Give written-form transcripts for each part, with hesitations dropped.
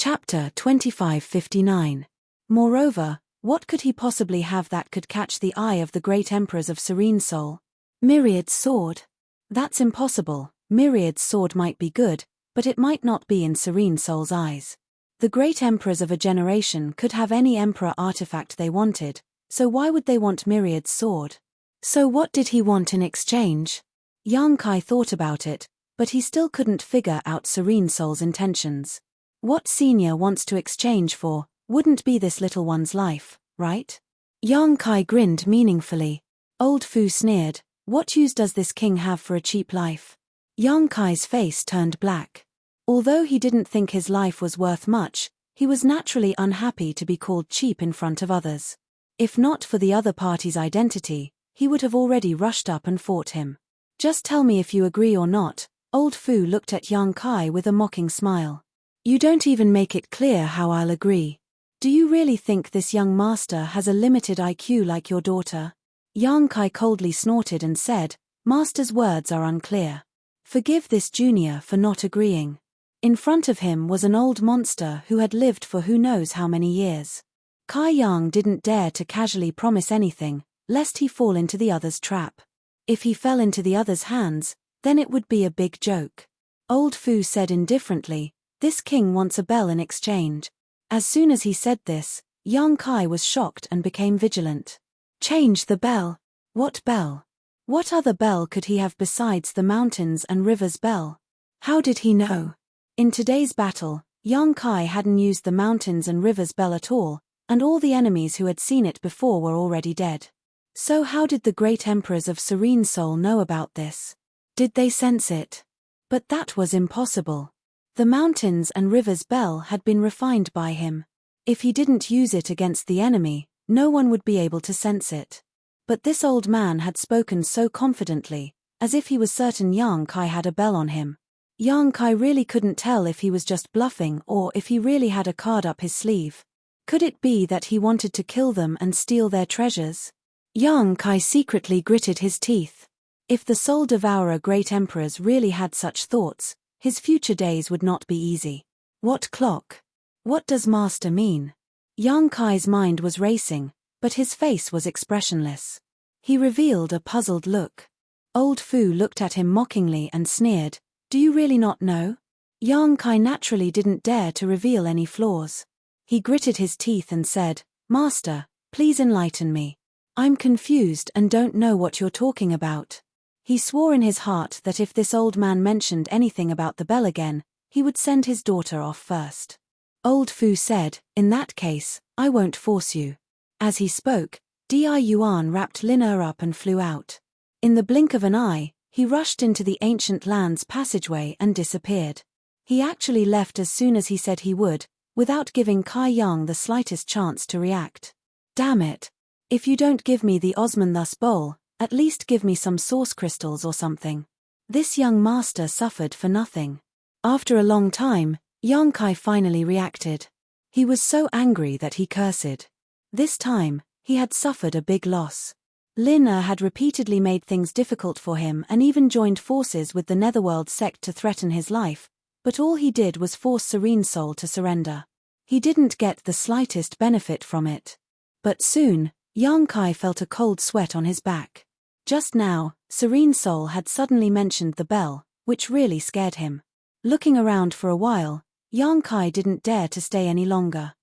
Chapter 2559. Moreover, what could he possibly have that could catch the eye of the great emperors of serene soul? Myriad's sword. That's impossible. Myriad's sword might be good, but it might not be in serene soul's eyes. The great emperors of a generation could have any emperor artifact they wanted, so why would they want Myriad's sword? So what did he want in exchange? Yang Kai thought about it, but he still couldn't figure out serene soul's intentions. What senior wants to exchange for, wouldn't be this little one's life, right? Yang Kai grinned meaningfully. Old Fu sneered, what use does this king have for a cheap life? Yang Kai's face turned black. Although he didn't think his life was worth much, he was naturally unhappy to be called cheap in front of others. If not for the other party's identity, he would have already rushed up and fought him. Just tell me if you agree or not. Old Fu looked at Yang Kai with a mocking smile. You don't even make it clear how I'll agree. Do you really think this young master has a limited IQ like your daughter? Yang Kai coldly snorted and said, Master's words are unclear. Forgive this junior for not agreeing. In front of him was an old monster who had lived for who knows how many years. Kai Yang didn't dare to casually promise anything, lest he fall into the other's trap. If he fell into the other's hands, then it would be a big joke. Old Fu said indifferently, this king wants a bell in exchange. As soon as he said this, Yang Kai was shocked and became vigilant. Change the bell? What bell? What other bell could he have besides the mountains and rivers bell? How did he know? In today's battle, Yang Kai hadn't used the mountains and rivers bell at all, and all the enemies who had seen it before were already dead. So how did the great emperors of serene soul know about this? Did they sense it? But that was impossible. The mountains and rivers bell had been refined by him. If he didn't use it against the enemy, no one would be able to sense it. But this old man had spoken so confidently, as if he was certain Yang Kai had a bell on him. Yang Kai really couldn't tell if he was just bluffing or if he really had a card up his sleeve. Could it be that he wanted to kill them and steal their treasures? Yang Kai secretly gritted his teeth. If the soul devourer great emperors really had such thoughts, his future days would not be easy. What clock? What does master mean? Yang Kai's mind was racing, but his face was expressionless. He revealed a puzzled look. Old Fu looked at him mockingly and sneered, do you really not know? Yang Kai naturally didn't dare to reveal any flaws. He gritted his teeth and said, Master, please enlighten me. I'm confused and don't know what you're talking about. He swore in his heart that if this old man mentioned anything about the bell again, he would send his daughter off first. Old Fu said, in that case, I won't force you. As he spoke, Di Yuan wrapped Lina up and flew out. In the blink of an eye, he rushed into the ancient land's passageway and disappeared. He actually left as soon as he said he would, without giving Kai Yang the slightest chance to react. Damn it. If you don't give me the Osman Thus bowl, at least give me some source crystals or something. This young master suffered for nothing. After a long time, Yang Kai finally reacted. He was so angry that he cursed. This time, he had suffered a big loss. Lina had repeatedly made things difficult for him and even joined forces with the Netherworld sect to threaten his life, but all he did was force Serene Soul to surrender. He didn't get the slightest benefit from it. But soon, Yang Kai felt a cold sweat on his back. Just now, Serene Soul had suddenly mentioned the bell, which really scared him. Looking around for a while, Yang Kai didn't dare to stay any longer.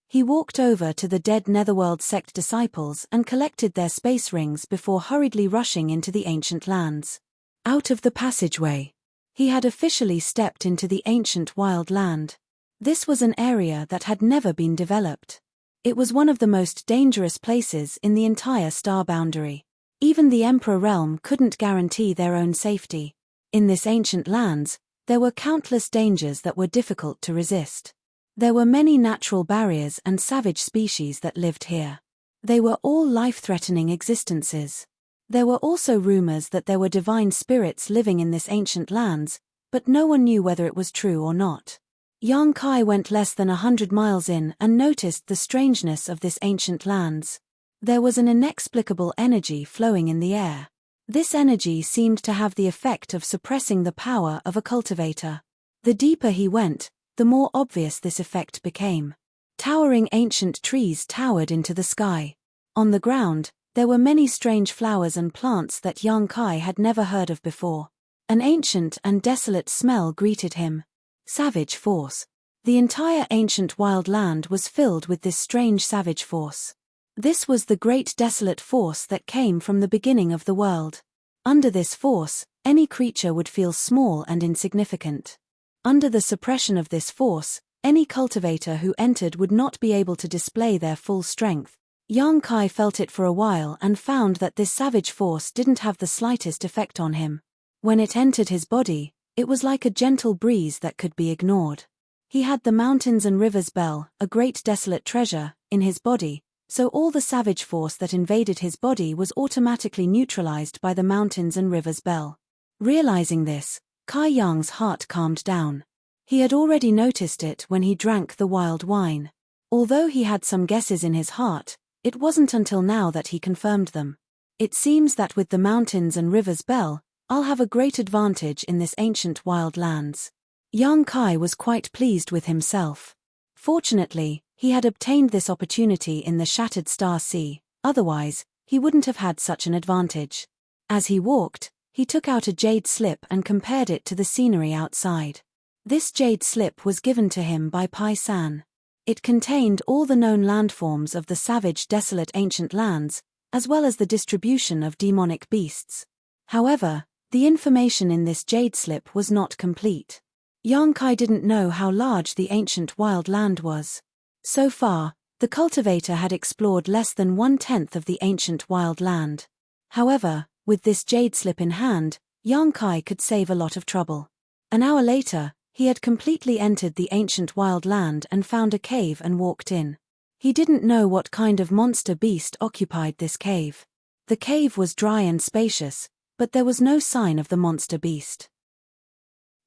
He walked over to the dead Netherworld sect disciples and collected their space rings before hurriedly rushing into the ancient lands. Out of the passageway, he had officially stepped into the ancient wild land. This was an area that had never been developed. It was one of the most dangerous places in the entire star boundary. Even the Emperor realm couldn't guarantee their own safety. In this ancient lands, there were countless dangers that were difficult to resist. There were many natural barriers and savage species that lived here. They were all life-threatening existences. There were also rumors that there were divine spirits living in this ancient lands, but no one knew whether it was true or not. Yang Kai went less than 100 miles in and noticed the strangeness of this ancient lands. There was an inexplicable energy flowing in the air. This energy seemed to have the effect of suppressing the power of a cultivator. The deeper he went, the more obvious this effect became. Towering ancient trees towered into the sky. On the ground, there were many strange flowers and plants that young Kai had never heard of before. An ancient and desolate smell greeted him. Savage force. The entire ancient wild land was filled with this strange savage force. This was the great desolate force that came from the beginning of the world. Under this force, any creature would feel small and insignificant. Under the suppression of this force, any cultivator who entered would not be able to display their full strength. Young Kai felt it for a while and found that this savage force didn't have the slightest effect on him. When it entered his body, it was like a gentle breeze that could be ignored. He had the mountains and rivers bell, a great desolate treasure, in his body, so all the savage force that invaded his body was automatically neutralized by the mountains and rivers bell. Realizing this, Kai Yang's heart calmed down. He had already noticed it when he drank the wild wine. Although he had some guesses in his heart, it wasn't until now that he confirmed them. It seems that with the mountains and rivers bell, I'll have a great advantage in this ancient wild lands. Young Kai was quite pleased with himself. Fortunately, he had obtained this opportunity in the Shattered Star Sea, otherwise, he wouldn't have had such an advantage. As he walked, he took out a jade slip and compared it to the scenery outside. This jade slip was given to him by Pai San. It contained all the known landforms of the savage desolate ancient lands, as well as the distribution of demonic beasts. However, the information in this jade slip was not complete. Young Kai didn't know how large the ancient wild land was. So far, the cultivator had explored less than 1/10 of the ancient wild land. However, with this jade slip in hand, young Kai could save a lot of trouble. An hour later, he had completely entered the ancient wild land and found a cave and walked in. He didn't know what kind of monster beast occupied this cave. The cave was dry and spacious, but there was no sign of the monster beast.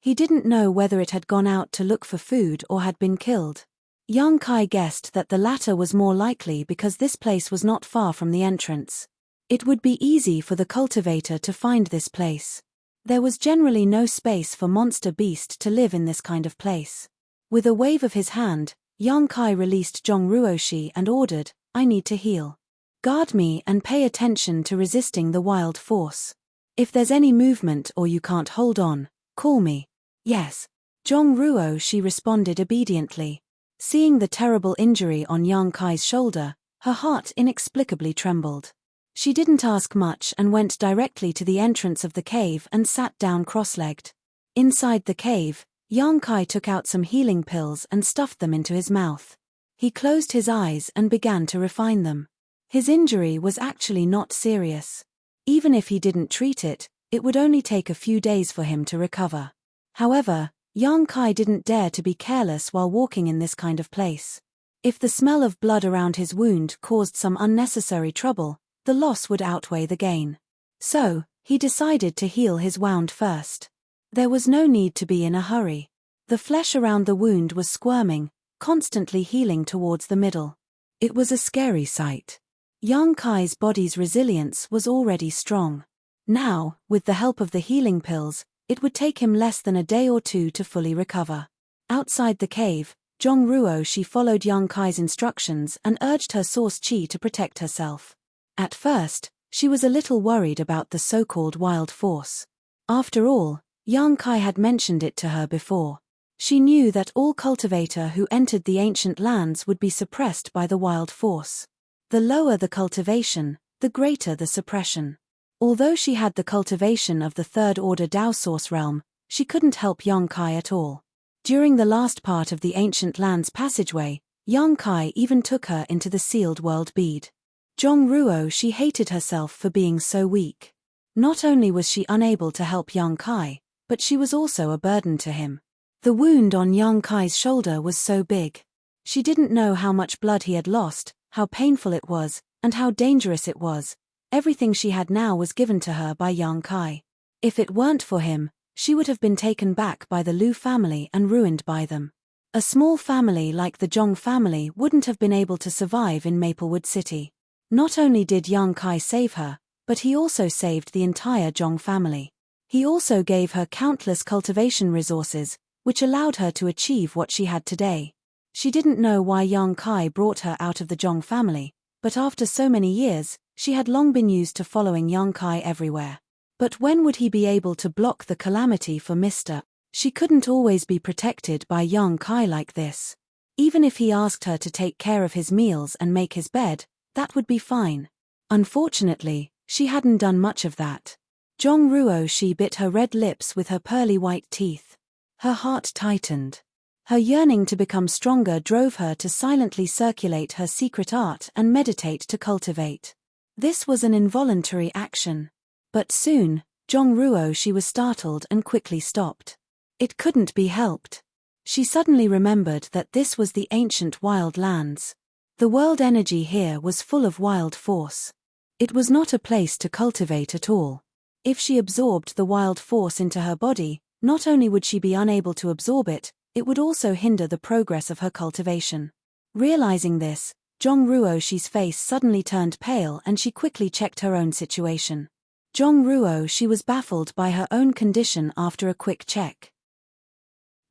He didn't know whether it had gone out to look for food or had been killed. Young Kai guessed that the latter was more likely because this place was not far from the entrance. It would be easy for the cultivator to find this place. There was generally no space for monster beast to live in this kind of place. With a wave of his hand, young Kai released Zhong Ruoshi and ordered, "I need to heal. Guard me and pay attention to resisting the wild force. If there's any movement or you can't hold on, call me." "Yes." Zhong Ruoshi responded obediently. Seeing the terrible injury on young Kai's shoulder, her heart inexplicably trembled. She didn't ask much and went directly to the entrance of the cave and sat down cross-legged. Inside the cave, young Kai took out some healing pills and stuffed them into his mouth. He closed his eyes and began to refine them. His injury was actually not serious. Even if he didn't treat it, it would only take a few days for him to recover. However, young Kai didn't dare to be careless while walking in this kind of place. If the smell of blood around his wound caused some unnecessary trouble, the loss would outweigh the gain. So, he decided to heal his wound first. There was no need to be in a hurry. The flesh around the wound was squirming, constantly healing towards the middle. It was a scary sight. Young Kai's body's resilience was already strong. Now, with the help of the healing pills, it would take him less than a day or two to fully recover. Outside the cave, Zhong Ruoshi followed young Kai's instructions and urged her source chi to protect herself. At first, she was a little worried about the so-called wild force. After all, young Kai had mentioned it to her before. She knew that all cultivator who entered the ancient lands would be suppressed by the wild force. The lower the cultivation, the greater the suppression. Although she had the cultivation of the third-order Dao Source realm, she couldn't help young Kai at all. During the last part of the ancient lands passageway, young Kai even took her into the sealed world bead. Zhong Ruoshi hated herself for being so weak. Not only was she unable to help young Kai, but she was also a burden to him. The wound on young Kai's shoulder was so big. She didn't know how much blood he had lost, how painful it was, and how dangerous it was. Everything she had now was given to her by young Kai. If it weren't for him, she would have been taken back by the Lu family and ruined by them. A small family like the Zhong family wouldn't have been able to survive in Maplewood City. Not only did young Kai save her, but he also saved the entire Zhong family. He also gave her countless cultivation resources, which allowed her to achieve what she had today. She didn't know why Yang Kai brought her out of the Zhong family, but after so many years, she had long been used to following Yang Kai everywhere. But when would he be able to block the calamity for Mr.? She couldn't always be protected by Yang Kai like this. Even if he asked her to take care of his meals and make his bed, that would be fine. Unfortunately, she hadn't done much of that. Zhong Ruo, she bit her red lips with her pearly white teeth. Her heart tightened. Her yearning to become stronger drove her to silently circulate her secret art and meditate to cultivate. This was an involuntary action. But soon, Zhong Ruo, she was startled and quickly stopped. It couldn't be helped. She suddenly remembered that this was the ancient wild lands. The world energy here was full of wild force. It was not a place to cultivate at all. If she absorbed the wild force into her body, not only would she be unable to absorb it, it would also hinder the progress of her cultivation. Realizing this, Zhong Ruo, she's face suddenly turned pale and she quickly checked her own situation. Zhong Ruo, she was baffled by her own condition after a quick check.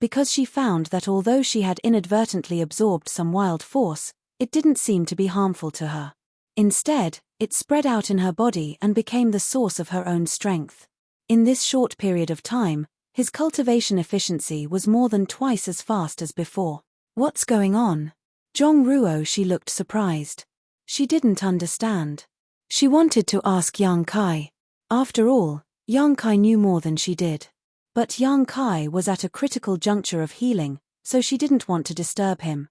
Because she found that although she had inadvertently absorbed some wild force, it didn't seem to be harmful to her. Instead, it spread out in her body and became the source of her own strength. In this short period of time, his cultivation efficiency was more than twice as fast as before. What's going on? Zhong Ruo, she looked surprised. She didn't understand. She wanted to ask Yang Kai. After all, Yang Kai knew more than she did. But Yang Kai was at a critical juncture of healing, so she didn't want to disturb him.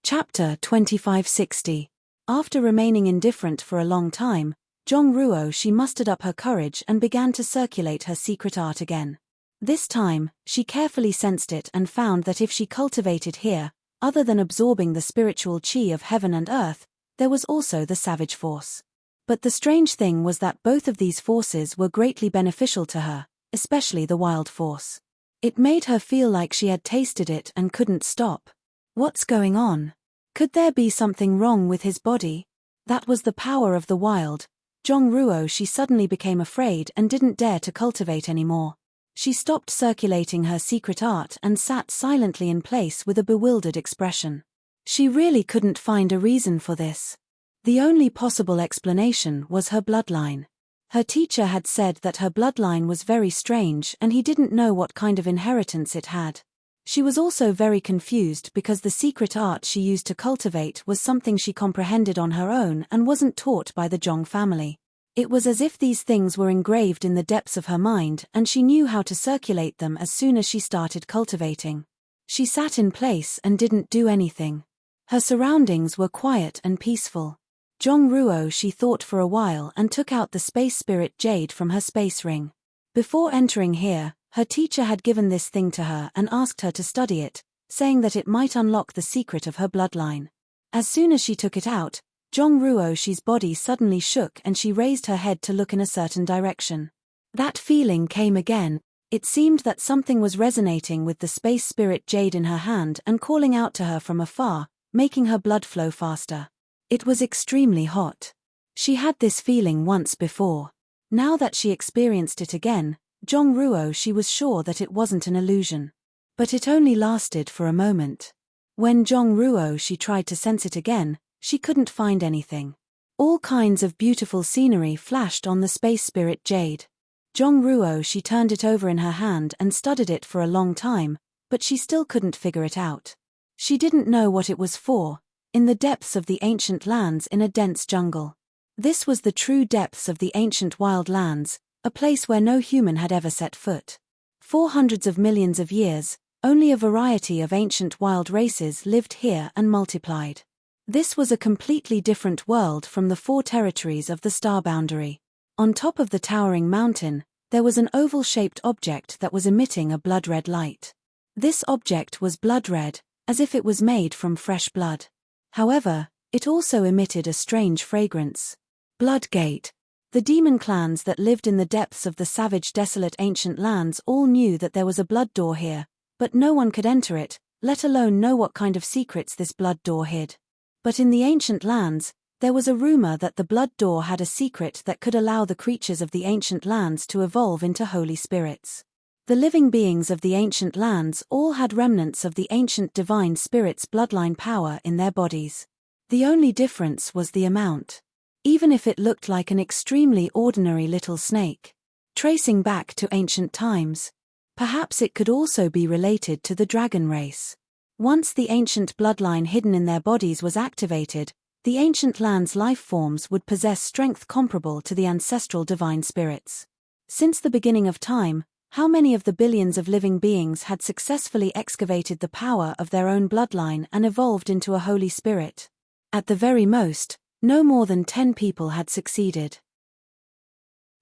Chapter 2560. After remaining indifferent for a long time, Zhong Ruo, she mustered up her courage and began to circulate her secret art again. This time, she carefully sensed it and found that if she cultivated here, other than absorbing the spiritual chi of heaven and earth, there was also the savage force. But the strange thing was that both of these forces were greatly beneficial to her, especially the wild force. It made her feel like she had tasted it and couldn't stop. What's going on? Could there be something wrong with his body? That was the power of the wild. Zhong Ruo, she suddenly became afraid and didn't dare to cultivate anymore. She stopped circulating her secret art and sat silently in place with a bewildered expression. She really couldn't find a reason for this. The only possible explanation was her bloodline. Her teacher had said that her bloodline was very strange and he didn't know what kind of inheritance it had. She was also very confused because the secret art she used to cultivate was something she comprehended on her own and wasn't taught by the Zhong family. It was as if these things were engraved in the depths of her mind and she knew how to circulate them as soon as she started cultivating. She sat in place and didn't do anything. Her surroundings were quiet and peaceful. Zhong Ruo, she thought for a while and took out the space spirit jade from her space ring. Before entering here, her teacher had given this thing to her and asked her to study it, saying that it might unlock the secret of her bloodline. As soon as she took it out, Zhong Ruo, she's body suddenly shook and she raised her head to look in a certain direction. That feeling came again. It seemed that something was resonating with the space spirit jade in her hand and calling out to her from afar, making her blood flow faster. It was extremely hot. She had this feeling once before. Now that she experienced it again, Zhong Ruo, she was sure that it wasn't an illusion. But it only lasted for a moment. When Zhong Ruo, she tried to sense it again, she couldn't find anything. All kinds of beautiful scenery flashed on the space spirit jade. Zhong Ruo, she turned it over in her hand and studied it for a long time, but she still couldn't figure it out. She didn't know what it was for. In the depths of the ancient lands in a dense jungle. This was the true depths of the ancient wild lands, a place where no human had ever set foot. For hundreds of millions of years, only a variety of ancient wild races lived here and multiplied. This was a completely different world from the four territories of the star boundary. On top of the towering mountain, there was an oval-shaped object that was emitting a blood-red light. This object was blood-red, as if it was made from fresh blood. However, it also emitted a strange fragrance. Bloodgate. The demon clans that lived in the depths of the savage, desolate ancient lands all knew that there was a blood door here, but no one could enter it, let alone know what kind of secrets this blood door hid. But in the ancient lands, there was a rumor that the blood door had a secret that could allow the creatures of the ancient lands to evolve into holy spirits. The living beings of the ancient lands all had remnants of the ancient divine spirit's bloodline power in their bodies. The only difference was the amount. Even if it looked like an extremely ordinary little snake, tracing back to ancient times, perhaps it could also be related to the dragon race. Once the ancient bloodline hidden in their bodies was activated, the ancient land's life forms would possess strength comparable to the ancestral divine spirits. Since the beginning of time, how many of the billions of living beings had successfully excavated the power of their own bloodline and evolved into a holy spirit? At the very most, no more than 10 people had succeeded.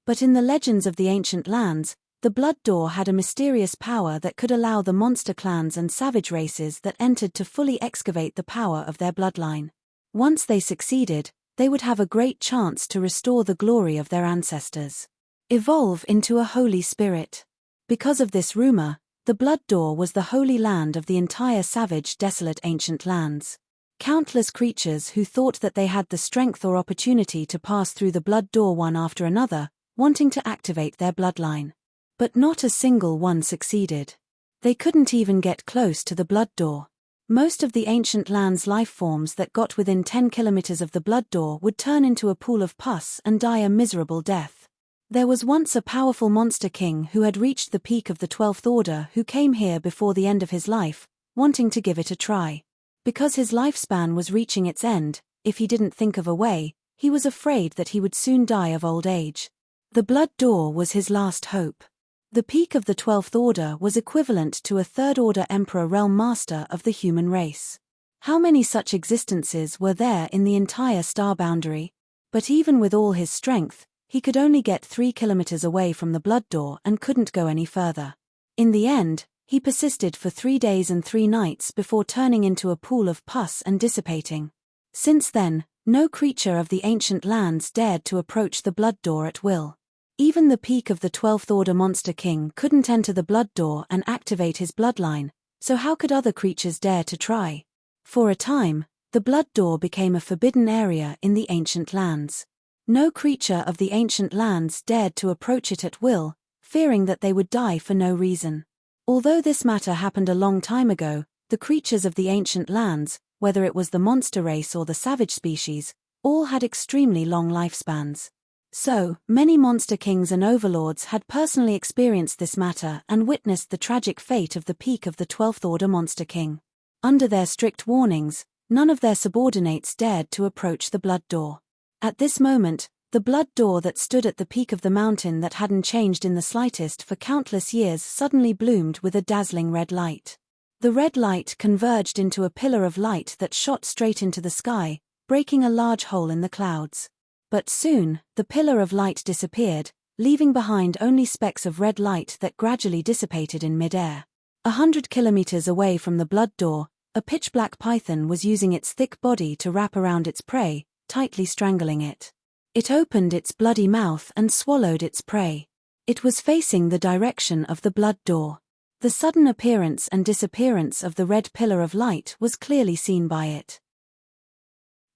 But in the legends of the ancient lands, the Blood Door had a mysterious power that could allow the monster clans and savage races that entered to fully excavate the power of their bloodline. Once they succeeded, they would have a great chance to restore the glory of their ancestors. Evolve into a holy spirit. Because of this rumor, the Blood Door was the holy land of the entire savage, desolate ancient lands. Countless creatures who thought that they had the strength or opportunity to pass through the Blood Door one after another, wanting to activate their bloodline. But not a single one succeeded. They couldn't even get close to the Blood Door. Most of the ancient land's life forms that got within 10 kilometers of the Blood Door would turn into a pool of pus and die a miserable death. There was once a powerful monster king who had reached the peak of the 12th Order who came here before the end of his life, wanting to give it a try. Because his lifespan was reaching its end, if he didn't think of a way, he was afraid that he would soon die of old age. The Blood Door was his last hope. The peak of the 12th Order was equivalent to a Third Order Emperor realm master of the human race. How many such existences were there in the entire star boundary? But even with all his strength, he could only get 3 kilometers away from the Blood Door and couldn't go any further. In the end, he persisted for 3 days and 3 nights before turning into a pool of pus and dissipating. Since then, no creature of the ancient lands dared to approach the Blood Door at will. Even the peak of the 12th Order Monster King couldn't enter the Blood Door and activate his bloodline, so how could other creatures dare to try? For a time, the Blood Door became a forbidden area in the ancient lands. No creature of the ancient lands dared to approach it at will, fearing that they would die for no reason. Although this matter happened a long time ago, the creatures of the ancient lands, whether it was the monster race or the savage species, all had extremely long lifespans. So, many monster kings and overlords had personally experienced this matter and witnessed the tragic fate of the peak of the 12th Order Monster King. Under their strict warnings, none of their subordinates dared to approach the Blood Door. At this moment, the Blood Door that stood at the peak of the mountain that hadn't changed in the slightest for countless years suddenly bloomed with a dazzling red light. The red light converged into a pillar of light that shot straight into the sky, breaking a large hole in the clouds. But soon, the pillar of light disappeared, leaving behind only specks of red light that gradually dissipated in midair. 100 kilometers away from the Blood Door, a pitch-black python was using its thick body to wrap around its prey, tightly strangling it. It opened its bloody mouth and swallowed its prey. It was facing the direction of the Blood Door. The sudden appearance and disappearance of the red pillar of light was clearly seen by it.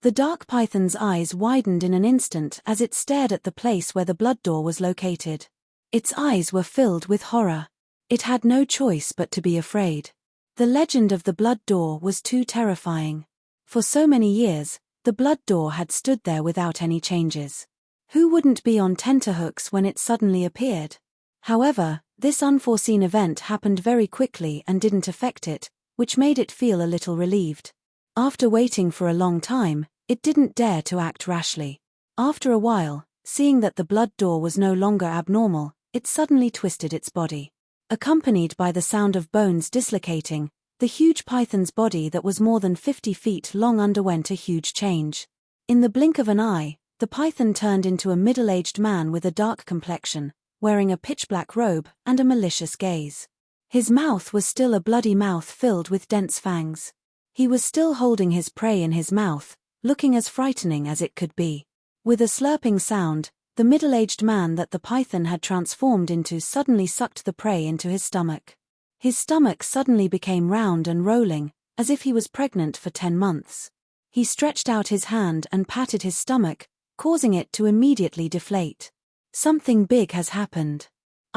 The dark python's eyes widened in an instant as it stared at the place where the Blood Door was located. Its eyes were filled with horror. It had no choice but to be afraid. The legend of the Blood Door was too terrifying. For so many years, the Blood Door had stood there without any changes. Who wouldn't be on tenterhooks when it suddenly appeared? However, this unforeseen event happened very quickly and didn't affect it, which made it feel a little relieved. After waiting for a long time, it didn't dare to act rashly. After a while, seeing that the Blood Door was no longer abnormal, it suddenly twisted its body. Accompanied by the sound of bones dislocating, the huge python's body that was more than 50 feet long underwent a huge change. In the blink of an eye, the python turned into a middle-aged man with a dark complexion, wearing a pitch-black robe and a malicious gaze. His mouth was still a bloody mouth filled with dense fangs. He was still holding his prey in his mouth, looking as frightening as it could be. With a slurping sound, the middle-aged man that the python had transformed into suddenly sucked the prey into his stomach. His stomach suddenly became round and rolling, as if he was pregnant for 10 months. He stretched out his hand and patted his stomach, causing it to immediately deflate. Something big has happened.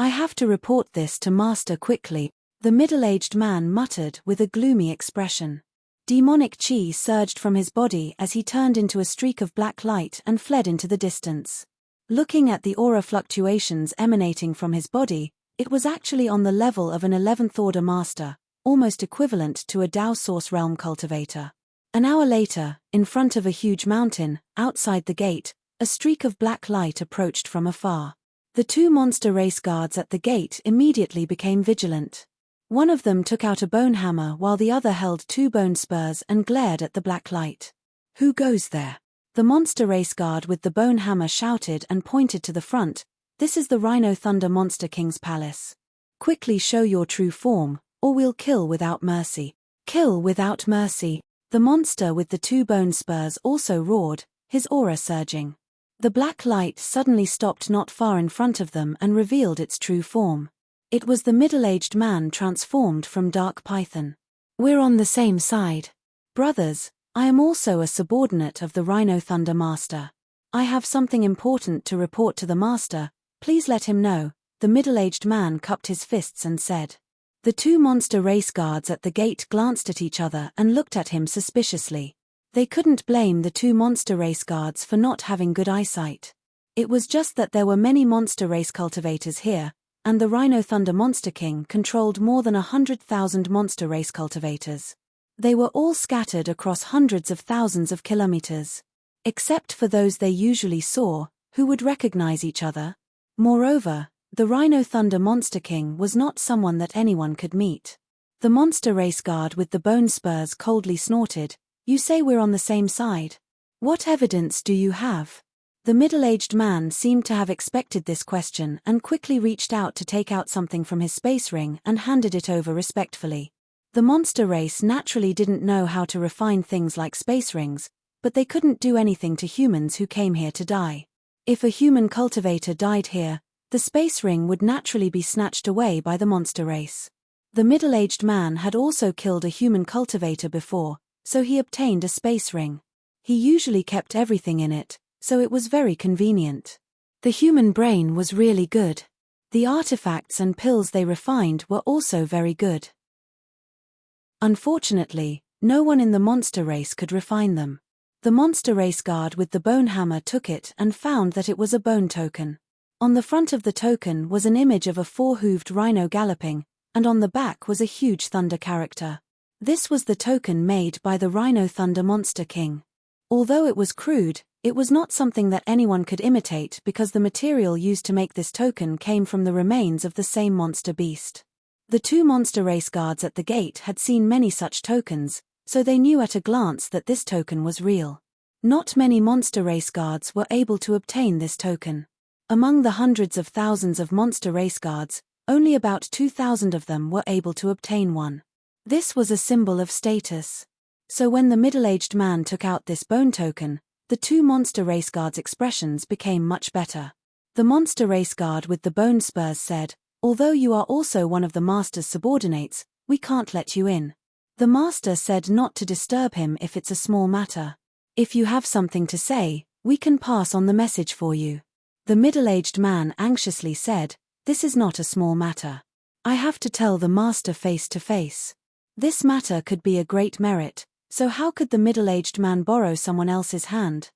I have to report this to Master quickly, the middle-aged man muttered with a gloomy expression. Demonic chi surged from his body as he turned into a streak of black light and fled into the distance. Looking at the aura fluctuations emanating from his body, it was actually on the level of an 11th Order Master, almost equivalent to a Dao Source Realm cultivator. An hour later, in front of a huge mountain, outside the gate, a streak of black light approached from afar. The two monster race guards at the gate immediately became vigilant. One of them took out a bone hammer while the other held two bone spurs and glared at the black light. "Who goes there?" The monster race guard with the bone hammer shouted and pointed to the front. "This is the Rhino Thunder Monster King's palace. Quickly show your true form, or we'll kill without mercy." "Kill without mercy." The monster with the two bone spurs also roared, his aura surging. The black light suddenly stopped not far in front of them and revealed its true form. It was the middle-aged man transformed from Dark Python. "We're on the same side. Brothers, I am also a subordinate of the Rhino Thunder Master. I have something important to report to the Master, please let him know," the middle-aged man cupped his fists and said. The two monster race guards at the gate glanced at each other and looked at him suspiciously. They couldn't blame the two monster race guards for not having good eyesight. It was just that there were many monster race cultivators here, and the Rhino Thunder Monster King controlled more than 100,000 monster race cultivators. They were all scattered across hundreds of thousands of kilometers. Except for those they usually saw, who would recognize each other. Moreover, the Rhino Thunder Monster King was not someone that anyone could meet. The monster race guard with the bone spurs coldly snorted, "You say we're on the same side. What evidence do you have?" The middle-aged man seemed to have expected this question and quickly reached out to take out something from his space ring and handed it over respectfully. The monster race naturally didn't know how to refine things like space rings, but they couldn't do anything to humans who came here to die. If a human cultivator died here, the space ring would naturally be snatched away by the monster race. The middle-aged man had also killed a human cultivator before, so he obtained a space ring. He usually kept everything in it, so it was very convenient. The human brain was really good. The artifacts and pills they refined were also very good. Unfortunately, no one in the monster race could refine them. The monster race guard with the bone hammer took it and found that it was a bone token. On the front of the token was an image of a four-hooved rhino galloping, and on the back was a huge thunder character. This was the token made by the Rhino Thunder Monster King. Although it was crude, it was not something that anyone could imitate because the material used to make this token came from the remains of the same monster beast. The two monster race guards at the gate had seen many such tokens, so they knew at a glance that this token was real. Not many monster race guards were able to obtain this token. Among the hundreds of thousands of monster race guards, only about 2,000 of them were able to obtain one. This was a symbol of status. So when the middle-aged man took out this bone token, the two monster race guards' expressions became much better. The monster race guard with the bone spurs said, "Although you are also one of the master's subordinates, we can't let you in." The master said not to disturb him if it's a small matter. "If you have something to say, we can pass on the message for you." The middle-aged man anxiously said, "This is not a small matter. I have to tell the master face to face. This matter could be a great merit, so how could the middle-aged man borrow someone else's hand?"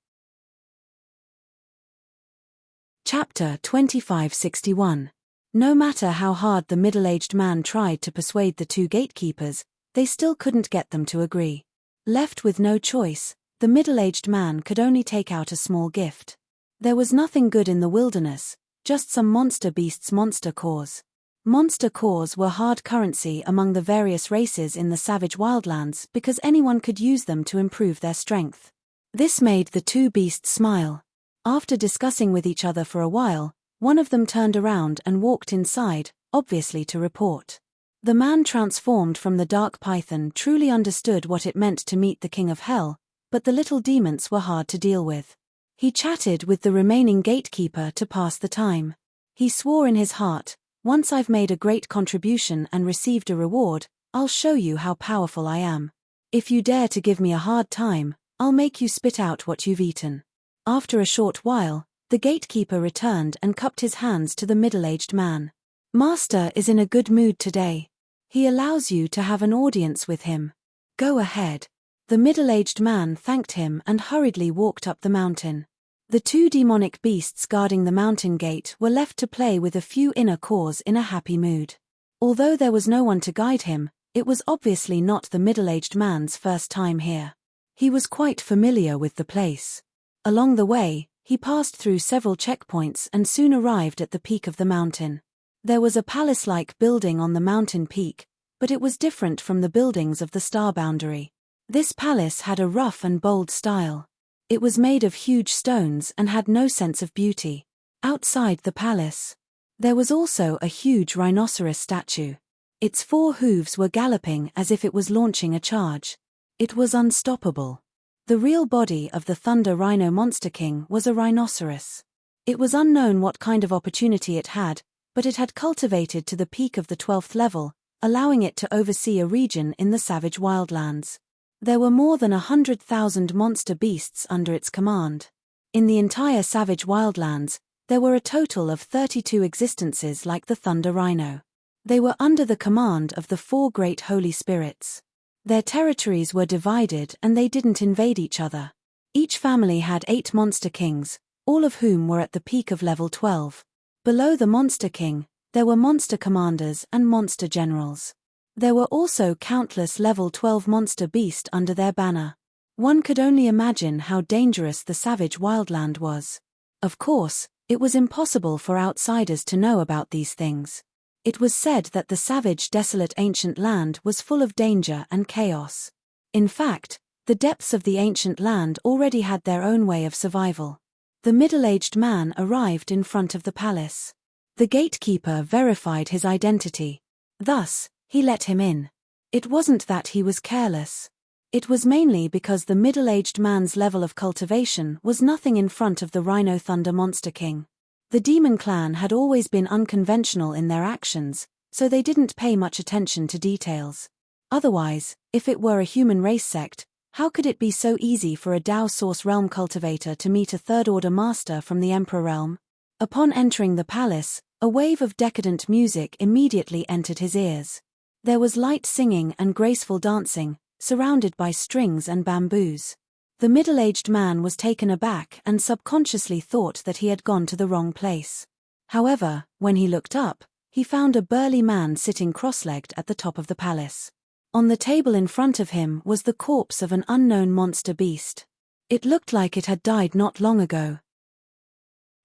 Chapter 2561. No matter how hard the middle-aged man tried to persuade the two gatekeepers, they still couldn't get them to agree. Left with no choice, the middle-aged man could only take out a small gift. There was nothing good in the wilderness, just some monster beasts' monster cores. Monster cores were hard currency among the various races in the savage wildlands because anyone could use them to improve their strength. This made the two beasts smile. After discussing with each other for a while, one of them turned around and walked inside, obviously to report. The man transformed from the Dark Python truly understood what it meant to meet the King of Hell, but the little demons were hard to deal with. He chatted with the remaining gatekeeper to pass the time. He swore in his heart, "Once I've made a great contribution and received a reward, I'll show you how powerful I am. If you dare to give me a hard time, I'll make you spit out what you've eaten." After a short while, the gatekeeper returned and cupped his hands to the middle-aged man. Master is in a good mood today. He allows you to have an audience with him. Go ahead. The middle-aged man thanked him and hurriedly walked up the mountain. The two demonic beasts guarding the mountain gate were left to play with a few inner cores in a happy mood. Although there was no one to guide him, it was obviously not the middle-aged man's first time here. He was quite familiar with the place. Along the way, he passed through several checkpoints and soon arrived at the peak of the mountain. There was a palace-like building on the mountain peak, but it was different from the buildings of the star boundary. This palace had a rough and bold style. It was made of huge stones and had no sense of beauty. Outside the palace, there was also a huge rhinoceros statue. Its 4 hooves were galloping as if it was launching a charge. It was unstoppable. The real body of the Thunder Rhino Monster King was a rhinoceros. It was unknown what kind of opportunity it had, but it had cultivated to the peak of the 12th level, allowing it to oversee a region in the savage wildlands. There were more than 100,000 monster beasts under its command. In the entire savage wildlands, there were a total of 32 existences like the Thunder Rhino. They were under the command of the 4 great holy spirits. Their territories were divided and they didn't invade each other. Each family had 8 monster kings, all of whom were at the peak of level 12. Below the monster king, there were monster commanders and monster generals. There were also countless level 12 monster beasts under their banner. One could only imagine how dangerous the savage wildland was. Of course, it was impossible for outsiders to know about these things. It was said that the savage, desolate ancient land was full of danger and chaos. In fact, the depths of the ancient land already had their own way of survival. The middle-aged man arrived in front of the palace. The gatekeeper verified his identity. Thus, he let him in. It wasn't that he was careless. It was mainly because the middle-aged man's level of cultivation was nothing in front of the Rhino Thunder Monster King. The demon clan had always been unconventional in their actions, so they didn't pay much attention to details. Otherwise, if it were a human race sect, how could it be so easy for a Dao Source Realm cultivator to meet a third-order master from the Emperor Realm? Upon entering the palace, a wave of decadent music immediately entered his ears. There was light singing and graceful dancing, surrounded by strings and bamboos. The middle-aged man was taken aback and subconsciously thought that he had gone to the wrong place. However, when he looked up, he found a burly man sitting cross-legged at the top of the palace. On the table in front of him was the corpse of an unknown monster beast. It looked like it had died not long ago.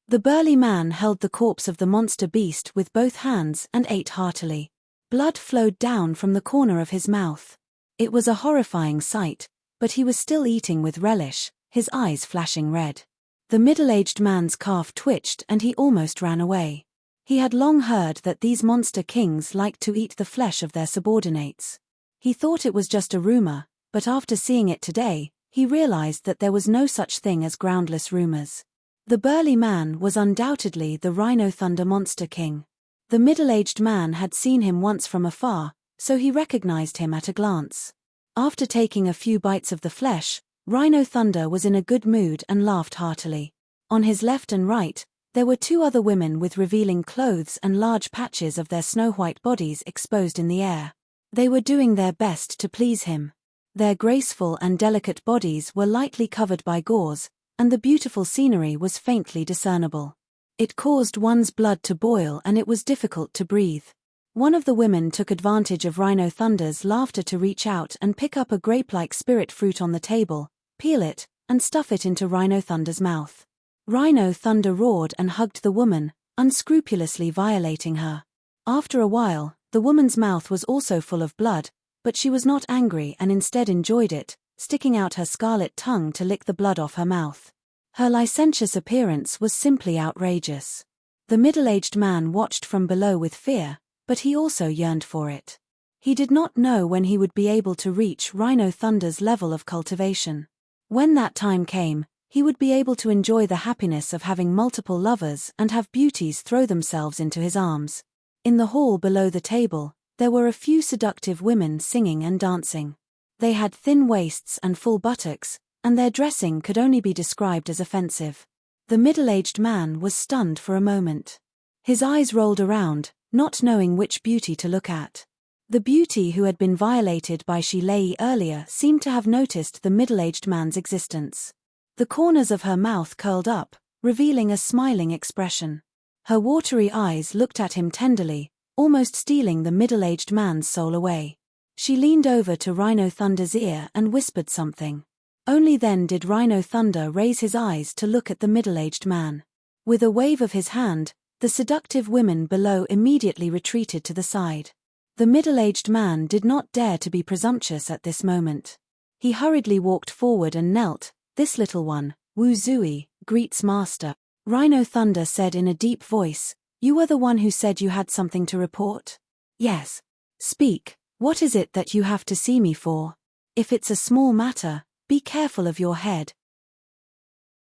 The burly man held the corpse of the monster beast with both hands and ate heartily. Blood flowed down from the corner of his mouth. It was a horrifying sight, but he was still eating with relish, his eyes flashing red. The middle-aged man's calf twitched and he almost ran away. He had long heard that these monster kings liked to eat the flesh of their subordinates. He thought it was just a rumor, but after seeing it today, he realized that there was no such thing as groundless rumors. The burly man was undoubtedly the Rhino Thunder Monster King. The middle-aged man had seen him once from afar, so he recognized him at a glance. After taking a few bites of the flesh, Rhino Thunder was in a good mood and laughed heartily. On his left and right, there were 2 other women with revealing clothes and large patches of their snow-white bodies exposed in the air. They were doing their best to please him. Their graceful and delicate bodies were lightly covered by gauze, and the beautiful scenery was faintly discernible. It caused one's blood to boil and it was difficult to breathe. One of the women took advantage of Rhino Thunder's laughter to reach out and pick up a grape-like spirit fruit on the table, peel it, and stuff it into Rhino Thunder's mouth. Rhino Thunder roared and hugged the woman, unscrupulously violating her. After a while, the woman's mouth was also full of blood, but she was not angry and instead enjoyed it, sticking out her scarlet tongue to lick the blood off her mouth. Her licentious appearance was simply outrageous. The middle-aged man watched from below with fear, but he also yearned for it. He did not know when he would be able to reach Rhino Thunder's level of cultivation. When that time came, he would be able to enjoy the happiness of having multiple lovers and have beauties throw themselves into his arms. In the hall below the table, there were a few seductive women singing and dancing. They had thin waists and full buttocks, and their dressing could only be described as offensive. The middle-aged man was stunned for a moment. His eyes rolled around, not knowing which beauty to look at. The beauty who had been violated by Shilei earlier seemed to have noticed the middle-aged man's existence. The corners of her mouth curled up, revealing a smiling expression. Her watery eyes looked at him tenderly, almost stealing the middle-aged man's soul away. She leaned over to Rhino Thunder's ear and whispered something. Only then did Rhino Thunder raise his eyes to look at the middle-aged man. With a wave of his hand, the seductive women below immediately retreated to the side. The middle-aged man did not dare to be presumptuous at this moment. He hurriedly walked forward and knelt. "This little one, Wu Zui, greets master," Rhino Thunder said in a deep voice. "You were the one who said you had something to report?" "Yes." "Speak, what is it that you have to see me for? If it's a small matter, be careful of your head."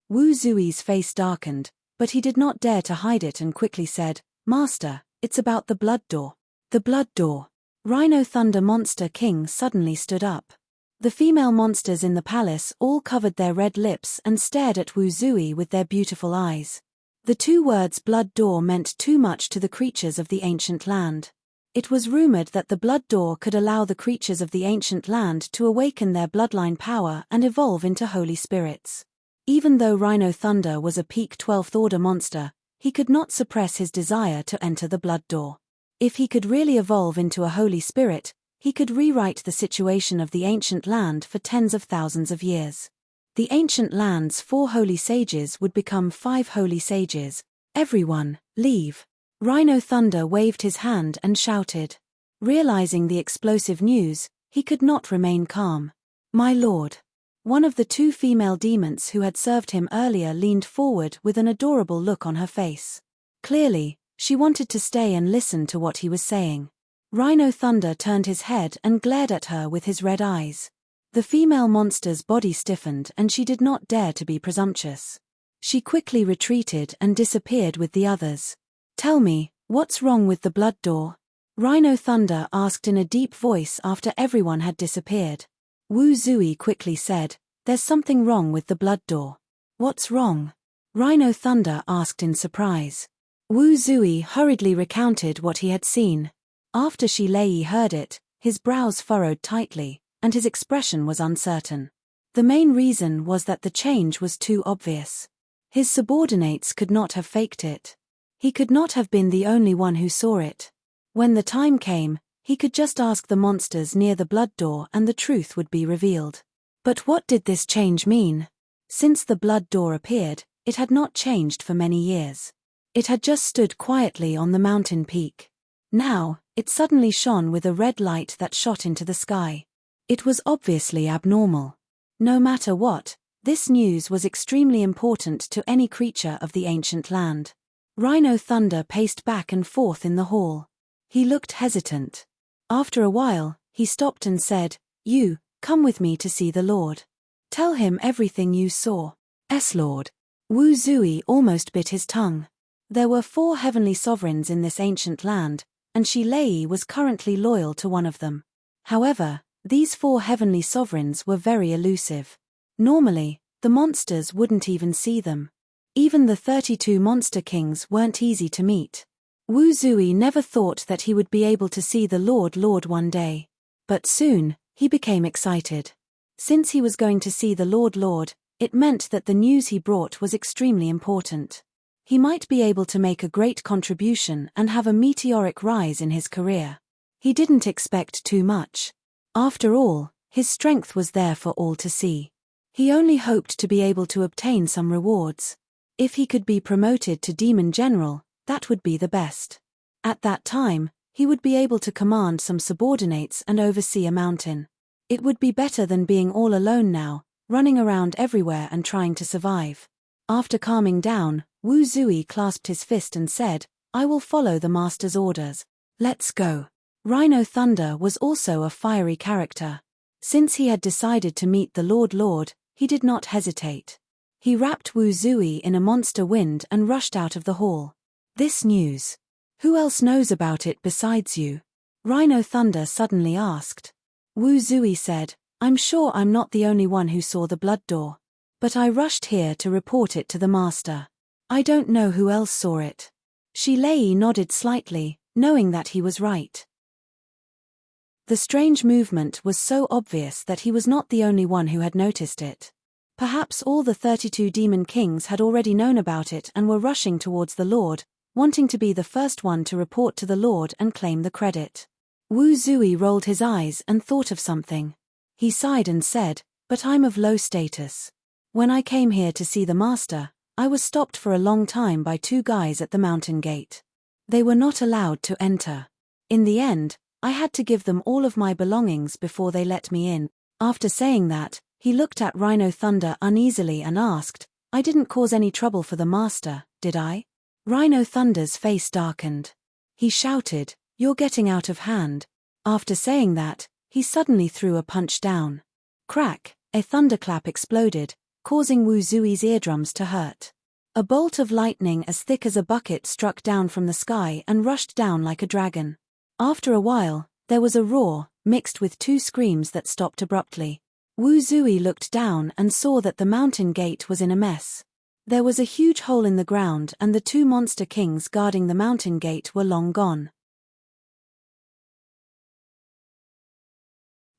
Wu Zui's face darkened, but he did not dare to hide it and quickly said, "Master, it's about the blood door." "The blood door." Rhino Thunder Monster King suddenly stood up. The female monsters in the palace all covered their red lips and stared at Wu Zui with their beautiful eyes. The two words blood door meant too much to the creatures of the ancient land. It was rumored that the blood door could allow the creatures of the ancient land to awaken their bloodline power and evolve into holy spirits. Even though Rhino Thunder was a peak 12th order monster, he could not suppress his desire to enter the blood door. If he could really evolve into a holy spirit, he could rewrite the situation of the ancient land for tens of thousands of years. The ancient land's 4 holy sages would become 5 holy sages. "Everyone, leave." Rhino Thunder waved his hand and shouted. Realizing the explosive news, he could not remain calm. "My lord." One of the 2 female demons who had served him earlier leaned forward with an adorable look on her face. Clearly, she wanted to stay and listen to what he was saying. Rhino Thunder turned his head and glared at her with his red eyes. The female monster's body stiffened and she did not dare to be presumptuous. She quickly retreated and disappeared with the others. "Tell me, what's wrong with the blood door?" Rhino Thunder asked in a deep voice after everyone had disappeared. Wu Zui quickly said, "There's something wrong with the blood door." "What's wrong?" Rhino Thunder asked in surprise. Wu Zui hurriedly recounted what he had seen. After Shilei heard it, his brows furrowed tightly, and his expression was uncertain. The main reason was that the change was too obvious. His subordinates could not have faked it. He could not have been the only one who saw it. When the time came, he could just ask the monsters near the blood door and the truth would be revealed. But what did this change mean? Since the blood door appeared, it had not changed for many years. It had just stood quietly on the mountain peak. Now, it suddenly shone with a red light that shot into the sky. It was obviously abnormal. No matter what, this news was extremely important to any creature of the ancient land. Rhino Thunder paced back and forth in the hall. He looked hesitant. After a while, he stopped and said, "You, come with me to see the Lord. Tell him everything you saw." "Yes, Lord." Wu Zui almost bit his tongue. There were 4 heavenly sovereigns in this ancient land, and Shilei was currently loyal to one of them. However, these 4 heavenly sovereigns were very elusive. Normally, the monsters wouldn't even see them. Even the 32 monster kings weren't easy to meet. Wu Zui never thought that he would be able to see the Lord one day. But soon, he became excited. Since he was going to see the Lord, it meant that the news he brought was extremely important. He might be able to make a great contribution and have a meteoric rise in his career. He didn't expect too much. After all, his strength was there for all to see. He only hoped to be able to obtain some rewards. If he could be promoted to Demon General, that would be the best. At that time, he would be able to command some subordinates and oversee a mountain. It would be better than being all alone now, running around everywhere and trying to survive. After calming down, Wu Zui clasped his fist and said, "I will follow the master's orders. Let's go." Rhino Thunder was also a fiery character. Since he had decided to meet the Lord, he did not hesitate. He wrapped Wu Zui in a monster wind and rushed out of the hall. "This news. Who else knows about it besides you?" Rhino Thunder suddenly asked. Wu Zui said, "I'm sure I'm not the only one who saw the blood door. But I rushed here to report it to the master. I don't know who else saw it." Shilei nodded slightly, knowing that he was right. The strange movement was so obvious that he was not the only one who had noticed it. Perhaps all the 32 demon kings had already known about it and were rushing towards the Lord, wanting to be the first one to report to the Lord and claim the credit. Wu Zui rolled his eyes and thought of something. He sighed and said, "But I'm of low status. When I came here to see the master, I was stopped for a long time by 2 guys at the mountain gate. They were not allowed to enter. In the end, I had to give them all of my belongings before they let me in." After saying that, he looked at Rhino Thunder uneasily and asked, "I didn't cause any trouble for the master, did I?" Rhino Thunder's face darkened. He shouted, "You're getting out of hand." After saying that, he suddenly threw a punch down. Crack, a thunderclap exploded, causing Wu Zui's eardrums to hurt. A bolt of lightning as thick as a bucket struck down from the sky and rushed down like a dragon. After a while, there was a roar, mixed with 2 screams that stopped abruptly. Wu Zui looked down and saw that the mountain gate was in a mess. There was a huge hole in the ground and the 2 monster kings guarding the mountain gate were long gone.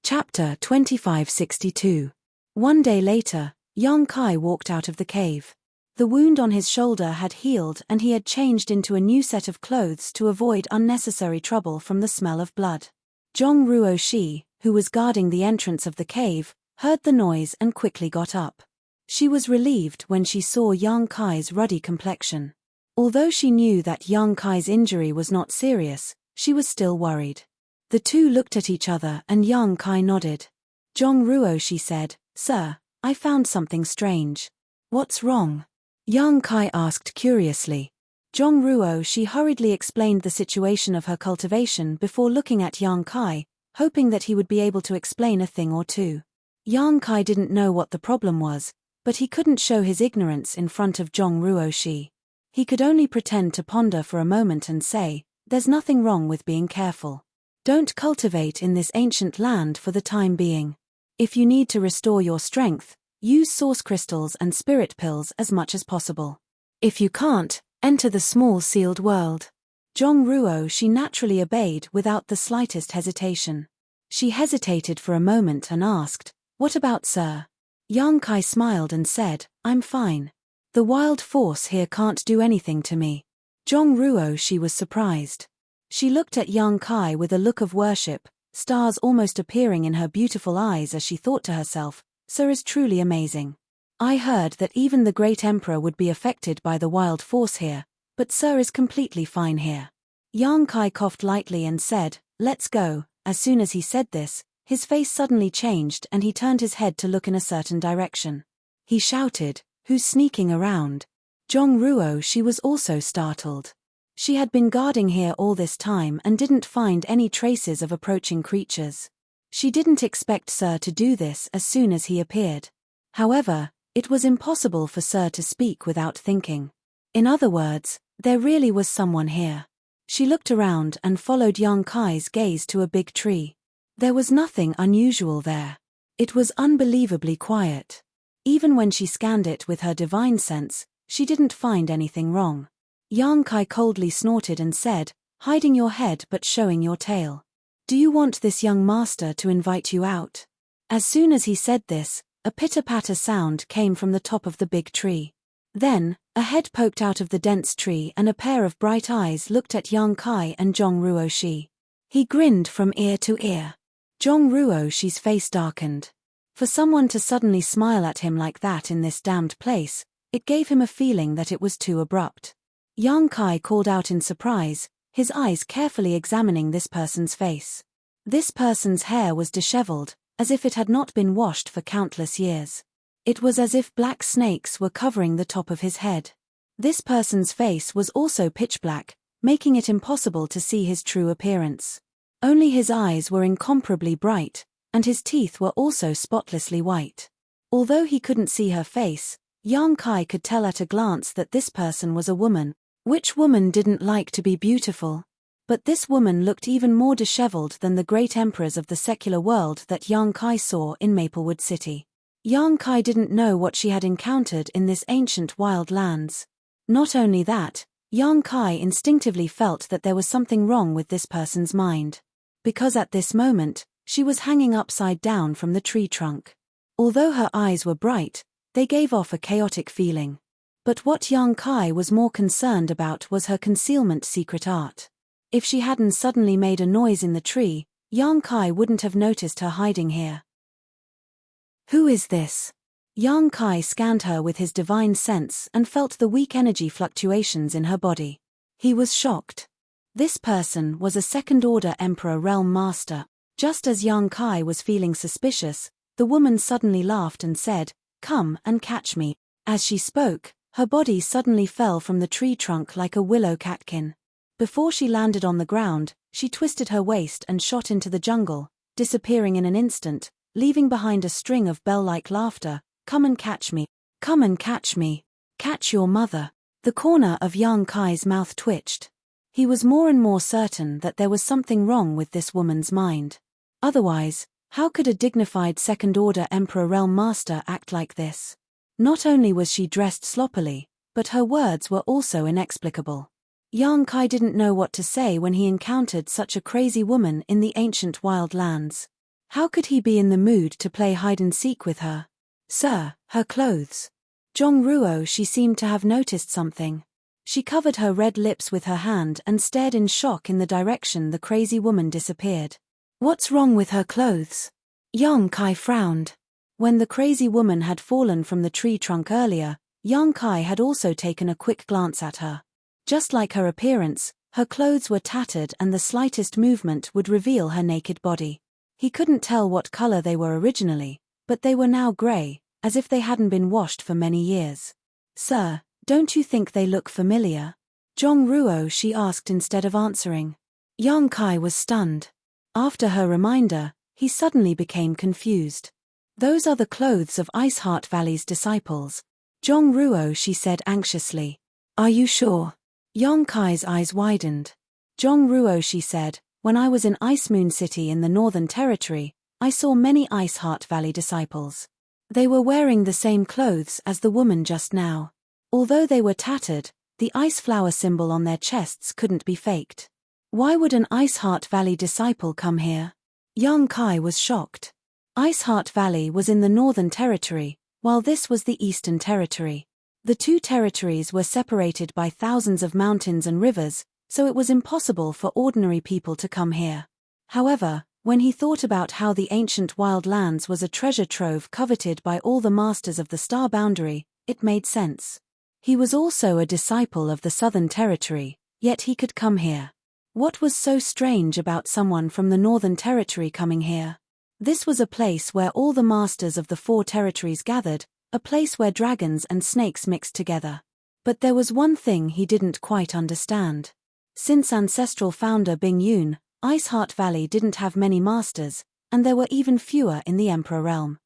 Chapter 2562. One day later, Yang Kai walked out of the cave. The wound on his shoulder had healed and he had changed into a new set of clothes to avoid unnecessary trouble from the smell of blood. Zhong Ruo Shi, who was guarding the entrance of the cave, heard the noise and quickly got up. She was relieved when she saw Yang Kai's ruddy complexion. Although she knew that Yang Kai's injury was not serious, she was still worried. The 2 looked at each other and Yang Kai nodded. Zhong Ruo Shi said, "Sir, I found something strange." "What's wrong?" Yang Kai asked curiously. Zhong Ruo Shi hurriedly explained the situation of her cultivation before looking at Yang Kai, hoping that he would be able to explain a thing or two. Yang Kai didn't know what the problem was, but he couldn't show his ignorance in front of Zhong Ruo Shi. He could only pretend to ponder for a moment and say, "There's nothing wrong with being careful. Don't cultivate in this ancient land for the time being. If you need to restore your strength, use source crystals and spirit pills as much as possible. If you can't, enter the small sealed world." Zhong Ruo Shi naturally obeyed without the slightest hesitation. She hesitated for a moment and asked, "What about Sir?" Yang Kai smiled and said, "I'm fine. The wild force here can't do anything to me." Zhong Ruo Shi was surprised. She looked at Yang Kai with a look of worship, stars almost appearing in her beautiful eyes as she thought to herself, "Sir is truly amazing. I heard that even the great emperor would be affected by the wild force here, but Sir is completely fine here." Yang Kai coughed lightly and said, "Let's go." As soon as he said this, his face suddenly changed and he turned his head to look in a certain direction. He shouted, "Who's sneaking around?" Zhong Ruo Shi was also startled. She had been guarding here all this time and didn't find any traces of approaching creatures. She didn't expect Sir to do this as soon as he appeared. However, it was impossible for Sir to speak without thinking. In other words, there really was someone here. She looked around and followed Yang Kai's gaze to a big tree. There was nothing unusual there. It was unbelievably quiet. Even when she scanned it with her divine sense, she didn't find anything wrong. Yang Kai coldly snorted and said, "Hiding your head but showing your tail. Do you want this young master to invite you out?" As soon as he said this, a pitter-patter sound came from the top of the big tree. Then, a head poked out of the dense tree and a pair of bright eyes looked at Yang Kai and Zhong Ruo Shi. He grinned from ear to ear. Zhong Ruo Shi's face darkened. For someone to suddenly smile at him like that in this damned place, it gave him a feeling that it was too abrupt. Yang Kai called out in surprise, his eyes carefully examining this person's face. This person's hair was disheveled, as if it had not been washed for countless years. It was as if black snakes were covering the top of his head. This person's face was also pitch black, making it impossible to see his true appearance. Only his eyes were incomparably bright, and his teeth were also spotlessly white. Although he couldn't see her face, Yang Kai could tell at a glance that this person was a woman. Which woman didn't like to be beautiful? But this woman looked even more disheveled than the great emperors of the secular world that Yang Kai saw in Maplewood City. Yang Kai didn't know what she had encountered in this ancient wild lands. Not only that, Yang Kai instinctively felt that there was something wrong with this person's mind. Because at this moment, she was hanging upside down from the tree trunk. Although her eyes were bright, they gave off a chaotic feeling. But what Yang Kai was more concerned about was her concealment secret art. If she hadn't suddenly made a noise in the tree, Yang Kai wouldn't have noticed her hiding here. Who is this? Yang Kai scanned her with his divine sense and felt the weak energy fluctuations in her body. He was shocked. This person was a second-order Emperor Realm Master. Just as Yang Kai was feeling suspicious, the woman suddenly laughed and said, "Come and catch me." As she spoke, her body suddenly fell from the tree trunk like a willow catkin. Before she landed on the ground, she twisted her waist and shot into the jungle, disappearing in an instant, leaving behind a string of bell-like laughter. "Come and catch me. Come and catch me. Catch your mother." The corner of Yang Kai's mouth twitched. He was more and more certain that there was something wrong with this woman's mind. Otherwise, how could a dignified second-order Emperor Realm Master act like this? Not only was she dressed sloppily, but her words were also inexplicable. Yang Kai didn't know what to say when he encountered such a crazy woman in the ancient wild lands. How could he be in the mood to play hide-and-seek with her? Sir, her clothes. Zhong Ruo, she seemed to have noticed something. She covered her red lips with her hand and stared in shock in the direction the crazy woman disappeared. What's wrong with her clothes? Yang Kai frowned. When the crazy woman had fallen from the tree trunk earlier, Yang Kai had also taken a quick glance at her. Just like her appearance, her clothes were tattered and the slightest movement would reveal her naked body. He couldn't tell what color they were originally, but they were now gray, as if they hadn't been washed for many years. Sir, don't you think they look familiar? Zhong Ruo, she asked instead of answering. Yang Kai was stunned. After her reminder, he suddenly became confused. Those are the clothes of Iceheart Valley's disciples. Zhong Ruo, she said anxiously. Are you sure? Yang Kai's eyes widened. Zhong Ruo, she said, when I was in Ice Moon City in the Northern Territory, I saw many Iceheart Valley disciples. They were wearing the same clothes as the woman just now. Although they were tattered, the ice flower symbol on their chests couldn't be faked. Why would an Iceheart Valley disciple come here? Yang Kai was shocked. Iceheart Valley was in the Northern Territory, while this was the Eastern Territory. The two territories were separated by thousands of mountains and rivers, so it was impossible for ordinary people to come here. However, when he thought about how the ancient wild lands was a treasure trove coveted by all the masters of the Star Boundary, it made sense. He was also a disciple of the Southern Territory, yet he could come here. What was so strange about someone from the Northern Territory coming here? This was a place where all the masters of the four territories gathered, a place where dragons and snakes mixed together. But there was one thing he didn't quite understand. Since ancestral founder Bing Yun, Iceheart Valley didn't have many masters, and there were even fewer in the Emperor Realm.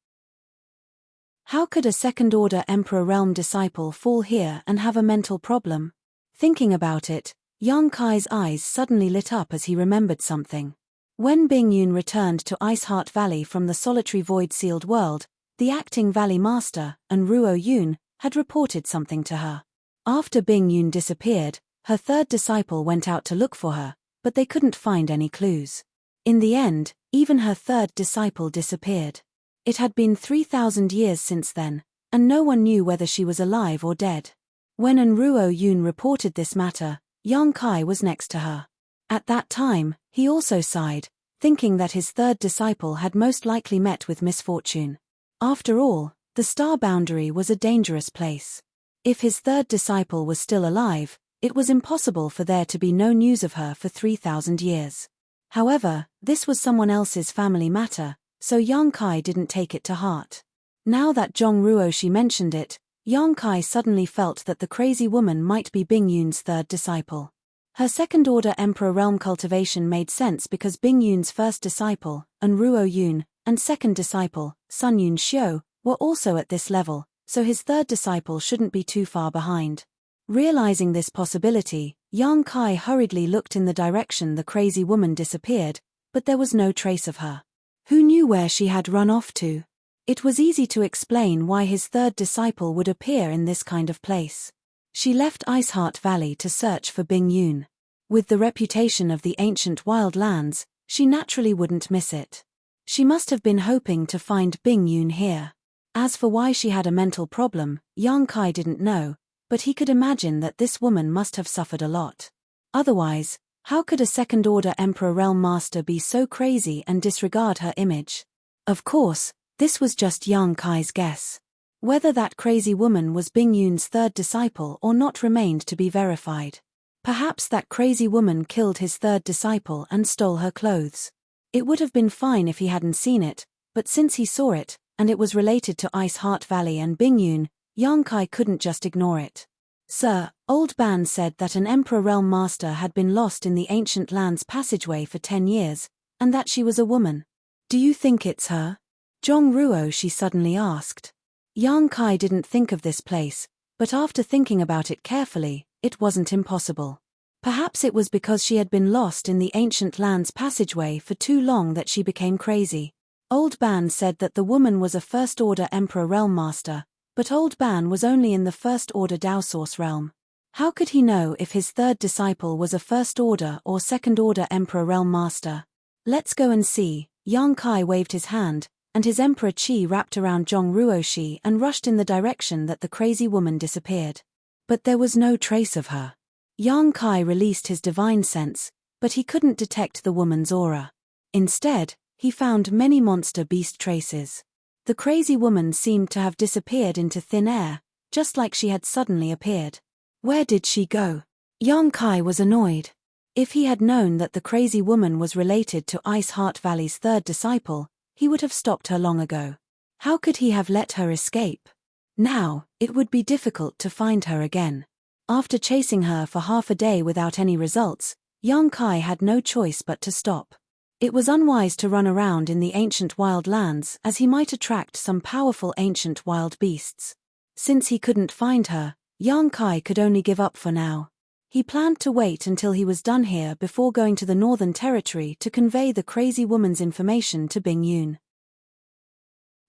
How could a second-order Emperor Realm disciple fall here and have a mental problem? Thinking about it, Yang Kai's eyes suddenly lit up as he remembered something. When Bing Yun returned to Iceheart Valley from the solitary void-sealed world, the acting Valley Master, Ruo Yun, had reported something to her. After Bing Yun disappeared, her third disciple went out to look for her, but they couldn't find any clues. In the end, even her third disciple disappeared. It had been 3,000 years since then, and no one knew whether she was alive or dead. When Ruo Yun reported this matter, Yang Kai was next to her. At that time, he also sighed, thinking that his third disciple had most likely met with misfortune. After all, the Star Boundary was a dangerous place. If his third disciple was still alive, it was impossible for there to be no news of her for 3,000 years. However, this was someone else's family matter, so Yang Kai didn't take it to heart. Now that Zhong Ruoshi mentioned it, Yang Kai suddenly felt that the crazy woman might be Bing Yun's third disciple. Her second-order Emperor Realm cultivation made sense because Bing Yun's first disciple, Ruo Yun, and second disciple, Sun Yun Xiu, were also at this level, so his third disciple shouldn't be too far behind. Realizing this possibility, Yang Kai hurriedly looked in the direction the crazy woman disappeared, but there was no trace of her. Who knew where she had run off to? It was easy to explain why his third disciple would appear in this kind of place. She left Iceheart Valley to search for Bing Yun. With the reputation of the ancient wild lands, she naturally wouldn't miss it. She must have been hoping to find Bing Yun here. As for why she had a mental problem, Yang Kai didn't know, but he could imagine that this woman must have suffered a lot. Otherwise, how could a second-order Emperor Realm Master be so crazy and disregard her image? Of course, this was just Yang Kai's guess. Whether that crazy woman was Bing Yun's third disciple or not remained to be verified. Perhaps that crazy woman killed his third disciple and stole her clothes. It would have been fine if he hadn't seen it, but since he saw it, and it was related to Iceheart Valley and Bing Yun, Yang Kai couldn't just ignore it. Sir, Old Ban said that an Emperor Realm Master had been lost in the ancient land's passageway for 10 years, and that she was a woman. Do you think it's her? Zhong Ruo, she suddenly asked. Yang Kai didn't think of this place, but after thinking about it carefully, it wasn't impossible. Perhaps it was because she had been lost in the ancient land's passageway for too long that she became crazy. Old Ban said that the woman was a first-order Emperor Realm Master, but Old Ban was only in the first-order Dao Source realm. How could he know if his third disciple was a first-order or second-order Emperor Realm Master? Let's go and see. Yang Kai waved his hand, and his Emperor Qi wrapped around Zhong Ruoshi and rushed in the direction that the crazy woman disappeared. But there was no trace of her. Yang Kai released his divine sense, but he couldn't detect the woman's aura. Instead, he found many monster beast traces. The crazy woman seemed to have disappeared into thin air, just like she had suddenly appeared. Where did she go? Yang Kai was annoyed. If he had known that the crazy woman was related to Iceheart Valley's third disciple, he would have stopped her long ago. How could he have let her escape? Now, it would be difficult to find her again. After chasing her for half a day without any results, Yang Kai had no choice but to stop. It was unwise to run around in the ancient wild lands as he might attract some powerful ancient wild beasts. Since he couldn't find her, Yang Kai could only give up for now. He planned to wait until he was done here before going to the Northern Territory to convey the crazy woman's information to Bing Yun.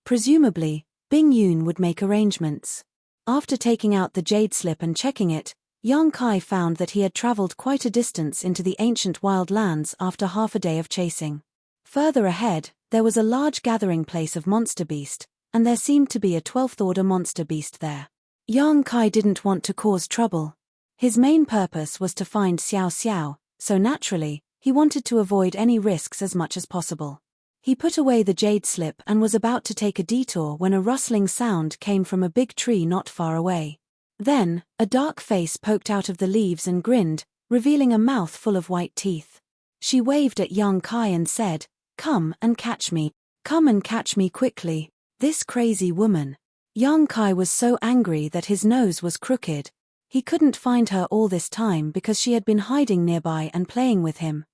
Presumably, Bing Yun would make arrangements. After taking out the jade slip and checking it, Yang Kai found that he had traveled quite a distance into the ancient wild lands after half a day of chasing. Further ahead, there was a large gathering place of monster beast, and there seemed to be a 12th order monster beast there. Yang Kai didn't want to cause trouble. His main purpose was to find Xiao Xiao, so naturally, he wanted to avoid any risks as much as possible. He put away the jade slip and was about to take a detour when a rustling sound came from a big tree not far away. Then, a dark face poked out of the leaves and grinned, revealing a mouth full of white teeth. She waved at Yang Kai and said, "Come and catch me. Come and catch me quickly. This crazy woman." Yang Kai was so angry that his nose was crooked. He couldn't find her all this time because she had been hiding nearby and playing with him.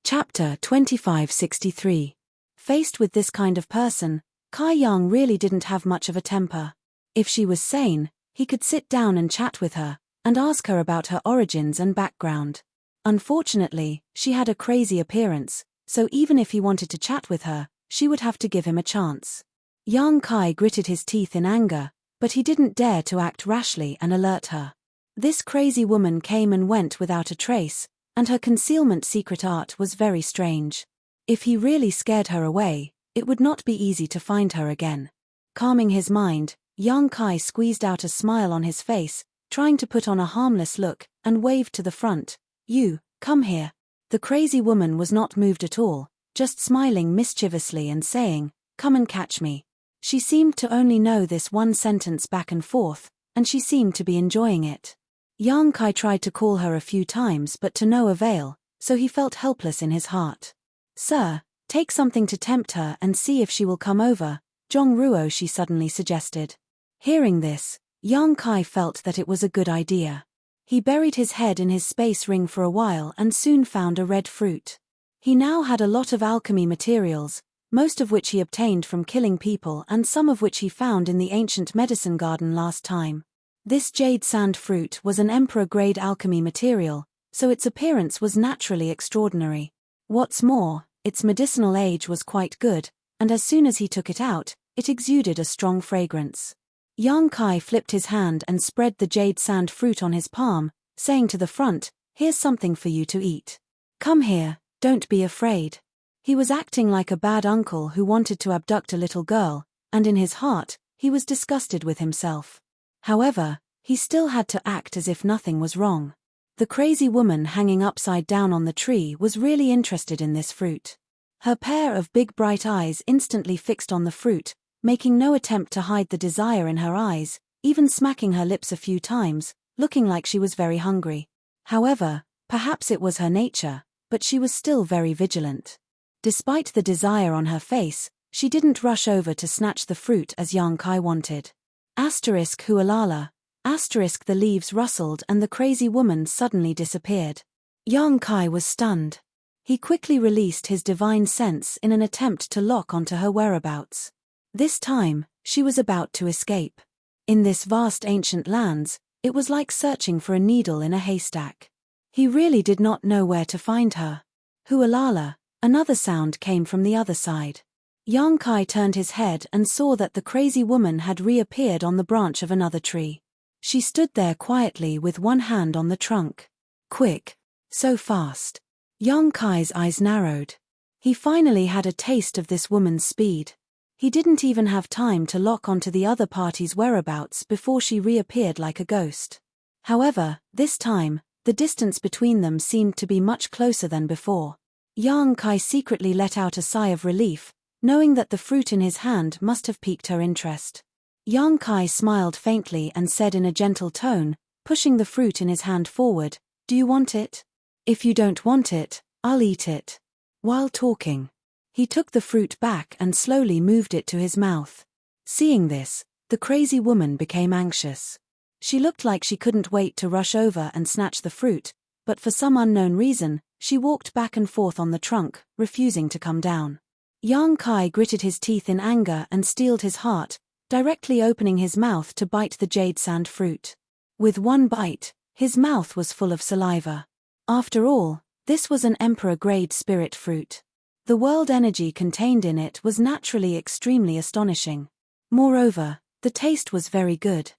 Chapter 2563. Faced with this kind of person, Kai Yang really didn't have much of a temper. If she was sane, he could sit down and chat with her, and ask her about her origins and background. Unfortunately, she had a crazy appearance, so even if he wanted to chat with her, she would have to give him a chance. Yang Kai gritted his teeth in anger, but he didn't dare to act rashly and alert her. This crazy woman came and went without a trace, and her concealment secret art was very strange. If he really scared her away, it would not be easy to find her again. Calming his mind, Yang Kai squeezed out a smile on his face, trying to put on a harmless look, and waved to the front. "You, come here." The crazy woman was not moved at all, just smiling mischievously and saying, "Come and catch me." She seemed to only know this one sentence back and forth, and she seemed to be enjoying it. Yang Kai tried to call her a few times but to no avail, so he felt helpless in his heart. "Sir, take something to tempt her and see if she will come over," Zhong Ruo, she suddenly suggested. Hearing this, Yang Kai felt that it was a good idea. He buried his head in his space ring for a while and soon found a red fruit. He now had a lot of alchemy materials, most of which he obtained from killing people and some of which he found in the ancient medicine garden last time. This jade sand fruit was an emperor-grade alchemy material, so its appearance was naturally extraordinary. What's more, its medicinal age was quite good, and as soon as he took it out, it exuded a strong fragrance. Yang Kai flipped his hand and spread the jade sand fruit on his palm, saying to the front, "Here's something for you to eat. Come here, don't be afraid." He was acting like a bad uncle who wanted to abduct a little girl, and in his heart, he was disgusted with himself. However, he still had to act as if nothing was wrong. The crazy woman hanging upside down on the tree was really interested in this fruit. Her pair of big bright eyes instantly fixed on the fruit, making no attempt to hide the desire in her eyes, even smacking her lips a few times, looking like she was very hungry. However, perhaps it was her nature, but she was still very vigilant. Despite the desire on her face, she didn't rush over to snatch the fruit as Yang Kai wanted. Hualala. The leaves rustled and the crazy woman suddenly disappeared. Yang Kai was stunned. He quickly released his divine sense in an attempt to lock onto her whereabouts. This time, she was about to escape. In this vast ancient lands, it was like searching for a needle in a haystack. He really did not know where to find her. Hualala, another sound came from the other side. Yang Kai turned his head and saw that the crazy woman had reappeared on the branch of another tree. She stood there quietly with one hand on the trunk. Quick. So fast. Yang Kai's eyes narrowed. He finally had a taste of this woman's speed. He didn't even have time to lock onto the other party's whereabouts before she reappeared like a ghost. However, this time, the distance between them seemed to be much closer than before. Yang Kai secretly let out a sigh of relief, knowing that the fruit in his hand must have piqued her interest. Yang Kai smiled faintly and said in a gentle tone, pushing the fruit in his hand forward, "Do you want it? If you don't want it, I'll eat it." While talking, he took the fruit back and slowly moved it to his mouth. Seeing this, the crazy woman became anxious. She looked like she couldn't wait to rush over and snatch the fruit, but for some unknown reason, she walked back and forth on the trunk, refusing to come down. Yang Kai gritted his teeth in anger and steeled his heart, directly opening his mouth to bite the jade sand fruit. With one bite, his mouth was full of saliva. After all, this was an emperor-grade spirit fruit. The world energy contained in it was naturally extremely astonishing. Moreover, the taste was very good.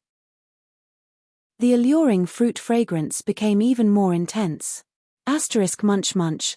The alluring fruit fragrance became even more intense. Munch munch.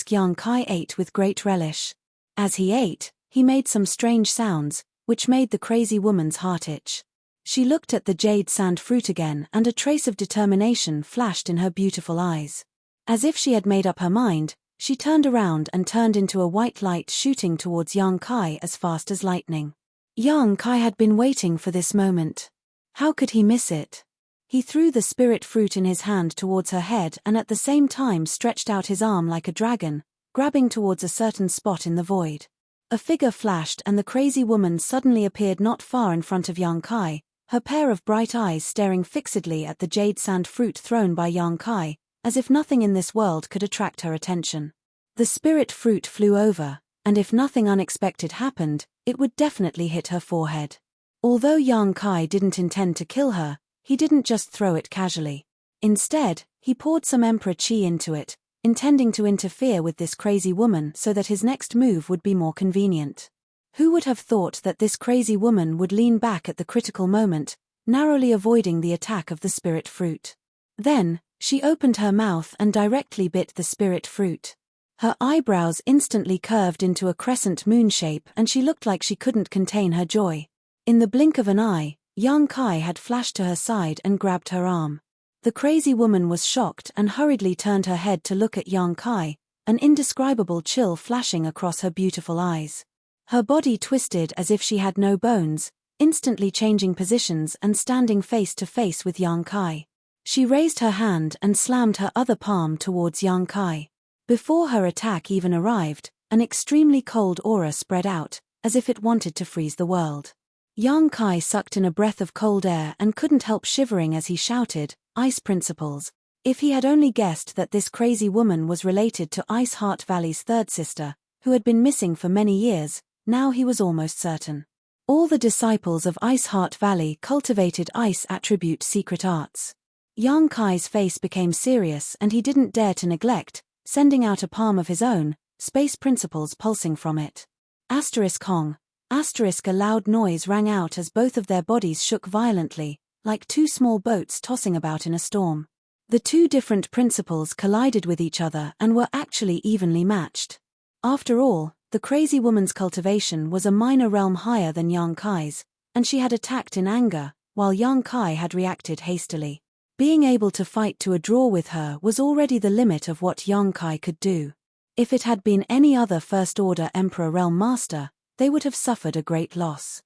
Yang Kai ate with great relish. As he ate, he made some strange sounds, which made the crazy woman's heart itch. She looked at the jade sand fruit again and a trace of determination flashed in her beautiful eyes. As if she had made up her mind, she turned around and turned into a white light shooting towards Yang Kai as fast as lightning. Yang Kai had been waiting for this moment. How could he miss it? He threw the spirit fruit in his hand towards her head and at the same time stretched out his arm like a dragon, grabbing towards a certain spot in the void. A figure flashed and the crazy woman suddenly appeared not far in front of Yang Kai, her pair of bright eyes staring fixedly at the jade sand fruit thrown by Yang Kai, as if nothing in this world could attract her attention. The spirit fruit flew over, and if nothing unexpected happened, it would definitely hit her forehead. Although Yang Kai didn't intend to kill her, he didn't just throw it casually. Instead, he poured some emperor chi into it, intending to interfere with this crazy woman so that his next move would be more convenient. Who would have thought that this crazy woman would lean back at the critical moment, narrowly avoiding the attack of the spirit fruit? Then, she opened her mouth and directly bit the spirit fruit. Her eyebrows instantly curved into a crescent moon shape and she looked like she couldn't contain her joy. In the blink of an eye, Yang Kai had flashed to her side and grabbed her arm. The crazy woman was shocked and hurriedly turned her head to look at Yang Kai, an indescribable chill flashing across her beautiful eyes. Her body twisted as if she had no bones, instantly changing positions and standing face to face with Yang Kai. She raised her hand and slammed her other palm towards Yang Kai. Before her attack even arrived, an extremely cold aura spread out, as if it wanted to freeze the world. Yang Kai sucked in a breath of cold air and couldn't help shivering as he shouted, "Ice principles." If he had only guessed that this crazy woman was related to Ice Heart Valley's third sister, who had been missing for many years, now he was almost certain. All the disciples of Ice Heart Valley cultivated ice attribute secret arts. Yang Kai's face became serious and he didn't dare to neglect, sending out a palm of his own, space principles pulsing from it. Hong. A loud noise rang out as both of their bodies shook violently, like two small boats tossing about in a storm. The two different principles collided with each other and were actually evenly matched. After all, the crazy woman's cultivation was a minor realm higher than Yang Kai's, and she had attacked in anger, while Yang Kai had reacted hastily. Being able to fight to a draw with her was already the limit of what Yang Kai could do. If it had been any other First Order Emperor Realm Master, they would have suffered a great loss.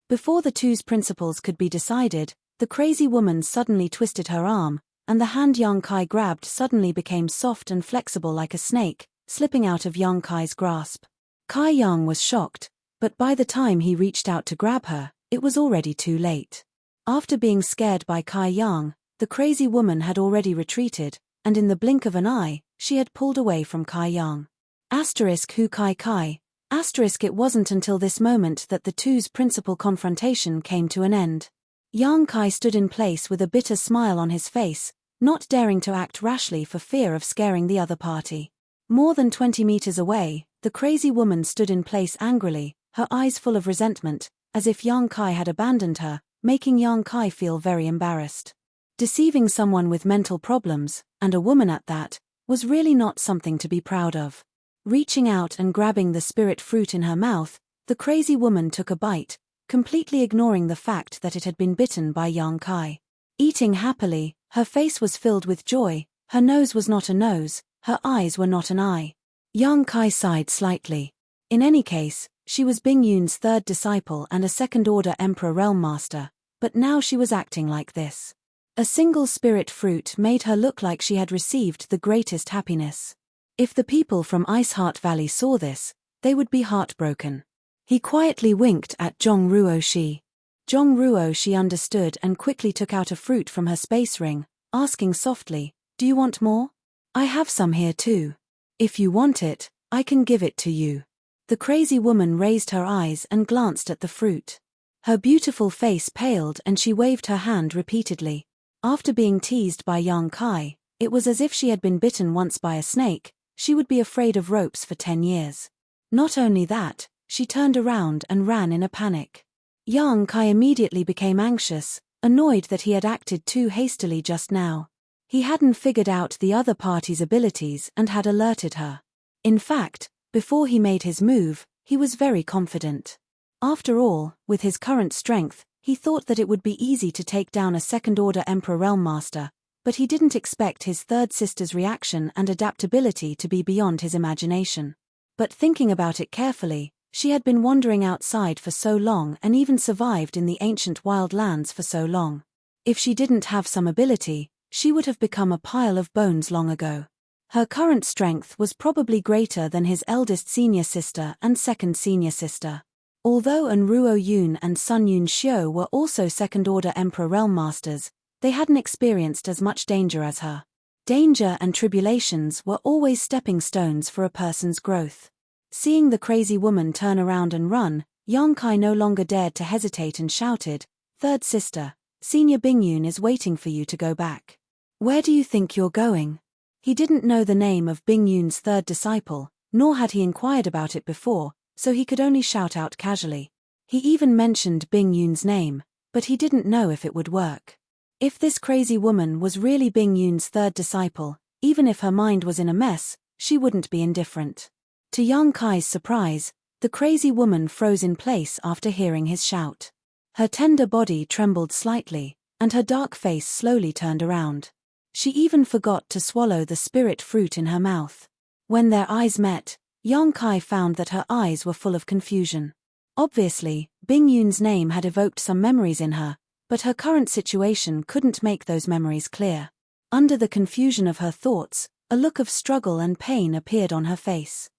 Before the two's principles could be decided, the crazy woman suddenly twisted her arm, and the hand Yang Kai grabbed suddenly became soft and flexible like a snake, slipping out of Yang Kai's grasp. Kai Yang was shocked, but by the time he reached out to grab her, it was already too late. After being scared by Kai Yang, the crazy woman had already retreated, and in the blink of an eye, she had pulled away from Kai Yang. Who Kai Kai? It wasn't until this moment that the two's principal confrontation came to an end. Yang Kai stood in place with a bitter smile on his face, not daring to act rashly for fear of scaring the other party. More than 20 meters away, the crazy woman stood in place angrily, her eyes full of resentment, as if Yang Kai had abandoned her, making Yang Kai feel very embarrassed. Deceiving someone with mental problems, and a woman at that, was really not something to be proud of. Reaching out and grabbing the spirit fruit in her mouth, the crazy woman took a bite, completely ignoring the fact that it had been bitten by Yang Kai. Eating happily, her face was filled with joy, her nose was not a nose, her eyes were not an eye. Yang Kai sighed slightly. In any case, she was Bing Yun's third disciple and a second-order Emperor Realm Master, but now she was acting like this. A single spirit fruit made her look like she had received the greatest happiness. If the people from Iceheart Valley saw this, they would be heartbroken. He quietly winked at Zhong Ruoxi. Zhong Ruoxi understood and quickly took out a fruit from her space ring, asking softly, "Do you want more? I have some here too. If you want it, I can give it to you." The crazy woman raised her eyes and glanced at the fruit. Her beautiful face paled and she waved her hand repeatedly. After being teased by Yang Kai, it was as if she had been bitten once by a snake. She would be afraid of ropes for 10 years. Not only that, she turned around and ran in a panic. Yang Kai immediately became anxious, annoyed that he had acted too hastily just now. He hadn't figured out the other party's abilities and had alerted her. In fact, before he made his move, he was very confident. After all, with his current strength, he thought that it would be easy to take down a second-order Emperor Realm Master, but he didn't expect his third sister's reaction and adaptability to be beyond his imagination. But thinking about it carefully, she had been wandering outside for so long and even survived in the ancient wild lands for so long. If she didn't have some ability, she would have become a pile of bones long ago. Her current strength was probably greater than his eldest senior sister and second senior sister. Although An Ruo Yun and Sun Yun Xiu were also second-order Emperor Realm Masters, they hadn't experienced as much danger as her. Danger and tribulations were always stepping stones for a person's growth. Seeing the crazy woman turn around and run, Yang Kai no longer dared to hesitate and shouted, "Third sister, Senior Bing Yun is waiting for you to go back. Where do you think you're going?" He didn't know the name of Bing Yun's third disciple, nor had he inquired about it before, so he could only shout out casually. He even mentioned Bing Yun's name, but he didn't know if it would work. If this crazy woman was really Bing Yun's third disciple, even if her mind was in a mess, she wouldn't be indifferent. To Yang Kai's surprise, the crazy woman froze in place after hearing his shout. Her tender body trembled slightly, and her dark face slowly turned around. She even forgot to swallow the spirit fruit in her mouth. When their eyes met, Yang Kai found that her eyes were full of confusion. Obviously, Bing Yun's name had evoked some memories in her, but her current situation couldn't make those memories clear. Under the confusion of her thoughts, a look of struggle and pain appeared on her face.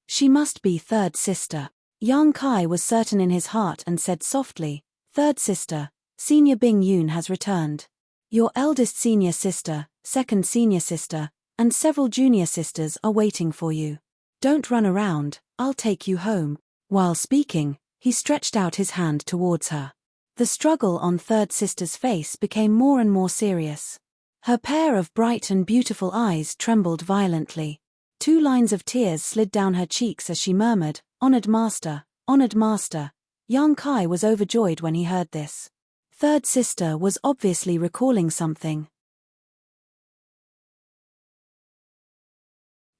She must be third sister. Yang Kai was certain in his heart and said softly, "Third sister, Senior Bing Yun has returned. Your eldest senior sister, second senior sister, and several junior sisters are waiting for you. Don't run around, I'll take you home." While speaking, he stretched out his hand towards her. The struggle on third sister's face became more and more serious. Her pair of bright and beautiful eyes trembled violently. 2 lines of tears slid down her cheeks as she murmured, Honored master, honored master. Young Kai was overjoyed when he heard this. Third sister was obviously recalling something.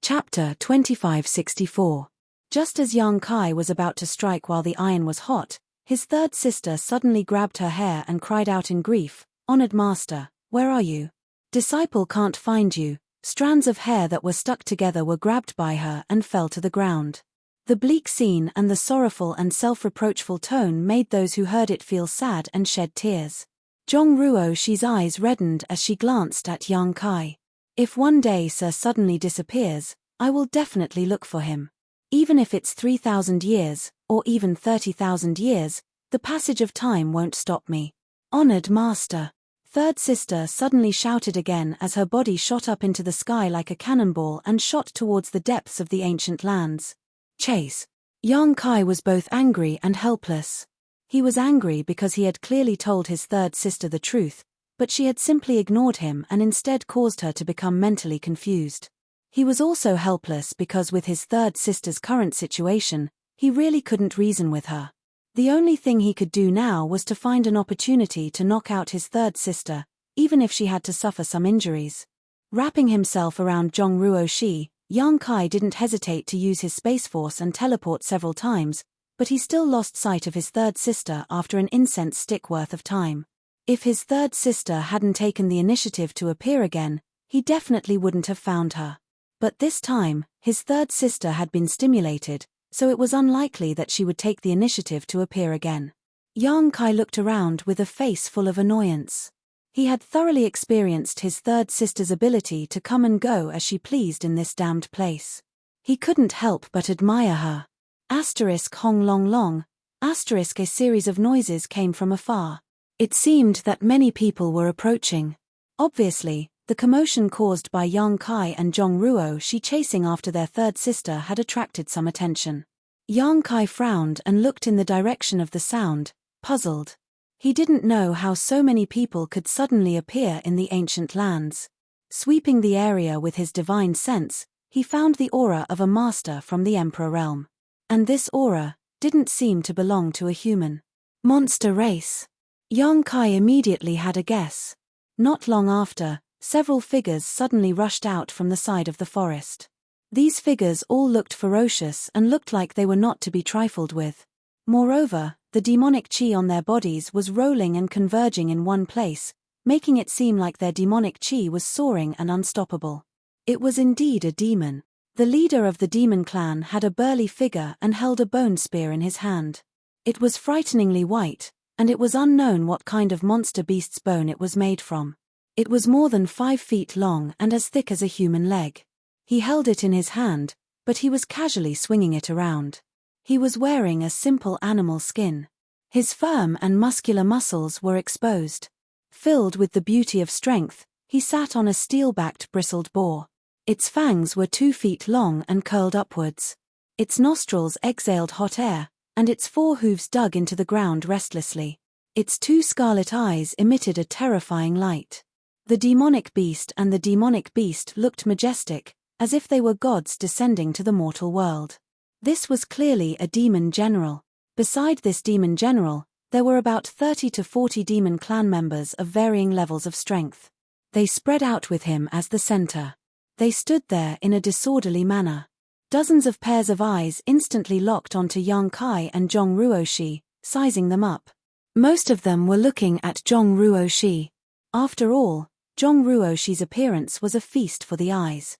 Chapter 2564. Just as young Kai was about to strike while the iron was hot, his third sister suddenly grabbed her hair and cried out in grief, "Honored master, where are you? Disciple can't find you." Strands of hair that were stuck together were grabbed by her and fell to the ground. The bleak scene and the sorrowful and self-reproachful tone made those who heard it feel sad and shed tears. Zhong Ruoshi's eyes reddened as she glanced at young Kai. "If one day Sir suddenly disappears, I will definitely look for him. Even if it's 3,000 years, or even 30,000 years, the passage of time won't stop me. Honored master." Third sister suddenly shouted again as her body shot up into the sky like a cannonball and shot towards the depths of the ancient lands. Chase. Young Kai was both angry and helpless. He was angry because he had clearly told his third sister the truth, but she had simply ignored him and instead caused her to become mentally confused. He was also helpless because with his third sister's current situation, he really couldn't reason with her. The only thing he could do now was to find an opportunity to knock out his third sister, even if she had to suffer some injuries. Wrapping himself around Zhong Ruoshi, young Kai didn't hesitate to use his space force and teleport several times, but he still lost sight of his third sister after an incense stick worth of time. If his third sister hadn't taken the initiative to appear again, he definitely wouldn't have found her. But this time, his third sister had been stimulated, so it was unlikely that she would take the initiative to appear again. Young Kai looked around with a face full of annoyance. He had thoroughly experienced his third sister's ability to come and go as she pleased in this damned place. He couldn't help but admire her. Hong long long. A series of noises came from afar. It seemed that many people were approaching. Obviously, the commotion caused by young Kai and Zhong Ruoshi chasing after their third sister had attracted some attention. Young Kai frowned and looked in the direction of the sound, puzzled. He didn't know how so many people could suddenly appear in the ancient lands. Sweeping the area with his divine sense, he found the aura of a master from the Emperor realm. And this aura didn't seem to belong to a human. Monster race. Young Kai immediately had a guess. Not long after, several figures suddenly rushed out from the side of the forest. These figures all looked ferocious and looked like they were not to be trifled with. Moreover, the demonic chi on their bodies was rolling and converging in one place, making it seem like their demonic chi was soaring and unstoppable. It was indeed a demon. The leader of the demon clan had a burly figure and held a bone spear in his hand. It was frighteningly white, and it was unknown what kind of monster beast's bone it was made from. It was more than 5 feet long and as thick as a human leg. He held it in his hand, but he was casually swinging it around. He was wearing a simple animal skin. His firm and muscular muscles were exposed. Filled with the beauty of strength, he sat on a steel-backed bristled boar. Its fangs were 2 feet long and curled upwards. Its nostrils exhaled hot air, and its 4 hooves dug into the ground restlessly. Its 2 scarlet eyes emitted a terrifying light. The demonic beast and the demonic beast looked majestic, as if they were gods descending to the mortal world. This was clearly a demon general. Beside this demon general, there were about 30 to 40 demon clan members of varying levels of strength. They spread out with him as the center. They stood there in a disorderly manner. Dozens of pairs of eyes instantly locked onto young Kai and Zhong Ruoshi, sizing them up. Most of them were looking at Zhong Ruoshi. After all, Zhong Ruoshi's appearance was a feast for the eyes.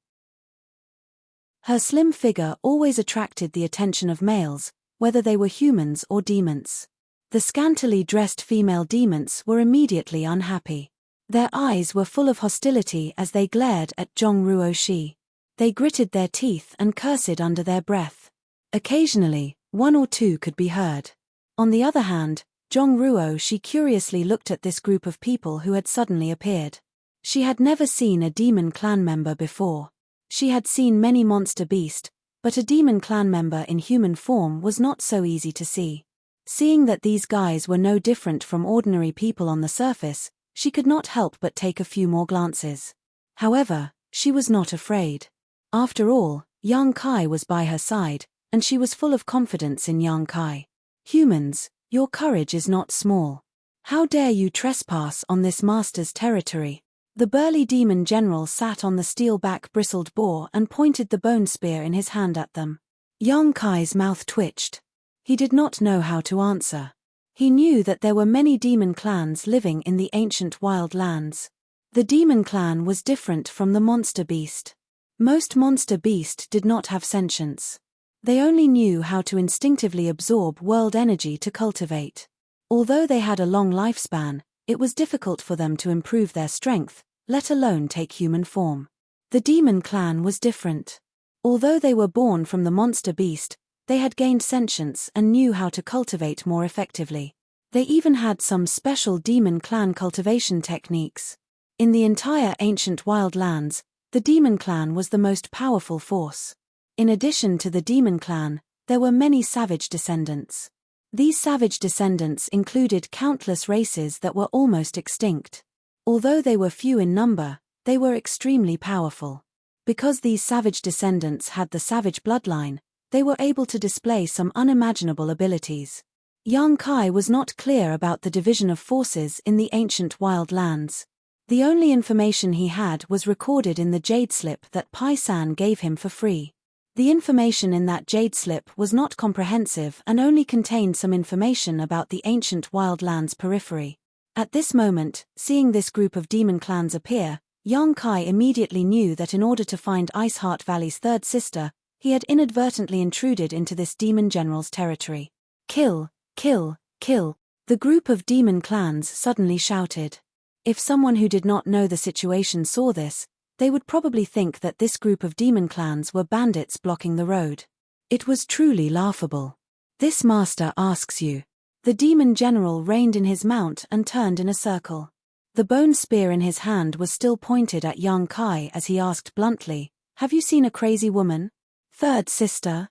Her slim figure always attracted the attention of males, whether they were humans or demons. The scantily dressed female demons were immediately unhappy. Their eyes were full of hostility as they glared at Zhong Ruoshi. They gritted their teeth and cursed under their breath. Occasionally, 1 or 2 could be heard. On the other hand, Zhong Ruoshi curiously looked at this group of people who had suddenly appeared. She had never seen a demon clan member before. She had seen many monster beast, but a demon clan member in human form was not so easy to see. Seeing that these guys were no different from ordinary people on the surface, she could not help but take a few more glances. However, she was not afraid. After all, young Kai was by her side, and she was full of confidence in Yang Kai. Humans, your courage is not small. How dare you trespass on this master's territory? The burly demon general sat on the steel-back bristled boar and pointed the bone spear in his hand at them. Yang Kai's mouth twitched. He did not know how to answer. He knew that there were many demon clans living in the ancient wild lands. The demon clan was different from the monster beast. Most monster beast did not have sentience. They only knew how to instinctively absorb world energy to cultivate. Although they had a long lifespan, it was difficult for them to improve their strength, let alone take human form. The demon clan was different. Although they were born from the monster beast, they had gained sentience and knew how to cultivate more effectively. They even had some special demon clan cultivation techniques. In the entire ancient wild lands, the demon clan was the most powerful force. In addition to the demon clan, there were many savage descendants. These savage descendants included countless races that were almost extinct. Although they were few in number, they were extremely powerful. Because these savage descendants had the savage bloodline, they were able to display some unimaginable abilities. Yang Kai was not clear about the division of forces in the ancient wild lands. The only information he had was recorded in the jade slip that Pai San gave him for free. The information in that jade slip was not comprehensive and only contained some information about the ancient wild lands periphery. At this moment, seeing this group of demon clans appear, Yang Kai immediately knew that in order to find Iceheart Valley's third sister, he had inadvertently intruded into this demon general's territory. Kill, kill, kill, the group of demon clans suddenly shouted. If someone who did not know the situation saw this, they would probably think that this group of demon clans were bandits blocking the road. It was truly laughable. This master asks you. The demon general reined in his mount and turned in a circle. The bone spear in his hand was still pointed at Yang Kai as he asked bluntly, "Have you seen a crazy woman? Third sister?"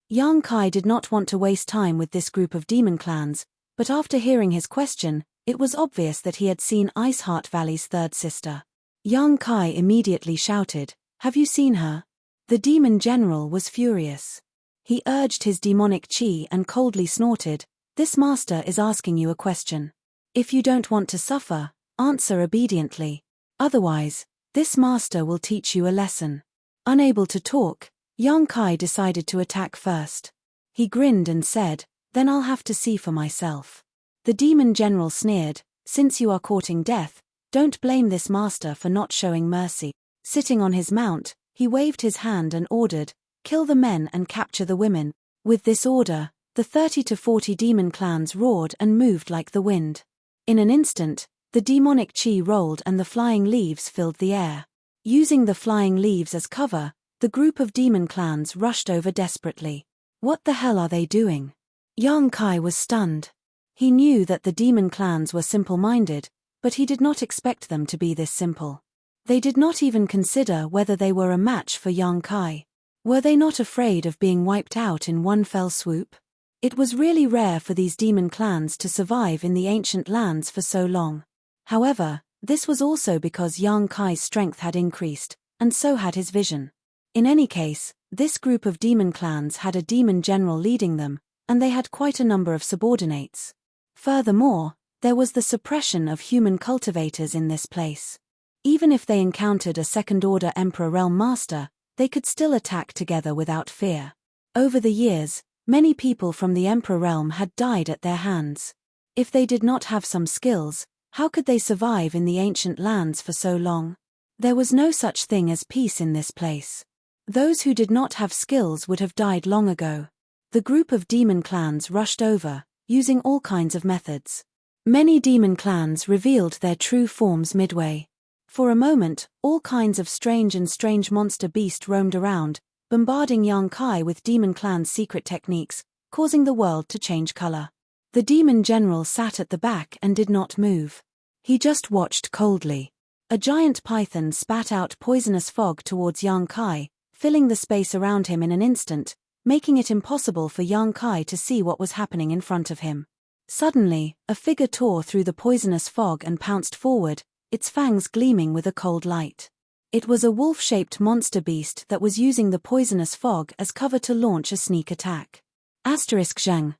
Yang Kai did not want to waste time with this group of demon clans, but after hearing his question, it was obvious that he had seen Iceheart Valley's third sister. Yang Kai immediately shouted, "Have you seen her?" The demon general was furious. He urged his demonic chi and coldly snorted, "This master is asking you a question. If you don't want to suffer, answer obediently. Otherwise, this master will teach you a lesson." Unable to talk, Yang Kai decided to attack first. He grinned and said, "Then I'll have to see for myself." The demon general sneered, "Since you are courting death, don't blame this master for not showing mercy." Sitting on his mount, he waved his hand and ordered, "Kill the men and capture the women." With this order, the 30 to 40 demon clans roared and moved like the wind. In an instant, the demonic chi rolled and the flying leaves filled the air. Using the flying leaves as cover, the group of demon clans rushed over desperately. What the hell are they doing? Yang Kai was stunned. He knew that the demon clans were simple-minded, but he did not expect them to be this simple. They did not even consider whether they were a match for Yang Kai. Were they not afraid of being wiped out in one fell swoop? It was really rare for these demon clans to survive in the ancient lands for so long. However, this was also because Yang Kai's strength had increased, and so had his vision. In any case, this group of demon clans had a demon general leading them, and they had quite a number of subordinates. Furthermore, there was the suppression of human cultivators in this place. Even if they encountered a second-order Emperor Realm Master, they could still attack together without fear. Over the years, many people from the Emperor Realm had died at their hands. If they did not have some skills, how could they survive in the ancient lands for so long? There was no such thing as peace in this place. Those who did not have skills would have died long ago. The group of demon clans rushed over, using all kinds of methods. Many demon clans revealed their true forms midway. For a moment, all kinds of strange monster beast roamed around, bombarding Yang Kai with demon clan's secret techniques, causing the world to change color. The demon general sat at the back and did not move. He just watched coldly. A giant python spat out poisonous fog towards Yang Kai, filling the space around him in an instant, making it impossible for Yang Kai to see what was happening in front of him. Suddenly, a figure tore through the poisonous fog and pounced forward, its fangs gleaming with a cold light. It was a wolf-shaped monster beast that was using the poisonous fog as cover to launch a sneak attack. Zhang.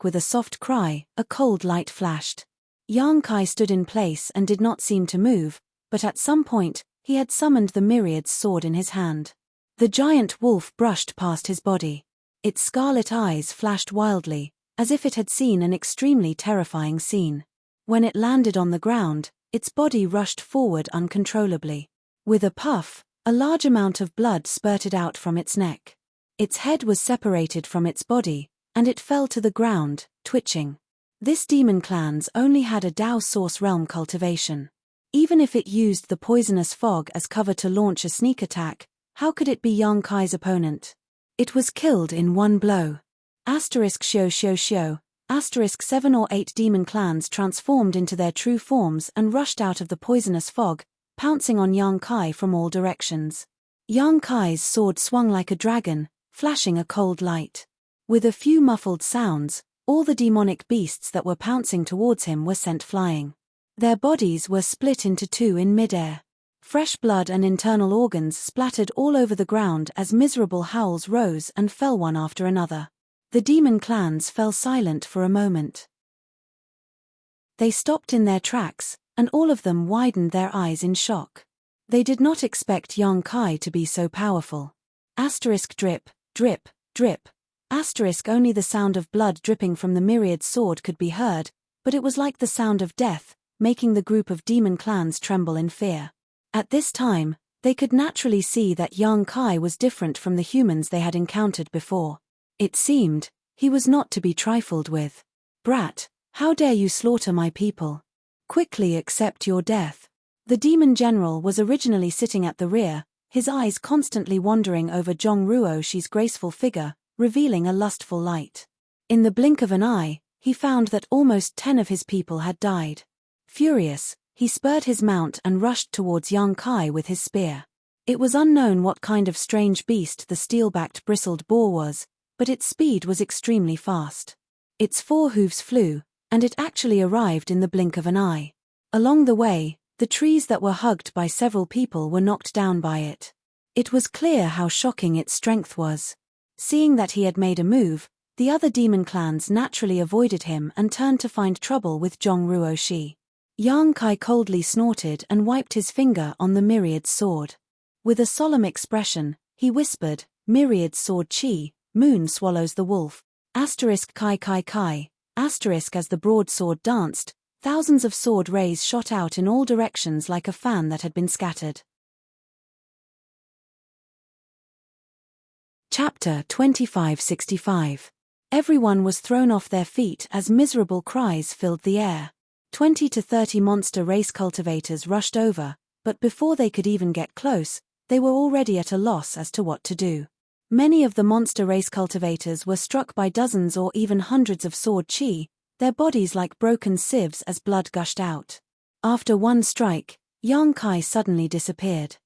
With a soft cry, a cold light flashed. Yang Kai stood in place and did not seem to move, but at some point, he had summoned the myriad's sword in his hand. The giant wolf brushed past his body. Its scarlet eyes flashed wildly, as if it had seen an extremely terrifying scene. When it landed on the ground, its body rushed forward uncontrollably. With a puff, a large amount of blood spurted out from its neck. Its head was separated from its body, and it fell to the ground, twitching. This demon clan's only had a Dao Source Realm cultivation. Even if it used the poisonous fog as cover to launch a sneak attack, how could it be Yang Kai's opponent? It was killed in one blow. ********************************************************************************************************************ᱽ transformed into their true forms and poisonous fog, pouncing on Yang Kai from all directions. Yang Kai's sword swung like a dragon, flashing a cold light. With a few muffled sounds, all the demonic beasts that were pouncing towards him were sent flying. Their bodies were split into two in midair. Fresh blood and internal organs splattered all over the ground as miserable howls rose and fell one after another. The demon clans fell silent for a moment. They stopped in their tracks, and all of them widened their eyes in shock. They did not expect Yang Kai to be so powerful. Drip, drip, drip. Only the sound of blood dripping from the myriad sword could be heard, but it was like the sound of death, making the group of demon clans tremble in fear. At this time, they could naturally see that Yang Kai was different from the humans they had encountered before. It seemed, he was not to be trifled with. "Brat, how dare you slaughter my people? Quickly accept your death." The demon general was originally sitting at the rear, his eyes constantly wandering over Zhong Ruoshi's graceful figure, revealing a lustful light. In the blink of an eye, he found that almost 10 of his people had died. Furious, he spurred his mount and rushed towards Yang Kai with his spear. It was unknown what kind of strange beast the steel-backed bristled boar was, but its speed was extremely fast. Its 4 hooves flew, and it actually arrived in the blink of an eye. Along the way, the trees that were hugged by several people were knocked down by it. It was clear how shocking its strength was. Seeing that he had made a move, the other demon clans naturally avoided him and turned to find trouble with Zhong Ruoshi. Yang Kai coldly snorted and wiped his finger on the myriad sword. With a solemn expression, he whispered, "Myriad sword chi, moon swallows the wolf." Kai kai kai. As the broadsword danced, thousands of sword rays shot out in all directions like a fan that had been scattered. Chapter 2565. Everyone was thrown off their feet as miserable cries filled the air. 20 to 30 monster race cultivators rushed over, but before they could even get close, they were already at a loss as to what to do. Many of the monster race cultivators were struck by dozens or even hundreds of sword chi, their bodies like broken sieves as blood gushed out. After one strike, Yang Kai suddenly disappeared.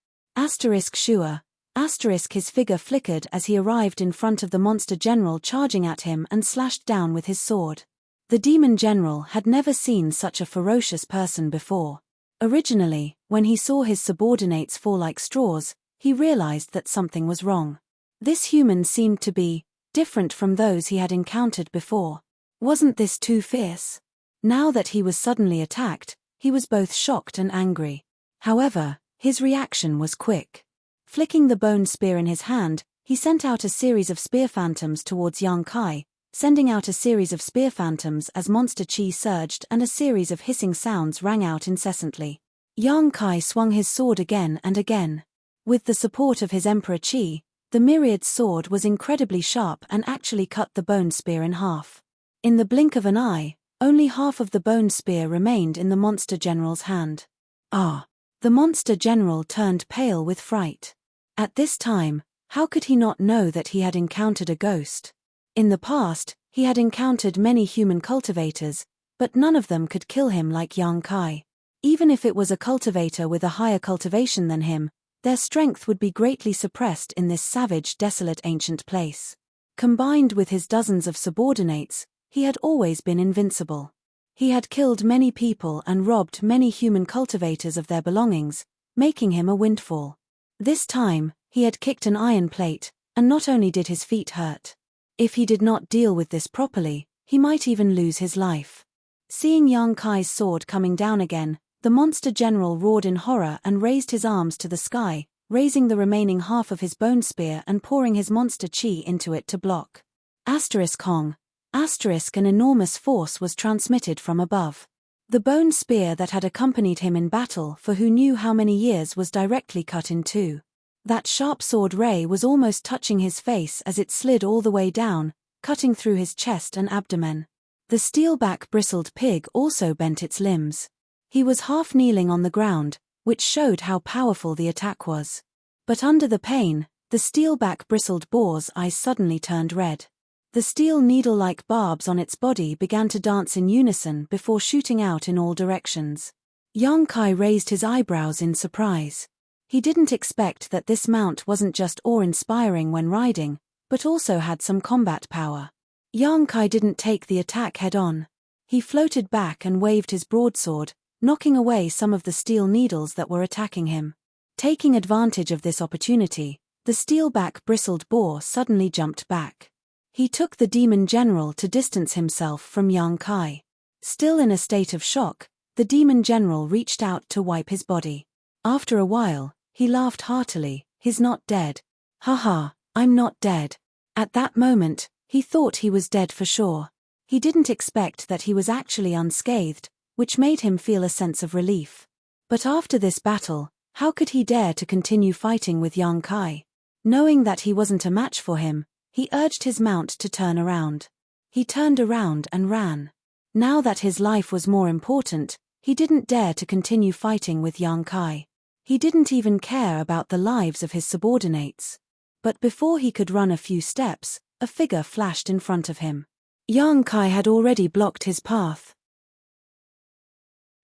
Shua. His figure flickered as he arrived in front of the monster general charging at him and slashed down with his sword. The demon general had never seen such a ferocious person before. Originally, when he saw his subordinates fall like straws, he realized that something was wrong. This human seemed to be different from those he had encountered before. Wasn't this too fierce? Now that he was suddenly attacked, he was both shocked and angry. However, his reaction was quick. Flicking the bone spear in his hand, he sent out a series of spear phantoms towards Yang Kai, sending out a series of spear phantoms as monster chi surged and a series of hissing sounds rang out incessantly. Yang Kai swung his sword again and again. With the support of his emperor chi, the myriad sword was incredibly sharp and actually cut the bone spear in half. In the blink of an eye, only half of the bone spear remained in the monster general's hand. Ah! The monster general turned pale with fright. At this time, how could he not know that he had encountered a ghost? In the past, he had encountered many human cultivators, but none of them could kill him like Yang Kai. Even if it was a cultivator with a higher cultivation than him, their strength would be greatly suppressed in this savage, desolate ancient place. Combined with his dozens of subordinates, he had always been invincible. He had killed many people and robbed many human cultivators of their belongings, making him a windfall. This time, he had kicked an iron plate, and not only did his feet hurt. If he did not deal with this properly, he might even lose his life. Seeing Yang Kai's sword coming down again, the monster general roared in horror and raised his arms to the sky, raising the remaining half of his bone spear and pouring his monster chi into it to block. Hong. An enormous force was transmitted from above. The bone spear that had accompanied him in battle for who knew how many years was directly cut in two. That sharp sword ray was almost touching his face as it slid all the way down, cutting through his chest and abdomen. The steelback bristled pig also bent its limbs. He was half kneeling on the ground, which showed how powerful the attack was. But under the pain, the steelback bristled boar's eyes suddenly turned red. The steel needle-like barbs on its body began to dance in unison before shooting out in all directions. Yang Kai raised his eyebrows in surprise. He didn't expect that this mount wasn't just awe-inspiring when riding, but also had some combat power. Yang Kai didn't take the attack head-on. He floated back and waved his broadsword, knocking away some of the steel needles that were attacking him. Taking advantage of this opportunity, the steelback bristled boar suddenly jumped back. He took the demon general to distance himself from Yang Kai. Still in a state of shock, the demon general reached out to wipe his body. After a while, he laughed heartily. "He's not dead. Haha, I'm not dead." At that moment, he thought he was dead for sure. He didn't expect that he was actually unscathed, which made him feel a sense of relief. But after this battle, how could he dare to continue fighting with Yang Kai? Knowing that he wasn't a match for him, he urged his mount to turn around. He turned around and ran. Now that his life was more important, he didn't dare to continue fighting with Yang Kai. He didn't even care about the lives of his subordinates. But before he could run a few steps, a figure flashed in front of him. Yang Kai had already blocked his path.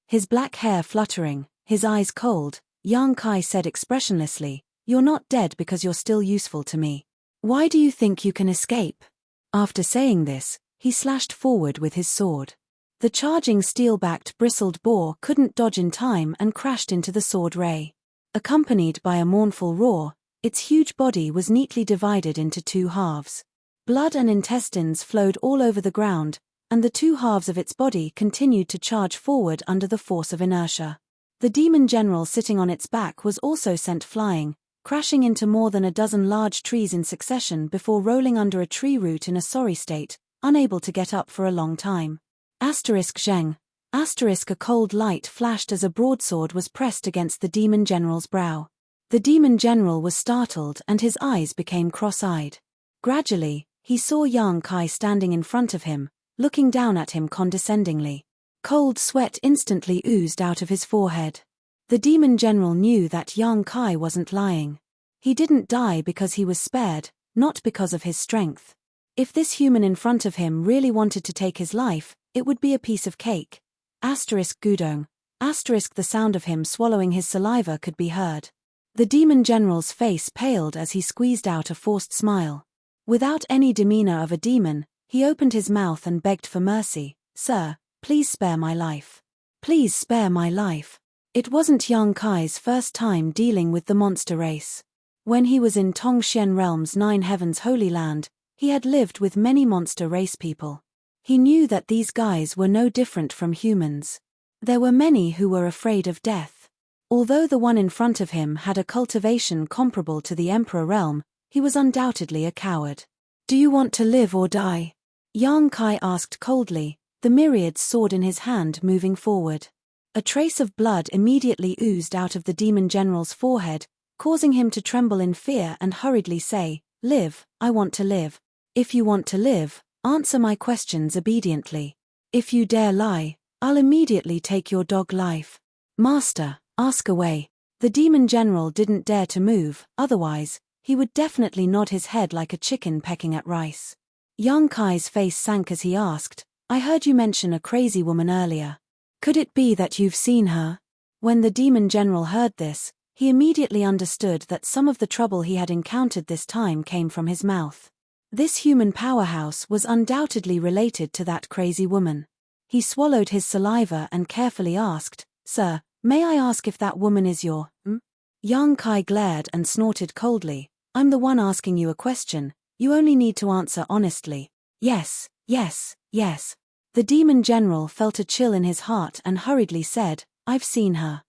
His black hair fluttering, his eyes cold, Yang Kai said expressionlessly, "You're not dead because you're still useful to me. Why do you think you can escape?" After saying this, he slashed forward with his sword. The charging steel-backed bristled boar couldn't dodge in time and crashed into the sword ray. Accompanied by a mournful roar, its huge body was neatly divided into two halves. Blood and intestines flowed all over the ground, and the two halves of its body continued to charge forward under the force of inertia. The demon general sitting on its back was also sent flying, crashing into more than a dozen large trees in succession before rolling under a tree root in a sorry state, unable to get up for a long time. Zheng. A cold light flashed as a broadsword was pressed against the demon general's brow. The demon general was startled and his eyes became cross-eyed. Gradually, he saw Yang Kai standing in front of him, looking down at him condescendingly. Cold sweat instantly oozed out of his forehead. The demon general knew that Yang Kai wasn't lying. He didn't die because he was spared, not because of his strength. If this human in front of him really wanted to take his life, it would be a piece of cake. Gudong. The sound of him swallowing his saliva could be heard. The demon general's face paled as he squeezed out a forced smile. Without any demeanor of a demon, he opened his mouth and begged for mercy. "Sir, please spare my life. Please spare my life." It wasn't Yang Kai's first time dealing with the monster race. When he was in Tongxian Realm's Nine Heavens Holy Land, he had lived with many monster race people. He knew that these guys were no different from humans. There were many who were afraid of death. Although the one in front of him had a cultivation comparable to the Emperor realm, he was undoubtedly a coward. "Do you want to live or die?" Yang Kai asked coldly, the myriad sword in his hand moving forward. A trace of blood immediately oozed out of the demon general's forehead, causing him to tremble in fear and hurriedly say, "Live, I want to live. If you want to live, answer my questions obediently. If you dare lie, I'll immediately take your dog life." "Master, ask away." The demon general didn't dare to move, otherwise, he would definitely nod his head like a chicken pecking at rice. Yang Kai's face sank as he asked, "I heard you mention a crazy woman earlier. Could it be that you've seen her?" When the demon general heard this, he immediately understood that some of the trouble he had encountered this time came from his mouth. This human powerhouse was undoubtedly related to that crazy woman. He swallowed his saliva and carefully asked, "Sir, may I ask if that woman is your Yang Kai glared and snorted coldly. I'm the one asking you a question, you only need to answer honestly. Yes, yes, yes. The demon general felt a chill in his heart and hurriedly said, I've seen her.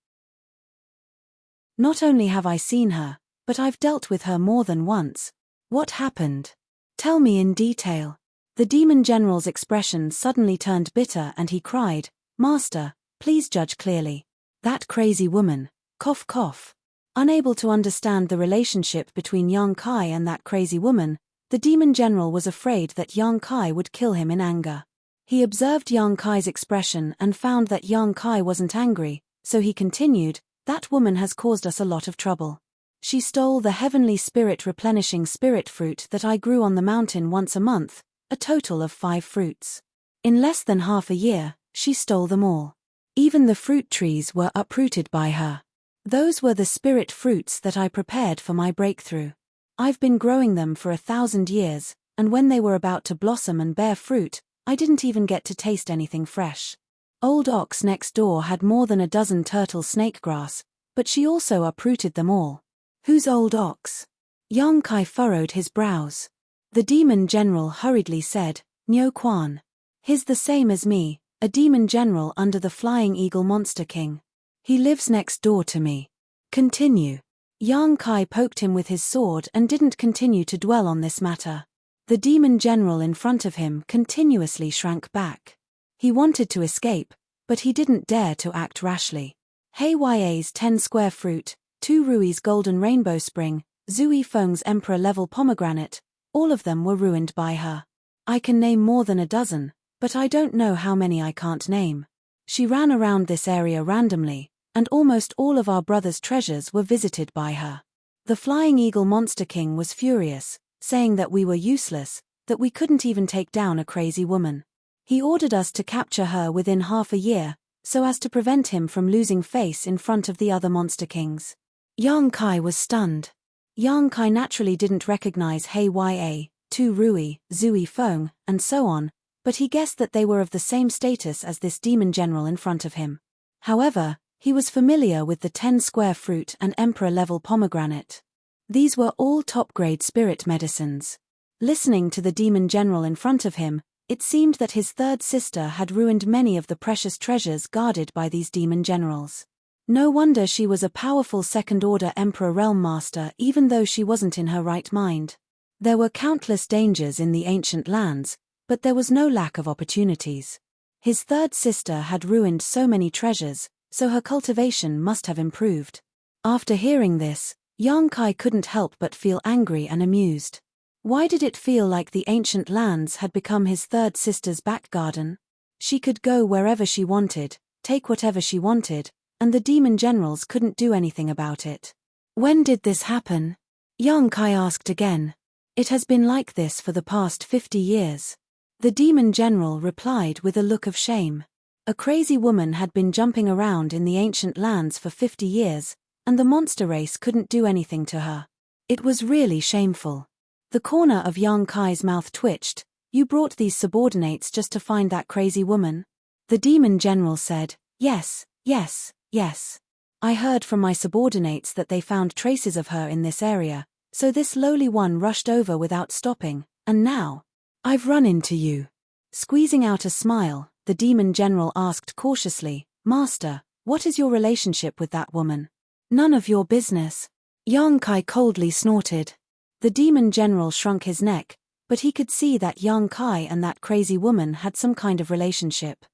Not only have I seen her, but I've dealt with her more than once. What happened? Tell me in detail. The demon general's expression suddenly turned bitter and he cried, Master, please judge clearly. That crazy woman. Cough cough. Unable to understand the relationship between Yang Kai and that crazy woman, the demon general was afraid that Yang Kai would kill him in anger. He observed Yang Kai's expression and found that Yang Kai wasn't angry, so he continued, that woman has caused us a lot of trouble. She stole the heavenly spirit replenishing spirit fruit that I grew on the mountain once a month, a total of 5 fruits. In less than half a year, she stole them all. Even the fruit trees were uprooted by her. Those were the spirit fruits that I prepared for my breakthrough. I've been growing them for 1,000 years, and when they were about to blossom and bear fruit, I didn't even get to taste anything fresh. Old Ox next door had more than a dozen turtle snake grass, but she also uprooted them all. Who's Old Ox? Yang Kai furrowed his brows. The demon general hurriedly said, Nyo Quan. He's the same as me, a demon general under the Flying Eagle Monster King. He lives next door to me. Continue. Yang Kai poked him with his sword and didn't continue to dwell on this matter. The demon general in front of him continuously shrank back. He wanted to escape, but he didn't dare to act rashly. Hei Ya's 10 square fruit, Tu Rui's golden rainbow spring, Zui Feng's emperor-level pomegranate, all of them were ruined by her. I can name more than a dozen, but I don't know how many I can't name. She ran around this area randomly, and almost all of our brother's treasures were visited by her. The Flying Eagle Monster King was furious, saying that we were useless, that we couldn't even take down a crazy woman. He ordered us to capture her within half a year, so as to prevent him from losing face in front of the other Monster Kings. Yang Kai was stunned. Yang Kai naturally didn't recognize Hei Ya, Tu Rui, Zui Feng, and so on, but he guessed that they were of the same status as this demon general in front of him. However, he was familiar with the 10 square fruit and emperor-level pomegranate. These were all top-grade spirit medicines. Listening to the demon general in front of him, it seemed that his third sister had ruined many of the precious treasures guarded by these demon generals. No wonder she was a powerful second-order Emperor Realm Master even though she wasn't in her right mind. There were countless dangers in the ancient lands, but there was no lack of opportunities. His third sister had ruined so many treasures, so her cultivation must have improved. After hearing this, Yang Kai couldn't help but feel angry and amused. Why did it feel like the ancient lands had become his third sister's back garden? She could go wherever she wanted, take whatever she wanted, and the demon generals couldn't do anything about it. When did this happen? Yang Kai asked again. It has been like this for the past 50 years. The demon general replied with a look of shame. A crazy woman had been jumping around in the ancient lands for 50 years, and the monster race couldn't do anything to her. It was really shameful. The corner of Yang Kai's mouth twitched. You brought these subordinates just to find that crazy woman? The demon general said, Yes, yes, yes. I heard from my subordinates that they found traces of her in this area, so this lowly one rushed over without stopping, and now, I've run into you. Squeezing out a smile, the demon general asked cautiously, Master, what is your relationship with that woman? None of your business. Yang Kai coldly snorted. The demon general shrunk his neck, but he could see that Yang Kai and that crazy woman had some kind of relationship.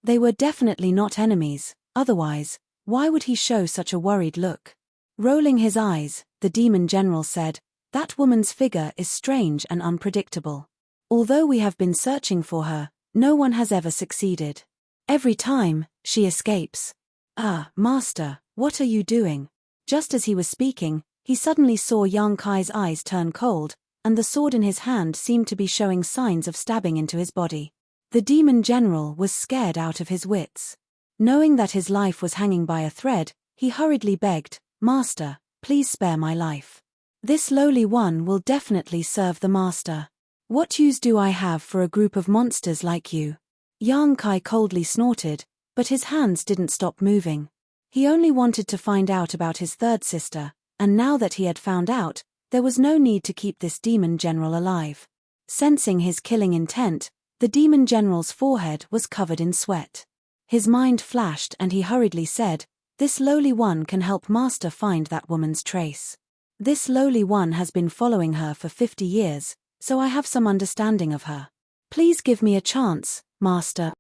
They were definitely not enemies, otherwise, why would he show such a worried look? Rolling his eyes, the demon general said, That woman's figure is strange and unpredictable. Although we have been searching for her, no one has ever succeeded. Every time, she escapes. Master, what are you doing? Just as he was speaking, he suddenly saw Yang Kai's eyes turn cold, and the sword in his hand seemed to be showing signs of stabbing into his body. The demon general was scared out of his wits. Knowing that his life was hanging by a thread, he hurriedly begged, Master, please spare my life. This lowly one will definitely serve the master. What use do I have for a group of monsters like you? Yang Kai coldly snorted, but his hands didn't stop moving. He only wanted to find out about his third sister, and now that he had found out, there was no need to keep this demon general alive. Sensing his killing intent, the demon general's forehead was covered in sweat. His mind flashed and he hurriedly said, "This lowly one can help Master find that woman's trace. This lowly one has been following her for 50 years, so I have some understanding of her. Please give me a chance, Master."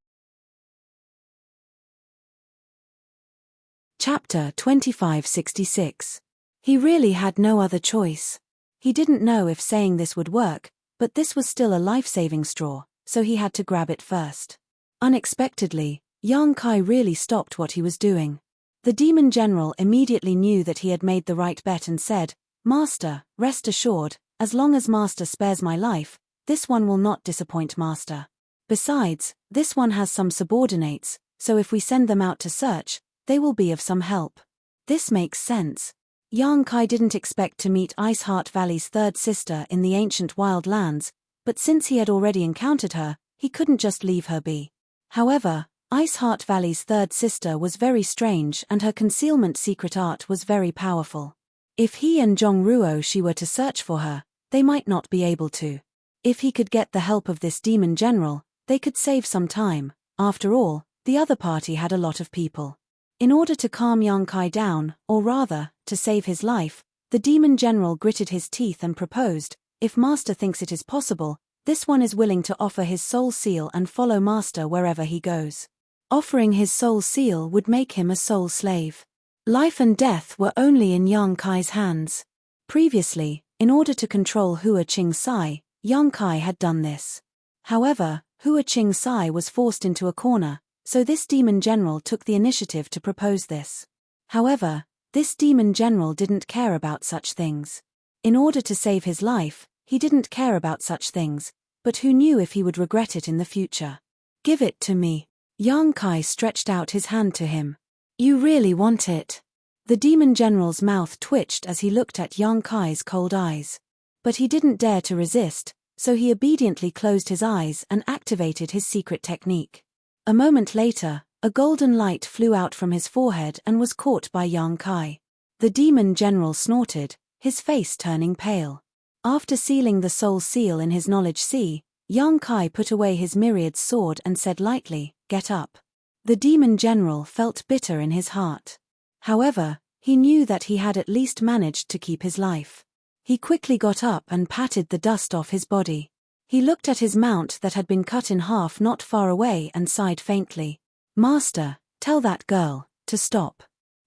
Chapter 2566. He really had no other choice. He didn't know if saying this would work, but this was still a life-saving straw, so he had to grab it first. Unexpectedly, Yang Kai really stopped what he was doing. The demon general immediately knew that he had made the right bet and said, "Master, rest assured, as long as Master spares my life, this one will not disappoint Master. Besides, this one has some subordinates, so if we send them out to search, they will be of some help." This makes sense. Yang Kai didn't expect to meet Ice Heart Valley's third sister in the ancient wild lands, but since he had already encountered her, he couldn't just leave her be. However, Ice Heart Valley's third sister was very strange and her concealment secret art was very powerful. If he and Zhongruo were to search for her, they might not be able to. If he could get the help of this demon general, they could save some time. After all, the other party had a lot of people. In order to calm Yang Kai down, or rather, to save his life, the demon general gritted his teeth and proposed, "If Master thinks it is possible, this one is willing to offer his soul seal and follow Master wherever he goes." Offering his soul seal would make him a soul slave. Life and death were only in Yang Kai's hands. Previously, in order to control Hua Qing Sai, Yang Kai had done this. However, Hua Qing Sai was forced into a corner, so this demon general took the initiative to propose this. However, this demon general didn't care about such things. In order to save his life, he didn't care about such things, but who knew if he would regret it in the future. "Give it to me." Yang Kai stretched out his hand to him. "You really want it?" The demon general's mouth twitched as he looked at Yang Kai's cold eyes. But he didn't dare to resist, so he obediently closed his eyes and activated his secret technique. A moment later, a golden light flew out from his forehead and was caught by Yang Kai. The demon general snorted, his face turning pale. After sealing the soul seal in his knowledge sea, Yang Kai put away his myriad sword and said lightly, "Get up." The demon general felt bitter in his heart. However, he knew that he had at least managed to keep his life. He quickly got up and patted the dust off his body. He looked at his mount that had been cut in half not far away and sighed faintly. "Master, tell that girl to stop.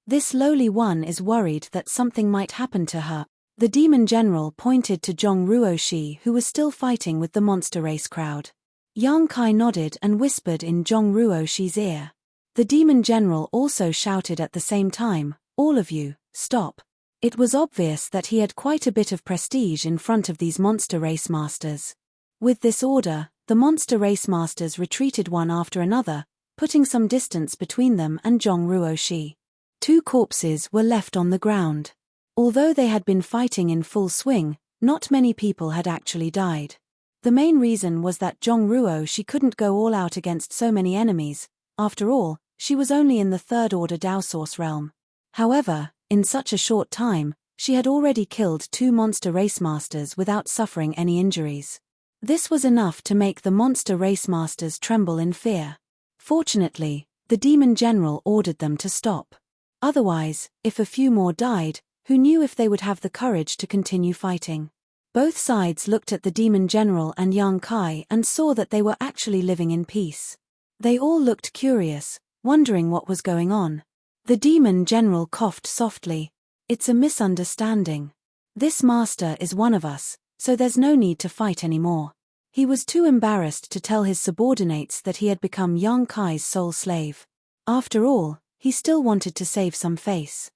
This lowly one is worried that something might happen to her." The demon general pointed to Zhongruo, who was still fighting with the monster race crowd. Yang Kai nodded and whispered in Zhongruo's ear. The demon general also shouted at the same time, "All of you, stop." It was obvious that he had quite a bit of prestige in front of these monster race masters. With this order, the monster race masters retreated one after another, putting some distance between them and Zhongruo. 2 corpses were left on the ground. Although they had been fighting in full swing, not many people had actually died. The main reason was that Zhongruo couldn't go all out against so many enemies. After all, she was only in the third order Dao Source realm. However, in such a short time, she had already killed 2 monster race masters without suffering any injuries. This was enough to make the monster race masters tremble in fear. Fortunately, the demon general ordered them to stop. Otherwise, if a few more died, who knew if they would have the courage to continue fighting? Both sides looked at the demon general and Yang Kai and saw that they were actually living in peace. They all looked curious, wondering what was going on. The demon general coughed softly. "It's a misunderstanding. This master is one of us, so there's no need to fight anymore." He was too embarrassed to tell his subordinates that he had become Yang Kai's sole slave. After all, he still wanted to save some face.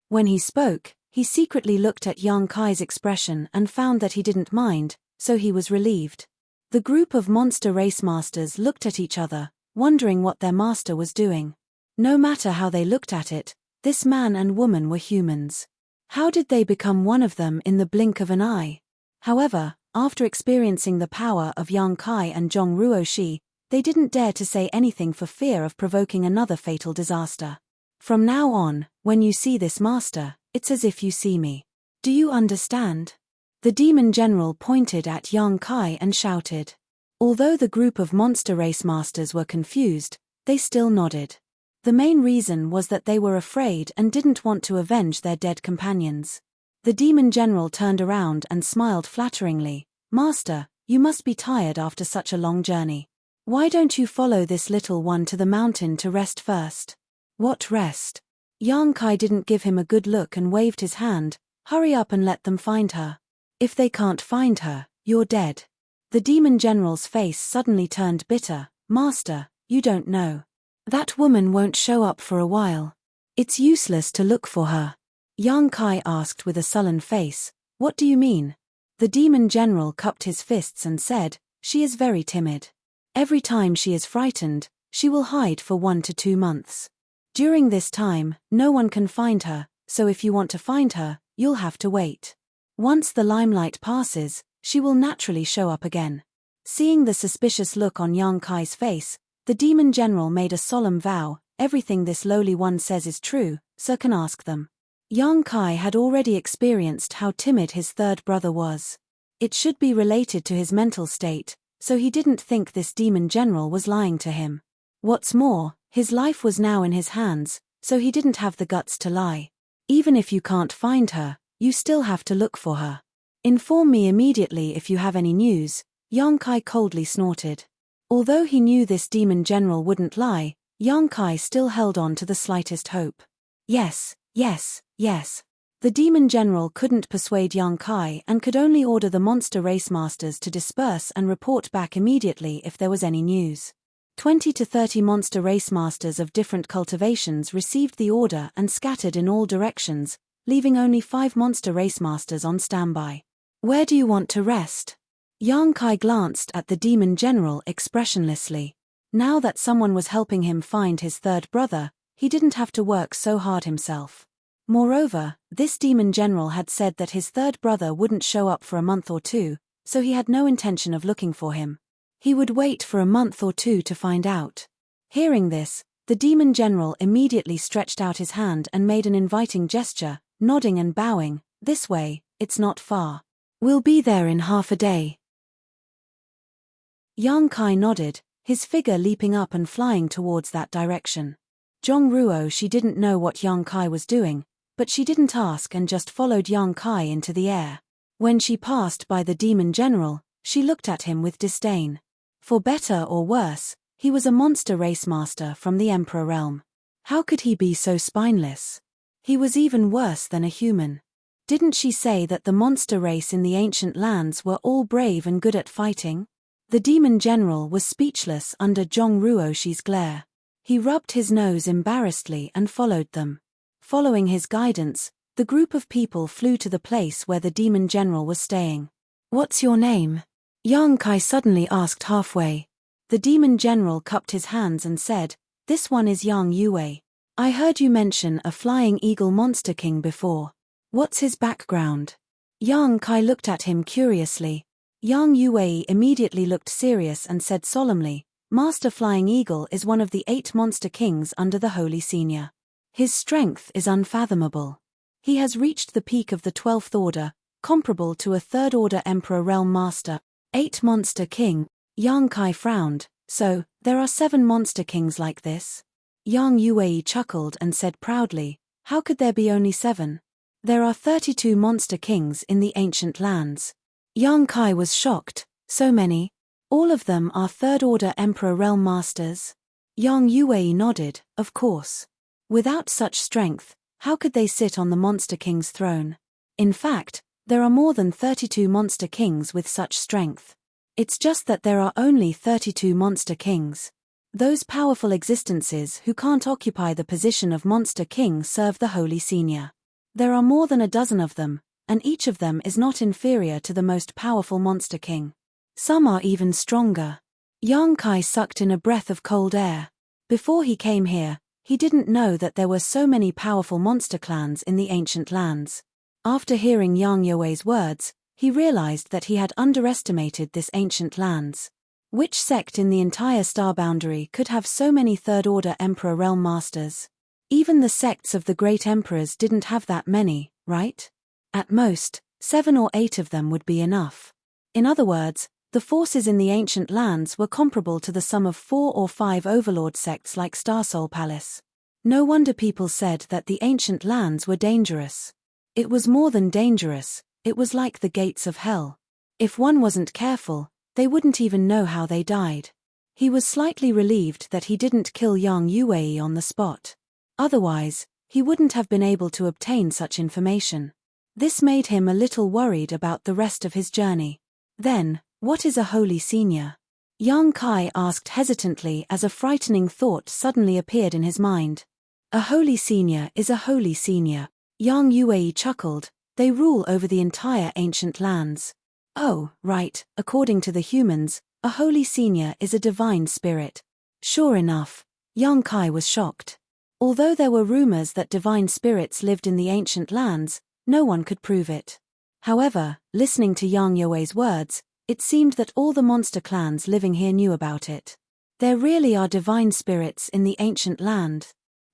When he spoke, he secretly looked at Yang Kai's expression and found that he didn't mind, so he was relieved. The group of monster race masters looked at each other, wondering what their master was doing. No matter how they looked at it, this man and woman were humans. How did they become one of them in the blink of an eye? However, after experiencing the power of Yang Kai and Zhongruo, They didn't dare to say anything for fear of provoking another fatal disaster. From now on, when you see this master, it's as if you see me. Do you understand? The demon general pointed at Yang Kai and shouted. Although the group of monster race masters were confused, they still nodded. The main reason was that they were afraid and didn't want to avenge their dead companions. The demon general turned around and smiled flatteringly. Master, you must be tired after such a long journey. Why don't you follow this little one to the mountain to rest first? What rest? Yang Kai didn't give him a good look and waved his hand. Hurry up and let them find her. If they can't find her, you're dead. The demon general's face suddenly turned bitter. Master, you don't know. That woman won't show up for a while. It's useless to look for her. Yang Kai asked with a sullen face. What do you mean? The demon general cupped his fists and said, she is very timid. Every time she is frightened, she will hide for 1 to 2 months. During this time, no one can find her, so if you want to find her, you'll have to wait. Once the limelight passes, she will naturally show up again. Seeing the suspicious look on Yang Kai's face, the demon general made a solemn vow. Everything this lowly one says is true, sir can ask them. Yang Kai had already experienced how timid his third brother was. It should be related to his mental state, so he didn't think this demon general was lying to him. What's more, his life was now in his hands, so he didn't have the guts to lie. Even if you can't find her, you still have to look for her. Inform me immediately if you have any news, Yang Kai coldly snorted. Although he knew this demon general wouldn't lie, Yang Kai still held on to the slightest hope. Yes, yes, yes. The demon general couldn't persuade Yang Kai and could only order the monster race masters to disperse and report back immediately if there was any news. 20 to 30 monster race masters of different cultivations received the order and scattered in all directions, leaving only 5 monster race masters on standby. Where do you want to rest? Yang Kai glanced at the demon general expressionlessly. Now that someone was helping him find his third brother, he didn't have to work so hard himself. Moreover, this demon general had said that his third brother wouldn't show up for a month or 2, so he had no intention of looking for him. He would wait for a month or 2 to find out. Hearing this, the demon general immediately stretched out his hand and made an inviting gesture, nodding and bowing. This way, it's not far. We'll be there in half a day. Yang Kai nodded, his figure leaping up and flying towards that direction. Zhong Ruo, she didn't know what Yang Kai was doing, but she didn't ask and just followed Yang Kai into the air. When she passed by the demon general, she looked at him with disdain. For better or worse, he was a monster race master from the Emperor realm. How could he be so spineless? He was even worse than a human. Didn't she say that the monster race in the ancient lands were all brave and good at fighting? The demon general was speechless under Zhong Ruoshi's glare. He rubbed his nose embarrassedly and followed them. Following his guidance, the group of people flew to the place where the demon general was staying. What's your name? Yang Kai suddenly asked halfway. The demon general cupped his hands and said, this one is Yang Yue. I heard you mention a flying eagle monster king before. What's his background? Yang Kai looked at him curiously. Yang Yue immediately looked serious and said solemnly, Master Flying Eagle is one of the 8 monster kings under the Holy Senior. His strength is unfathomable. He has reached the peak of the 12th order, comparable to a 3rd order Emperor Realm Master. 8 monster king. Yang Kai frowned. So, there are 7 monster kings like this? Yang Yue chuckled and said proudly, how could there be only 7? There are 32 monster kings in the ancient lands. Yang Kai was shocked. So many? All of them are 3rd order Emperor Realm Masters? Yang Yue nodded, of course. Without such strength, how could they sit on the Monster King's throne? In fact, there are more than 32 Monster Kings with such strength. It's just that there are only 32 Monster Kings. Those powerful existences who can't occupy the position of Monster King serve the Holy Senior. There are more than a dozen of them, and each of them is not inferior to the most powerful Monster King. Some are even stronger. Yang Kai sucked in a breath of cold air. Before he came here, he didn't know that there were so many powerful monster clans in the ancient lands. After hearing Yang Yue's words, he realized that he had underestimated this ancient lands. Which sect in the entire star boundary could have so many third-order Emperor realm masters? Even the sects of the great emperors didn't have that many, right? At most, 7 or 8 of them would be enough. In other words, the forces in the ancient lands were comparable to the sum of 4 or 5 overlord sects like Starsoul Palace. No wonder people said that the ancient lands were dangerous. It was more than dangerous, it was like the gates of hell. If one wasn't careful, they wouldn't even know how they died. He was slightly relieved that he didn't kill Yang Yuwei on the spot. Otherwise, he wouldn't have been able to obtain such information. This made him a little worried about the rest of his journey. Then, what is a holy senior? Yang Kai asked hesitantly as a frightening thought suddenly appeared in his mind. A holy senior is a holy senior. Yang Yuwei chuckled. They rule over the entire ancient lands. Oh, right, according to the humans, a holy senior is a divine spirit. Sure enough, Yang Kai was shocked. Although there were rumors that divine spirits lived in the ancient lands, no one could prove it. However, listening to Yang Yuwei's words, it seemed that all the monster clans living here knew about it. There really are divine spirits in the ancient land.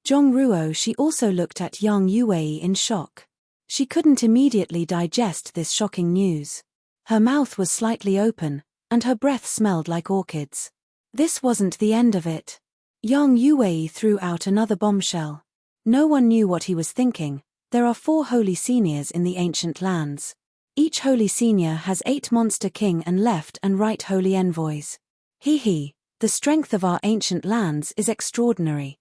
Zhong Ruo she also looked at Yang Yuwei in shock. She couldn't immediately digest this shocking news. Her mouth was slightly open, and her breath smelled like orchids. This wasn't the end of it. Yang Yuwei threw out another bombshell. No one knew what he was thinking. There are 4 holy seniors in the ancient lands. Each holy senior has 8 monster king and left and right holy envoys. He, the strength of our ancient lands is extraordinary.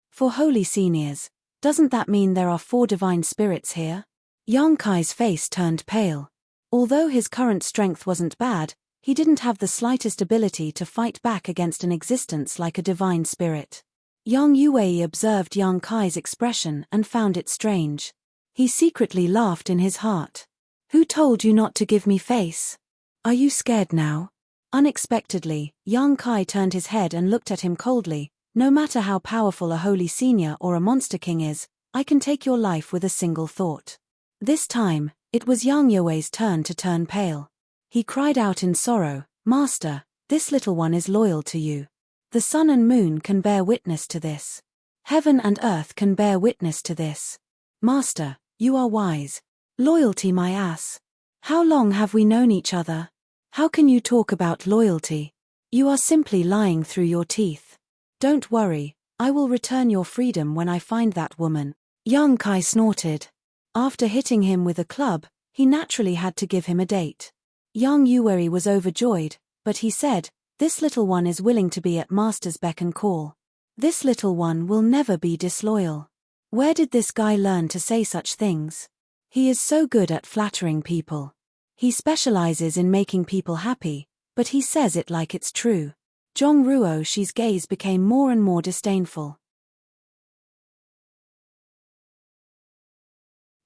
For holy seniors, doesn't that mean there are 4 divine spirits here? Yang Kai's face turned pale. Although his current strength wasn't bad, he didn't have the slightest ability to fight back against an existence like a divine spirit. Yang Yuwei observed Yang Kai's expression and found it strange. He secretly laughed in his heart. Who told you not to give me face? Are you scared now? Unexpectedly, Yang Kai turned his head and looked at him coldly. No matter how powerful a holy senior or a monster king is, I can take your life with a single thought. This time, it was Yang Yuwei's turn to turn pale. He cried out in sorrow, Master, this little one is loyal to you. The sun and moon can bear witness to this. Heaven and earth can bear witness to this. Master, you are wise. Loyalty my ass. How long have we known each other? How can you talk about loyalty? You are simply lying through your teeth. Don't worry, I will return your freedom when I find that woman. Yang Kai snorted. After hitting him with a club, he naturally had to give him a date. Yang Yuwei was overjoyed, but he said, this little one is willing to be at Master's beck and call. This little one will never be disloyal. Where did this guy learn to say such things? He is so good at flattering people. He specializes in making people happy, but he says it like it's true. Zhong Ruo she's gaze became more and more disdainful.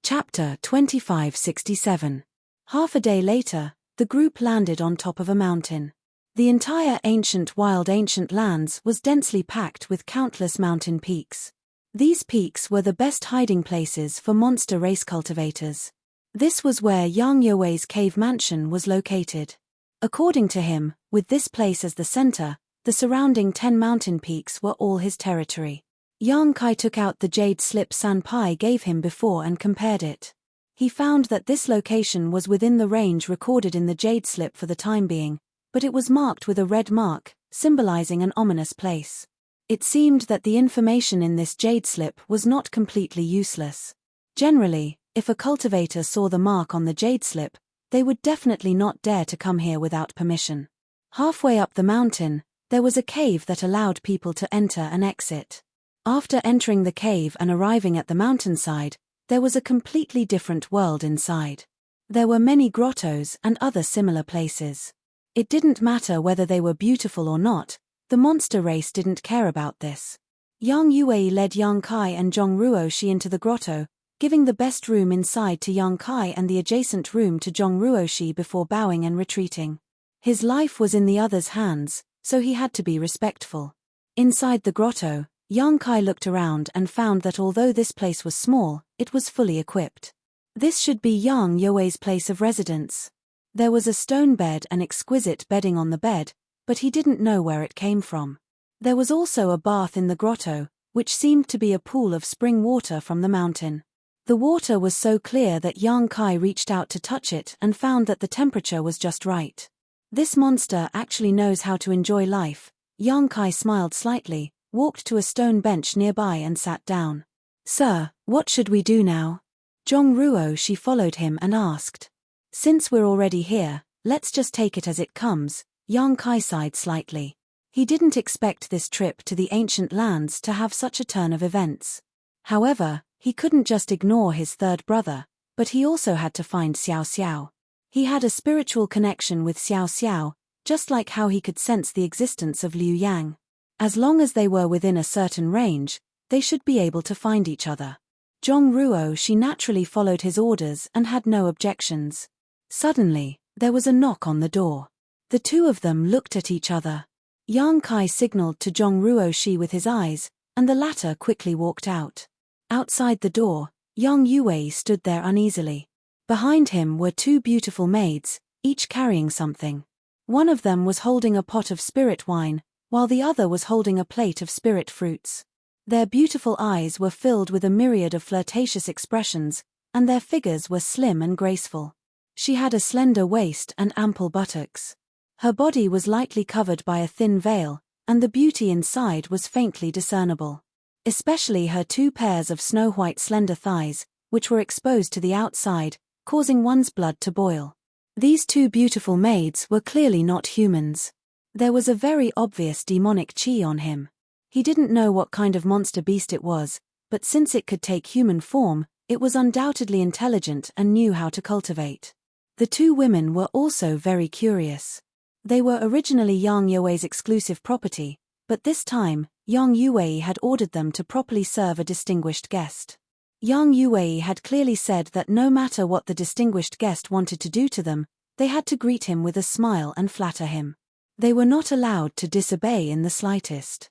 Chapter 2567. Half a day later, the group landed on top of a mountain. The entire ancient lands was densely packed with countless mountain peaks. These peaks were the best hiding places for monster race cultivators. This was where Yang Yuwei's cave mansion was located. According to him, with this place as the center, the surrounding 10 mountain peaks were all his territory. Yang Kai took out the jade slip Sanpai gave him before and compared it. He found that this location was within the range recorded in the jade slip for the time being, but it was marked with a red mark, symbolizing an ominous place. It seemed that the information in this jade slip was not completely useless. Generally, if a cultivator saw the mark on the jade slip, they would definitely not dare to come here without permission. Halfway up the mountain, there was a cave that allowed people to enter and exit. After entering the cave and arriving at the mountainside, there was a completely different world inside. There were many grottos and other similar places. It didn't matter whether they were beautiful or not, the monster race didn't care about this. Yang Yuwei led Yang Kai and Zhong Ruoshi into the grotto, giving the best room inside to Yang Kai and the adjacent room to Zhong Ruoshi before bowing and retreating. His life was in the other's hands, so he had to be respectful. Inside the grotto, Yang Kai looked around and found that although this place was small, it was fully equipped. This should be Yang Yuwei's place of residence. There was a stone bed and exquisite bedding on the bed, but he didn't know where it came from. There was also a bath in the grotto, which seemed to be a pool of spring water from the mountain. The water was so clear that Yang Kai reached out to touch it and found that the temperature was just right. This monster actually knows how to enjoy life. Yang Kai smiled slightly, walked to a stone bench nearby and sat down. Sir, what should we do now? Zhong Ruo she followed him and asked. Since we're already here, let's just take it as it comes. Yang Kai sighed slightly. He didn't expect this trip to the ancient lands to have such a turn of events. However, he couldn't just ignore his third brother, but he also had to find Xiao Xiao. He had a spiritual connection with Xiao Xiao, just like how he could sense the existence of Liu Yang. As long as they were within a certain range, they should be able to find each other. Zhong Ruo she naturally followed his orders and had no objections. Suddenly, there was a knock on the door. The two of them looked at each other. Yang Kai signaled to Zhong Ruo shi with his eyes, and the latter quickly walked out. Outside the door, Yang Yue stood there uneasily. Behind him were two beautiful maids, each carrying something. One of them was holding a pot of spirit wine, while the other was holding a plate of spirit fruits. Their beautiful eyes were filled with a myriad of flirtatious expressions, and their figures were slim and graceful. She had a slender waist and ample buttocks. Her body was lightly covered by a thin veil, and the beauty inside was faintly discernible. Especially her two pairs of snow-white slender thighs, which were exposed to the outside, causing one's blood to boil. These two beautiful maids were clearly not humans. There was a very obvious demonic chi on him. He didn't know what kind of monster beast it was, but since it could take human form, it was undoubtedly intelligent and knew how to cultivate. The two women were also very curious. They were originally Yang Yue's exclusive property, but this time, Yang Yue had ordered them to properly serve a distinguished guest. Yang Yue had clearly said that no matter what the distinguished guest wanted to do to them, they had to greet him with a smile and flatter him. They were not allowed to disobey in the slightest.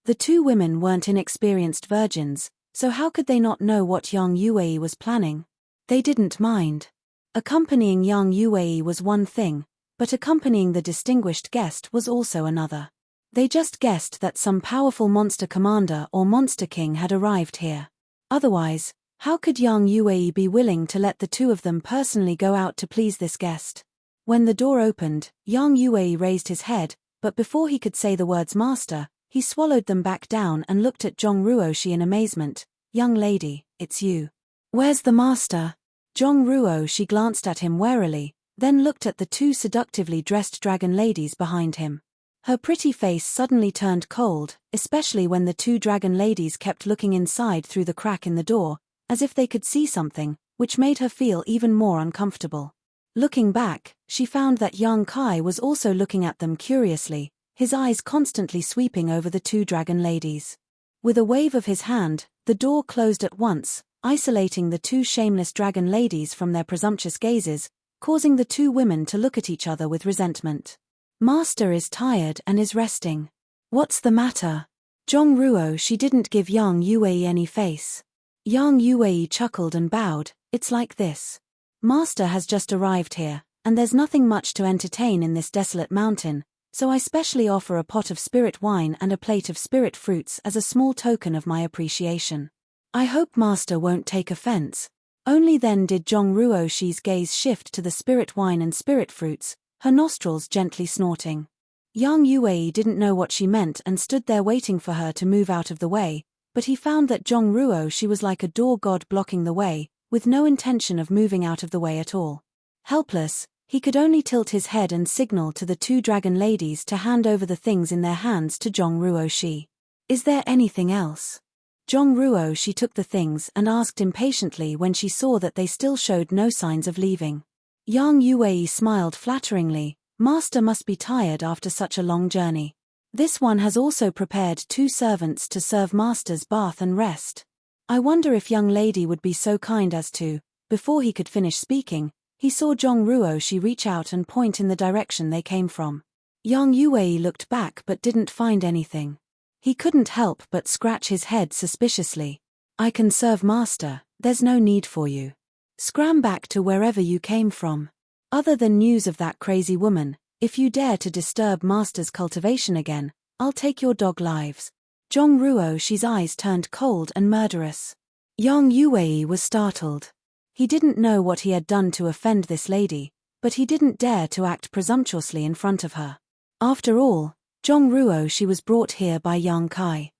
The two women weren't inexperienced virgins, so how could they not know what Yang Yue was planning? They didn't mind. Accompanying Yang Yue was one thing, but accompanying the distinguished guest was also another. They just guessed that some powerful monster commander or monster king had arrived here. Otherwise, how could Yang Yue be willing to let the two of them personally go out to please this guest? When the door opened, Yang Yue raised his head, but before he could say the words master, he swallowed them back down and looked at Zhong Ruoshi in amazement. Young lady, it's you. Where's the master? Zhong Ruoshi glanced at him warily, then looked at the two seductively dressed dragon ladies behind him. Her pretty face suddenly turned cold, especially when the two dragon ladies kept looking inside through the crack in the door, as if they could see something, which made her feel even more uncomfortable. Looking back, she found that Yang Kai was also looking at them curiously, his eyes constantly sweeping over the two dragon ladies. With a wave of his hand, the door closed at once, isolating the two shameless dragon ladies from their presumptuous gazes, causing the two women to look at each other with resentment. Master is tired and is resting. What's the matter? Zhong Ruo she didn't give Yang Yue any face. Yang Yue chuckled and bowed. It's like this. Master has just arrived here, and there's nothing much to entertain in this desolate mountain, so I specially offer a pot of spirit wine and a plate of spirit fruits as a small token of my appreciation. I hope Master won't take offense. Only then did Zhong Ruoshi's gaze shift to the spirit wine and spirit fruits, her nostrils gently snorting. Yang Yue didn't know what she meant and stood there waiting for her to move out of the way, but he found that Zhong Ruoshi was like a door god blocking the way, with no intention of moving out of the way at all. Helpless, he could only tilt his head and signal to the two dragon ladies to hand over the things in their hands to Zhong Ruoshi. Is there anything else? Zhong Ruoshi took the things and asked impatiently when she saw that they still showed no signs of leaving. Yang Yue smiled flatteringly. Master must be tired after such a long journey. This one has also prepared 2 servants to serve Master's bath and rest. I wonder if young lady would be so kind as to. Before he could finish speaking, he saw Zhong Ruoshi reach out and point in the direction they came from. Yang Yue looked back but didn't find anything. He couldn't help but scratch his head suspiciously. I can serve Master, there's no need for you. Scram back to wherever you came from. Other than news of that crazy woman, if you dare to disturb Master's cultivation again, I'll take your dog lives. Zhong Ruoxi's eyes turned cold and murderous. Yang Yuwei was startled. He didn't know what he had done to offend this lady, but he didn't dare to act presumptuously in front of her. After all, Zhong Ruoxi was brought here by Yang Kai.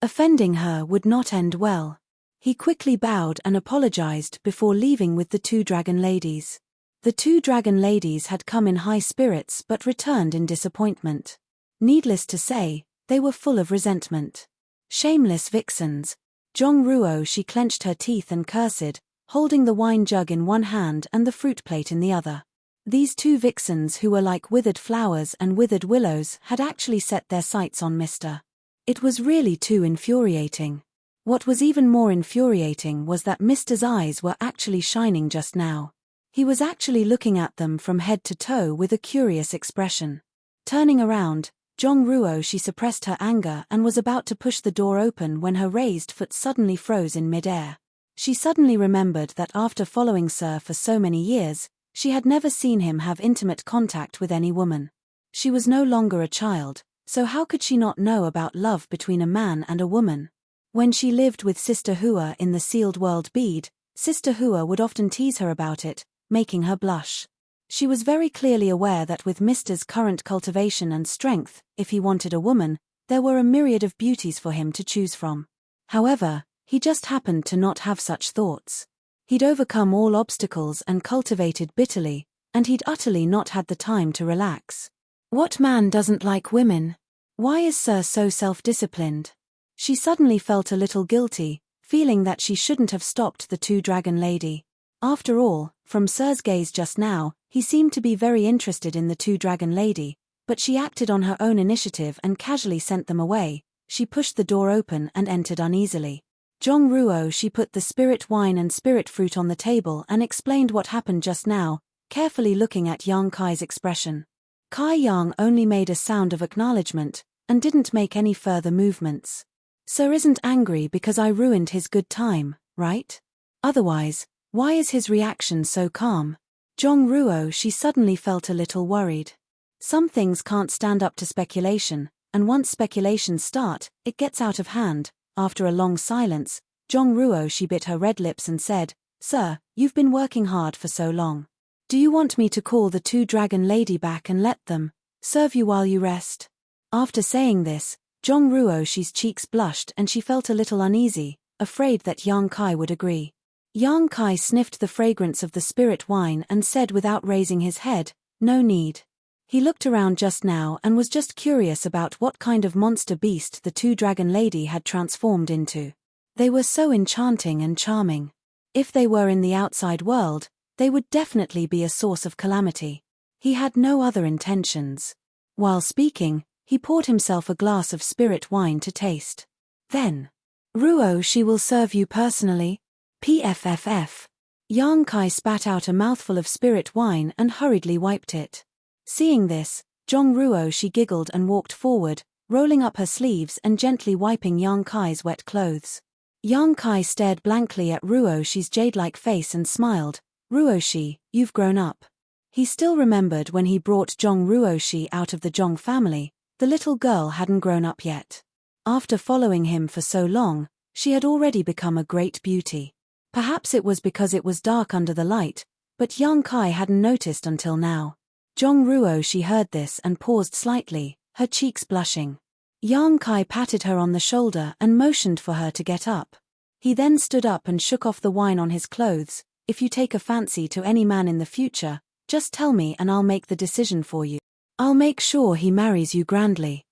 Offending her would not end well. He quickly bowed and apologized before leaving with the two dragon ladies. The two dragon ladies had come in high spirits but returned in disappointment. Needless to say, they were full of resentment. Shameless vixens. Zhong Ruoxi clenched her teeth and cursed, holding the wine jug in one hand and the fruit plate in the other. These two vixens who were like withered flowers and withered willows had actually set their sights on Mr. It was really too infuriating. What was even more infuriating was that Mr.'s eyes were actually shining just now. He was actually looking at them from head to toe with a curious expression. Turning around, Zhong Ruoxi suppressed her anger and was about to push the door open when her raised foot suddenly froze in midair. She suddenly remembered that after following Sir for so many years, she had never seen him have intimate contact with any woman. She was no longer a child, so how could she not know about love between a man and a woman? When she lived with Sister Hua in the sealed world bead, Sister Hua would often tease her about it, making her blush. She was very clearly aware that with Mr.'s current cultivation and strength, if he wanted a woman, there were a myriad of beauties for him to choose from. However, he just happened to not have such thoughts. He'd overcome all obstacles and cultivated bitterly, and he'd utterly not had the time to relax. What man doesn't like women? Why is Sir so self-disciplined? She suddenly felt a little guilty, feeling that she shouldn't have stopped the two dragon lady. After all, from Sir's gaze just now, he seemed to be very interested in the two dragon lady, but she acted on her own initiative and casually sent them away. She pushed the door open and entered uneasily. Zhong Ruoxi put the spirit wine and spirit fruit on the table and explained what happened just now, carefully looking at Yang Kai's expression. Kai Yang only made a sound of acknowledgement, and didn't make any further movements. Sir isn't angry because I ruined his good time, right? Otherwise, why is his reaction so calm? Zhong Ruoxi suddenly felt a little worried. Some things can't stand up to speculation, and once speculations start, it gets out of hand. After a long silence, Zhong Ruoxi bit her red lips and said, "Sir, you've been working hard for so long. Do you want me to call the two dragon lady back and let them serve you while you rest?" After saying this, Zhong Ruoxi's cheeks blushed and she felt a little uneasy, afraid that Yang Kai would agree. Yang Kai sniffed the fragrance of the spirit wine and said without raising his head, "No need." He looked around just now and was just curious about what kind of monster beast the two dragon lady had transformed into. They were so enchanting and charming. If they were in the outside world, they would definitely be a source of calamity. He had no other intentions. While speaking, he poured himself a glass of spirit wine to taste. Then, "Ruoxi will serve you personally." PFFF. Yang Kai spat out a mouthful of spirit wine and hurriedly wiped it. Seeing this, Zhong Ruoxi giggled and walked forward, rolling up her sleeves and gently wiping Yang Kai's wet clothes. Yang Kai stared blankly at Ruoxi's jade-like face and smiled. "Ruoxi, you've grown up." He still remembered when he brought Zhong Ruoxi out of the Zhong family, the little girl hadn't grown up yet. After following him for so long, she had already become a great beauty. Perhaps it was because it was dark under the light, but Yang Kai hadn't noticed until now. Zhong Ruoxi heard this and paused slightly, her cheeks blushing. Yang Kai patted her on the shoulder and motioned for her to get up. He then stood up and shook off the wine on his clothes. "If you take a fancy to any man in the future, just tell me and I'll make the decision for you. I'll make sure he marries you grandly."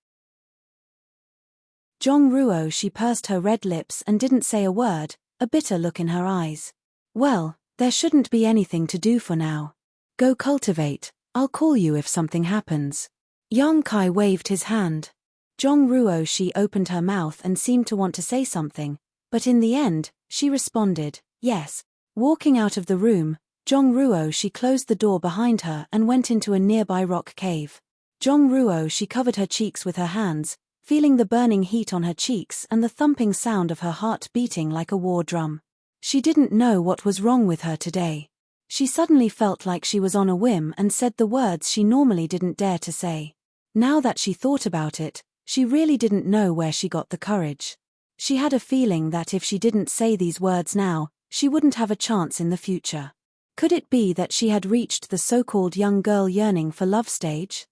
Zhong Ruoxi pursed her red lips and didn't say a word, a bitter look in her eyes. "Well, there shouldn't be anything to do for now. Go cultivate, I'll call you if something happens." Yang Kai waved his hand. Zhong Ruoxi opened her mouth and seemed to want to say something, but in the end, she responded, "Yes." Walking out of the room, Zhong Ruoxi closed the door behind her and went into a nearby rock cave. Zhong Ruoxi covered her cheeks with her hands, feeling the burning heat on her cheeks and the thumping sound of her heart beating like a war drum. She didn't know what was wrong with her today. She suddenly felt like she was on a whim and said the words she normally didn't dare to say. Now that she thought about it, she really didn't know where she got the courage. She had a feeling that if she didn't say these words now, she wouldn't have a chance in the future. Could it be that she had reached the so-called young girl yearning for love stage?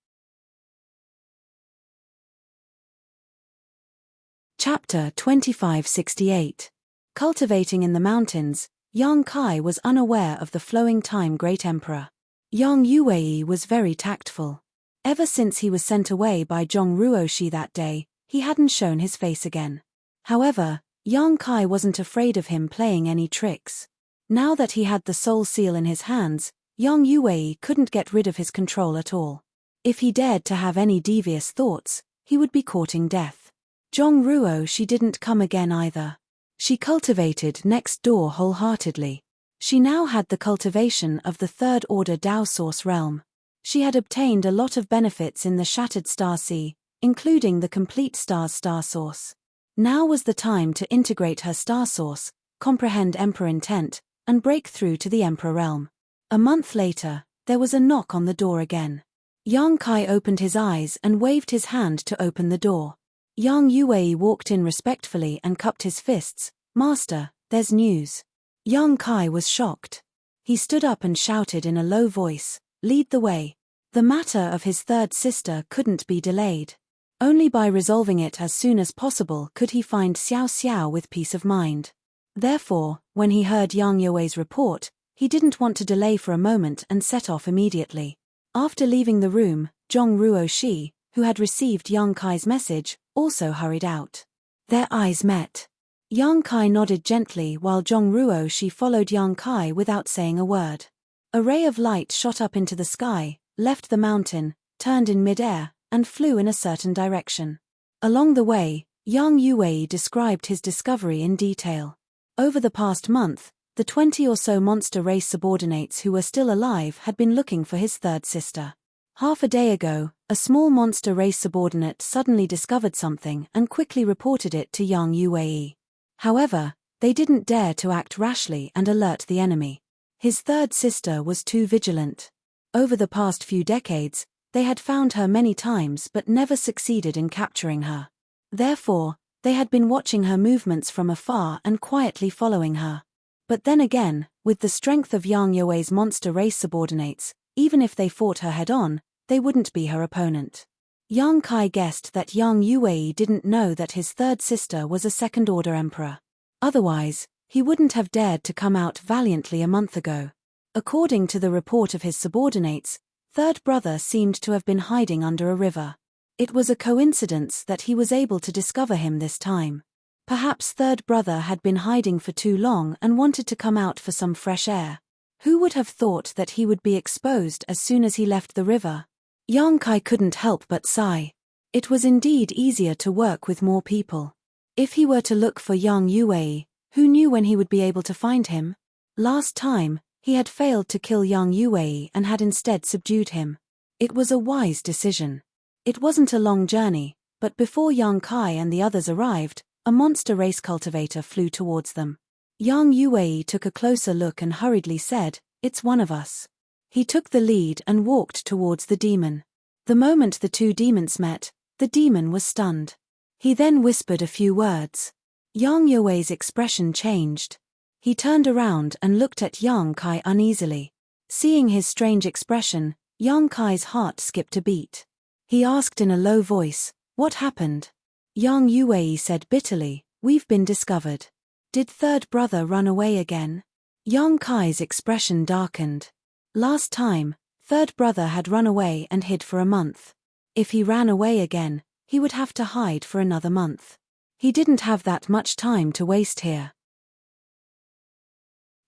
Chapter 2568. Cultivating in the mountains, Yang Kai was unaware of the flowing time Great Emperor. Yang Yuwei was very tactful. Ever since he was sent away by Zhong Ruoshi that day, he hadn't shown his face again. However, Yang Kai wasn't afraid of him playing any tricks. Now that he had the soul seal in his hands, Yang Yuwei couldn't get rid of his control at all. If he dared to have any devious thoughts, he would be courting death. Zhong Ruoshi didn't come again either. She cultivated next door wholeheartedly. She now had the cultivation of the third order Dao Source realm. She had obtained a lot of benefits in the Shattered Star Sea, including the complete star's star source. Now was the time to integrate her star source, comprehend Emperor intent, and break through to the Emperor realm. A month later, there was a knock on the door again. Yang Kai opened his eyes and waved his hand to open the door. Yang Yuwei walked in respectfully and cupped his fists. "Master, there's news." Yang Kai was shocked. He stood up and shouted in a low voice, "Lead the way." The matter of his third sister couldn't be delayed. Only by resolving it as soon as possible could he find Xiao Xiao with peace of mind. Therefore, when he heard Yang Yuwei's report, he didn't want to delay for a moment and set off immediately. After leaving the room, Zhong Ruoshi, who had received Yang Kai's message, also hurried out. Their eyes met. Yang Kai nodded gently while Zhong Ruoshi followed Yang Kai without saying a word. A ray of light shot up into the sky, left the mountain, turned in mid-air, and flew in a certain direction. Along the way, Yang Yuwei described his discovery in detail. Over the past month, the 20 or so monster race subordinates who were still alive had been looking for his third sister. Half a day ago, a small monster race subordinate suddenly discovered something and quickly reported it to Yang Yuwei. However, they didn't dare to act rashly and alert the enemy. His third sister was too vigilant. Over the past few decades, they had found her many times but never succeeded in capturing her. Therefore, they had been watching her movements from afar and quietly following her. But then again, with the strength of Yang Yuwei's monster race subordinates, even if they fought her head-on, they wouldn't be her opponent. Yang Kai guessed that Yang Yuwei didn't know that his third sister was a second-order emperor. Otherwise, he wouldn't have dared to come out valiantly a month ago. According to the report of his subordinates, third brother seemed to have been hiding under a river. It was a coincidence that he was able to discover him this time. Perhaps third brother had been hiding for too long and wanted to come out for some fresh air. Who would have thought that he would be exposed as soon as he left the river? Yang Kai couldn't help but sigh. It was indeed easier to work with more people. If he were to look for Yang Yuwei, who knew when he would be able to find him? Last time, he had failed to kill Yang Yuwei and had instead subdued him. It was a wise decision. It wasn't a long journey, but before Yang Kai and the others arrived, a monster race cultivator flew towards them. Yang Yuwei took a closer look and hurriedly said, "It's one of us." He took the lead and walked towards the demon. The moment the two demons met, the demon was stunned. He then whispered a few words. Yang Yuwei's expression changed. He turned around and looked at Yang Kai uneasily. Seeing his strange expression, Yang Kai's heart skipped a beat. He asked in a low voice, "What happened?" Yang Yuwei said bitterly, "We've been discovered." Did third brother run away again? Yang Kai's expression darkened. Last time, third brother had run away and hid for a month. If he ran away again, he would have to hide for another month. He didn't have that much time to waste here.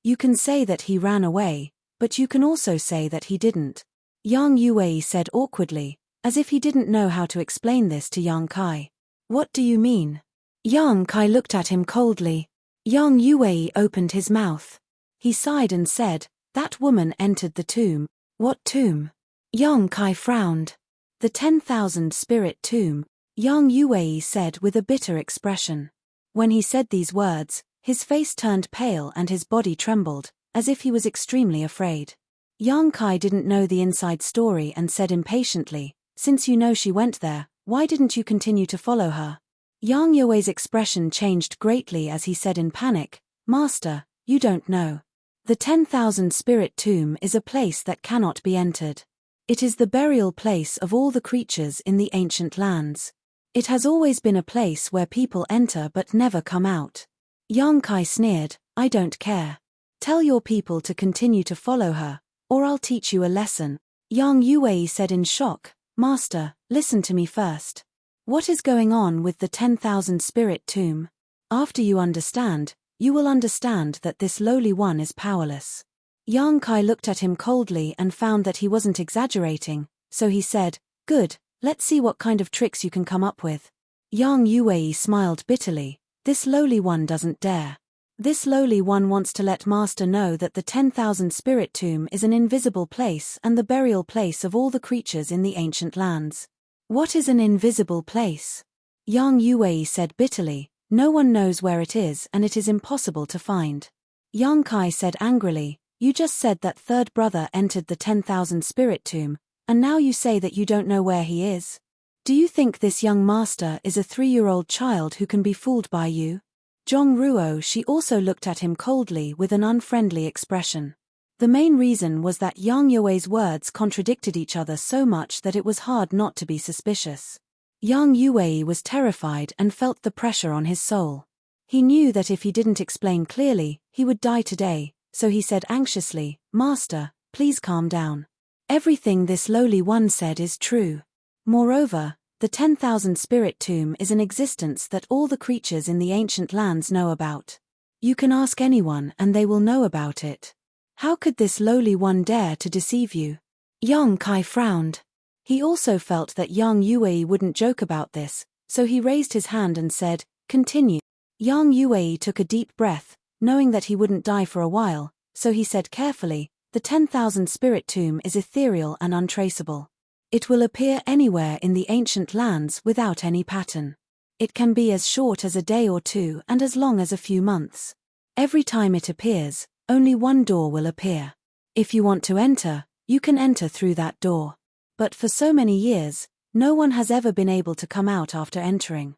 You can say that he ran away, but you can also say that he didn't. Yang Yuwei said awkwardly, as if he didn't know how to explain this to Yang Kai. "What do you mean?" Yang Kai looked at him coldly. Yang Yuwei opened his mouth. He sighed and said, "That woman entered the tomb." "What tomb?" Yang Kai frowned. "The 10,000 spirit tomb," Yang Yuwei said with a bitter expression. When he said these words, His face turned pale and his body trembled, as if he was extremely afraid. Yang Kai didn't know the inside story and said impatiently, "Since you know she went there, why didn't you continue to follow her?" Yang Yue's expression changed greatly as he said in panic, "Master, you don't know. The 10,000 spirit tomb is a place that cannot be entered. It is the burial place of all the creatures in the ancient lands. It has always been a place where people enter but never come out." Yang Kai sneered, "I don't care. Tell your people to continue to follow her, or I'll teach you a lesson." Yang Yue said in shock, "Master, listen to me first. What is going on with the 10,000 spirit tomb? After you understand, you will understand that this lowly one is powerless." Yang Kai looked at him coldly and found that he wasn't exaggerating, so he said, "Good, let's see what kind of tricks you can come up with." Yang Yue smiled bitterly, "This lowly one doesn't dare. This lowly one wants to let Master know that the 10,000 spirit tomb is an invisible place and the burial place of all the creatures in the ancient lands." "What is an invisible place?" Yang Yue said bitterly, "No one knows where it is and it is impossible to find." Yang Kai said angrily, "You just said that third brother entered the 10,000 spirit tomb, and now you say that you don't know where he is? Do you think this young master is a 3-year-old child who can be fooled by you?" Zhong Ruo she also looked at him coldly with an unfriendly expression. The main reason was that Yang Yue's words contradicted each other so much that it was hard not to be suspicious. Yang Yue was terrified and felt the pressure on his soul. He knew that if he didn't explain clearly, he would die today, so he said anxiously, "Master, please calm down. Everything this lowly one said is true. Moreover, the 10,000 spirit tomb is an existence that all the creatures in the ancient lands know about. You can ask anyone and they will know about it. How could this lowly one dare to deceive you?" Yang Kai frowned. He also felt that Yang Yue wouldn't joke about this, so he raised his hand and said, "Continue." Yang Yue took a deep breath, knowing that he wouldn't die for a while, so he said carefully, "The 10,000 spirit tomb is ethereal and untraceable. It will appear anywhere in the ancient lands without any pattern. It can be as short as a day or two and as long as a few months. Every time it appears, only one door will appear. If you want to enter, you can enter through that door. But for so many years, no one has ever been able to come out after entering.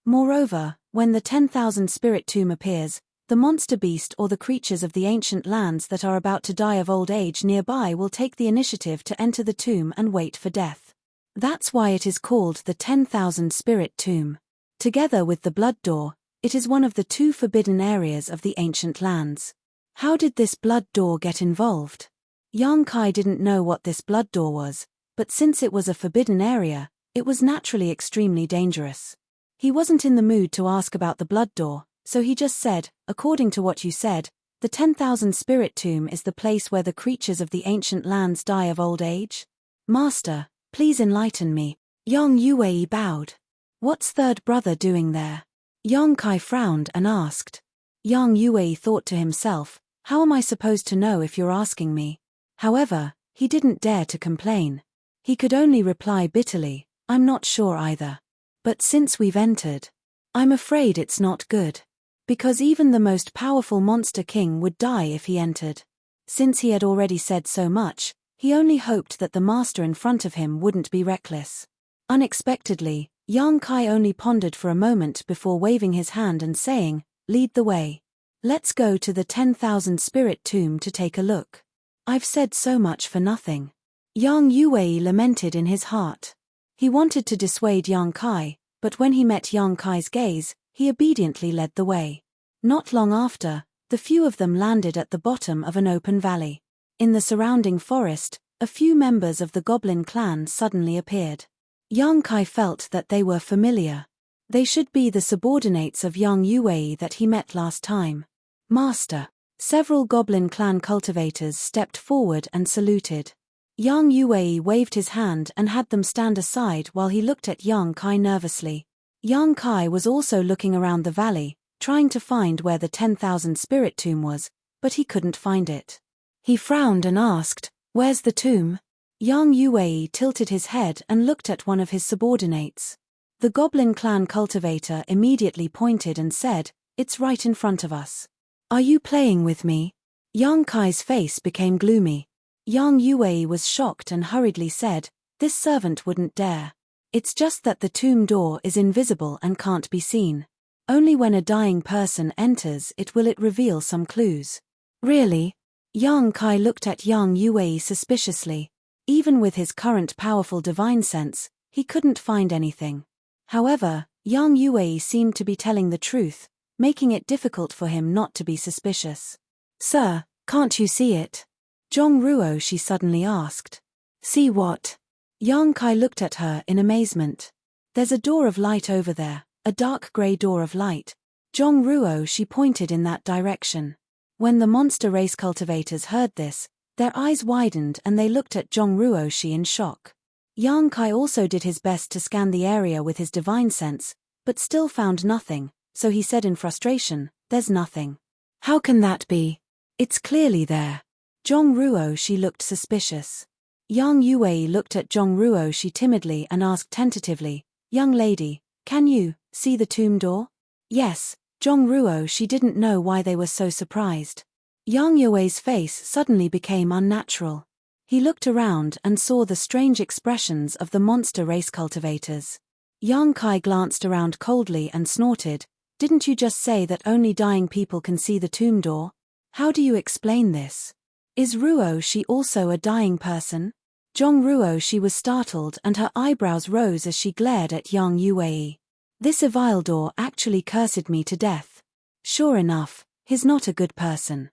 Moreover, when the 10,000 spirit tomb appears, the monster beast or the creatures of the ancient lands that are about to die of old age nearby will take the initiative to enter the tomb and wait for death. That's why it is called the 10,000 spirit tomb. Together with the blood door, it is one of the 2 forbidden areas of the ancient lands. How did this blood door get involved? Yang Kai didn't know what this blood door was, but since it was a forbidden area, it was naturally extremely dangerous. He wasn't in the mood to ask about the blood door, so he just said, "According to what you said, the 10,000 spirit tomb is the place where the creatures of the ancient lands die of old age? Master, please enlighten me." Yang Yue bowed. "What's third brother doing there?" Yang Kai frowned and asked. Yang Yue thought to himself, "How am I supposed to know if you're asking me?" However, he didn't dare to complain. He could only reply bitterly, "I'm not sure either. But since we've entered, I'm afraid it's not good. Because even the most powerful monster king would die if he entered." Since he had already said so much, he only hoped that the master in front of him wouldn't be reckless. Unexpectedly, Yang Kai only pondered for a moment before waving his hand and saying, "Lead the way. Let's go to the 10,000 spirit tomb to take a look. I've said so much for nothing." Yang Yue lamented in his heart. He wanted to dissuade Yang Kai, but when he met Yang Kai's gaze, he obediently led the way. Not long after, the few of them landed at the bottom of an open valley. In the surrounding forest, a few members of the goblin clan suddenly appeared. Yang Kai felt that they were familiar. They should be the subordinates of Yang Yue that he met last time. "Master." Several goblin clan cultivators stepped forward and saluted. Yang Yue waved his hand and had them stand aside while he looked at Yang Kai nervously. Yang Kai was also looking around the valley, trying to find where the 10,000 spirit tomb was, but he couldn't find it. He frowned and asked, "Where's the tomb?" Yang Yue tilted his head and looked at one of his subordinates. The Goblin clan cultivator immediately pointed and said, "It's right in front of us. Are you playing with me?" Yang Kai's face became gloomy. Yang Yue was shocked and hurriedly said, "This servant wouldn't dare. It's just that the tomb door is invisible and can't be seen. Only when a dying person enters will it reveal some clues." "Really?" Yang Kai looked at Yang Yue suspiciously. Even with his current powerful divine sense, he couldn't find anything. However, Yang Yue seemed to be telling the truth, making it difficult for him not to be suspicious. "Sir, can't you see it?" Zhong Ruo, she suddenly asked. "See what?" Yang Kai looked at her in amazement. "There's a door of light over there, a dark grey door of light." Zhong Ruo, she pointed in that direction. When the monster race cultivators heard this, their eyes widened and they looked at Zhong Ruo she in shock. Yang Kai also did his best to scan the area with his divine sense, but still found nothing, so he said in frustration, "There's nothing." "How can that be? It's clearly there." Zhong Ruo, she looked suspicious. Yang Yue looked at Zhong Ruo she timidly and asked tentatively, "Young lady, can you see the tomb door?" "Yes." Zhong Ruo, she didn't know why they were so surprised. Yang Yue's face suddenly became unnatural. He looked around and saw the strange expressions of the monster race cultivators. Yang Kai glanced around coldly and snorted, "Didn't you just say that only dying people can see the tomb door? How do you explain this? Is Ruo she also a dying person?" Zhong Ruo, she was startled and her eyebrows rose as she glared at Yang Yue. "This Evildor actually cursed me to death. Sure enough, he's not a good person."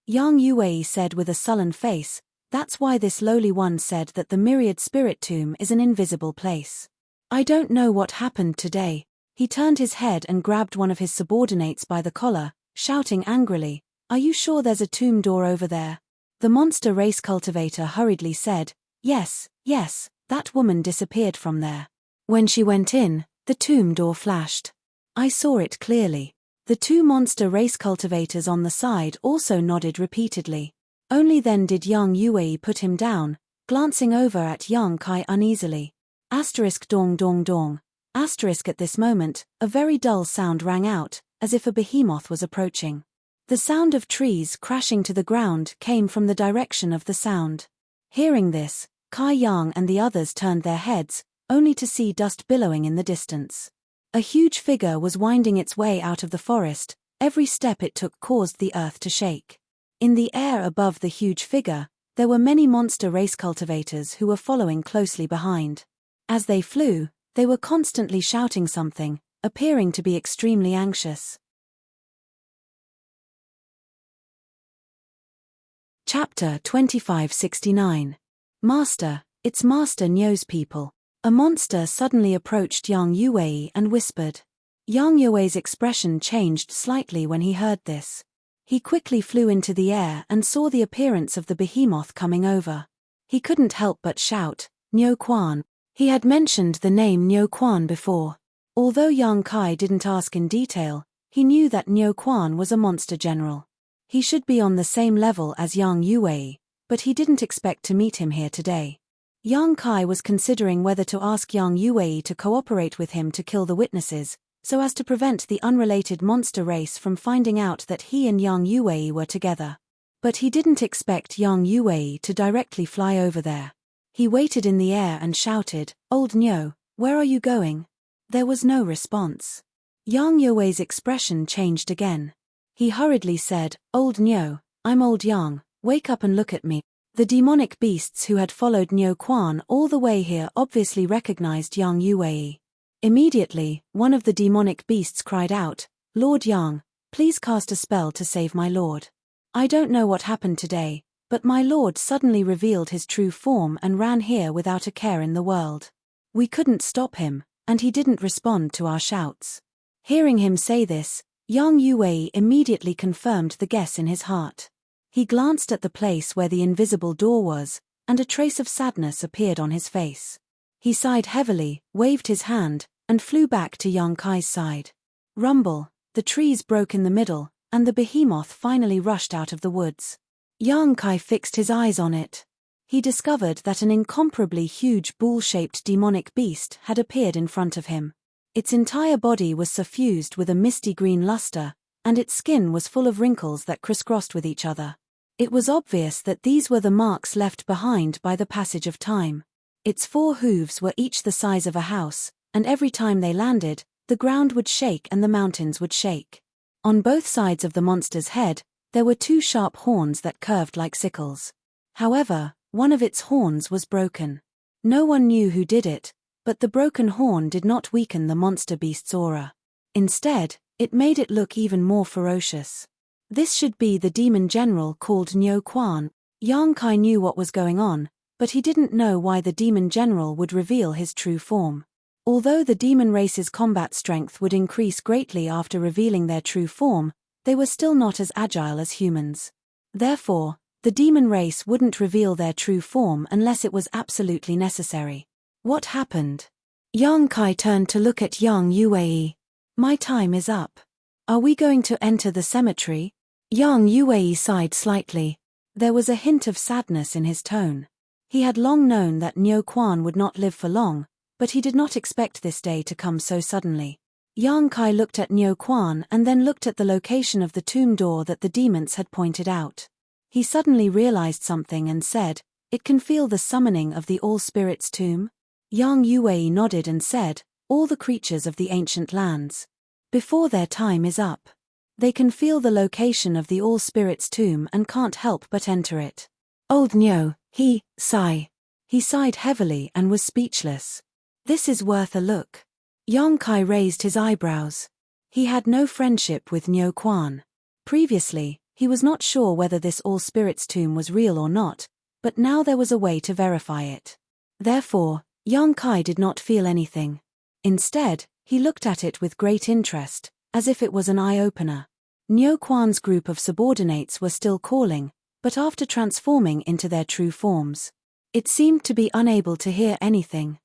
Yang Yue said with a sullen face, "That's why this lowly one said that the myriad spirit tomb is an invisible place. I don't know what happened today." He turned his head and grabbed one of his subordinates by the collar, shouting angrily, "Are you sure there's a tomb door over there?" The monster race cultivator hurriedly said, Yes, that woman disappeared from there. When she went in, the tomb door flashed. I saw it clearly." The two monster race cultivators on the side also nodded repeatedly. Only then did Yang Yue put him down, glancing over at Yang Kai uneasily. Dong dong dong. At this moment, a very dull sound rang out, as if a behemoth was approaching. The sound of trees crashing to the ground came from the direction of the sound. Hearing this, Kai Yang and the others turned their heads, only to see dust billowing in the distance. A huge figure was winding its way out of the forest. Every step it took caused the earth to shake. In the air above the huge figure, there were many monster race cultivators who were following closely behind. As they flew, they were constantly shouting something, appearing to be extremely anxious. Chapter 2569. Master, it's Master Nyo's people. A monster suddenly approached Yang Yue and whispered. Yang Yue's expression changed slightly when he heard this. He quickly flew into the air and saw the appearance of the behemoth coming over. He couldn't help but shout, "Nyo Quan." He had mentioned the name Nyo Quan before. Although Yang Kai didn't ask in detail, he knew that Nyo Quan was a monster general. He should be on the same level as Yang Yue, but he didn't expect to meet him here today. Yang Kai was considering whether to ask Yang Yue to cooperate with him to kill the witnesses, so as to prevent the unrelated monster race from finding out that he and Yang Yue were together. But he didn't expect Yang Yue to directly fly over there. He waited in the air and shouted, "Old Nyo, where are you going?" There was no response. Yang Yue's expression changed again. He hurriedly said, "Old Nyo, I'm Old Yang, wake up and look at me." The demonic beasts who had followed Nyo Quan all the way here obviously recognized Yang Yue. Immediately, one of the demonic beasts cried out, "Lord Yang, please cast a spell to save my lord. I don't know what happened today, but my lord suddenly revealed his true form and ran here without a care in the world. We couldn't stop him, and he didn't respond to our shouts." Hearing him say this, Yang Yue immediately confirmed the guess in his heart. He glanced at the place where the invisible door was, and a trace of sadness appeared on his face. He sighed heavily, waved his hand, and flew back to Yang Kai's side. Rumble, the trees broke in the middle, and the behemoth finally rushed out of the woods. Yang Kai fixed his eyes on it. he discovered that an incomparably huge bull-shaped demonic beast had appeared in front of him. Its entire body was suffused with a misty green luster, and its skin was full of wrinkles that crisscrossed with each other. It was obvious that these were the marks left behind by the passage of time. Its 4 hooves were each the size of a house, and every time they landed, the ground would shake and the mountains would shake. On both sides of the monster's head, there were 2 sharp horns that curved like sickles. However, one of its horns was broken. No one knew who did it, but the broken horn did not weaken the monster beast's aura. Instead, it made it look even more ferocious. This should be the demon general called Nyo Quan. Yang Kai knew what was going on, but he didn't know why the demon general would reveal his true form. Although the demon race's combat strength would increase greatly after revealing their true form, they were still not as agile as humans. Therefore, the demon race wouldn't reveal their true form unless it was absolutely necessary. What happened? Yang Kai turned to look at Yang Yue. My time is up. Are we going to enter the cemetery? Yang Yue sighed slightly. There was a hint of sadness in his tone. He had long known that Nyo Quan would not live for long, but he did not expect this day to come so suddenly. Yang Kai looked at Nyo Quan and then looked at the location of the tomb door that the demons had pointed out. He suddenly realized something and said, "It can feel the summoning of the All-Spirits tomb?" Yang Yue nodded and said, "All the creatures of the ancient lands. Before their time is up. They can feel the location of the All-Spirits tomb and can't help but enter it." Old Nyo, he sighed heavily and was speechless. This is worth a look. Yang Kai raised his eyebrows. He had no friendship with Nyo Quan. Previously, he was not sure whether this All-Spirits tomb was real or not, but now there was a way to verify it. Therefore, Yang Kai did not feel anything. Instead, he looked at it with great interest, as if it was an eye-opener. Nyo Quan's group of subordinates were still calling, but after transforming into their true forms, it seemed to be unable to hear anything.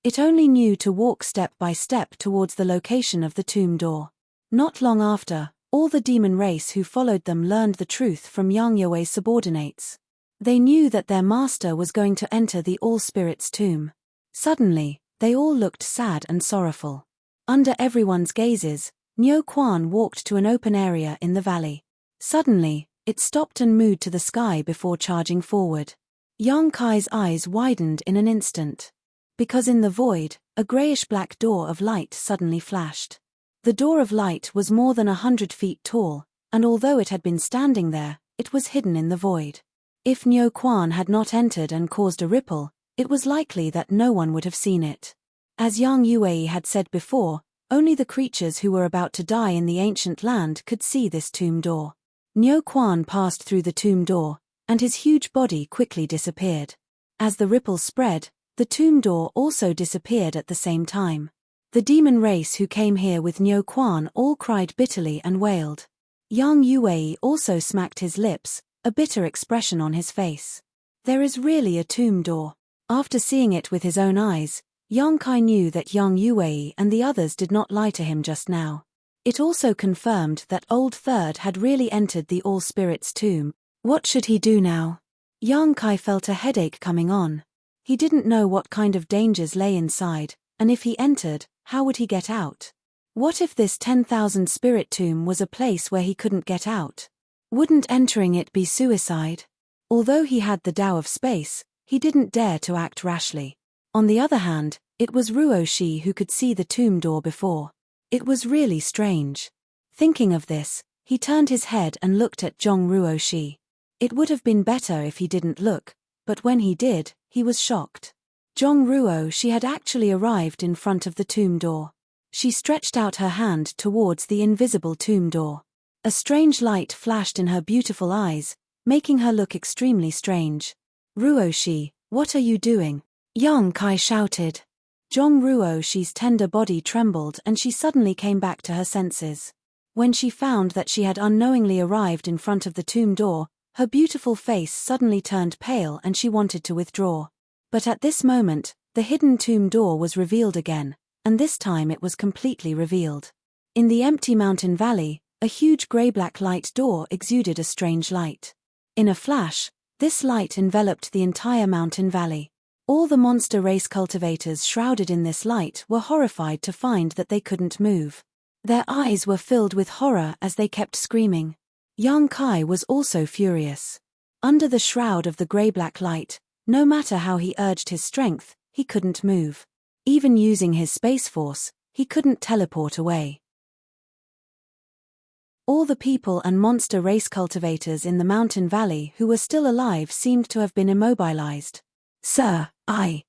It only knew to walk step by step towards the location of the tomb door. Not long after, all the demon race who followed them learned the truth from Yang Yue's subordinates. They knew that their master was going to enter the All-Spirits tomb. Suddenly, they all looked sad and sorrowful. Under everyone's gazes, Nyo Quan walked to an open area in the valley. Suddenly, it stopped and mooed to the sky before charging forward. Yang Kai's eyes widened in an instant. Because in the void, a grayish-black door of light suddenly flashed. The door of light was more than 100 feet tall, and although it had been standing there, it was hidden in the void. If Nyo Quan had not entered and caused a ripple, it was likely that no one would have seen it. As Yang Yue had said before, only the creatures who were about to die in the ancient land could see this tomb door. Nyo Quan passed through the tomb door, and his huge body quickly disappeared. As the ripple spread, the tomb door also disappeared at the same time. The demon race who came here with Nyo Quan all cried bitterly and wailed. Yang Yue also smacked his lips, a bitter expression on his face. There is really a tomb door. After seeing it with his own eyes, Yang Kai knew that Yang Yue and the others did not lie to him just now. It also confirmed that Old Third had really entered the All-Spirits tomb. What should he do now? Yang Kai felt a headache coming on. He didn't know what kind of dangers lay inside, and if he entered, how would he get out? What if this 10,000 spirit tomb was a place where he couldn't get out? Wouldn't entering it be suicide? Although he had the Tao of Space, he didn't dare to act rashly. On the other hand, it was Ruoshi who could see the tomb door before. It was really strange. Thinking of this, he turned his head and looked at Zhong Ruoshi. It would have been better if he didn't look, but when he did, he was shocked. Zhong Ruoshi had actually arrived in front of the tomb door. She stretched out her hand towards the invisible tomb door. A strange light flashed in her beautiful eyes, making her look extremely strange. "Ruoshi, what are you doing?" Yang Kai shouted. Zhong Ruoshi's tender body trembled and she suddenly came back to her senses. When she found that she had unknowingly arrived in front of the tomb door, her beautiful face suddenly turned pale and she wanted to withdraw. But at this moment, the hidden tomb door was revealed again, and this time it was completely revealed. In the empty mountain valley, a huge grey-black light door exuded a strange light. In a flash, This light enveloped the entire mountain valley. All the monster race cultivators shrouded in this light were horrified to find that they couldn't move. Their eyes were filled with horror as they kept screaming. Young Kai was also furious. Under the shroud of the grey-black light, no matter how he urged his strength, he couldn't move. Even using his space force, he couldn't teleport away. All the people and monster race cultivators in the mountain valley who were still alive seemed to have been immobilized. Sir, Zhong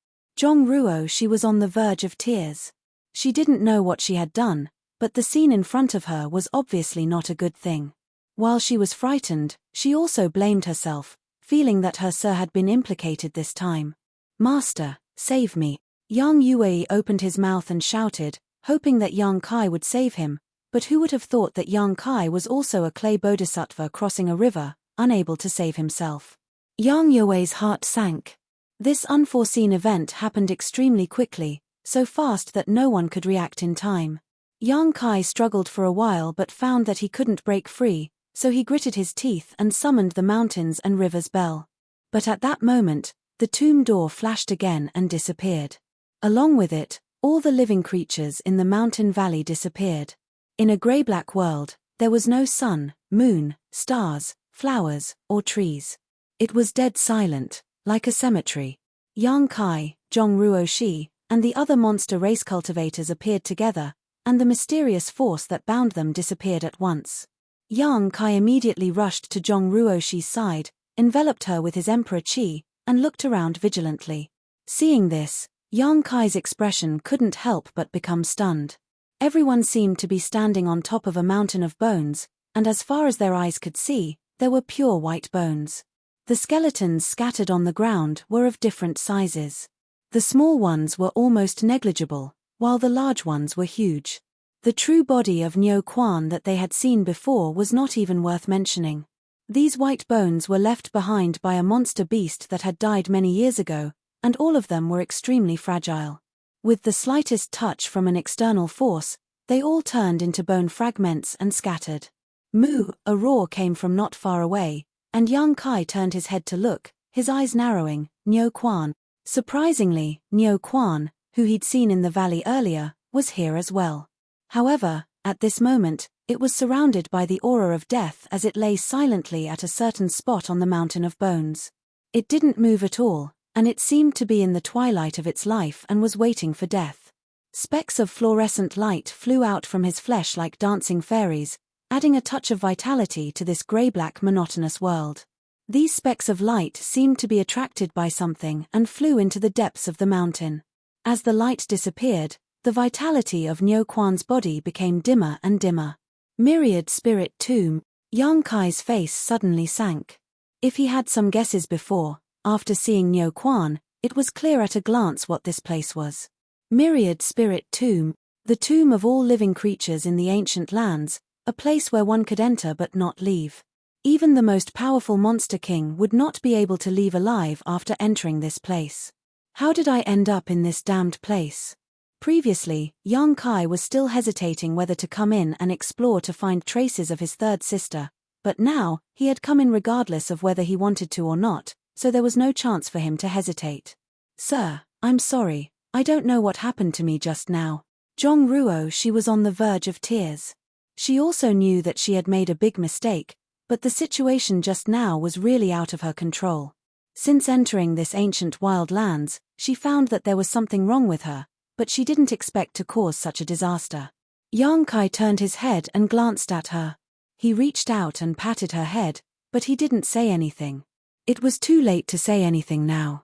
Ruo, she was on the verge of tears. She didn't know what she had done, but the scene in front of her was obviously not a good thing. While she was frightened, she also blamed herself, feeling that her sir had been implicated this time. Master, save me. Yang Yue opened his mouth and shouted, hoping that Yang Kai would save him, but who would have thought that Yang Kai was also a clay bodhisattva crossing a river, unable to save himself. Yang Yue's heart sank. This unforeseen event happened extremely quickly, so fast that no one could react in time. Yang Kai struggled for a while but found that he couldn't break free, so he gritted his teeth and summoned the mountains and rivers bell. But at that moment, the tomb door flashed again and disappeared. Along with it, all the living creatures in the mountain valley disappeared. In a grey-black world, there was no sun, moon, stars, flowers, or trees. It was dead silent, like a cemetery. Yang Kai, Zhong Ruo, and the other monster race cultivators appeared together, and the mysterious force that bound them disappeared at once. Yang Kai immediately rushed to Zhong Ruo's side, enveloped her with his emperor qi, and looked around vigilantly. Seeing this, Yang Kai's expression couldn't help but become stunned. Everyone seemed to be standing on top of a mountain of bones, and as far as their eyes could see, there were pure white bones. The skeletons scattered on the ground were of different sizes. The small ones were almost negligible, while the large ones were huge. The true body of Niu Quan that they had seen before was not even worth mentioning. These white bones were left behind by a monster beast that had died many years ago, and all of them were extremely fragile. With the slightest touch from an external force, they all turned into bone fragments and scattered. Moo! A roar came from not far away, and Yang Kai turned his head to look, his eyes narrowing. Niu Quan. Surprisingly, Niu Quan, who he'd seen in the valley earlier, was here as well. However, at this moment, it was surrounded by the aura of death as it lay silently at a certain spot on the mountain of bones. It didn't move at all, and it seemed to be in the twilight of its life and was waiting for death. Specks of fluorescent light flew out from his flesh like dancing fairies, adding a touch of vitality to this grey-black monotonous world. These specks of light seemed to be attracted by something and flew into the depths of the mountain. As the light disappeared, the vitality of Niu Quan's body became dimmer and dimmer. Myriad Spirit Tomb. Yang Kai's face suddenly sank. If he had some guesses before, after seeing Niu Quan, it was clear at a glance what this place was. Myriad Spirit Tomb, the tomb of all living creatures in the ancient lands, a place where one could enter but not leave. Even the most powerful monster king would not be able to leave alive after entering this place. How did I end up in this damned place? Previously, Yang Kai was still hesitating whether to come in and explore to find traces of his third sister, but now, he had come in regardless of whether he wanted to or not, so there was no chance for him to hesitate. Sir, I'm sorry, I don't know what happened to me just now. Zhong Ruo, she was on the verge of tears. She also knew that she had made a big mistake, but the situation just now was really out of her control. Since entering this ancient wild lands, she found that there was something wrong with her, but she didn't expect to cause such a disaster. Yang Kai turned his head and glanced at her. He reached out and patted her head, but he didn't say anything. It was too late to say anything now.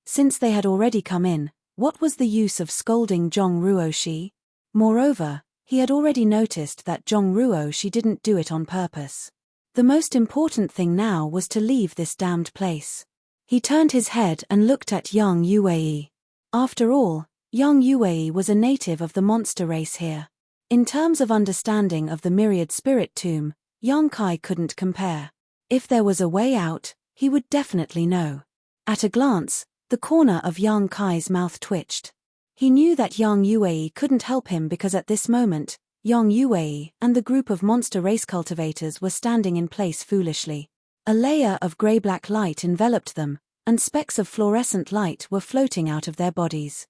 Since they had already come in, what was the use of scolding Zhong Ruo? Moreover, he had already noticed that Zhong Ruo didn't do it on purpose. The most important thing now was to leave this damned place. He turned his head and looked at Yang Yue. After all, Yang Yue was a native of the monster race here. In terms of understanding of the Myriad Spirit Tomb, Yang Kai couldn't compare. If there was a way out, he would definitely know. At a glance, the corner of Yang Kai's mouth twitched. He knew that Yang Yue couldn't help him because at this moment, Yang Yue and the group of monster race cultivators were standing in place foolishly. A layer of grey-black light enveloped them, and specks of fluorescent light were floating out of their bodies.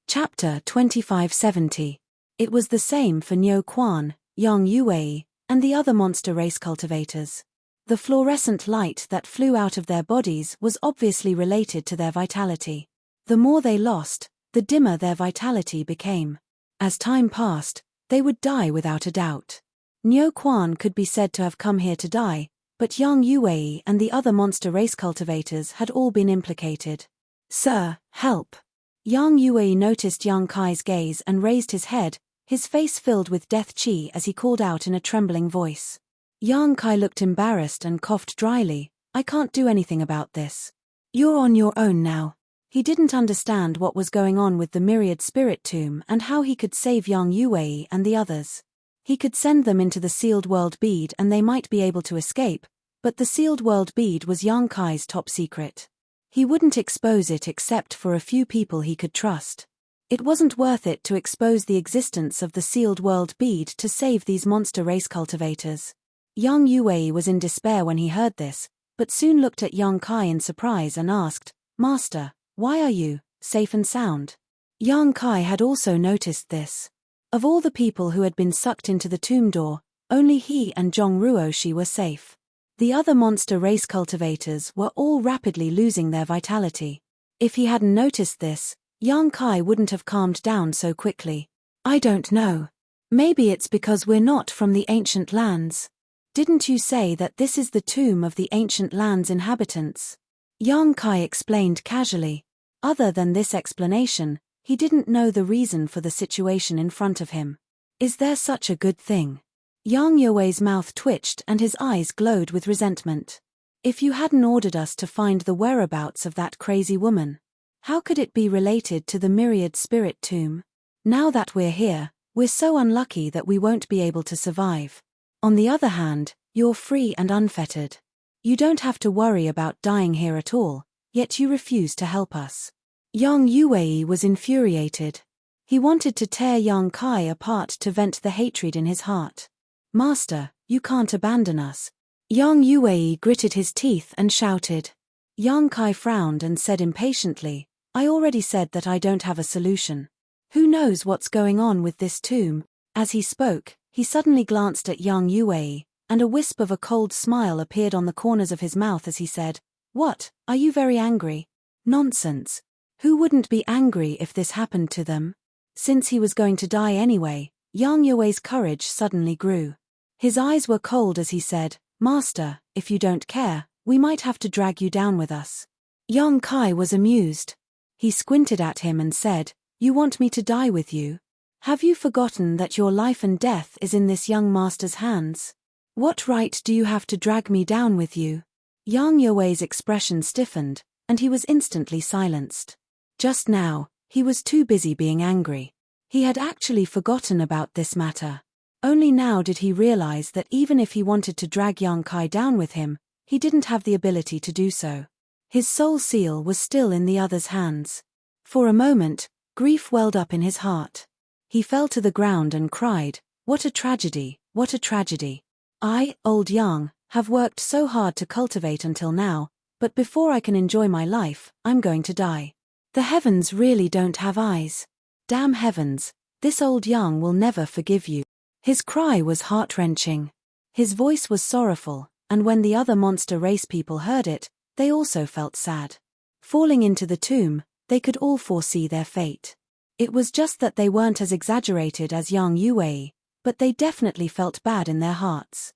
Chapter 2570. It was the same for Nyo Quan, Yang Yue, and the other monster race cultivators. The fluorescent light that flew out of their bodies was obviously related to their vitality. The more they lost, the dimmer their vitality became. As time passed, they would die without a doubt. Nyo Quan could be said to have come here to die, but Yang Yue and the other monster race cultivators had all been implicated. "Sir, help!" Yang Yue noticed Yang Kai's gaze and raised his head, his face filled with death chi as he called out in a trembling voice. Yang Kai looked embarrassed and coughed dryly. "I can't do anything about this. You're on your own now." He didn't understand what was going on with the Myriad Spirit Tomb and how he could save Yang Yue and the others. He could send them into the Sealed World Bead and they might be able to escape, but the Sealed World Bead was Yang Kai's top secret. He wouldn't expose it except for a few people he could trust. It wasn't worth it to expose the existence of the Sealed World Bead to save these monster race cultivators. Yang Yue was in despair when he heard this, but soon looked at Yang Kai in surprise and asked, "Master, why are you safe and sound?" Yang Kai had also noticed this. Of all the people who had been sucked into the tomb door, only he and Zhong Ruoshi were safe. The other monster race cultivators were all rapidly losing their vitality. If he hadn't noticed this, Yang Kai wouldn't have calmed down so quickly. "I don't know. Maybe it's because we're not from the ancient lands. Didn't you say that this is the tomb of the ancient land's inhabitants?" Yang Kai explained casually. Other than this explanation, he didn't know the reason for the situation in front of him. Is there such a good thing? Yang Yue's mouth twitched and his eyes glowed with resentment. "If you hadn't ordered us to find the whereabouts of that crazy woman, how could it be related to the Myriad Spirit Tomb? Now that we're here, we're so unlucky that we won't be able to survive. On the other hand, you're free and unfettered. You don't have to worry about dying here at all, yet you refuse to help us." Yang Yue was infuriated. He wanted to tear Yang Kai apart to vent the hatred in his heart. "Master, you can't abandon us." Yang Yue gritted his teeth and shouted. Yang Kai frowned and said impatiently, "I already said that I don't have a solution. Who knows what's going on with this tomb?" As he spoke, he suddenly glanced at Yang Yue, and a wisp of a cold smile appeared on the corners of his mouth as he said, "What, are you very angry?" "Nonsense. Who wouldn't be angry if this happened to them?" Since he was going to die anyway, Yang Yue's courage suddenly grew. His eyes were cold as he said, "Master, if you don't care, we might have to drag you down with us." Yang Kai was amused. He squinted at him and said, "You want me to die with you? Have you forgotten that your life and death is in this young master's hands? What right do you have to drag me down with you?" Yang Yue's expression stiffened, and he was instantly silenced. Just now, he was too busy being angry. He had actually forgotten about this matter. Only now did he realize that even if he wanted to drag Yang Kai down with him, he didn't have the ability to do so. His soul seal was still in the other's hands. For a moment, grief welled up in his heart. He fell to the ground and cried, "What a tragedy, what a tragedy. I, old Yang, have worked so hard to cultivate until now, but before I can enjoy my life, I'm going to die. The heavens really don't have eyes. Damn heavens, this old Yang will never forgive you." His cry was heart-wrenching. His voice was sorrowful, and when the other monster race people heard it, they also felt sad. Falling into the tomb, they could all foresee their fate. It was just that they weren't as exaggerated as Yang Yue, but they definitely felt bad in their hearts.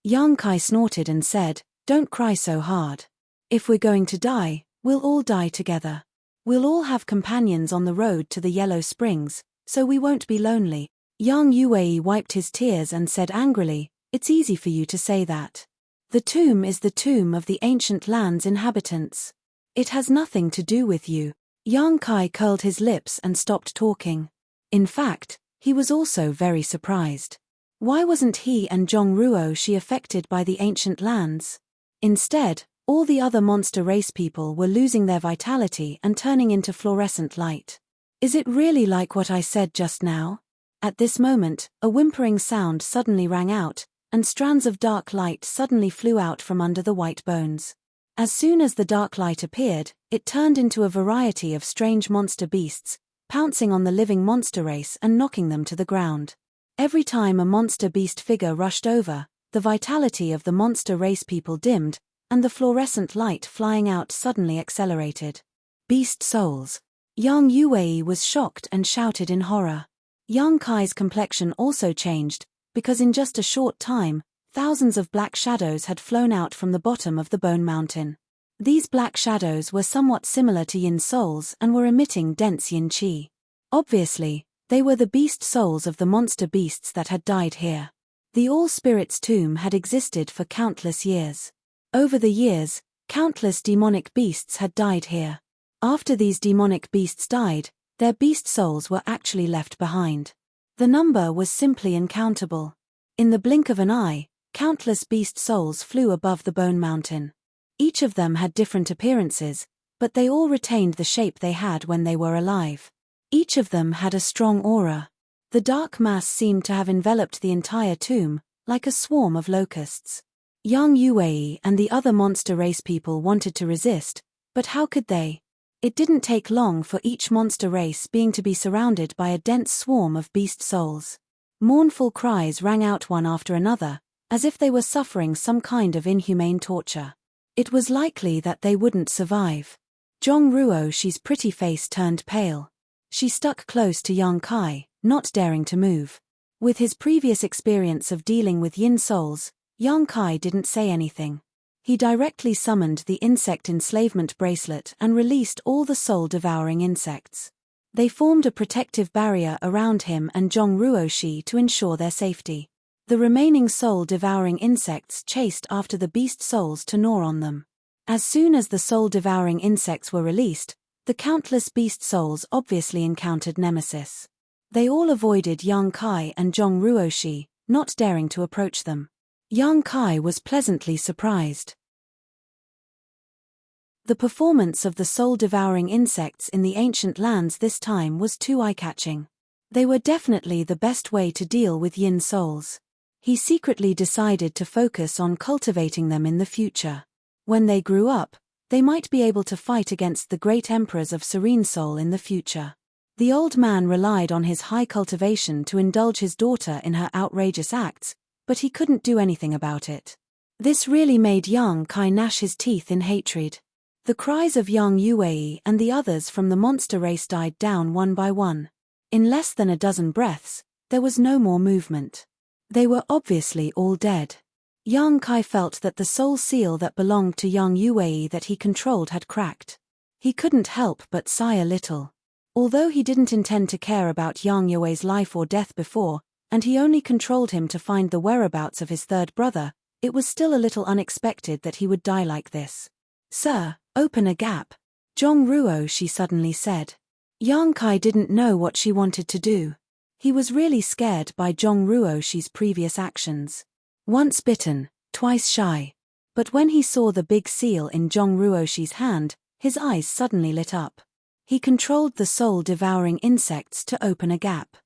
Yang Kai snorted and said, "Don't cry so hard. If we're going to die, we'll all die together. We'll all have companions on the road to the Yellow Springs, so we won't be lonely." Yang Yue wiped his tears and said angrily, "It's easy for you to say that. The tomb is the tomb of the ancient land's inhabitants. It has nothing to do with you." Yang Kai curled his lips and stopped talking. In fact, he was also very surprised. Why wasn't he and Zhong Ruoshi affected by the ancient lands? Instead, all the other monster race people were losing their vitality and turning into fluorescent light. Is it really like what I said just now? At this moment, a whimpering sound suddenly rang out, and strands of dark light suddenly flew out from under the white bones. As soon as the dark light appeared, it turned into a variety of strange monster beasts, pouncing on the living monster race and knocking them to the ground. Every time a monster beast figure rushed over, the vitality of the monster race people dimmed, and the fluorescent light flying out suddenly accelerated. Beast souls. Yang Yuwei was shocked and shouted in horror. Yang Kai's complexion also changed, because in just a short time, thousands of black shadows had flown out from the bottom of the bone mountain. These black shadows were somewhat similar to yin souls and were emitting dense yin qi. Obviously, they were the beast souls of the monster beasts that had died here. The All-Spirits tomb had existed for countless years. Over the years, countless demonic beasts had died here. After these demonic beasts died, their beast souls were actually left behind. The number was simply uncountable. In the blink of an eye, countless beast souls flew above the bone mountain. Each of them had different appearances, but they all retained the shape they had when they were alive. Each of them had a strong aura. The dark mass seemed to have enveloped the entire tomb, like a swarm of locusts. Yang Yuwei and the other monster race people wanted to resist, but how could they? It didn't take long for each monster race being to be surrounded by a dense swarm of beast souls. Mournful cries rang out one after another, as if they were suffering some kind of inhumane torture. It was likely that they wouldn't survive. Zhong Ruoshi's pretty face turned pale. She stuck close to Yang Kai, not daring to move. With his previous experience of dealing with yin souls, Yang Kai didn't say anything. He directly summoned the insect enslavement bracelet and released all the soul-devouring insects. They formed a protective barrier around him and Zhong Ruoshi to ensure their safety. The remaining soul-devouring insects chased after the beast souls to gnaw on them. As soon as the soul-devouring insects were released, the countless beast souls obviously encountered nemesis. They all avoided Yang Kai and Zhong Ruoshi, not daring to approach them. Yang Kai was pleasantly surprised. The performance of the soul-devouring insects in the ancient lands this time was too eye-catching. They were definitely the best way to deal with yin souls. He secretly decided to focus on cultivating them in the future. When they grew up, they might be able to fight against the great emperors of serene soul in the future. The old man relied on his high cultivation to indulge his daughter in her outrageous acts, but he couldn't do anything about it. This really made Yang Kai gnash his teeth in hatred. The cries of Yang Yuwei and the others from the monster race died down one by one. In less than a dozen breaths, there was no more movement. They were obviously all dead. Yang Kai felt that the soul seal that belonged to Yang Yuwei that he controlled had cracked. He couldn't help but sigh a little. Although he didn't intend to care about Yang Yuwei's life or death before, and he only controlled him to find the whereabouts of his third brother, it was still a little unexpected that he would die like this. "Sir, open a gap," Zhong Ruoshi suddenly said. Yang Kai didn't know what she wanted to do. He was really scared by Zhong Ruoshi's previous actions. Once bitten, twice shy. But when he saw the big seal in Zhong Ruoshi's hand, his eyes suddenly lit up. He controlled the soul-devouring insects to open a gap.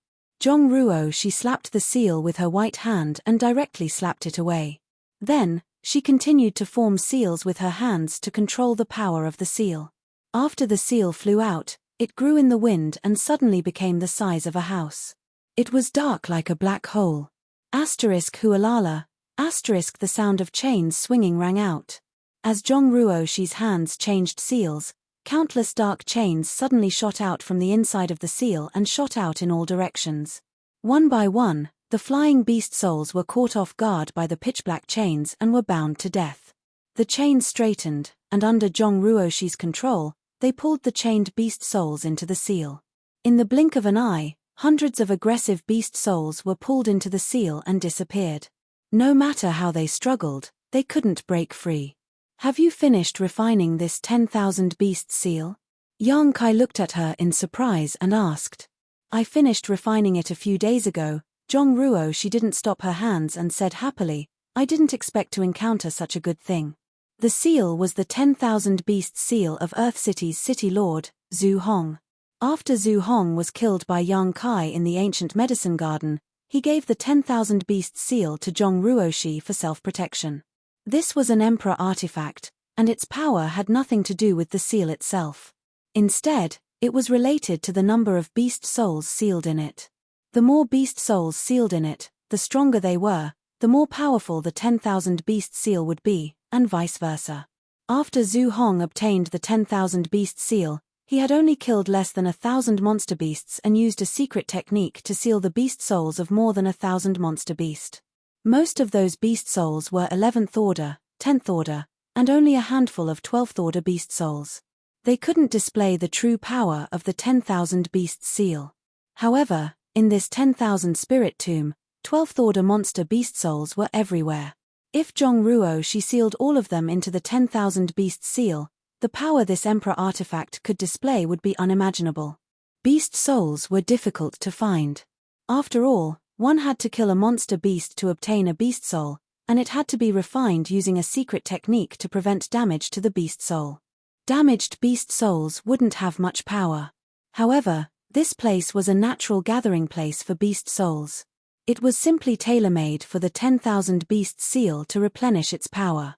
Zhong Ruoshi slapped the seal with her white hand and directly slapped it away. Then, she continued to form seals with her hands to control the power of the seal. After the seal flew out, it grew in the wind and suddenly became the size of a house. It was dark like a black hole. Hualala. The sound of chains swinging rang out. As Zhong Ruoshi's hands changed seals, countless dark chains suddenly shot out from the inside of the seal and shot out in all directions. One by one, the flying beast souls were caught off guard by the pitch-black chains and were bound to death. The chains straightened, and under Zhong Ruoshi's control, they pulled the chained beast souls into the seal. In the blink of an eye, hundreds of aggressive beast souls were pulled into the seal and disappeared. No matter how they struggled, they couldn't break free. "Have you finished refining this 10,000 beast seal?" Yang Kai looked at her in surprise and asked. "I finished refining it a few days ago." Zhong Ruoshi didn't stop her hands and said happily, "I didn't expect to encounter such a good thing." The seal was the 10,000 beast seal of Earth City's city lord, Zhu Hong. After Zhu Hong was killed by Yang Kai in the ancient medicine garden, he gave the 10,000 Beasts seal to Zhong Ruoshi for self-protection. This was an emperor artifact, and its power had nothing to do with the seal itself. Instead, it was related to the number of beast souls sealed in it. The more beast souls sealed in it, the stronger they were, the more powerful the 10,000 beast seal would be, and vice versa. After Zhu Hong obtained the 10,000 beast seal, he had only killed less than 1,000 monster beasts and used a secret technique to seal the beast souls of more than 1,000 monster beast. Most of those beast souls were 11th order, 10th order, and only a handful of 12th order beast souls. They couldn't display the true power of the 10,000 beast seal. However, in this 10,000 spirit tomb, 12th order monster beast souls were everywhere. If Zhong Ruoshi sealed all of them into the 10,000 beast seal, the power this emperor artifact could display would be unimaginable. Beast souls were difficult to find. After all, one had to kill a monster beast to obtain a beast soul, and it had to be refined using a secret technique to prevent damage to the beast soul. Damaged beast souls wouldn't have much power. However, this place was a natural gathering place for beast souls. It was simply tailor-made for the 10,000 beast seal to replenish its power.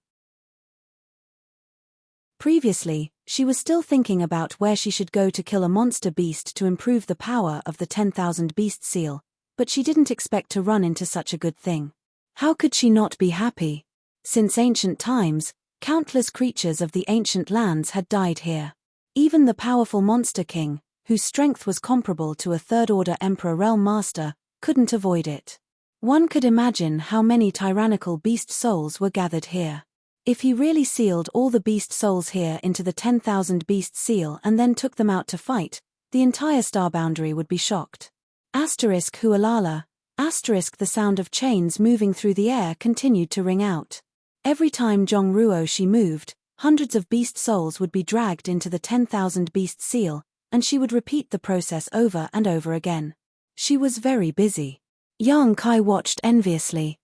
Previously, she was still thinking about where she should go to kill a monster beast to improve the power of the 10,000 beast seal, but she didn't expect to run into such a good thing. How could she not be happy? Since ancient times, countless creatures of the ancient lands had died here. Even the powerful Monster King, whose strength was comparable to a third-order Emperor Realm Master, couldn't avoid it. One could imagine how many tyrannical beast souls were gathered here. If he really sealed all the beast souls here into the 10,000 beast seal and then took them out to fight, the entire star boundary would be shocked. Asterisk hualala, asterisk the sound of chains moving through the air continued to ring out. Every time Zhong Ruoshi moved, hundreds of beast souls would be dragged into the 10,000 beast seal, and she would repeat the process over and over again. She was very busy. Yang Kai watched enviously.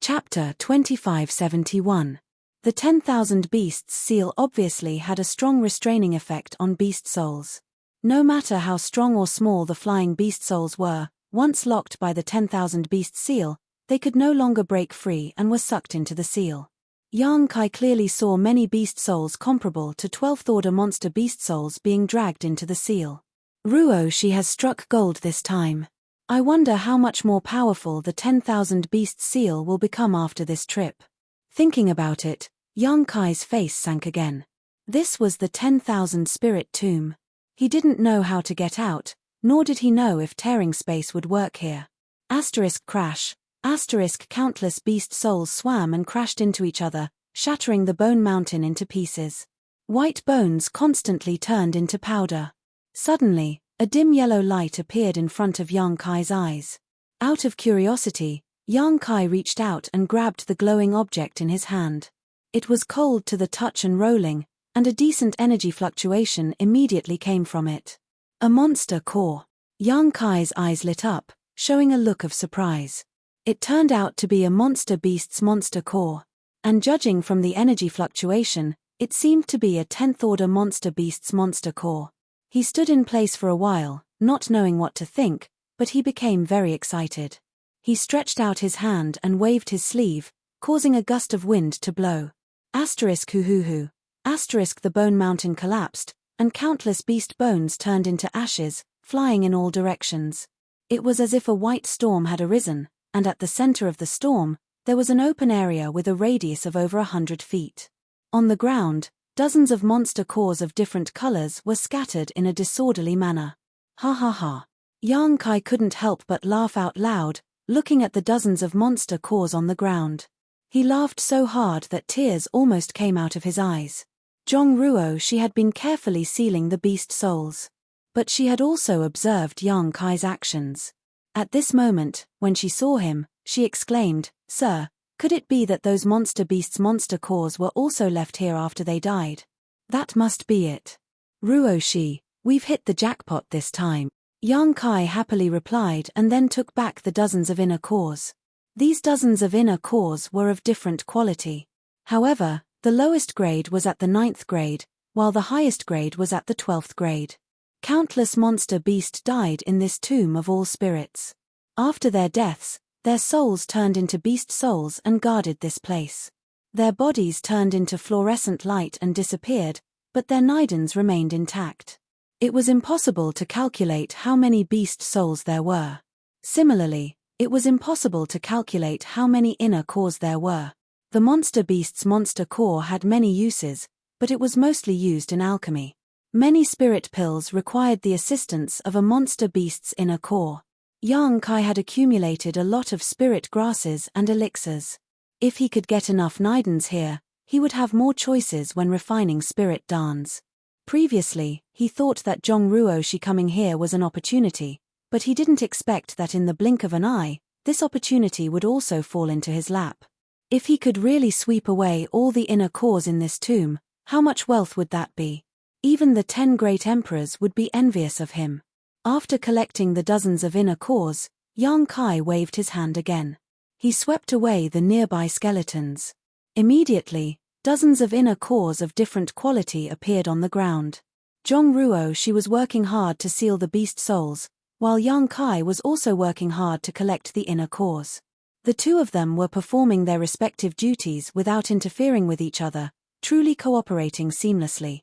Chapter 2571. The 10,000 Beasts seal obviously had a strong restraining effect on beast souls. No matter how strong or small the flying beast souls were, once locked by the 10,000 Beast seal, they could no longer break free and were sucked into the seal. Yang Kai clearly saw many beast souls comparable to 12th order monster beast souls being dragged into the seal. Ruoshi has struck gold this time. I wonder how much more powerful the 10,000 beast seal will become after this trip. Thinking about it, Yang Kai's face sank again. This was the 10,000 spirit tomb. He didn't know how to get out, nor did he know if tearing space would work here. Asterisk crash, asterisk countless beast souls swam and crashed into each other, shattering the bone mountain into pieces. White bones constantly turned into powder. Suddenly, a dim yellow light appeared in front of Yang Kai's eyes. Out of curiosity, Yang Kai reached out and grabbed the glowing object in his hand. It was cold to the touch and rolling, and a decent energy fluctuation immediately came from it. A monster core. Yang Kai's eyes lit up, showing a look of surprise. It turned out to be a monster beast's monster core. And judging from the energy fluctuation, it seemed to be a 10th order monster beast's monster core. He stood in place for a while, not knowing what to think, but he became very excited. He stretched out his hand and waved his sleeve, causing a gust of wind to blow. Asterisk hoo-hoo-hoo. Asterisk the bone mountain collapsed, and countless beast bones turned into ashes, flying in all directions. It was as if a white storm had arisen, and at the center of the storm, there was an open area with a radius of over 100 feet. On the ground, dozens of monster cores of different colors were scattered in a disorderly manner. Ha ha ha. Yang Kai couldn't help but laugh out loud, looking at the dozens of monster cores on the ground. He laughed so hard that tears almost came out of his eyes. Zhong Ruoshi had been carefully sealing the beast souls. But she had also observed Yang Kai's actions. At this moment, when she saw him, she exclaimed, "Sir, could it be that those monster beasts' monster cores were also left here after they died? That must be it. Ruoshi, we've hit the jackpot this time." Yang Kai happily replied and then took back the dozens of inner cores. These dozens of inner cores were of different quality. However, The lowest grade was at the 9th grade, while the highest grade was at the 12th grade. Countless monster beasts died in this tomb of all spirits. After their deaths, their souls turned into beast souls and guarded this place. Their bodies turned into fluorescent light and disappeared, but their nidans remained intact. It was impossible to calculate how many beast souls there were. Similarly, it was impossible to calculate how many inner cores there were. The monster beast's monster core had many uses, but it was mostly used in alchemy. Many spirit pills required the assistance of a monster beast's inner core. Yang Kai had accumulated a lot of spirit grasses and elixirs. If he could get enough nidans here, he would have more choices when refining spirit dance. Previously, he thought that Zhongruo coming here was an opportunity, but he didn't expect that in the blink of an eye, this opportunity would also fall into his lap. If he could really sweep away all the inner cores in this tomb, how much wealth would that be? Even the 10 great emperors would be envious of him. After collecting the dozens of inner cores, Yang Kai waved his hand again. He swept away the nearby skeletons. Immediately, dozens of inner cores of different quality appeared on the ground. Zhongruo was working hard to seal the beast souls, while Yang Kai was also working hard to collect the inner cores. The two of them were performing their respective duties without interfering with each other, truly cooperating seamlessly.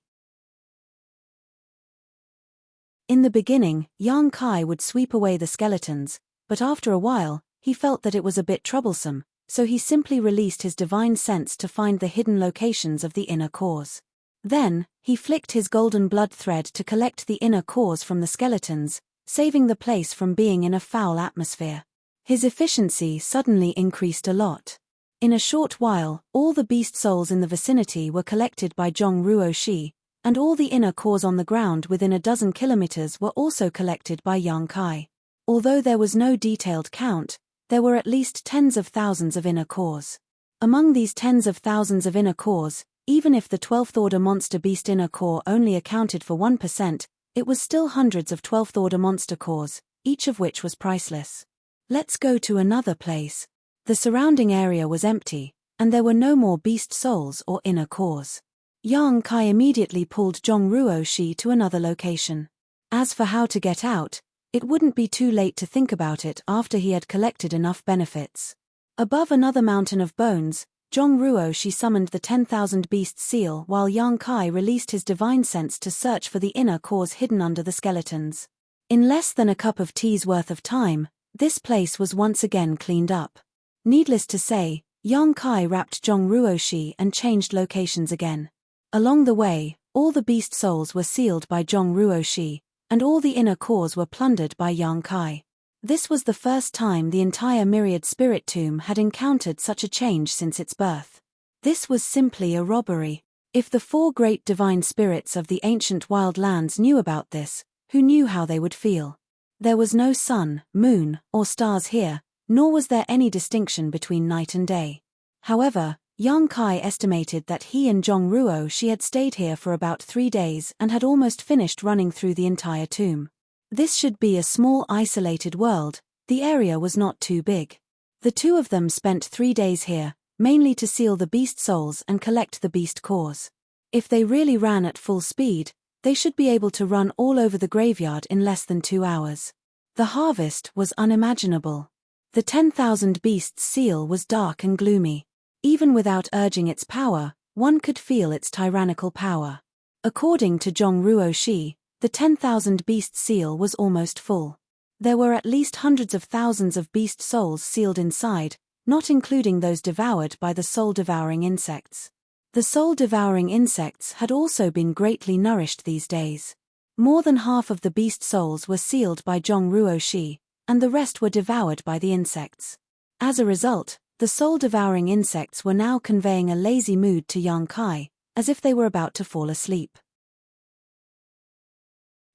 In the beginning, Yang Kai would sweep away the skeletons, but after a while, he felt that it was a bit troublesome, so he simply released his divine sense to find the hidden locations of the inner cores. Then, he flicked his golden blood thread to collect the inner cores from the skeletons, saving the place from being in a foul atmosphere. His efficiency suddenly increased a lot. In a short while, all the beast souls in the vicinity were collected by Zhongruo, and all the inner cores on the ground within a dozen kilometers were also collected by Yang Kai. Although there was no detailed count, there were at least tens of thousands of inner cores. Among these tens of thousands of inner cores, even if the 12th order monster beast inner core only accounted for 1%, it was still hundreds of 12th order monster cores, each of which was priceless. Let's go to another place. The surrounding area was empty, and there were no more beast souls or inner cores. Yang Kai immediately pulled Zhongruo to another location. As for how to get out, it wouldn't be too late to think about it after he had collected enough benefits. Above another mountain of bones, Zhongruo summoned the 10,000 beast seal while Yang Kai released his divine sense to search for the inner cores hidden under the skeletons. In less than a cup of tea's worth of time, this place was once again cleaned up. Needless to say, Yang Kai wrapped Zhongruo and changed locations again. Along the way, all the beast souls were sealed by Zhongruo, and all the inner cores were plundered by Yang Kai. This was the first time the entire Myriad Spirit Tomb had encountered such a change since its birth. This was simply a robbery. If the 4 great divine spirits of the ancient wild lands knew about this, who knew how they would feel? There was no sun, moon, or stars here, nor was there any distinction between night and day. However, Yang Kai estimated that he and Zhongruo had stayed here for about 3 days and had almost finished running through the entire tomb. This should be a small isolated world, the area was not too big. The two of them spent 3 days here, mainly to seal the beast souls and collect the beast cores. If they really ran at full speed, they should be able to run all over the graveyard in less than 2 hours. The harvest was unimaginable. The 10,000 beasts seal was dark and gloomy. Even without urging its power, one could feel its tyrannical power. According to Zhongruo, the 10,000 beast seal was almost full. There were at least hundreds of thousands of beast souls sealed inside, not including those devoured by the soul-devouring insects. The soul-devouring insects had also been greatly nourished these days. More than half of the beast souls were sealed by Zhongruo, and the rest were devoured by the insects. As a result, the soul-devouring insects were now conveying a lazy mood to Yang Kai, as if they were about to fall asleep.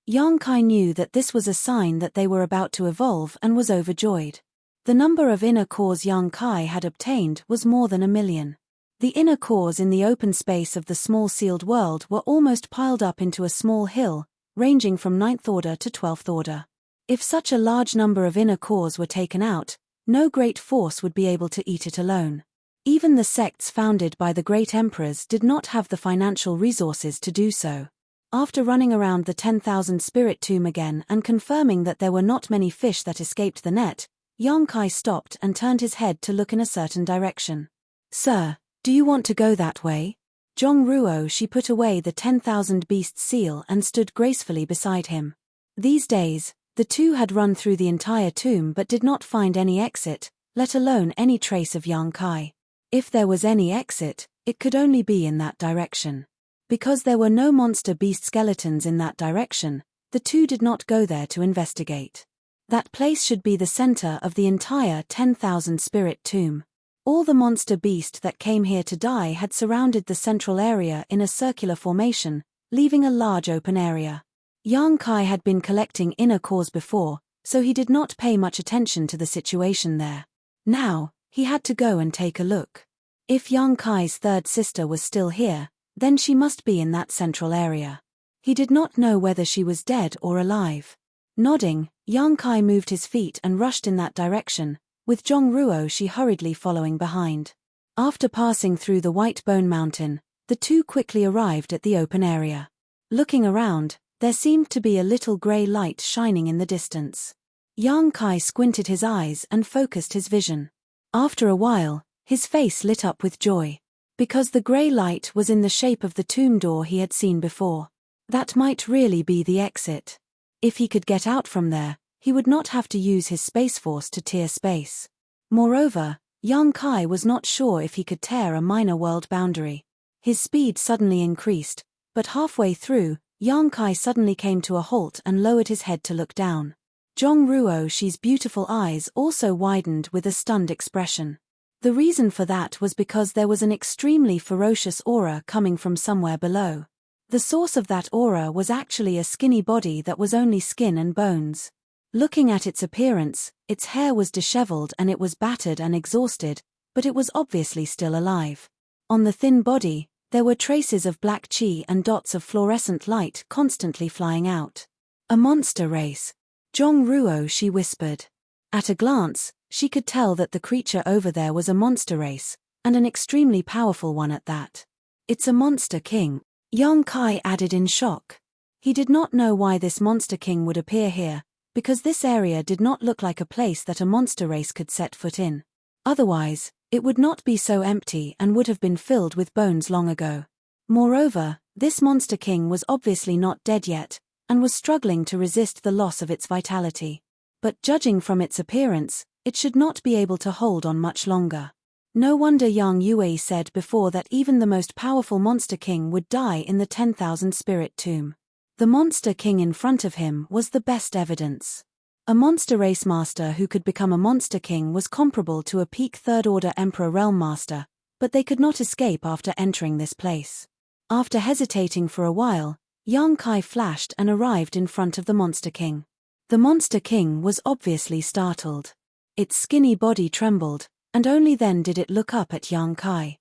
Yang Kai knew that this was a sign that they were about to evolve and was overjoyed. The number of inner cores Yang Kai had obtained was more than 1 million. The inner cores in the open space of the small sealed world were almost piled up into a small hill, ranging from 9th order to 12th order. If such a large number of inner cores were taken out, no great force would be able to eat it alone. Even the sects founded by the great emperors did not have the financial resources to do so. After running around the 10,000 spirit tomb again and confirming that there were not many fish that escaped the net, Yang Kai stopped and turned his head to look in a certain direction. "Sir, do you want to go that way?" Zhong Ruo, she put away the 10,000 beasts seal and stood gracefully beside him. These days, the two had run through the entire tomb but did not find any exit, let alone any trace of Yang Kai. If there was any exit, it could only be in that direction. Because there were no monster beast skeletons in that direction, the two did not go there to investigate. That place should be the center of the entire 10,000 spirit tomb. All the monster beast that came here to die had surrounded the central area in a circular formation, leaving a large open area. Yang Kai had been collecting inner cores before, so he did not pay much attention to the situation there. Now, he had to go and take a look. If Yang Kai's third sister was still here, then she must be in that central area. He did not know whether she was dead or alive. Nodding, Yang Kai moved his feet and rushed in that direction, with Zhong Ruo she hurriedly following behind. After passing through the White Bone Mountain, the two quickly arrived at the open area. Looking around, there seemed to be a little grey light shining in the distance. Yang Kai squinted his eyes and focused his vision. After a while, his face lit up with joy. Because the grey light was in the shape of the tomb door he had seen before. That might really be the exit. If he could get out from there, he would not have to use his space force to tear space. Moreover, Yang Kai was not sure if he could tear a minor world boundary. His speed suddenly increased, but halfway through, Yang Kai suddenly came to a halt and lowered his head to look down. Zhong Ruo she's beautiful eyes also widened with a stunned expression. The reason for that was because there was an extremely ferocious aura coming from somewhere below. The source of that aura was actually a skinny body that was only skin and bones. Looking at its appearance, its hair was disheveled and it was battered and exhausted, but it was obviously still alive. On the thin body, there were traces of black chi and dots of fluorescent light constantly flying out. A monster race. Zhong Ruo she whispered. At a glance, she could tell that the creature over there was a monster race, and an extremely powerful one at that. "It's a monster king," Yang Kai added in shock. He did not know why this monster king would appear here, because this area did not look like a place that a monster race could set foot in. Otherwise, it would not be so empty and would have been filled with bones long ago. Moreover, this monster king was obviously not dead yet, and was struggling to resist the loss of its vitality. But judging from its appearance, it should not be able to hold on much longer. No wonder Yang Yue said before that even the most powerful monster king would die in the 10,000 spirit tomb. The monster king in front of him was the best evidence. A monster race master who could become a monster king was comparable to a peak third-order emperor realm master, but they could not escape after entering this place. After hesitating for a while, Yang Kai flashed and arrived in front of the monster king. The monster king was obviously startled. Its skinny body trembled, and only then did it look up at Yang Kai.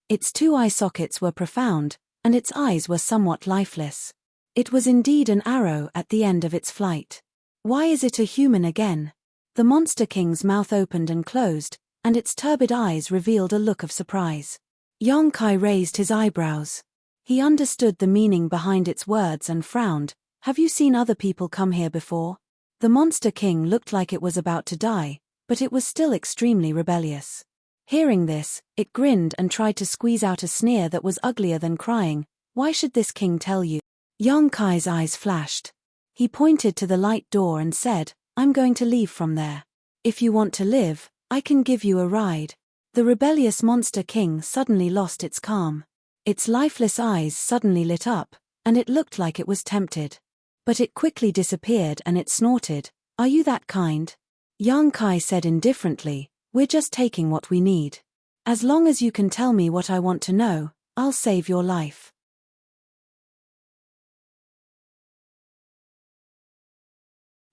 Its two eye sockets were profound, and its eyes were somewhat lifeless. It was indeed an arrow at the end of its flight. Why is it a human again? The monster king's mouth opened and closed, and its turbid eyes revealed a look of surprise. Yang Kai raised his eyebrows. He understood the meaning behind its words and frowned. "Have you seen other people come here before?" The monster king looked like it was about to die, but it was still extremely rebellious. Hearing this, it grinned and tried to squeeze out a sneer that was uglier than crying. "Why should this king tell you?" Yang Kai's eyes flashed. He pointed to the light door and said, "I'm going to leave from there. If you want to live, I can give you a ride." The rebellious monster king suddenly lost its calm. Its lifeless eyes suddenly lit up, and it looked like it was tempted. But it quickly disappeared and it snorted, "Are you that kind?" Yang Kai said indifferently, "We're just taking what we need. As long as you can tell me what I want to know, I'll save your life."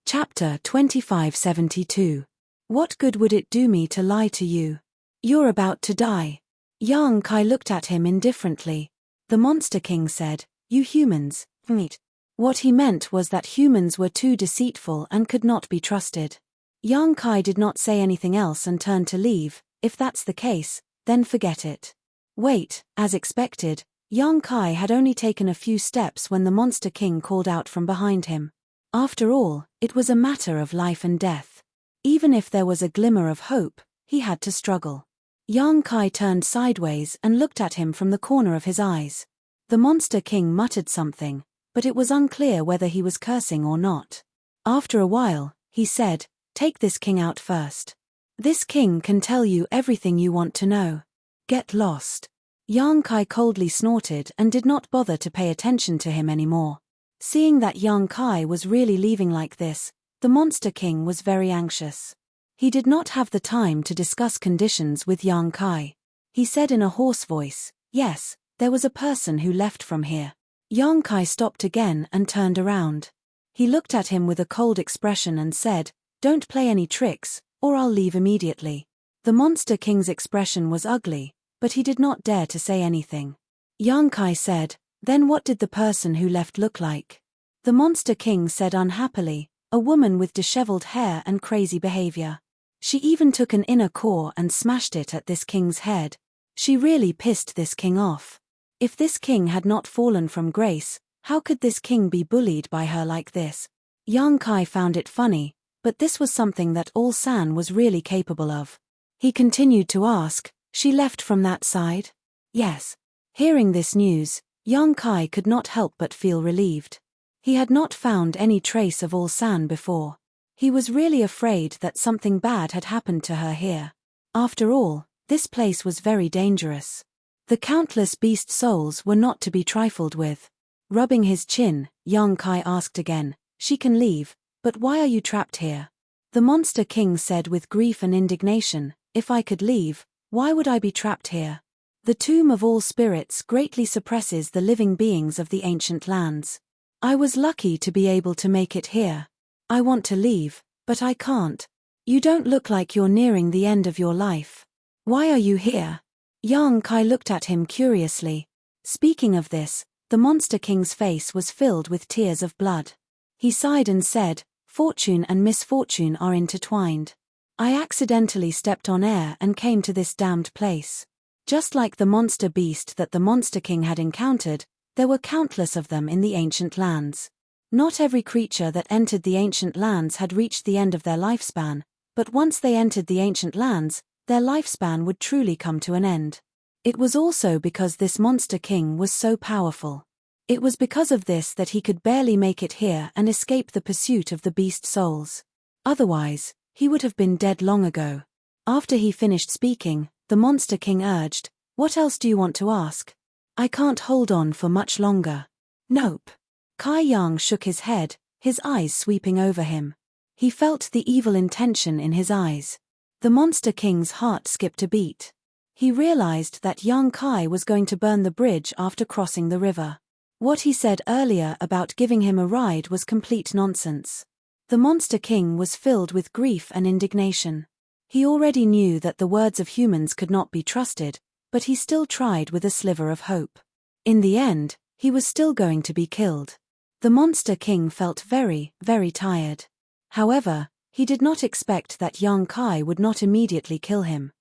Chapter 2572. What good would it do me to lie to you? You're about to die. Yang Kai looked at him indifferently. The monster king said, "You humans, meet." What he meant was that humans were too deceitful and could not be trusted. Yang Kai did not say anything else and turned to leave. If that's the case, then forget it. Wait, as expected, Yang Kai had only taken a few steps when the Monster King called out from behind him. After all, it was a matter of life and death. Even if there was a glimmer of hope, he had to struggle. Yang Kai turned sideways and looked at him from the corner of his eyes. The Monster King muttered something, but it was unclear whether he was cursing or not. After a while, he said, "Take this king out first. This king can tell you everything you want to know. Get lost." Yang Kai coldly snorted and did not bother to pay attention to him anymore. Seeing that Yang Kai was really leaving like this, the Monster King was very anxious. He did not have the time to discuss conditions with Yang Kai. He said in a hoarse voice, "Yes, there was a person who left from here." Yang Kai stopped again and turned around. He looked at him with a cold expression and said, "Don't play any tricks, or I'll leave immediately." The Monster King's expression was ugly, but he did not dare to say anything. Yang Kai said, "Then what did the person who left look like?" The Monster King said unhappily, "A woman with disheveled hair and crazy behavior. She even took an inner core and smashed it at this king's head. She really pissed this king off. If this king had not fallen from grace, how could this king be bullied by her like this?" Yang Kai found it funny, but this was something that All San was really capable of. He continued to ask, "She left from that side?" "Yes." Hearing this news, Yang Kai could not help but feel relieved. He had not found any trace of All San before. He was really afraid that something bad had happened to her here. After all, this place was very dangerous. The countless beast souls were not to be trifled with. Rubbing his chin, Yang Kai asked again, "She can leave, but why are you trapped here?" The Monster King said with grief and indignation, "If I could leave, why would I be trapped here? The Tomb of All Spirits greatly suppresses the living beings of the ancient lands. I was lucky to be able to make it here. I want to leave, but I can't. You don't look like you're nearing the end of your life. Why are you here?" Yang Kai looked at him curiously. Speaking of this, the Monster King's face was filled with tears of blood. He sighed and said, "Fortune and misfortune are intertwined. I accidentally stepped on air and came to this damned place." Just like the monster beast that the Monster King had encountered, there were countless of them in the ancient lands. Not every creature that entered the ancient lands had reached the end of their lifespan, but once they entered the ancient lands, their lifespan would truly come to an end. It was also because this Monster King was so powerful. It was because of this that he could barely make it here and escape the pursuit of the beast souls. Otherwise, he would have been dead long ago. After he finished speaking, the Monster King urged, "What else do you want to ask? I can't hold on for much longer." "Nope." Kai Yang shook his head, his eyes sweeping over him. He felt the evil intention in his eyes. The Monster King's heart skipped a beat. He realized that Yang Kai was going to burn the bridge after crossing the river. What he said earlier about giving him a ride was complete nonsense. The Monster King was filled with grief and indignation. He already knew that the words of humans could not be trusted, but he still tried with a sliver of hope. In the end, he was still going to be killed. The Monster King felt very, very tired. However, he did not expect that Yang Kai would not immediately kill him.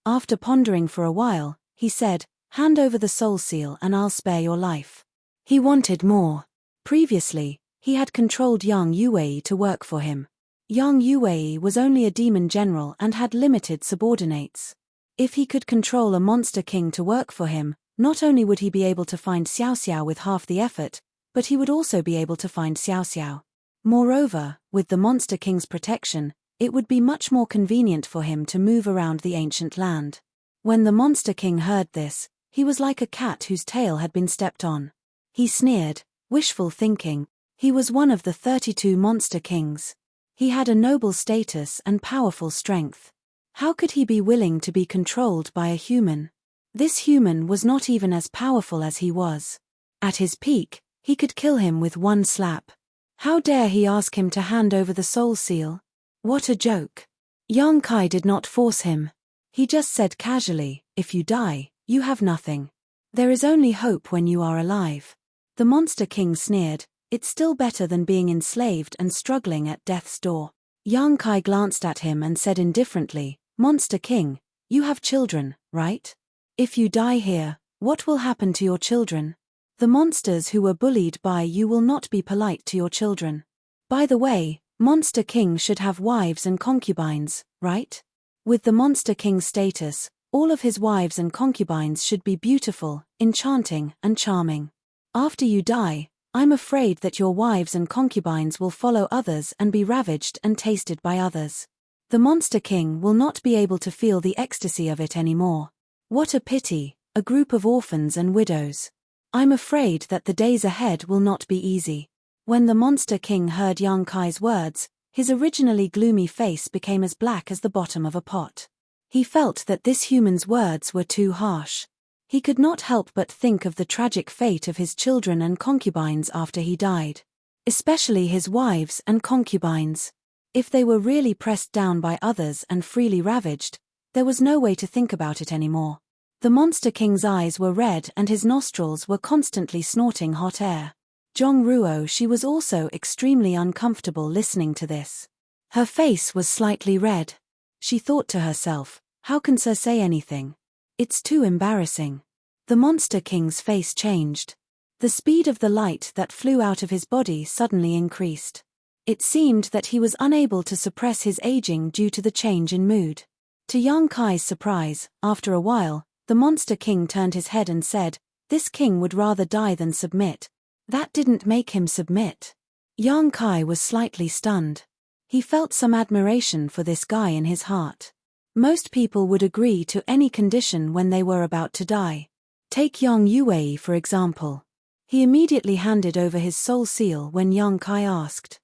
After pondering for a while, he said, "Hand over the soul seal and I'll spare your life." He wanted more. Previously, he had controlled Yang Yuei to work for him. Yang Yuei was only a demon general and had limited subordinates. If he could control a Monster King to work for him, not only would he be able to find Xiao Xiao with half the effort, but he would also be able to find Xiao Xiao. Moreover, with the Monster King's protection, it would be much more convenient for him to move around the ancient land. When the Monster King heard this, he was like a cat whose tail had been stepped on. He sneered, wishful thinking. He was one of the 32 Monster Kings. He had a noble status and powerful strength. How could he be willing to be controlled by a human? This human was not even as powerful as he was. At his peak, he could kill him with one slap. How dare he ask him to hand over the soul seal? What a joke. Yang Kai did not force him. He just said casually, "If you die, you have nothing. There is only hope when you are alive." The Monster King sneered, It's still better than being enslaved and struggling at death's door. Yang Kai glanced at him and said indifferently, Monster King, you have children, right? If you die here, what will happen to your children? The monsters who were bullied by you will not be polite to your children. By the way, Monster King should have wives and concubines, right? With the Monster King status, all of his wives and concubines should be beautiful, enchanting, and charming. After you die, I'm afraid that your wives and concubines will follow others and be ravaged and tasted by others. The Monster King will not be able to feel the ecstasy of it anymore. What a pity, a group of orphans and widows. I'm afraid that the days ahead will not be easy. When the Monster King heard Yang Kai's words, his originally gloomy face became as black as the bottom of a pot. He felt that this human's words were too harsh. He could not help but think of the tragic fate of his children and concubines after he died. Especially his wives and concubines. If they were really pressed down by others and freely ravaged, there was no way to think about it anymore. The Monster King's eyes were red and his nostrils were constantly snorting hot air. Zhong Ruo, she was also extremely uncomfortable listening to this. Her face was slightly red. She thought to herself, how can Sir say anything? It's too embarrassing. The Monster King's face changed. The speed of the light that flew out of his body suddenly increased. It seemed that he was unable to suppress his aging due to the change in mood. To Yang Kai's surprise, after a while, the Monster King turned his head and said, this king would rather die than submit. That didn't make him submit. Yang Kai was slightly stunned. He felt some admiration for this guy in his heart. Most people would agree to any condition when they were about to die. Take Yang Yuwei for example. He immediately handed over his soul seal when Yang Kai asked.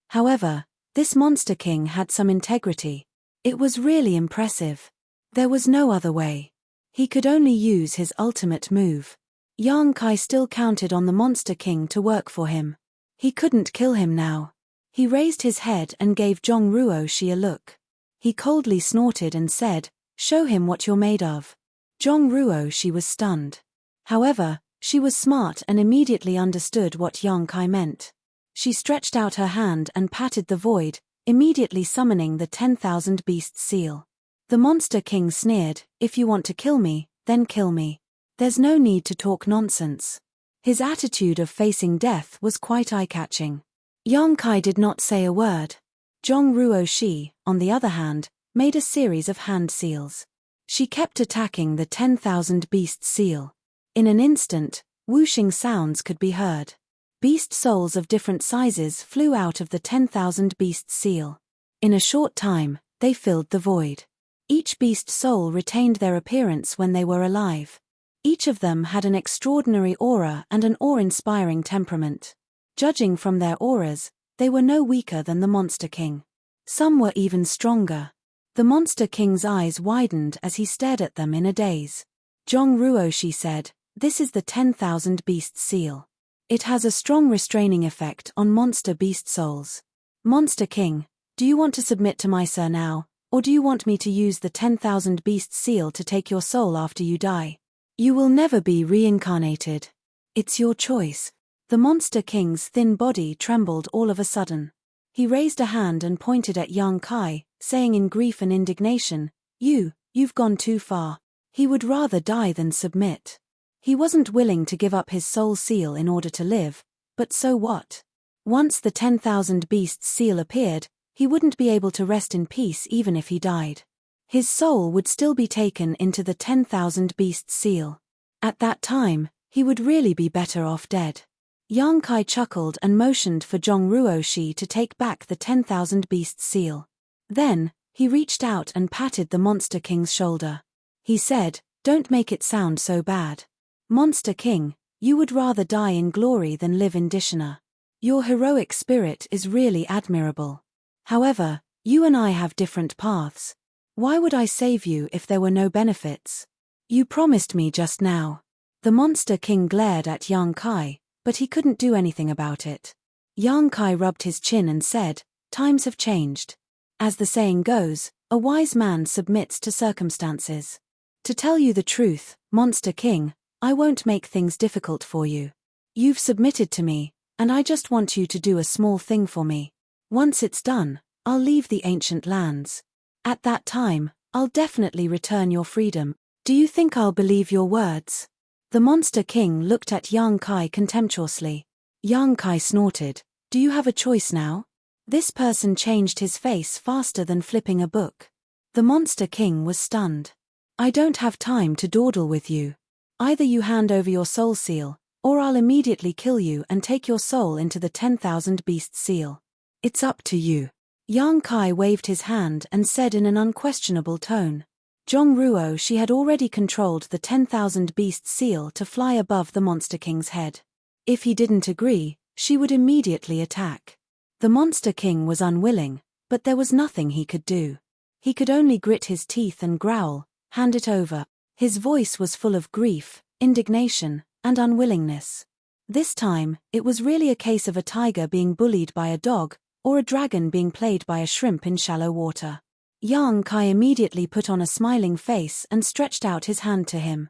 However, this Monster King had some integrity. It was really impressive. There was no other way. He could only use his ultimate move. Yang Kai still counted on the Monster King to work for him. He couldn't kill him now. He raised his head and gave Zhong Ruo a look. He coldly snorted and said, show him what you're made of. Zhong Ruo was stunned. However, she was smart and immediately understood what Yang Kai meant. She stretched out her hand and patted the void, immediately summoning the 10,000 beasts seal. The Monster King sneered, if you want to kill me, then kill me. There's no need to talk nonsense. His attitude of facing death was quite eye-catching. Yang Kai did not say a word. Zhong Ruo, on the other hand, made a series of hand seals. She kept attacking the 10,000 beast seal. In an instant, whooshing sounds could be heard. Beast souls of different sizes flew out of the 10,000 beast seal. In a short time, they filled the void. Each beast soul retained their appearance when they were alive. Each of them had an extraordinary aura and an awe-inspiring temperament. Judging from their auras, they were no weaker than the Monster King. Some were even stronger. The Monster King's eyes widened as he stared at them in a daze. Zhong Ruo said, this is the 10,000 beast seal. It has a strong restraining effect on monster beast souls. Monster King, do you want to submit to my sir now, or do you want me to use the 10,000 beast seal to take your soul after you die? You will never be reincarnated. It's your choice. The Monster King's thin body trembled all of a sudden. He raised a hand and pointed at Yang Kai, saying in grief and indignation, you've gone too far. He would rather die than submit. He wasn't willing to give up his soul seal in order to live, but so what? Once the 10,000 beasts seal appeared, he wouldn't be able to rest in peace even if he died. His soul would still be taken into the 10,000 beasts seal. At that time, he would really be better off dead. Yang Kai chuckled and motioned for Zhong Ruo to take back the 10,000 beasts seal. Then, he reached out and patted the Monster King's shoulder. He said, don't make it sound so bad. Monster King, you would rather die in glory than live in dishonor. Your heroic spirit is really admirable. However, you and I have different paths. Why would I save you if there were no benefits? You promised me just now. The Monster King glared at Yang Kai, but he couldn't do anything about it. Yang Kai rubbed his chin and said, times have changed. As the saying goes, a wise man submits to circumstances. To tell you the truth, Monster King, I won't make things difficult for you. You've submitted to me, and I just want you to do a small thing for me. Once it's done, I'll leave the ancient lands. At that time, I'll definitely return your freedom. Do you think I'll believe your words?" The Monster King looked at Yang Kai contemptuously. Yang Kai snorted. "Do you have a choice now?" This person changed his face faster than flipping a book. The Monster King was stunned. "I don't have time to dawdle with you. Either you hand over your soul seal, or I'll immediately kill you and take your soul into the 10,000 beasts seal. It's up to you." Yang Kai waved his hand and said in an unquestionable tone. Zhong Ruo, she had already controlled the 10,000 beasts seal to fly above the Monster King's head. If he didn't agree, she would immediately attack. The Monster King was unwilling, but there was nothing he could do. He could only grit his teeth and growl, "Hand it over." His voice was full of grief, indignation, and unwillingness. This time, it was really a case of a tiger being bullied by a dog, or a dragon being played by a shrimp in shallow water. Yang Kai immediately put on a smiling face and stretched out his hand to him.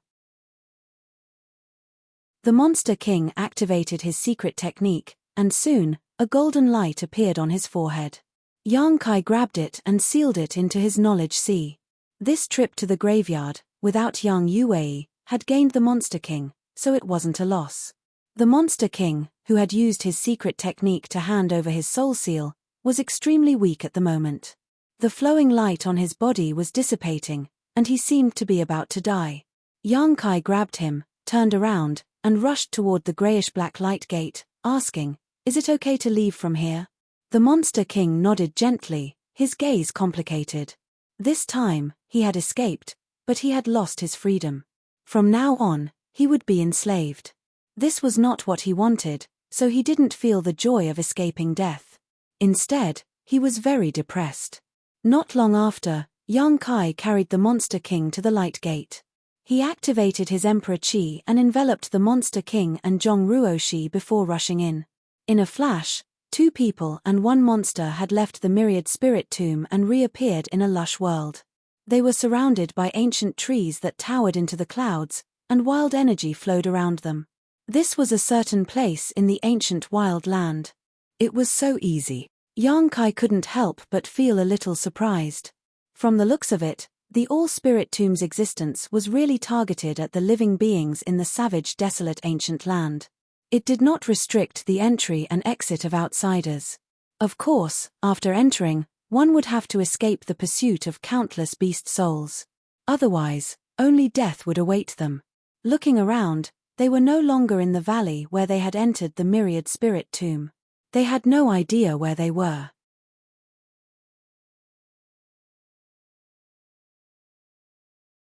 The Monster King activated his secret technique, and soon, a golden light appeared on his forehead. Yang Kai grabbed it and sealed it into his knowledge sea. This trip to the graveyard, without Yang Yuwei, had gained the Monster King, so it wasn't a loss. The Monster King, who had used his secret technique to hand over his soul seal, was extremely weak at the moment. The flowing light on his body was dissipating, and he seemed to be about to die. Yang Kai grabbed him, turned around, and rushed toward the grayish-black light gate, asking, "Is it okay to leave from here?" The Monster King nodded gently, his gaze complicated. This time, he had escaped, but he had lost his freedom. From now on, he would be enslaved. This was not what he wanted, so he didn't feel the joy of escaping death. Instead, he was very depressed. Not long after, Yang Kai carried the Monster King to the light gate. He activated his Emperor Qi and enveloped the Monster King and Zhong Ruo Shi before rushing in. In a flash, 2 people and 1 monster had left the myriad spirit tomb and reappeared in a lush world. They were surrounded by ancient trees that towered into the clouds, and wild energy flowed around them. This was a certain place in the ancient wild land. It was so easy. Yang Kai couldn't help but feel a little surprised. From the looks of it, the All-Spirit Tomb's existence was really targeted at the living beings in the savage, desolate ancient land. It did not restrict the entry and exit of outsiders. Of course, after entering, one would have to escape the pursuit of countless beast souls. Otherwise, only death would await them. Looking around, they were no longer in the valley where they had entered the myriad spirit tomb. They had no idea where they were.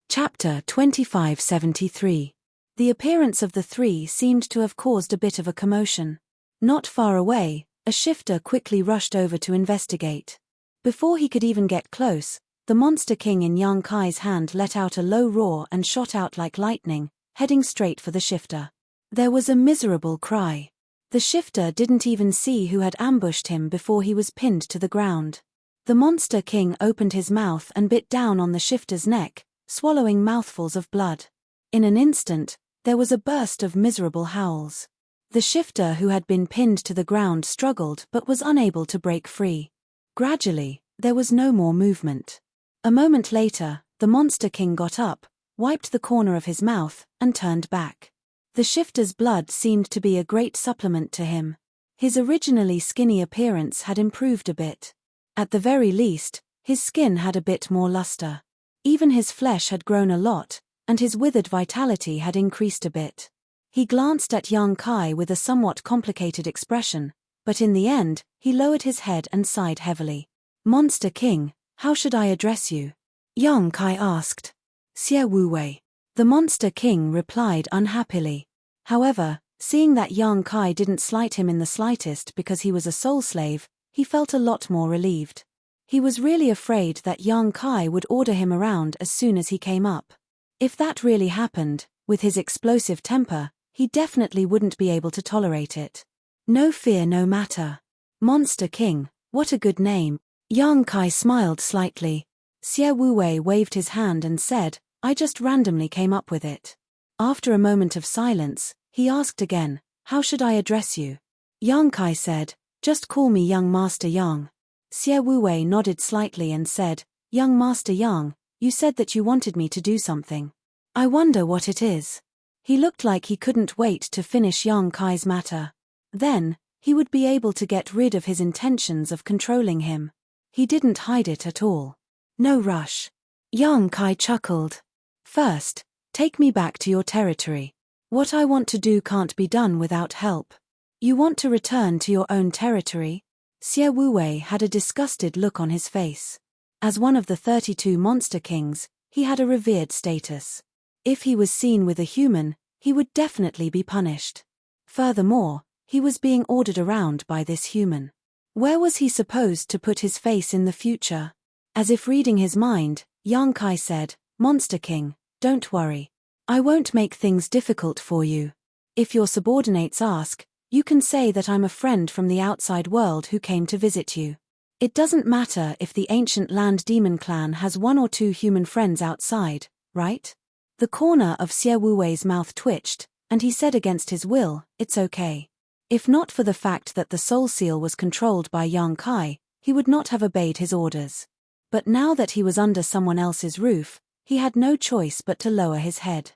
Chapter 2573. The appearance of the 3 seemed to have caused a bit of a commotion. Not far away, a shifter quickly rushed over to investigate. Before he could even get close, the Monster King in Yang Kai's hand let out a low roar and shot out like lightning, heading straight for the shifter. There was a miserable cry. The shifter didn't even see who had ambushed him before he was pinned to the ground. The Monster King opened his mouth and bit down on the shifter's neck, swallowing mouthfuls of blood. In an instant, there was a burst of miserable howls. The shifter who had been pinned to the ground struggled but was unable to break free. Gradually, there was no more movement. A moment later, the Monster King got up, wiped the corner of his mouth, and turned back. The shifter's blood seemed to be a great supplement to him. His originally skinny appearance had improved a bit. At the very least, his skin had a bit more luster. Even his flesh had grown a lot, and his withered vitality had increased a bit. He glanced at Yang Kai with a somewhat complicated expression, but in the end, he lowered his head and sighed heavily. "Monster King, how should I address you?" Yang Kai asked. "Xie Wu Wei." The Monster King replied unhappily. However, seeing that Yang Kai didn't slight him in the slightest because he was a soul slave, he felt a lot more relieved. He was really afraid that Yang Kai would order him around as soon as he came up. If that really happened, with his explosive temper, he definitely wouldn't be able to tolerate it. No fear, no matter. Monster King, what a good name. Yang Kai smiled slightly. Xie Wu Wei waved his hand and said, "I just randomly came up with it." After a moment of silence, he asked again, How should I address you? Yang Kai said, just call me Young Master Yang. Xie Wuwei nodded slightly and said, Young Master Yang, you said that you wanted me to do something. I wonder what it is. He looked like he couldn't wait to finish Yang Kai's matter. Then, he would be able to get rid of his intentions of controlling him. He didn't hide it at all. No rush. Yang Kai chuckled. First, take me back to your territory. What I want to do can't be done without help. You want to return to your own territory? Xie Wuwei had a disgusted look on his face. As one of the 32 monster kings, he had a revered status. If he was seen with a human, he would definitely be punished. Furthermore, he was being ordered around by this human. Where was he supposed to put his face in the future? As if reading his mind, Yang Kai said, Monster King, don't worry. I won't make things difficult for you. If your subordinates ask, you can say that I'm a friend from the outside world who came to visit you. It doesn't matter if the ancient land demon clan has 1 or 2 human friends outside, right? The corner of Xie Wuwei's mouth twitched, and he said against his will, it's okay. If not for the fact that the soul seal was controlled by Yang Kai, he would not have obeyed his orders. But now that he was under someone else's roof, he had no choice but to lower his head.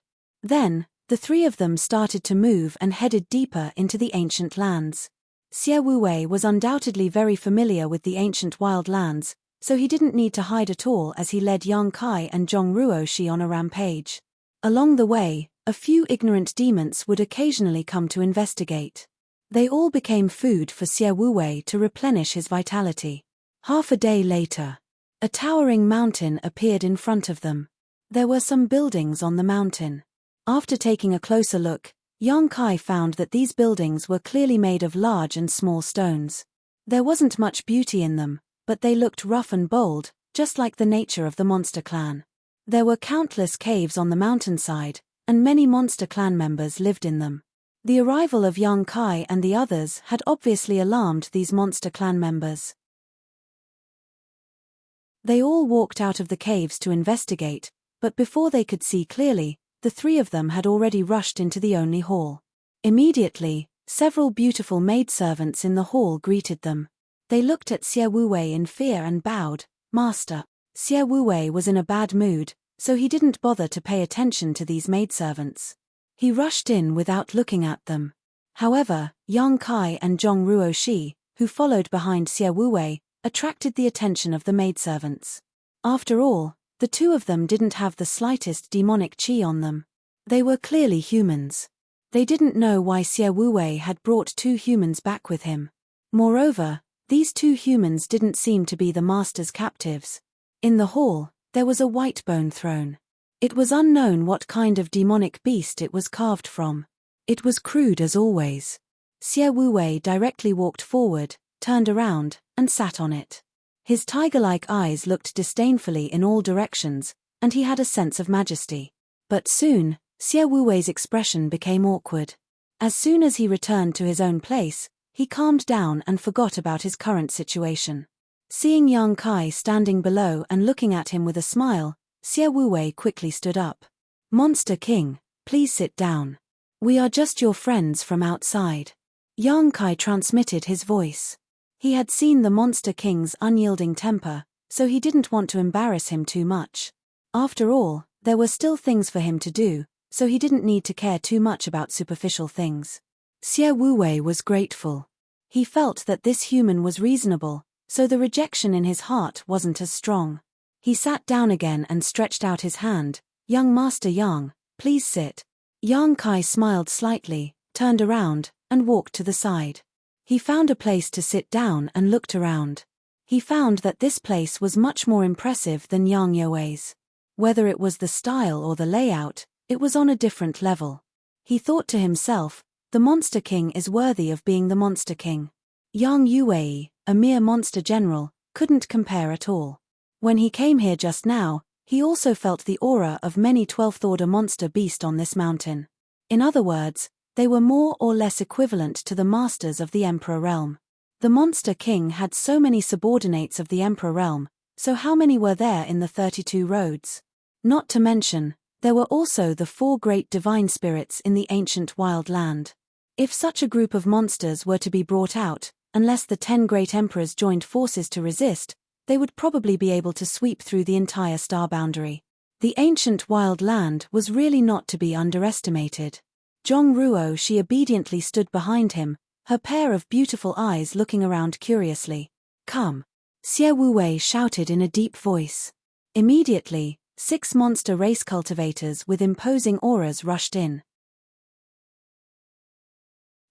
Then, the 3 of them started to move and headed deeper into the ancient lands. Xie Wuwei was undoubtedly very familiar with the ancient wild lands, so he didn't need to hide at all as he led Yang Kai and Zhong Ruoxi on a rampage. Along the way, a few ignorant demons would occasionally come to investigate. They all became food for Xie Wuwei to replenish his vitality. Half a day later, a towering mountain appeared in front of them. There were some buildings on the mountain. After taking a closer look, Yang Kai found that these buildings were clearly made of large and small stones. There wasn't much beauty in them, but they looked rough and bold, just like the nature of the monster clan. There were countless caves on the mountainside, and many monster clan members lived in them. The arrival of Yang Kai and the others had obviously alarmed these monster clan members. They all walked out of the caves to investigate, but before they could see clearly, the 3 of them had already rushed into the only hall. Immediately, several beautiful maidservants in the hall greeted them. They looked at Xie Wuwei in fear and bowed, Master. Xie Wuwei was in a bad mood, so he didn't bother to pay attention to these maidservants. He rushed in without looking at them. However, Yang Kai and Zhong Ruoxi, who followed behind Xie Wuwei, attracted the attention of the maidservants. After all, the 2 of them didn't have the slightest demonic chi on them. They were clearly humans. They didn't know why Xie Wuwei had brought 2 humans back with him. Moreover, these 2 humans didn't seem to be the master's captives. In the hall, there was a white bone throne. It was unknown what kind of demonic beast it was carved from. It was crude as always. Xie Wuwei directly walked forward, turned around, and sat on it. His tiger-like eyes looked disdainfully in all directions, and he had a sense of majesty. But soon, Xie Wuwei's expression became awkward. As soon as he returned to his own place, he calmed down and forgot about his current situation. Seeing Yang Kai standing below and looking at him with a smile, Xie Wuwei quickly stood up. Monster King, please sit down. We are just your friends from outside. Yang Kai transmitted his voice. He had seen the Monster King's unyielding temper, so he didn't want to embarrass him too much. After all, there were still things for him to do, so he didn't need to care too much about superficial things. Xie Wuwei was grateful. He felt that this human was reasonable, so the rejection in his heart wasn't as strong. He sat down again and stretched out his hand. Young Master Yang, please sit. Yang Kai smiled slightly, turned around, and walked to the side. He found a place to sit down and looked around. He found that this place was much more impressive than Yang Youwei's. Whether it was the style or the layout, it was on a different level. He thought to himself, the Monster King is worthy of being the Monster King. Yang Youwei, a mere monster general, couldn't compare at all. When he came here just now, he also felt the aura of many 12th order monster beast on this mountain. In other words, they were more or less equivalent to the masters of the Emperor realm. The Monster King had so many subordinates of the Emperor realm, so how many were there in the 32 roads? Not to mention, there were also the 4 great divine spirits in the ancient wild land. If such a group of monsters were to be brought out, unless the 10 great emperors joined forces to resist, they would probably be able to sweep through the entire star boundary. The ancient wild land was really not to be underestimated. Zhong Ruo she obediently stood behind him, her pair of beautiful eyes looking around curiously. Come! Xie Wuwei shouted in a deep voice. Immediately, 6 monster race cultivators with imposing auras rushed in.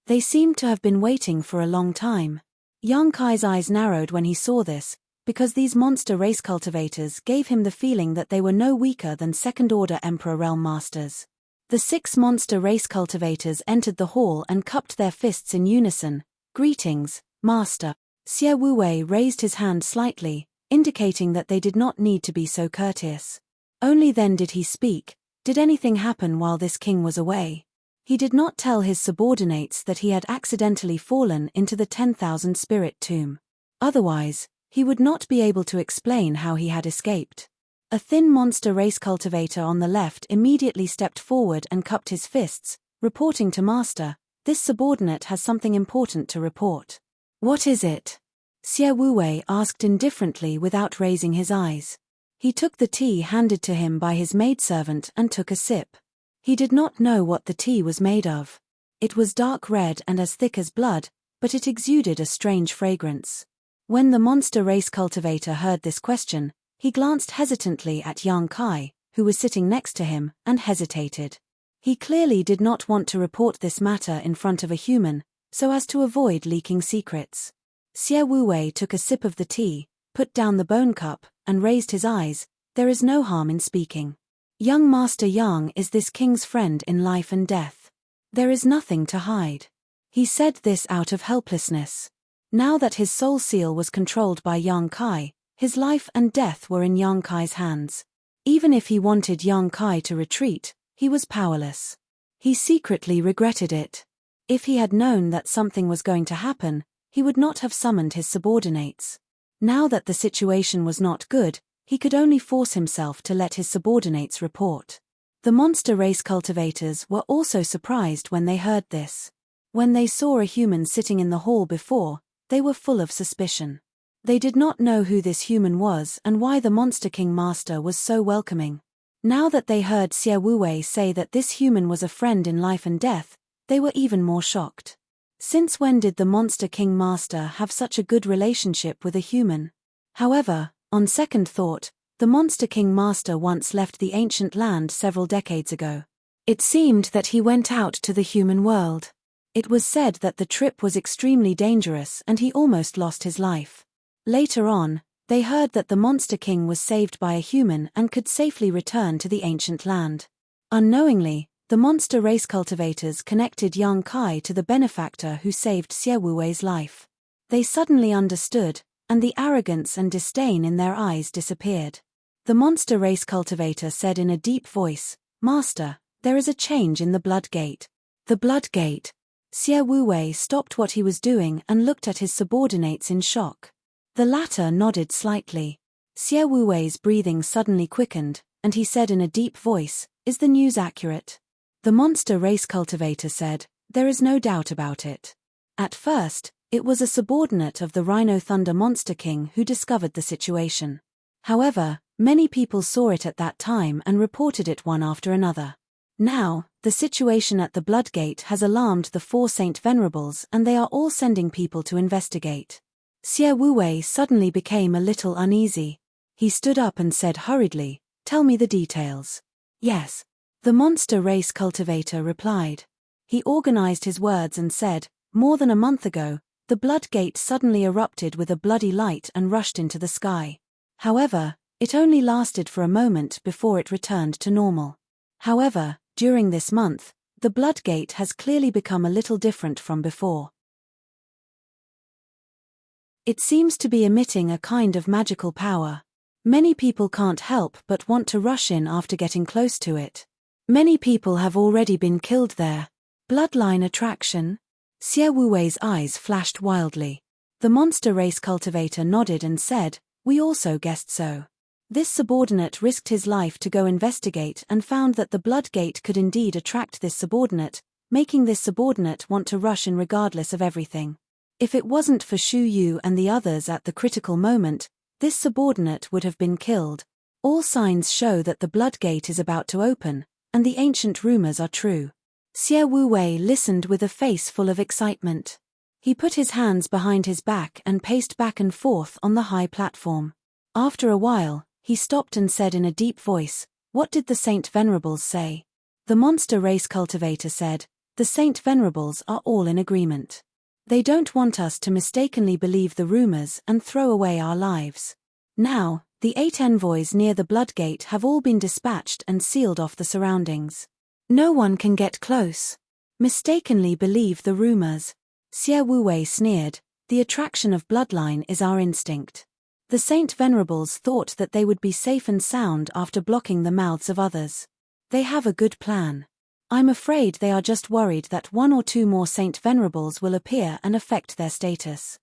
They seemed to have been waiting for a long time. Yang Kai's eyes narrowed when he saw this, because these monster race cultivators gave him the feeling that they were no weaker than second-order Emperor Realm Masters. The 6 monster race cultivators entered the hall and cupped their fists in unison. Greetings, Master. Xie Wuwei raised his hand slightly, indicating that they did not need to be so courteous. Only then did he speak. Did anything happen while this king was away? He did not tell his subordinates that he had accidentally fallen into the 10,000 spirit tomb. Otherwise, he would not be able to explain how he had escaped. A thin monster race cultivator on the left immediately stepped forward and cupped his fists, reporting to Master, "This subordinate has something important to report." "What is it?" Xie Wuwei asked indifferently without raising his eyes. He took the tea handed to him by his maidservant and took a sip. He did not know what the tea was made of. It was dark red and as thick as blood, but it exuded a strange fragrance. When the monster race cultivator heard this question, he glanced hesitantly at Yang Kai, who was sitting next to him, and hesitated. He clearly did not want to report this matter in front of a human, so as to avoid leaking secrets. Xie Wuwei took a sip of the tea, put down the bone cup, and raised his eyes. "There is no harm in speaking. Young Master Yang is this king's friend in life and death. There is nothing to hide." He said this out of helplessness. Now that his soul seal was controlled by Yang Kai, his life and death were in Yang Kai's hands. Even if he wanted Yang Kai to retreat, he was powerless. He secretly regretted it. If he had known that something was going to happen, he would not have summoned his subordinates. Now that the situation was not good, he could only force himself to let his subordinates report. The monster race cultivators were also surprised when they heard this. When they saw a human sitting in the hall before, they were full of suspicion. They did not know who this human was and why the Monster King Master was so welcoming. Now that they heard Xie Wuwei say that this human was a friend in life and death, they were even more shocked. Since when did the Monster King Master have such a good relationship with a human? However, on second thought, the Monster King Master once left the ancient land several decades ago. It seemed that he went out to the human world. It was said that the trip was extremely dangerous and he almost lost his life. Later on, they heard that the Monster King was saved by a human and could safely return to the ancient land. Unknowingly, the monster race cultivators connected Yang Kai to the benefactor who saved Xie Wuwei's life. They suddenly understood, and the arrogance and disdain in their eyes disappeared. The monster race cultivator said in a deep voice, "Master, there is a change in the blood gate." The blood gate. Xie Wuwei stopped what he was doing and looked at his subordinates in shock. The latter nodded slightly. Xie Wuwei's breathing suddenly quickened, and he said in a deep voice, "Is the news accurate?" The monster race cultivator said, "There is no doubt about it." At first, it was a subordinate of the Rhino Thunder Monster King who discovered the situation. However, many people saw it at that time and reported it one after another. Now, the situation at the Bloodgate has alarmed the 4 Saint Venerables and they are all sending people to investigate. Xie Wuwei suddenly became a little uneasy. He stood up and said hurriedly, "Tell me the details." "Yes." The monster race cultivator replied. He organized his words and said, "More than a month ago, the Bloodgate suddenly erupted with a bloody light and rushed into the sky. However, it only lasted for a moment before it returned to normal. However, during this month, the Bloodgate has clearly become a little different from before. It seems to be emitting a kind of magical power. Many people can't help but want to rush in after getting close to it. Many people have already been killed there. Bloodline attraction?" Xie Wuwei's eyes flashed wildly. The monster race cultivator nodded and said, "We also guessed so." This subordinate risked his life to go investigate and found that the Bloodgate could indeed attract this subordinate, making this subordinate want to rush in regardless of everything. If it wasn't for Shu Yu and the others at the critical moment, this subordinate would have been killed. All signs show that the blood gate is about to open, and the ancient rumors are true. Xie Wu-wei listened with a face full of excitement. He put his hands behind his back and paced back and forth on the high platform. After a while, he stopped and said in a deep voice, "What did the Saint Venerables say?" The monster race cultivator said, "The Saint Venerables are all in agreement. They don't want us to mistakenly believe the rumors and throw away our lives. Now, the 8 envoys near the Blood Gate have all been dispatched and sealed off the surroundings. No one can get close. Mistakenly believe the rumors." Xie Wu-wei sneered, "The attraction of bloodline is our instinct. The Saint Venerables thought that they would be safe and sound after blocking the mouths of others. They have a good plan. I'm afraid they are just worried that 1 or 2 more Saint Venerables will appear and affect their status."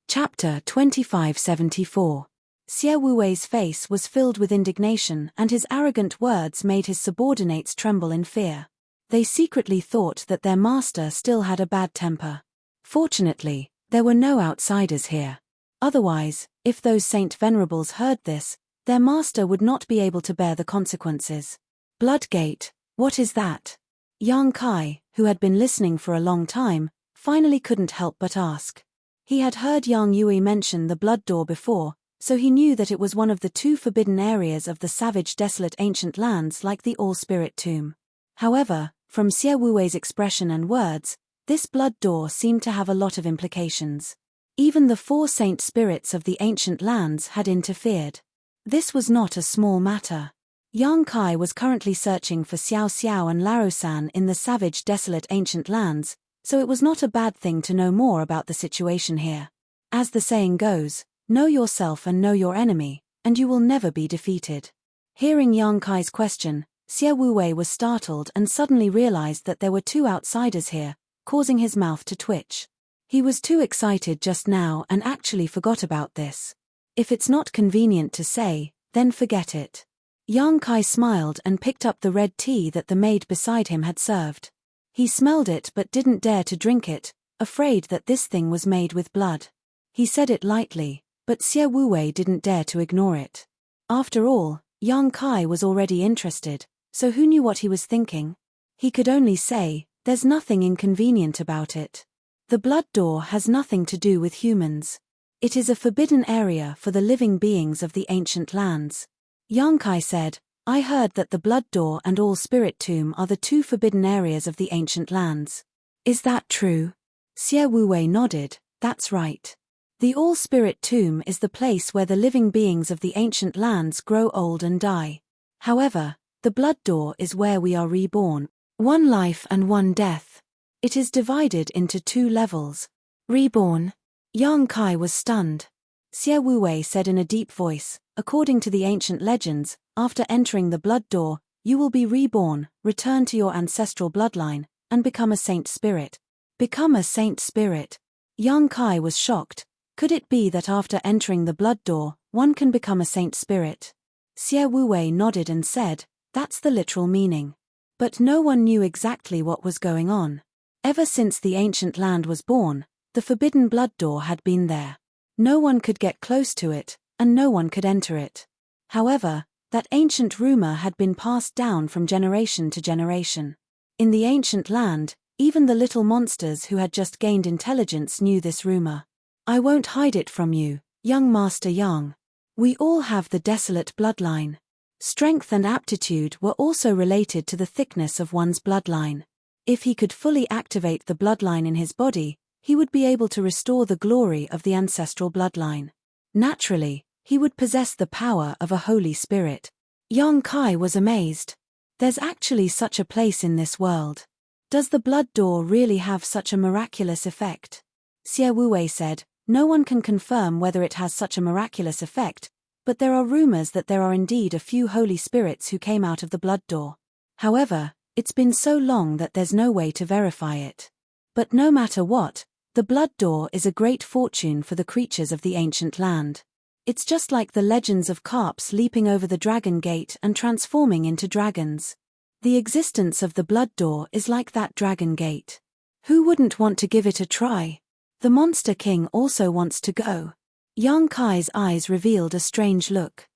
Chapter 2574. Xie Wu-wei's face was filled with indignation and his arrogant words made his subordinates tremble in fear. They secretly thought that their master still had a bad temper. Fortunately, there were no outsiders here. Otherwise, if those Saint Venerables heard this, their master would not be able to bear the consequences. "Bloodgate, what is that?" Yang Kai, who had been listening for a long time, finally couldn't help but ask. He had heard Yang Yui mention the blood door before, so he knew that it was one of the 2 forbidden areas of the savage desolate ancient lands like the All-Spirit Tomb. However, from Xie Wu-wei's expression and words, this blood door seemed to have a lot of implications. Even the 4 saint spirits of the ancient lands had interfered. This was not a small matter. Yang Kai was currently searching for Xiao Xiao and Larosan in the savage desolate ancient lands, so it was not a bad thing to know more about the situation here. As the saying goes, know yourself and know your enemy, and you will never be defeated. Hearing Yang Kai's question, Xie Wu-wei was startled and suddenly realized that there were 2 outsiders here, causing his mouth to twitch. He was too excited just now and actually forgot about this. If it's not convenient to say, then forget it. Yang Kai smiled and picked up the red tea that the maid beside him had served. He smelled it but didn't dare to drink it, afraid that this thing was made with blood. He said it lightly, but Xie Wu-wei didn't dare to ignore it. After all, Yang Kai was already interested, so who knew what he was thinking? He could only say, "There's nothing inconvenient about it. The blood door has nothing to do with humans. It is a forbidden area for the living beings of the ancient lands." Yang Kai said, "I heard that the blood door and All-Spirit Tomb are the 2 forbidden areas of the ancient lands. Is that true?" Xie Wu-wei nodded, "That's right. The All-Spirit Tomb is the place where the living beings of the ancient lands grow old and die. However, the blood door is where we are reborn. 1 life and 1 death. It is divided into 2 levels. Reborn?" Yang Kai was stunned. Xie Wu-wei said in a deep voice, "According to the ancient legends, after entering the blood door, you will be reborn, return to your ancestral bloodline, and become a saint spirit." Become a saint spirit? Yang Kai was shocked. Could it be that after entering the blood door, one can become a saint spirit? Xie Wu-wei nodded and said, "That's the literal meaning." But no one knew exactly what was going on. Ever since the ancient land was born, the forbidden blood door had been there. No one could get close to it, and no one could enter it. However, that ancient rumor had been passed down from generation to generation. In the ancient land, even the little monsters who had just gained intelligence knew this rumor. "I won't hide it from you, young Master Yang. We all have the desolate bloodline. Strength and aptitude were also related to the thickness of one's bloodline. If he could fully activate the bloodline in his body, he would be able to restore the glory of the ancestral bloodline. Naturally, he would possess the power of a Holy Spirit." Yang Kai was amazed. There's actually such a place in this world. Does the blood door really have such a miraculous effect? Xie Wu-wei said, "No one can confirm whether it has such a miraculous effect, but there are rumors that there are indeed a few Holy Spirits who came out of the blood door. However, it's been so long that there's no way to verify it. But no matter what, the blood door is a great fortune for the creatures of the ancient land. It's just like the legends of carps leaping over the dragon gate and transforming into dragons. The existence of the blood door is like that dragon gate. Who wouldn't want to give it a try? The Monster King also wants to go. Yang Kai's eyes revealed a strange look.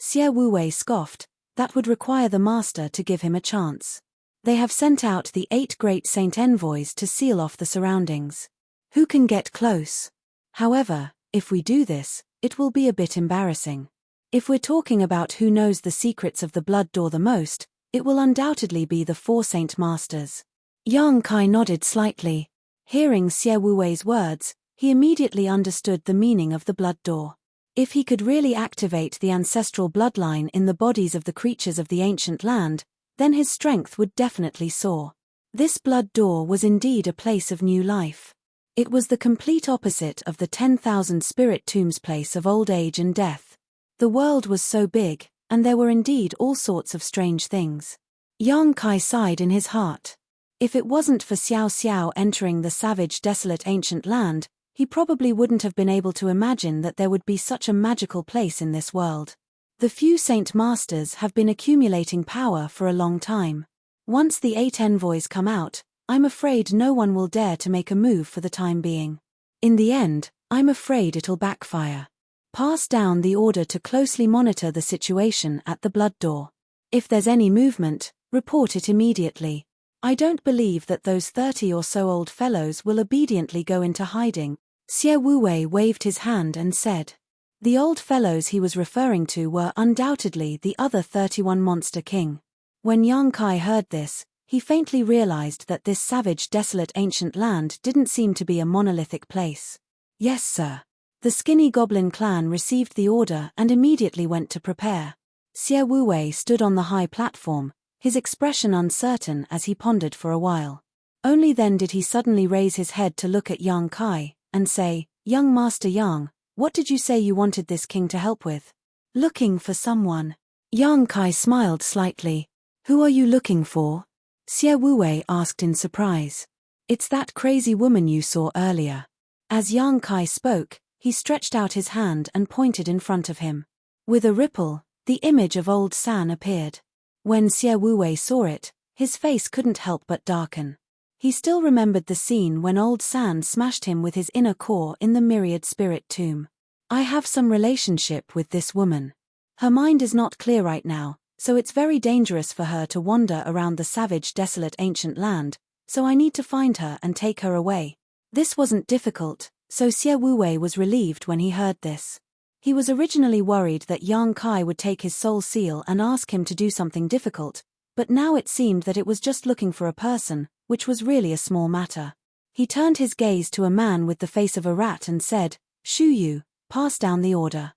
Xie Wuwei scoffed, that would require the master to give him a chance. They have sent out the 8 great saint envoys to seal off the surroundings. Who can get close? However, if we do this, it will be a bit embarrassing. If we're talking about who knows the secrets of the blood door the most, it will undoubtedly be the 4 saint masters. Yang Kai nodded slightly. Hearing Xie Wuwei's words, he immediately understood the meaning of the blood door. If he could really activate the ancestral bloodline in the bodies of the creatures of the ancient land, then his strength would definitely soar. This blood door was indeed a place of new life. It was the complete opposite of the 10,000 spirit tombs place of old age and death. The world was so big, and there were indeed all sorts of strange things. Yang Kai sighed in his heart. If it wasn't for Xiao Xiao entering the savage, desolate ancient land, he probably wouldn't have been able to imagine that there would be such a magical place in this world. The few Saint Masters have been accumulating power for a long time. Once the 8 envoys come out, I'm afraid no one will dare to make a move for the time being. In the end, I'm afraid it'll backfire. Pass down the order to closely monitor the situation at the blood door. If there's any movement, report it immediately. I don't believe that those 30 or so old fellows will obediently go into hiding. Xie Wuwei waved his hand and said. The old fellows he was referring to were undoubtedly the other 31 Monster King. When Yang Kai heard this, he faintly realized that this savage, desolate ancient land didn't seem to be a monolithic place. Yes, sir. The skinny goblin clan received the order and immediately went to prepare. Xie Wuwei stood on the high platform, his expression uncertain as he pondered for a while. Only then did he suddenly raise his head to look at Yang Kai, and say, Young Master Yang, what did you say you wanted this king to help with? Looking for someone. Yang Kai smiled slightly. Who are you looking for? Xie Wuwei asked in surprise. It's that crazy woman you saw earlier. As Yang Kai spoke, he stretched out his hand and pointed in front of him. With a ripple, the image of old San appeared. When Xie Wuwei saw it, his face couldn't help but darken. He still remembered the scene when old San smashed him with his inner core in the myriad spirit tomb. I have some relationship with this woman. Her mind is not clear right now, so it's very dangerous for her to wander around the savage, desolate ancient land, so I need to find her and take her away. This wasn't difficult, so Xie Wuwei was relieved when he heard this. He was originally worried that Yang Kai would take his soul seal and ask him to do something difficult, but now it seemed that it was just looking for a person, which was really a small matter. He turned his gaze to a man with the face of a rat and said, Shu Yu, pass down the order.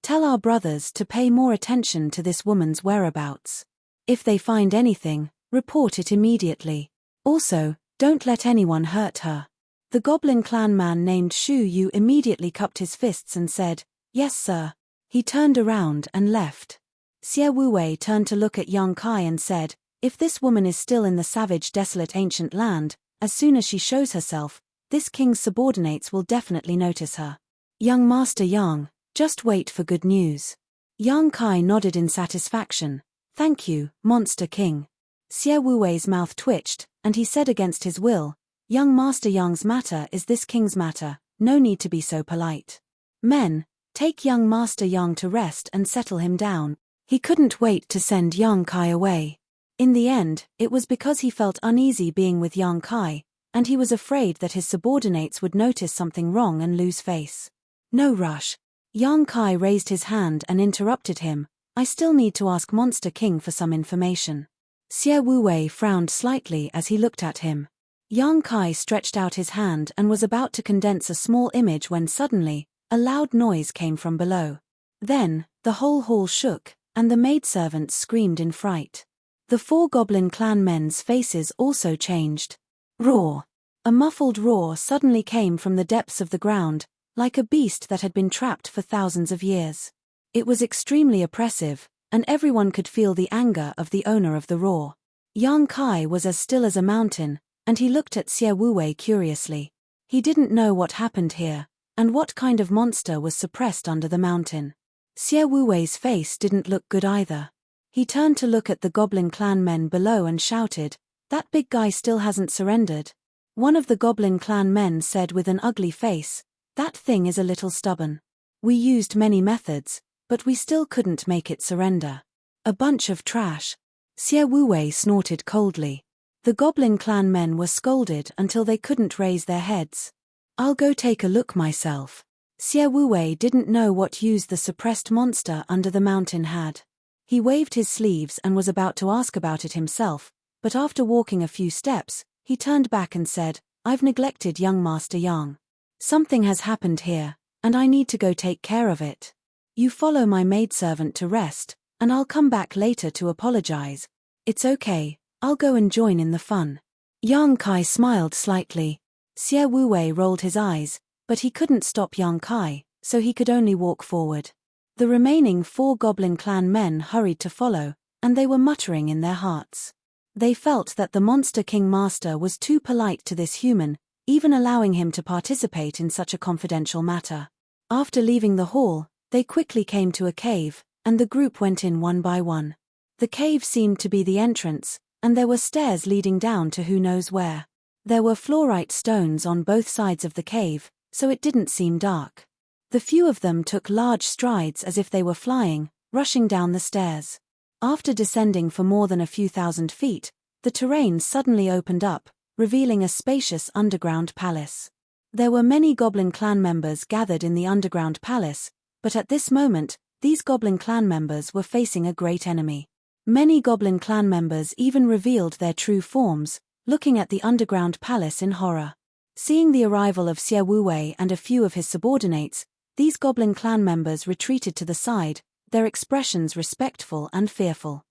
Tell our brothers to pay more attention to this woman's whereabouts. If they find anything, report it immediately. Also, don't let anyone hurt her. The goblin clan man named Shu Yu immediately cupped his fists and said, Yes, sir. He turned around and left. Xie Wuwei turned to look at Yang Kai and said, If this woman is still in the savage, desolate ancient land, as soon as she shows herself, this king's subordinates will definitely notice her. Young Master Yang, just wait for good news. Yang Kai nodded in satisfaction. Thank you, Monster King. Xie Wuwei's mouth twitched, and he said against his will, Young Master Yang's matter is this king's matter, no need to be so polite. Men, take young Master Yang to rest and settle him down. He couldn't wait to send Yang Kai away. In the end, it was because he felt uneasy being with Yang Kai, and he was afraid that his subordinates would notice something wrong and lose face. No rush. Yang Kai raised his hand and interrupted him. I still need to ask Monster King for some information. Xie Wuwei frowned slightly as he looked at him. Yang Kai stretched out his hand and was about to condense a small image when suddenly, a loud noise came from below. Then, the whole hall shook, and the maidservants screamed in fright. The 4 goblin clan men's faces also changed. Roar! A muffled roar suddenly came from the depths of the ground, like a beast that had been trapped for thousands of years. It was extremely oppressive, and everyone could feel the anger of the owner of the roar. Yang Kai was as still as a mountain, and he looked at Xie Wuwei curiously. He didn't know what happened here, and what kind of monster was suppressed under the mountain. Xie Wuwei's face didn't look good either. He turned to look at the goblin clan men below and shouted, "That big guy still hasn't surrendered." One of the goblin clan men said with an ugly face, "That thing is a little stubborn. We used many methods, but we still couldn't make it surrender. A bunch of trash." Xie Wuwei snorted coldly. The goblin clan men were scolded until they couldn't raise their heads. "I'll go take a look myself." Xie Wuwei didn't know what use the suppressed monster under the mountain had. He waved his sleeves and was about to ask about it himself, but after walking a few steps, he turned back and said, "I've neglected young Master Yang. Something has happened here, and I need to go take care of it. You follow my maidservant to rest, and I'll come back later to apologize." "It's okay, I'll go and join in the fun." Yang Kai smiled slightly. Xie Wuwei rolled his eyes, but he couldn't stop Yang Kai, so he could only walk forward. The remaining 4 goblin clan men hurried to follow, and they were muttering in their hearts. They felt that the Monster King Master was too polite to this human, even allowing him to participate in such a confidential matter. After leaving the hall, they quickly came to a cave, and the group went in one by one. The cave seemed to be the entrance, and there were stairs leading down to who knows where. There were fluorite stones on both sides of the cave, so it didn't seem dark. The few of them took large strides as if they were flying, rushing down the stairs. After descending for more than a few thousand feet, the terrain suddenly opened up, revealing a spacious underground palace. There were many goblin clan members gathered in the underground palace, but at this moment, these goblin clan members were facing a great enemy. Many goblin clan members even revealed their true forms, looking at the underground palace in horror. Seeing the arrival of Xie Wuwei and a few of his subordinates, these goblin clan members retreated to the side, their expressions respectful and fearful.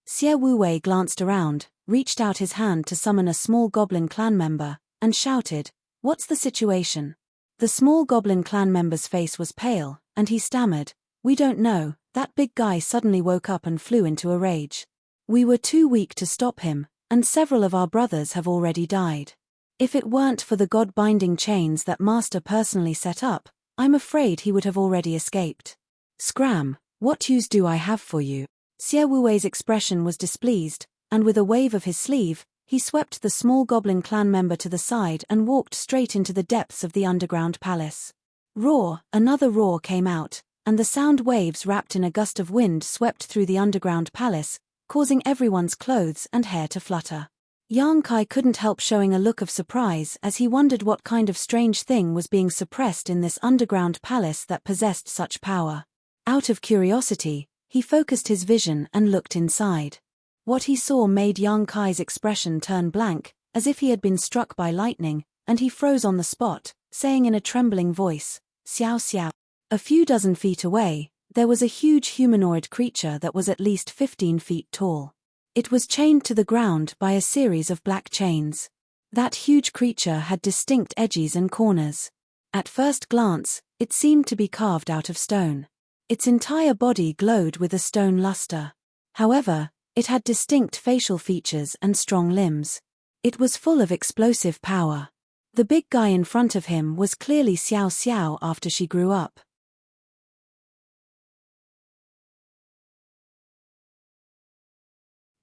Xie Wuwei glanced around, reached out his hand to summon a small goblin clan member, and shouted, "What's the situation?" The small goblin clan member's face was pale, and he stammered, "We don't know, that big guy suddenly woke up and flew into a rage. We were too weak to stop him, and several of our brothers have already died. If it weren't for the god-binding chains that Master personally set up, I'm afraid he would have already escaped." "Scram, what use do I have for you?" Xie Wuwei's expression was displeased, and with a wave of his sleeve, he swept the small goblin clan member to the side and walked straight into the depths of the underground palace. Roar, another roar came out, and the sound waves wrapped in a gust of wind swept through the underground palace, causing everyone's clothes and hair to flutter. Yang Kai couldn't help showing a look of surprise as he wondered what kind of strange thing was being suppressed in this underground palace that possessed such power. Out of curiosity, he focused his vision and looked inside. What he saw made Yang Kai's expression turn blank, as if he had been struck by lightning, and he froze on the spot, saying in a trembling voice, "Xiao Xiao." A few dozen feet away, there was a huge humanoid creature that was at least 15 feet tall. It was chained to the ground by a series of black chains. That huge creature had distinct edges and corners. At first glance, it seemed to be carved out of stone. Its entire body glowed with a stone luster. However, it had distinct facial features and strong limbs. It was full of explosive power. The big guy in front of him was clearly Xiao Xiao after she grew up.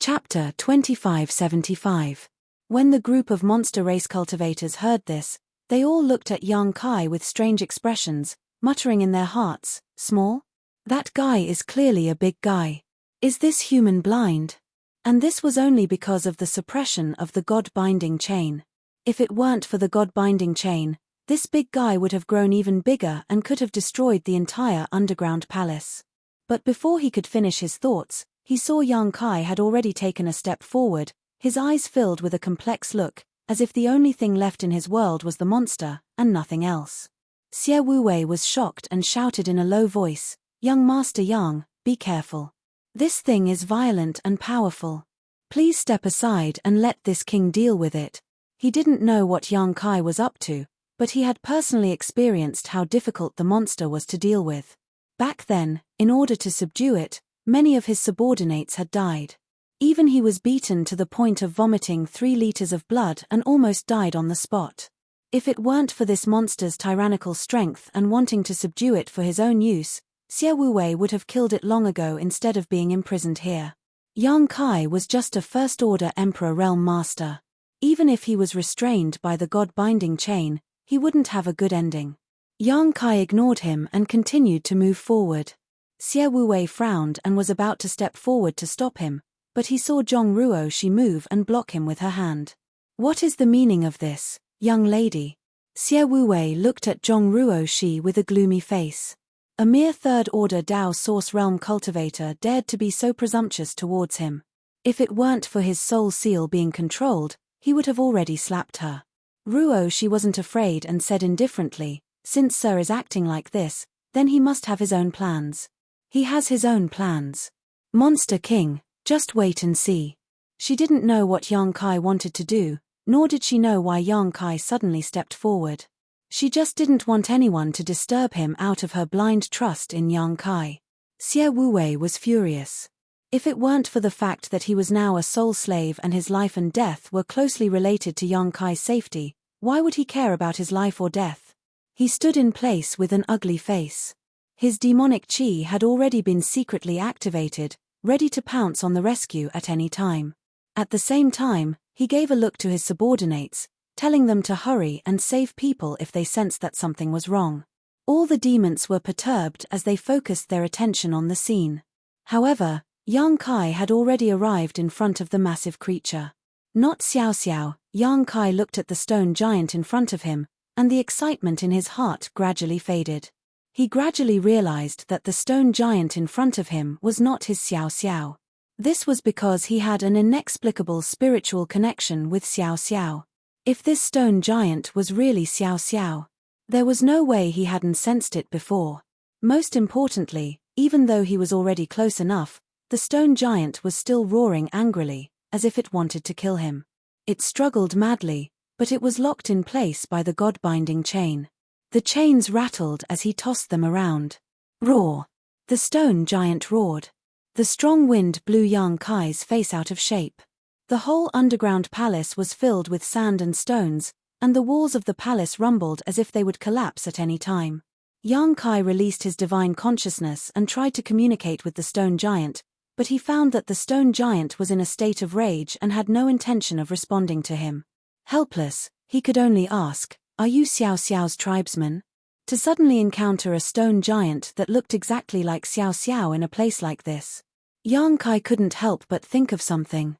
Chapter 2575. When the group of monster race cultivators heard this, they all looked at Yang Kai with strange expressions, muttering in their hearts, "Small? That guy is clearly a big guy. Is this human blind?" And this was only because of the suppression of the god-binding chain. If it weren't for the god-binding chain, this big guy would have grown even bigger and could have destroyed the entire underground palace. But before he could finish his thoughts, he saw Yang Kai had already taken a step forward, his eyes filled with a complex look, as if the only thing left in his world was the monster, and nothing else. Xie Wuwei was shocked and shouted in a low voice, "Young Master Yang, be careful. This thing is violent and powerful. Please step aside and let this king deal with it." He didn't know what Yang Kai was up to, but he had personally experienced how difficult the monster was to deal with. Back then, in order to subdue it, many of his subordinates had died. Even he was beaten to the point of vomiting 3 liters of blood and almost died on the spot. If it weren't for this monster's tyrannical strength and wanting to subdue it for his own use, Xie Wuwei would have killed it long ago instead of being imprisoned here. Yang Kai was just a first-order Emperor Realm Master. Even if he was restrained by the god-binding chain, he wouldn't have a good ending. Yang Kai ignored him and continued to move forward. Xie Wuwei frowned and was about to step forward to stop him, but he saw Zhong Ruoxi move and block him with her hand. What is the meaning of this, young lady? Xie Wuwei looked at Zhong Ruoxi with a gloomy face. A mere third-order Dao Source Realm cultivator dared to be so presumptuous towards him. If it weren't for his soul seal being controlled, he would have already slapped her. Ruoxi wasn't afraid and said indifferently, "Since Sir is acting like this, then he must have his own plans." "He has his own plans. Monster King, just wait and see." She didn't know what Yang Kai wanted to do, nor did she know why Yang Kai suddenly stepped forward. She just didn't want anyone to disturb him out of her blind trust in Yang Kai. Xie Wuwei was furious. If it weren't for the fact that he was now a soul slave and his life and death were closely related to Yang Kai's safety, why would he care about his life or death? He stood in place with an ugly face. His demonic chi had already been secretly activated, ready to pounce on the rescue at any time. At the same time, he gave a look to his subordinates, telling them to hurry and save people if they sensed that something was wrong. All the demons were perturbed as they focused their attention on the scene. However, Yang Kai had already arrived in front of the massive creature. Not Xiao Xiao, Yang Kai looked at the stone giant in front of him, and the excitement in his heart gradually faded. He gradually realized that the stone giant in front of him was not his Xiao Xiao. This was because he had an inexplicable spiritual connection with Xiao Xiao. If this stone giant was really Xiao Xiao, there was no way he hadn't sensed it before. Most importantly, even though he was already close enough, the stone giant was still roaring angrily, as if it wanted to kill him. It struggled madly, but it was locked in place by the god-binding chain. The chains rattled as he tossed them around. Roar! The stone giant roared. The strong wind blew Yang Kai's face out of shape. The whole underground palace was filled with sand and stones, and the walls of the palace rumbled as if they would collapse at any time. Yang Kai released his divine consciousness and tried to communicate with the stone giant, but he found that the stone giant was in a state of rage and had no intention of responding to him. Helpless, he could only ask, "Are you Xiao Xiao's tribesman?" To suddenly encounter a stone giant that looked exactly like Xiao Xiao in a place like this, Yang Kai couldn't help but think of something.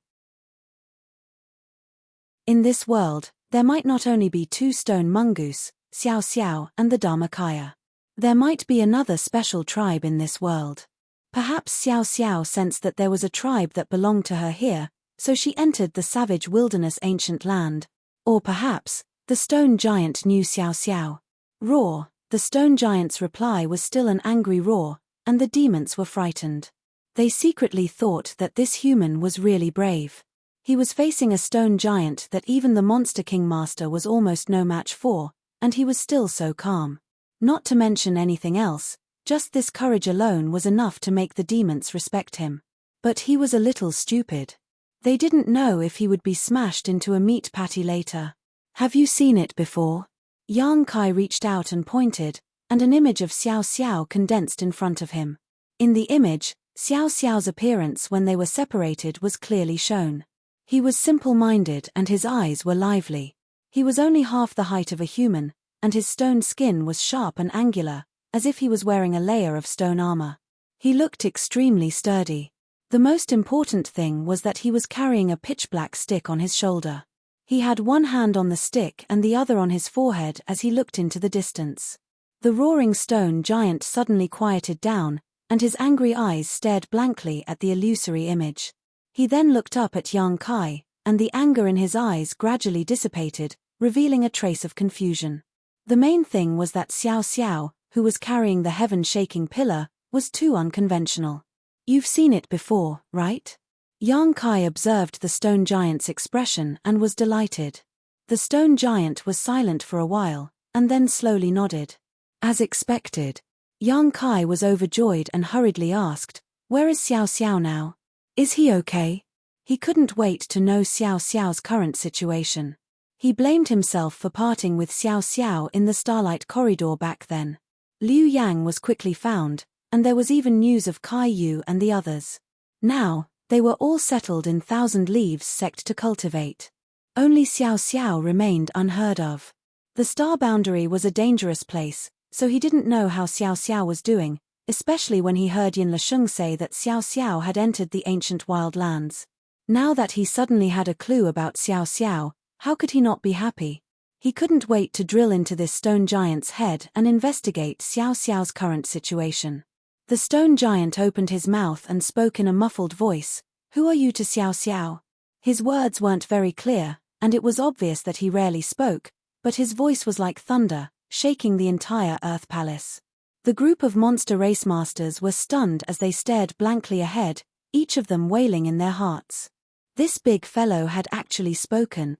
In this world, there might not only be 2 stone mongoose, Xiao Xiao and the Dharmakaya. There might be another special tribe in this world. Perhaps Xiao Xiao sensed that there was a tribe that belonged to her here, so she entered the savage wilderness ancient land. Or perhaps, the stone giant knew Xiao Xiao. Roar! The stone giant's reply was still an angry roar, and the demons were frightened. They secretly thought that this human was really brave. He was facing a stone giant that even the Monster King Master was almost no match for, and he was still so calm. Not to mention anything else, just this courage alone was enough to make the demons respect him. But he was a little stupid. They didn't know if he would be smashed into a meat patty later. "Have you seen it before?" Yang Kai reached out and pointed, and an image of Xiao Xiao condensed in front of him. In the image, Xiao Xiao's appearance when they were separated was clearly shown. He was simple-minded and his eyes were lively. He was only half the height of a human, and his stone skin was sharp and angular, as if he was wearing a layer of stone armor. He looked extremely sturdy. The most important thing was that he was carrying a pitch-black stick on his shoulder. He had one hand on the stick and the other on his forehead as he looked into the distance. The roaring stone giant suddenly quieted down, and his angry eyes stared blankly at the illusory image. He then looked up at Yang Kai, and the anger in his eyes gradually dissipated, revealing a trace of confusion. The main thing was that Xiao Xiao, who was carrying the heaven-shaking pillar, was too unconventional. "You've seen it before, right?" Yang Kai observed the stone giant's expression and was delighted. The stone giant was silent for a while, and then slowly nodded. As expected, Yang Kai was overjoyed and hurriedly asked, "Where is Xiao Xiao now? Is he okay?" He couldn't wait to know Xiao Xiao's current situation. He blamed himself for parting with Xiao Xiao in the Starlight Corridor back then. Liu Yang was quickly found, and there was even news of Kai Yu and the others. Now, they were all settled in Thousand Leaves sect to cultivate. Only Xiao Xiao remained unheard of. The star boundary was a dangerous place, so he didn't know how Xiao Xiao was doing, especially when he heard Yin Lisheng say that Xiao Xiao had entered the ancient wild lands. Now that he suddenly had a clue about Xiao Xiao, how could he not be happy? He couldn't wait to drill into this stone giant's head and investigate Xiao Xiao's current situation. The stone giant opened his mouth and spoke in a muffled voice. "Who are you to Xiao Xiao?" His words weren't very clear, and it was obvious that he rarely spoke, but his voice was like thunder, shaking the entire Earth Palace. The group of monster race masters were stunned as they stared blankly ahead, each of them wailing in their hearts. This big fellow had actually spoken.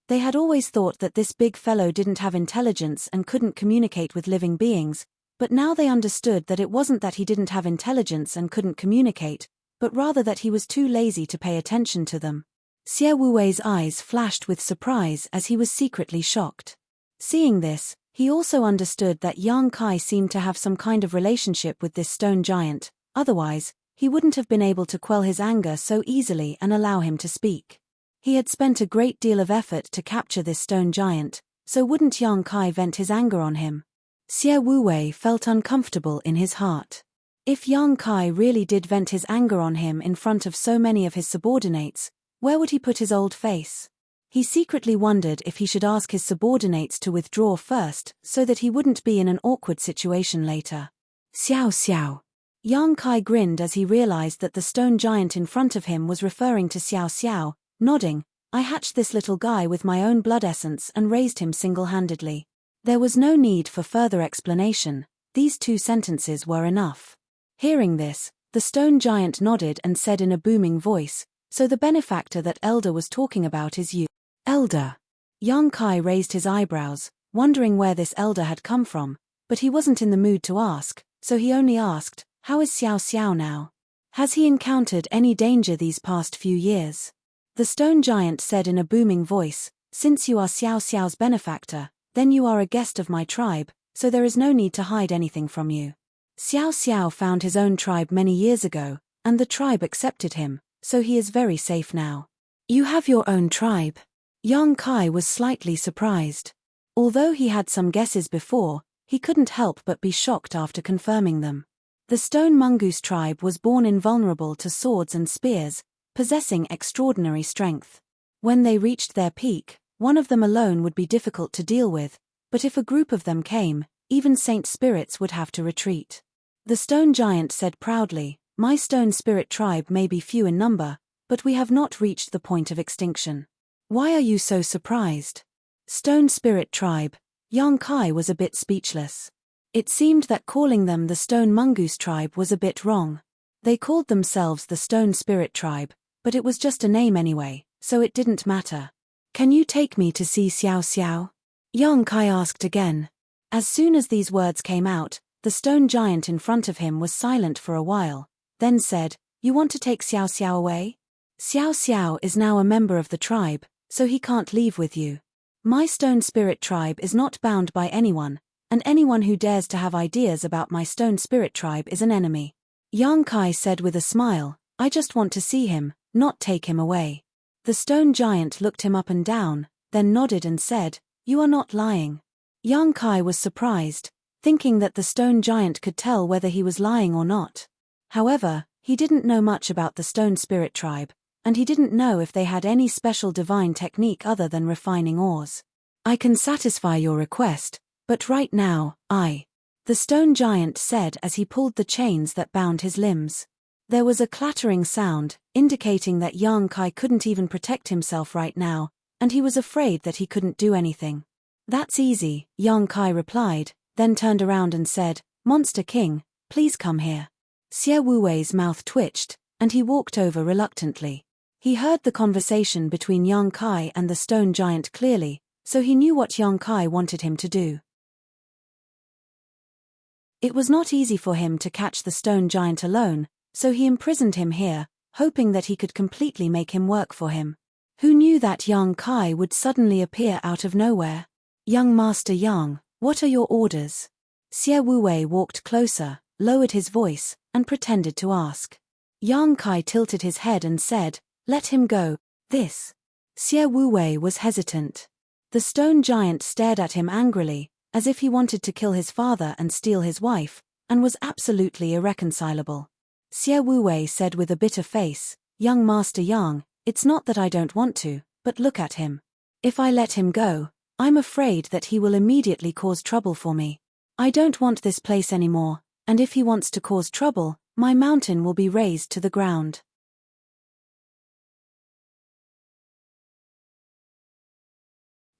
They had always thought that this big fellow didn't have intelligence and couldn't communicate with living beings, but now they understood that it wasn't that he didn't have intelligence and couldn't communicate, but rather that he was too lazy to pay attention to them. Xie Wuwei's eyes flashed with surprise as he was secretly shocked. Seeing this, he also understood that Yang Kai seemed to have some kind of relationship with this stone giant, otherwise, he wouldn't have been able to quell his anger so easily and allow him to speak. He had spent a great deal of effort to capture this stone giant, so wouldn't Yang Kai vent his anger on him? Xie Wuwei felt uncomfortable in his heart. If Yang Kai really did vent his anger on him in front of so many of his subordinates, where would he put his old face? He secretly wondered if he should ask his subordinates to withdraw first so that he wouldn't be in an awkward situation later. Xiao Xiao. Yang Kai grinned as he realized that the stone giant in front of him was referring to Xiao Xiao, nodding. "I hatched this little guy with my own blood essence and raised him single-handedly." There was no need for further explanation, these two sentences were enough. Hearing this, the stone giant nodded and said in a booming voice, "So the benefactor that Elder was talking about is you." Elder. Yang Kai raised his eyebrows, wondering where this elder had come from, but he wasn't in the mood to ask, so he only asked, "How is Xiao Xiao now? Has he encountered any danger these past few years?" The stone giant said in a booming voice, "Since you are Xiao Xiao's benefactor, then you are a guest of my tribe, so there is no need to hide anything from you. Xiao Xiao found his own tribe many years ago, and the tribe accepted him, so he is very safe now." "You have your own tribe?" Yang Kai was slightly surprised. Although he had some guesses before, he couldn't help but be shocked after confirming them. The Stone Mongoose tribe was born invulnerable to swords and spears, possessing extraordinary strength. When they reached their peak, one of them alone would be difficult to deal with, but if a group of them came, even saint spirits would have to retreat. The stone giant said proudly, "My stone spirit tribe may be few in number, but we have not reached the point of extinction. Why are you so surprised?" Stone spirit tribe. Yang Kai was a bit speechless. It seemed that calling them the Stone Mongoose tribe was a bit wrong. They called themselves the Stone Spirit tribe, but it was just a name anyway, so it didn't matter. "Can you take me to see Xiao Xiao?" Yang Kai asked again. As soon as these words came out, the stone giant in front of him was silent for a while, then said, "You want to take Xiao Xiao away? Xiao Xiao is now a member of the tribe, so he can't leave with you. My stone spirit tribe is not bound by anyone, and anyone who dares to have ideas about my stone spirit tribe is an enemy." Yang Kai said with a smile, "I just want to see him, not take him away." The stone giant looked him up and down, then nodded and said, "You are not lying." Yang Kai was surprised, thinking that the stone giant could tell whether he was lying or not. However, he didn't know much about the stone spirit tribe, and he didn't know if they had any special divine technique other than refining ores. "I can satisfy your request, but right now, the stone giant said as he pulled the chains that bound his limbs. There was a clattering sound, indicating that Yang Kai couldn't even protect himself right now, and he was afraid that he couldn't do anything. "That's easy," Yang Kai replied, then turned around and said, "Monster King, please come here." Xie Wuwei's mouth twitched, and he walked over reluctantly. He heard the conversation between Yang Kai and the stone giant clearly, so he knew what Yang Kai wanted him to do. It was not easy for him to catch the stone giant alone, so he imprisoned him here, hoping that he could completely make him work for him. Who knew that Yang Kai would suddenly appear out of nowhere? Young Master Yang, what are your orders? Xie Wuwei walked closer, lowered his voice, and pretended to ask. Yang Kai tilted his head and said, "Let him go." This. Xie Wuwei was hesitant. The stone giant stared at him angrily, as if he wanted to kill his father and steal his wife, and was absolutely irreconcilable. Xie Wuwei said with a bitter face, "Young Master Yang, it's not that I don't want to, but look at him. If I let him go, I'm afraid that he will immediately cause trouble for me. I don't want this place anymore, and if he wants to cause trouble, my mountain will be razed to the ground."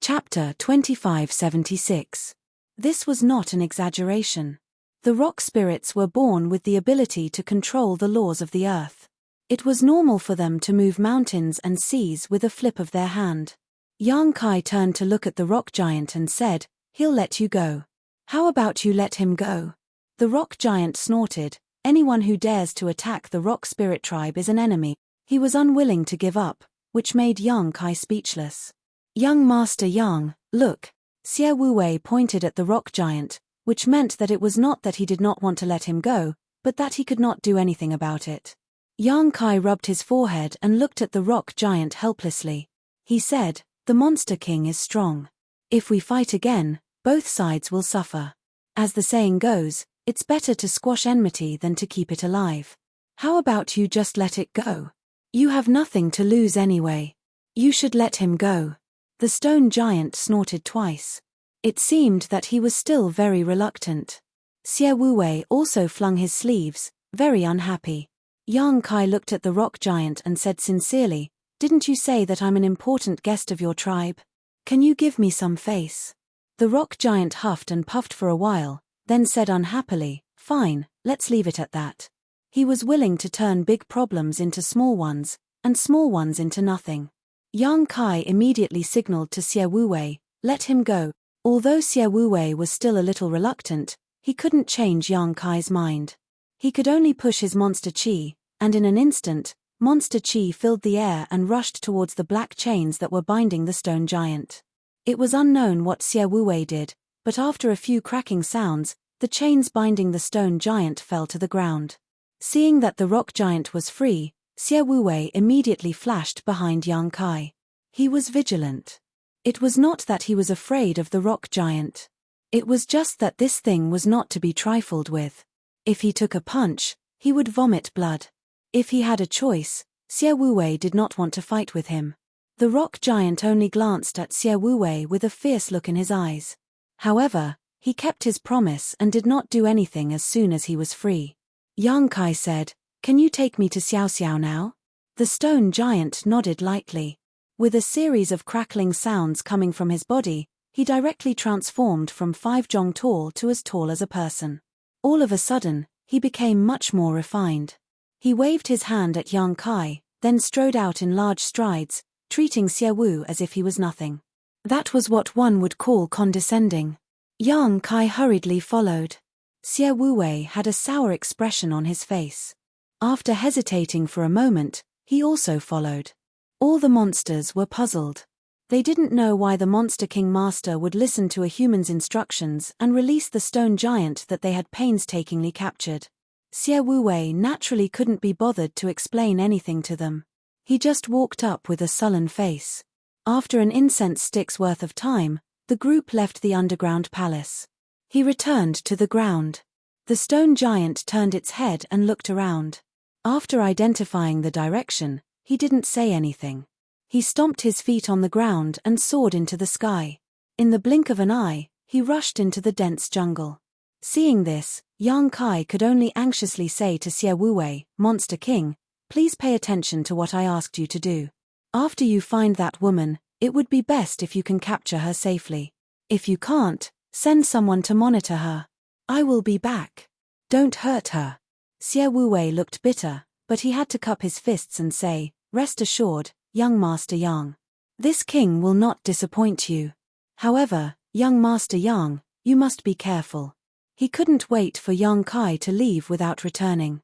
Chapter 2576. This was not an exaggeration. The rock spirits were born with the ability to control the laws of the earth. It was normal for them to move mountains and seas with a flip of their hand. Yang Kai turned to look at the rock giant and said, "He'll let you go. How about you let him go?" The rock giant snorted, "Anyone who dares to attack the rock spirit tribe is an enemy." He was unwilling to give up, which made Yang Kai speechless. "Young Master Yang, look." Xie Wuwei pointed at the rock giant, which meant that it was not that he did not want to let him go, but that he could not do anything about it. Yang Kai rubbed his forehead and looked at the rock giant helplessly. He said, "The Monster King is strong. If we fight again, both sides will suffer. As the saying goes, it's better to squash enmity than to keep it alive. How about you just let it go? You have nothing to lose anyway. You should let him go." The stone giant snorted twice. It seemed that he was still very reluctant. Xie Wuwei also flung his sleeves, very unhappy. Yang Kai looked at the rock giant and said sincerely, "Didn't you say that I'm an important guest of your tribe? Can you give me some face?" The rock giant huffed and puffed for a while, then said unhappily, "Fine, let's leave it at that." He was willing to turn big problems into small ones, and small ones into nothing. Yang Kai immediately signaled to Xie Wuwei, "Let him go." Although Xie Wuwei was still a little reluctant, he couldn't change Yang Kai's mind. He could only push his monster chi, and in an instant, monster chi filled the air and rushed towards the black chains that were binding the stone giant. It was unknown what Xie Wuwei did, but after a few cracking sounds, the chains binding the stone giant fell to the ground. Seeing that the rock giant was free, Xie Wuwei immediately flashed behind Yang Kai. He was vigilant. It was not that he was afraid of the rock giant. It was just that this thing was not to be trifled with. If he took a punch, he would vomit blood. If he had a choice, Xie Wuwei did not want to fight with him. The rock giant only glanced at Xie Wuwei with a fierce look in his eyes. However, he kept his promise and did not do anything as soon as he was free. Yang Kai said, "Can you take me to Xiao Xiao now?" The stone giant nodded lightly. With a series of crackling sounds coming from his body, he directly transformed from 5 jong tall to as tall as a person. All of a sudden, he became much more refined. He waved his hand at Yang Kai, then strode out in large strides, treating Xie Wu as if he was nothing. That was what one would call condescending. Yang Kai hurriedly followed. Xie Wuwei had a sour expression on his face. After hesitating for a moment, he also followed. All the monsters were puzzled. They didn't know why the Monster King Master would listen to a human's instructions and release the stone giant that they had painstakingly captured. Xie Wuwei naturally couldn't be bothered to explain anything to them. He just walked up with a sullen face. After an incense stick's worth of time, the group left the underground palace. He returned to the ground. The stone giant turned its head and looked around. After identifying the direction, he didn't say anything. He stomped his feet on the ground and soared into the sky. In the blink of an eye, he rushed into the dense jungle. Seeing this, Yang Kai could only anxiously say to Xie Wuwei, "Monster King, please pay attention to what I asked you to do. After you find that woman, it would be best if you can capture her safely. If you can't, send someone to monitor her. I will be back. Don't hurt her." Xie Wuwei looked bitter, but he had to cup his fists and say, "Rest assured, young Master Yang. This king will not disappoint you. However, young Master Yang, you must be careful." He couldn't wait for Yang Kai to leave without returning.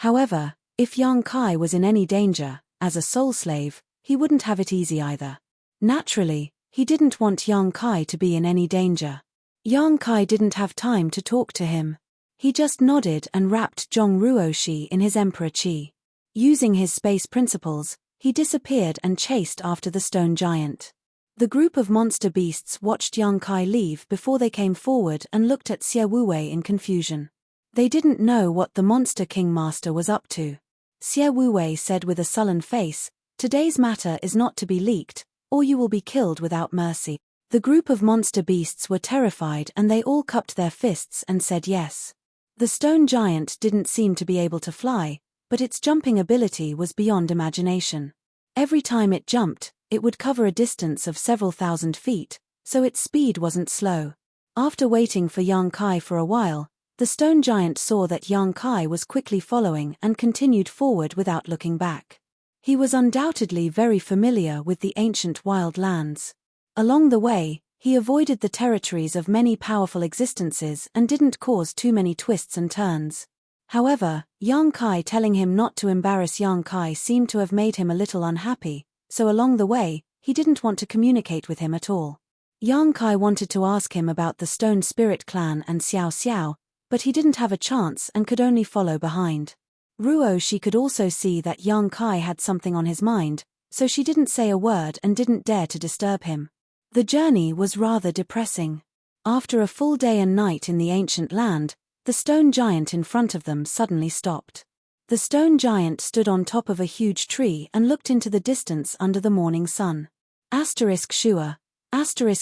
However, if Yang Kai was in any danger, as a soul slave, he wouldn't have it easy either. Naturally, he didn't want Yang Kai to be in any danger. Yang Kai didn't have time to talk to him. He just nodded and wrapped Zhong Ruoshi in his Emperor Qi. Using his space principles, he disappeared and chased after the stone giant. The group of monster beasts watched Yang Kai leave before they came forward and looked at Xie Wuwei in confusion. They didn't know what the Monster King Master was up to. Xie Wuwei said with a sullen face, "Today's matter is not to be leaked, or you will be killed without mercy." The group of monster beasts were terrified and they all cupped their fists and said yes. The stone giant didn't seem to be able to fly, but its jumping ability was beyond imagination. Every time it jumped, it would cover a distance of several thousand feet, so its speed wasn't slow. After waiting for Yang Kai for a while, the stone giant saw that Yang Kai was quickly following and continued forward without looking back. He was undoubtedly very familiar with the ancient wild lands. Along the way, he avoided the territories of many powerful existences and didn't cause too many twists and turns. However, Yang Kai telling him not to embarrass Yang Kai seemed to have made him a little unhappy, so along the way, he didn't want to communicate with him at all. Yang Kai wanted to ask him about the Stone Spirit Clan and Xiao Xiao, but he didn't have a chance and could only follow behind. Ruoshi could also see that Yang Kai had something on his mind, so she didn't say a word and didn't dare to disturb him. The journey was rather depressing. After a full day and night in the ancient land, the stone giant in front of them suddenly stopped. The stone giant stood on top of a huge tree and looked into the distance under the morning sun. Shua.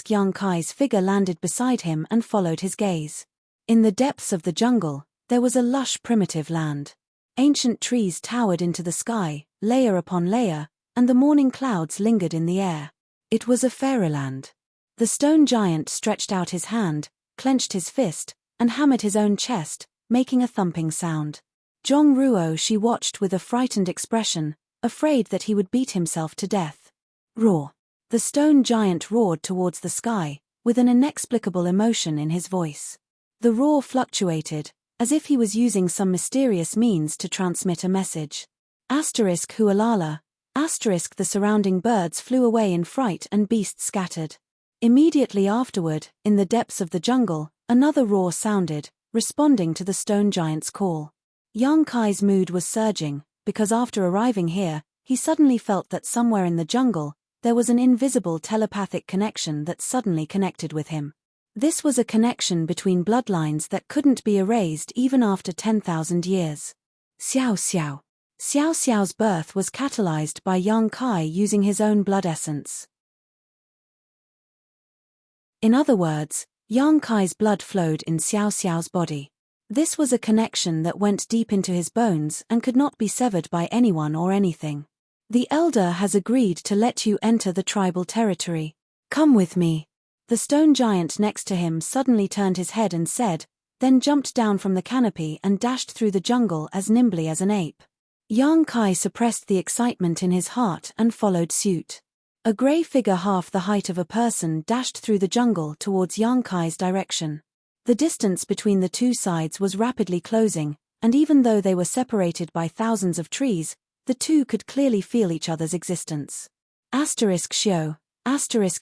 Yang Kai's figure landed beside him and followed his gaze. In the depths of the jungle, there was a lush primitive land. Ancient trees towered into the sky, layer upon layer, and the morning clouds lingered in the air. It was a fairyland. The stone giant stretched out his hand, clenched his fist, and hammered his own chest, making a thumping sound. Zhong Ruoshi watched with a frightened expression, afraid that he would beat himself to death. Roar! The stone giant roared towards the sky, with an inexplicable emotion in his voice. The roar fluctuated, as if he was using some mysterious means to transmit a message. Hualala. The surrounding birds flew away in fright and beasts scattered. Immediately afterward, in the depths of the jungle, another roar sounded, responding to the stone giant's call. Yang Kai's mood was surging, because after arriving here, he suddenly felt that somewhere in the jungle, there was an invisible telepathic connection that suddenly connected with him. This was a connection between bloodlines that couldn't be erased even after 10,000 years. Xiao Xiao. Xiao Xiao's birth was catalyzed by Yang Kai using his own blood essence. In other words, Yang Kai's blood flowed in Xiao Xiao's body. This was a connection that went deep into his bones and could not be severed by anyone or anything. The elder has agreed to let you enter the tribal territory. Come with me. The stone giant next to him suddenly turned his head and said, then jumped down from the canopy and dashed through the jungle as nimbly as an ape. Yang Kai suppressed the excitement in his heart and followed suit. A grey figure half the height of a person dashed through the jungle towards Yang Kai's direction. The distance between the two sides was rapidly closing, and even though they were separated by thousands of trees, the two could clearly feel each other's existence. Shio.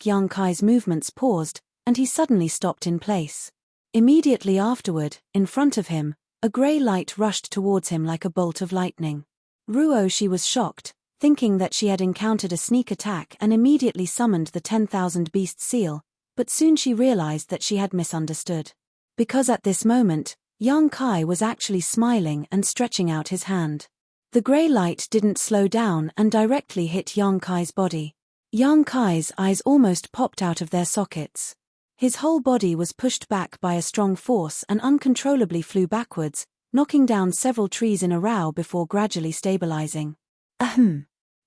Yang Kai's movements paused, and he suddenly stopped in place. Immediately afterward, in front of him, a grey light rushed towards him like a bolt of lightning. Ruoshi was shocked, thinking that she had encountered a sneak attack and immediately summoned the 10,000 beast seal, but soon she realized that she had misunderstood. Because at this moment, Yang Kai was actually smiling and stretching out his hand. The grey light didn't slow down and directly hit Yang Kai's body. Yang Kai's eyes almost popped out of their sockets. His whole body was pushed back by a strong force and uncontrollably flew backwards, knocking down several trees in a row before gradually stabilizing.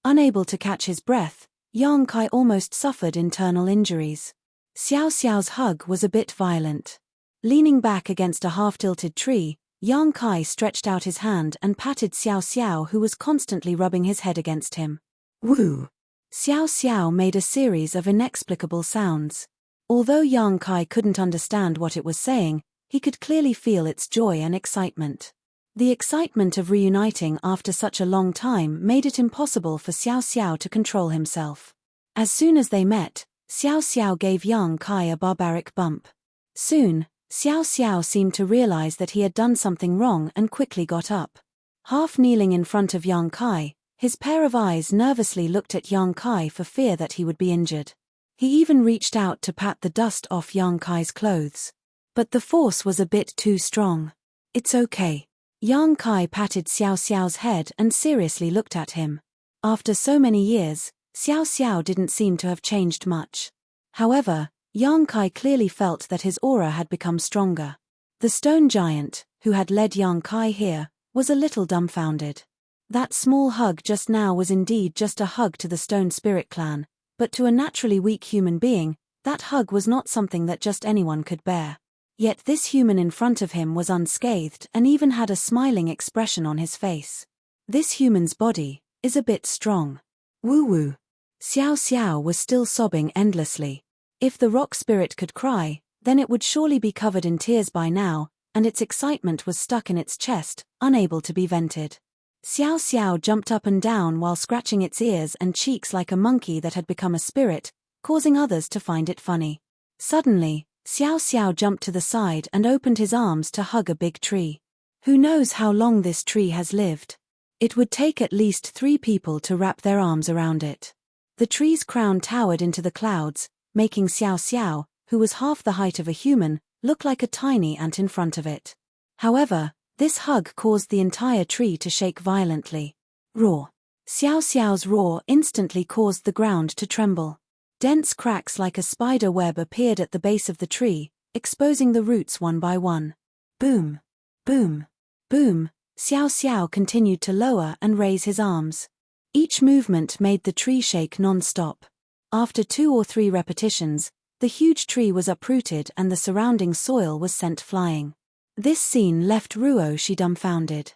Unable to catch his breath, Yang Kai almost suffered internal injuries. Xiao Xiao's hug was a bit violent. Leaning back against a half-tilted tree, Yang Kai stretched out his hand and patted Xiao Xiao, who was constantly rubbing his head against him. Woo! Xiao Xiao made a series of inexplicable sounds. Although Yang Kai couldn't understand what it was saying, he could clearly feel its joy and excitement. The excitement of reuniting after such a long time made it impossible for Xiao Xiao to control himself. As soon as they met, Xiao Xiao gave Yang Kai a barbaric bump. Soon, Xiao Xiao seemed to realize that he had done something wrong and quickly got up. Half kneeling in front of Yang Kai, his pair of eyes nervously looked at Yang Kai for fear that he would be injured. He even reached out to pat the dust off Yang Kai's clothes. But the force was a bit too strong. "It's okay." Yang Kai patted Xiao Xiao's head and seriously looked at him. After so many years, Xiao Xiao didn't seem to have changed much. However, Yang Kai clearly felt that his aura had become stronger. The stone giant, who had led Yang Kai here, was a little dumbfounded. That small hug just now was indeed just a hug to the Stone Spirit clan, but to a naturally weak human being, that hug was not something that just anyone could bear. Yet this human in front of him was unscathed and even had a smiling expression on his face. This human's body is a bit strong. Woo-woo. Xiao Xiao was still sobbing endlessly. If the rock spirit could cry, then it would surely be covered in tears by now, and its excitement was stuck in its chest, unable to be vented. Xiao Xiao jumped up and down while scratching its ears and cheeks like a monkey that had become a spirit, causing others to find it funny. Suddenly, Xiao Xiao jumped to the side and opened his arms to hug a big tree. Who knows how long this tree has lived? It would take at least 3 people to wrap their arms around it. The tree's crown towered into the clouds, making Xiao Xiao, who was half the height of a human, look like a tiny ant in front of it. However, this hug caused the entire tree to shake violently. Roar. Xiao Xiao's roar instantly caused the ground to tremble. Dense cracks like a spider web appeared at the base of the tree, exposing the roots one by one. Boom. Boom. Boom. Xiao Xiao continued to lower and raise his arms. Each movement made the tree shake non-stop. After 2 or 3 repetitions, the huge tree was uprooted and the surrounding soil was sent flying. This scene left Ruoshi dumbfounded.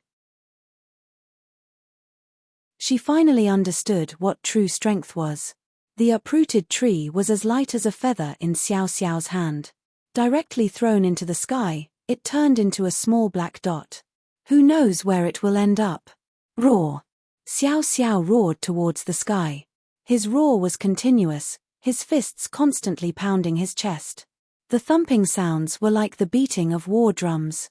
She finally understood what true strength was. The uprooted tree was as light as a feather in Xiao Xiao's hand. Directly thrown into the sky, it turned into a small black dot. Who knows where it will end up? Roar! Xiao Xiao roared towards the sky. His roar was continuous, his fists constantly pounding his chest. The thumping sounds were like the beating of war drums.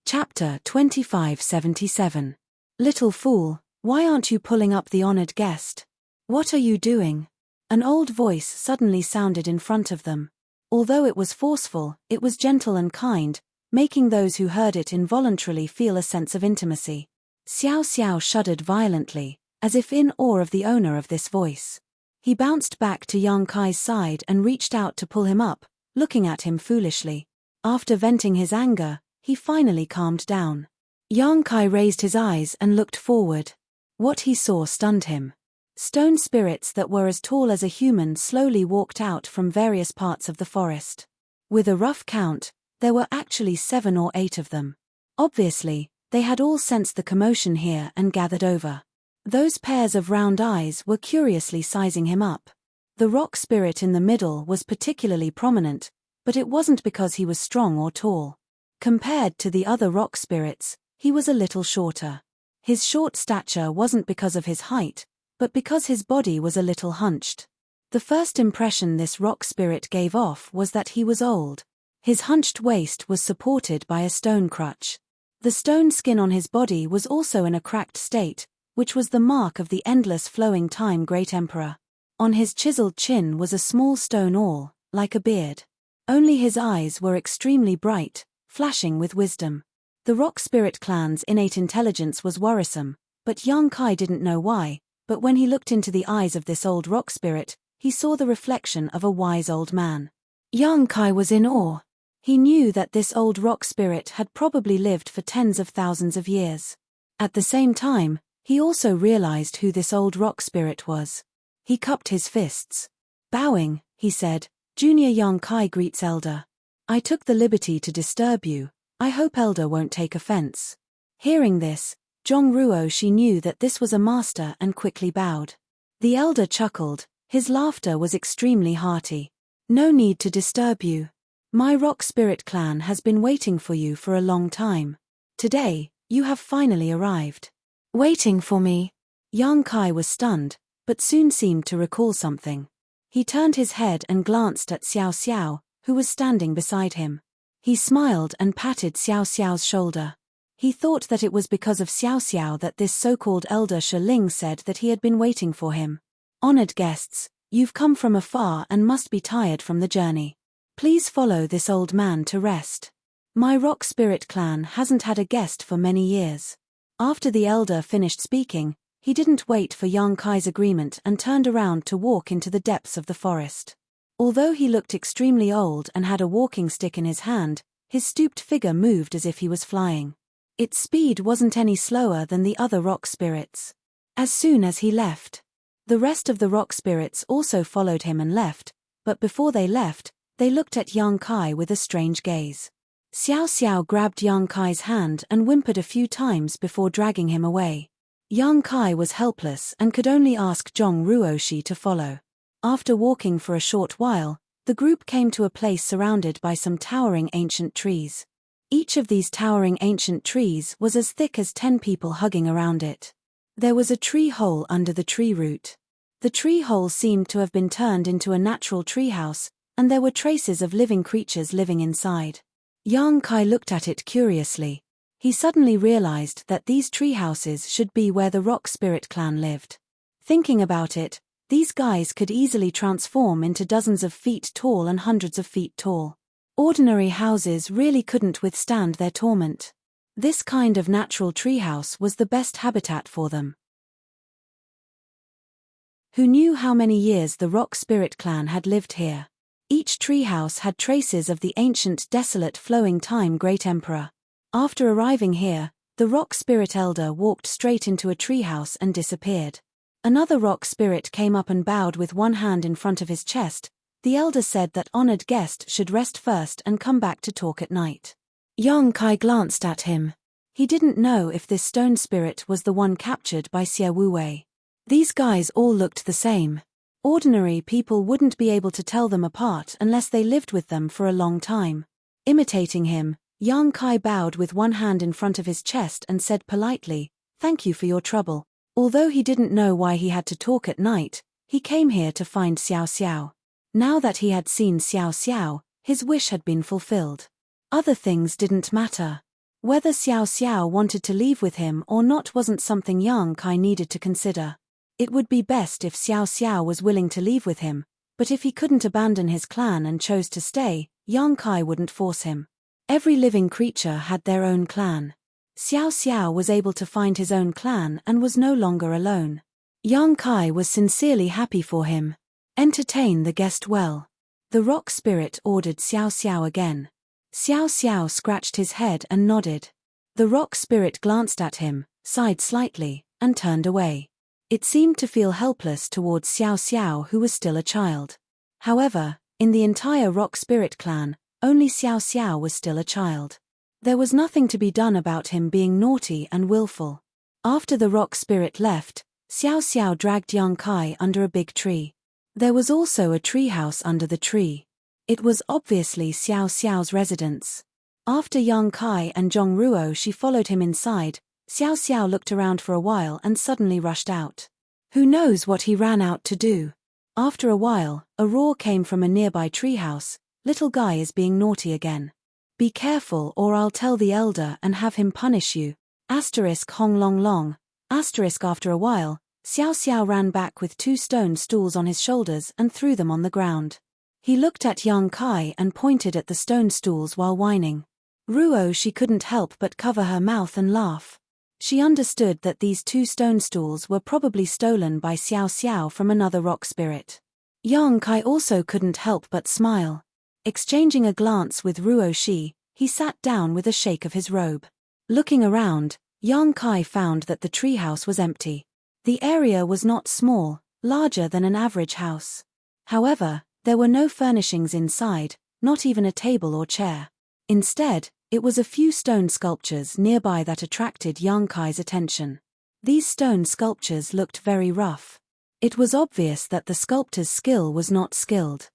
Chapter 2577. Little fool, why aren't you pulling up the honored guest? What are you doing? An old voice suddenly sounded in front of them. Although it was forceful, it was gentle and kind, making those who heard it involuntarily feel a sense of intimacy. Xiao Xiao shuddered violently, as if in awe of the owner of this voice. He bounced back to Yang Kai's side and reached out to pull him up, looking at him foolishly. After venting his anger, he finally calmed down. Yang Kai raised his eyes and looked forward. What he saw stunned him. Stone spirits that were as tall as a human slowly walked out from various parts of the forest. With a rough count, there were actually 7 or 8 of them. Obviously, they had all sensed the commotion here and gathered over. Those pairs of round eyes were curiously sizing him up. The rock spirit in the middle was particularly prominent, but it wasn't because he was strong or tall. Compared to the other rock spirits, he was a little shorter. His short stature wasn't because of his height, but because his body was a little hunched. The first impression this rock spirit gave off was that he was old. His hunched waist was supported by a stone crutch. The stone skin on his body was also in a cracked state, which was the mark of the endless flowing time Great Emperor. On his chiseled chin was a small stone awl, like a beard. Only his eyes were extremely bright, flashing with wisdom. The rock spirit clan's innate intelligence was worrisome, but Yang Kai didn't know why, but when he looked into the eyes of this old rock spirit, he saw the reflection of a wise old man. Yang Kai was in awe. He knew that this old rock spirit had probably lived for tens of thousands of years. At the same time, he also realized who this old rock spirit was. He cupped his fists. Bowing, he said, "Junior Yang Kai greets Elder. I took the liberty to disturb you. I hope Elder won't take offense." Hearing this, Zhongruo knew that this was a master and quickly bowed. The Elder chuckled. His laughter was extremely hearty. "No need to disturb you. My rock spirit clan has been waiting for you for a long time. Today, you have finally arrived. Waiting for me? Yang Kai was stunned, but soon seemed to recall something. He turned his head and glanced at Xiao Xiao, who was standing beside him. He smiled and patted Xiao Xiao's shoulder. He thought that it was because of Xiao Xiao that this so-called elder Shi Ling said that he had been waiting for him. Honored guests, you've come from afar and must be tired from the journey. Please follow this old man to rest. My rock spirit clan hasn't had a guest for many years. After the elder finished speaking, he didn't wait for Yang Kai's agreement and turned around to walk into the depths of the forest. Although he looked extremely old and had a walking stick in his hand, his stooped figure moved as if he was flying. Its speed wasn't any slower than the other rock spirits. As soon as he left, the rest of the rock spirits also followed him and left, but before they left, they looked at Yang Kai with a strange gaze. Xiao Xiao grabbed Yang Kai's hand and whimpered a few times before dragging him away. Yang Kai was helpless and could only ask Zhong Ruoshi to follow. After walking for a short while, the group came to a place surrounded by some towering ancient trees. Each of these towering ancient trees was as thick as 10 people hugging around it. There was a tree hole under the tree root. The tree hole seemed to have been turned into a natural treehouse, and there were traces of living creatures living inside. Yang Kai looked at it curiously. He suddenly realized that these treehouses should be where the Rock Spirit clan lived. Thinking about it, these guys could easily transform into dozens of feet tall and hundreds of feet tall. Ordinary houses really couldn't withstand their torment. This kind of natural treehouse was the best habitat for them. Who knew how many years the Rock Spirit clan had lived here? Each treehouse had traces of the ancient desolate flowing time Great Emperor. After arriving here, the Rock Spirit Elder walked straight into a treehouse and disappeared. Another Rock Spirit came up and bowed with one hand in front of his chest. The Elder said that honored guest should rest first and come back to talk at night. Yang Kai glanced at him. He didn't know if this stone spirit was the one captured by Xie Wuwei. These guys all looked the same. Ordinary people wouldn't be able to tell them apart unless they lived with them for a long time. Imitating him, Yang Kai bowed with one hand in front of his chest and said politely, "Thank you for your trouble." Although he didn't know why he had to talk at night, he came here to find Xiao Xiao. Now that he had seen Xiao Xiao, his wish had been fulfilled. Other things didn't matter. Whether Xiao Xiao wanted to leave with him or not wasn't something Yang Kai needed to consider. It would be best if Xiao Xiao was willing to leave with him, but if he couldn't abandon his clan and chose to stay, Yang Kai wouldn't force him. Every living creature had their own clan. Xiao Xiao was able to find his own clan and was no longer alone. Yang Kai was sincerely happy for him. Entertain the guest well. The rock spirit ordered Xiao Xiao again. Xiao Xiao scratched his head and nodded. The rock spirit glanced at him, sighed slightly, and turned away. It seemed to feel helpless towards Xiao Xiao, who was still a child. However, in the entire rock spirit clan, only Xiao Xiao was still a child. There was nothing to be done about him being naughty and willful. After the rock spirit left, Xiao Xiao dragged Yang Kai under a big tree. There was also a treehouse under the tree. It was obviously Xiao Xiao's residence. After Yang Kai and Zhong Ruoshi followed him inside, Xiao Xiao looked around for a while and suddenly rushed out. Who knows what he ran out to do? After a while, a roar came from a nearby treehouse. "Little guy is being naughty again. Be careful or I'll tell the elder and have him punish you." Hong long long. After a while, Xiao Xiao ran back with 2 stone stools on his shoulders and threw them on the ground. He looked at Yang Kai and pointed at the stone stools while whining. Ruoshi couldn't help but cover her mouth and laugh. She understood that these 2 stone stools were probably stolen by Xiao Xiao from another rock spirit. Yang Kai also couldn't help but smile. Exchanging a glance with Ruoshi, he sat down with a shake of his robe. Looking around, Yang Kai found that the treehouse was empty. The area was not small, larger than an average house. However, there were no furnishings inside, not even a table or chair. Instead, it was a few stone sculptures nearby that attracted Yang Kai's attention. These stone sculptures looked very rough. It was obvious that the sculptor's skill was not skilled.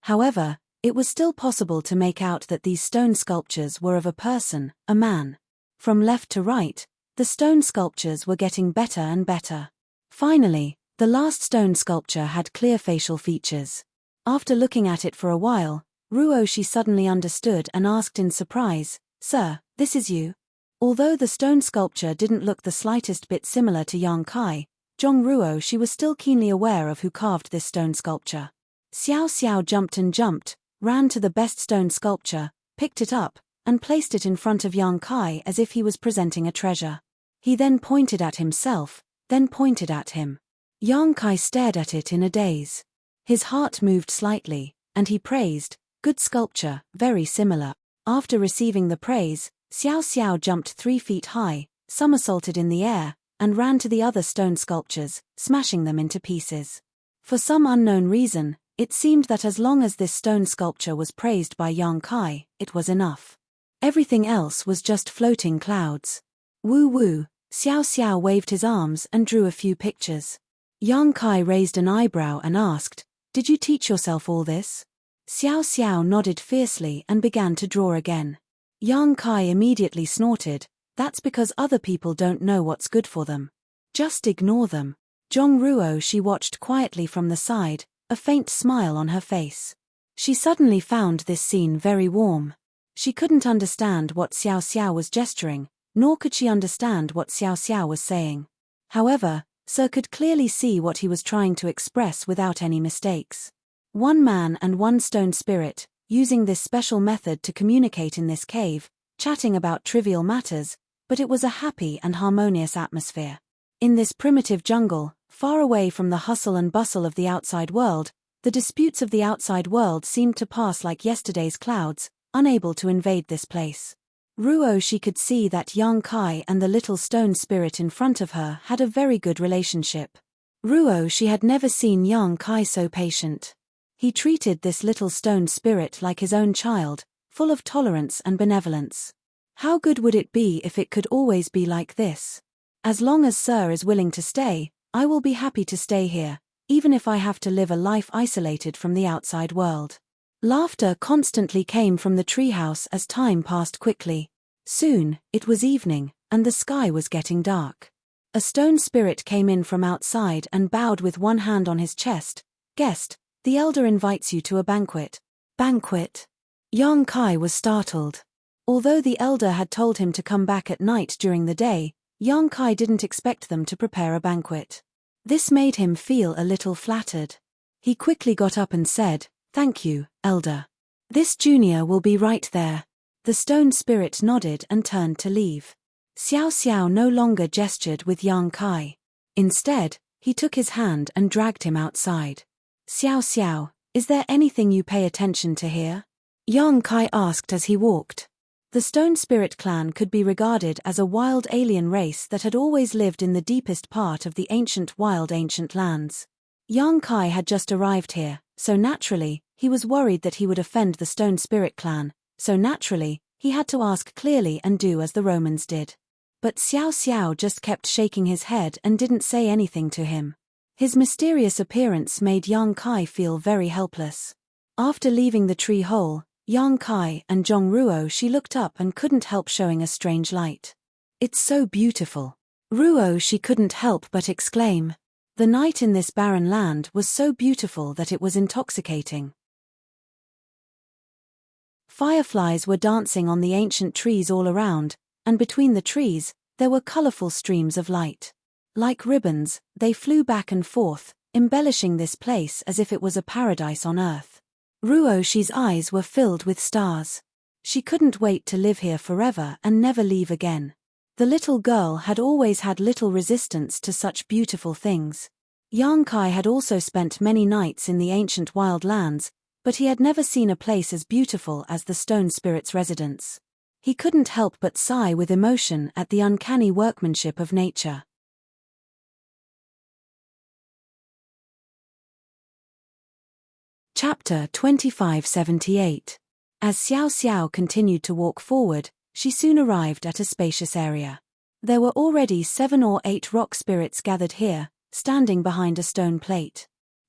However, it was still possible to make out that these stone sculptures were of a person, a man. From left to right, the stone sculptures were getting better and better. Finally, the last stone sculpture had clear facial features. After looking at it for a while, Ruoshi suddenly understood and asked in surprise, "Sir, this is you?" Although the stone sculpture didn't look the slightest bit similar to Yang Kai, Ruoshi was still keenly aware of who carved this stone sculpture. Xiao Xiao jumped, ran to the best stone sculpture, picked it up, and placed it in front of Yang Kai as if he was presenting a treasure. He then pointed at himself, then pointed at him. Yang Kai stared at it in a daze. His heart moved slightly, and he praised, "Good sculpture, very similar." After receiving the praise, Xiao Xiao jumped 3 feet high, somersaulted in the air, and ran to the other stone sculptures, smashing them into pieces. For some unknown reason, it seemed that as long as this stone sculpture was praised by Yang Kai, it was enough. Everything else was just floating clouds. Woo woo, Xiao Xiao waved his arms and drew a few pictures. Yang Kai raised an eyebrow and asked, "Did you teach yourself all this?" Xiao Xiao nodded fiercely and began to draw again. Yang Kai immediately snorted, "That's because other people don't know what's good for them. Just ignore them." Ruoshi watched quietly from the side, a faint smile on her face. She suddenly found this scene very warm. She couldn't understand what Xiao Xiao was gesturing, nor could she understand what Xiao Xiao was saying. However, Sir could clearly see what he was trying to express without any mistakes. One man and one stone spirit, using this special method to communicate in this cave, chatting about trivial matters, but it was a happy and harmonious atmosphere. In this primitive jungle, far away from the hustle and bustle of the outside world, the disputes of the outside world seemed to pass like yesterday's clouds, unable to invade this place. Ruoshi could see that Yang Kai and the little stone spirit in front of her had a very good relationship. Ruoshi had never seen Yang Kai so patient. He treated this little stone spirit like his own child, full of tolerance and benevolence. How good would it be if it could always be like this? As long as Sir is willing to stay, I will be happy to stay here, even if I have to live a life isolated from the outside world. Laughter constantly came from the treehouse as time passed quickly. Soon, it was evening, and the sky was getting dark. A stone spirit came in from outside and bowed with one hand on his chest. "Guest, the elder invites you to a banquet." "Banquet?" Yang Kai was startled. Although the elder had told him to come back at night during the day, Yang Kai didn't expect them to prepare a banquet. This made him feel a little flattered. He quickly got up and said, "Thank you, elder. This junior will be right there." The stone spirit nodded and turned to leave. Xiao Xiao no longer gestured with Yang Kai. Instead, he took his hand and dragged him outside. "Xiao Xiao, is there anything you pay attention to here?" Yang Kai asked as he walked. The Stone Spirit clan could be regarded as a wild alien race that had always lived in the deepest part of the ancient lands. Yang Kai had just arrived here, so naturally, he was worried that he would offend the Stone Spirit clan, so naturally, he had to ask clearly and do as the Romans did. But Xiao Xiao just kept shaking his head and didn't say anything to him. His mysterious appearance made Yang Kai feel very helpless. After leaving the tree hole, Yang Kai and Ruoshi looked up and couldn't help showing a strange light. "It's so beautiful." Ruoshi couldn't help but exclaim. The night in this barren land was so beautiful that it was intoxicating. Fireflies were dancing on the ancient trees all around, and between the trees, there were colorful streams of light. Like ribbons, they flew back and forth, embellishing this place as if it was a paradise on earth. Ruoshi's eyes were filled with stars. She couldn't wait to live here forever and never leave again. The little girl had always had little resistance to such beautiful things. Yang Kai had also spent many nights in the ancient wild lands, but he had never seen a place as beautiful as the Stone Spirit's residence. He couldn't help but sigh with emotion at the uncanny workmanship of nature. Chapter 2578. As Xiao Xiao continued to walk forward, she soon arrived at a spacious area. There were already 7 or 8 rock spirits gathered here, standing behind a stone plate.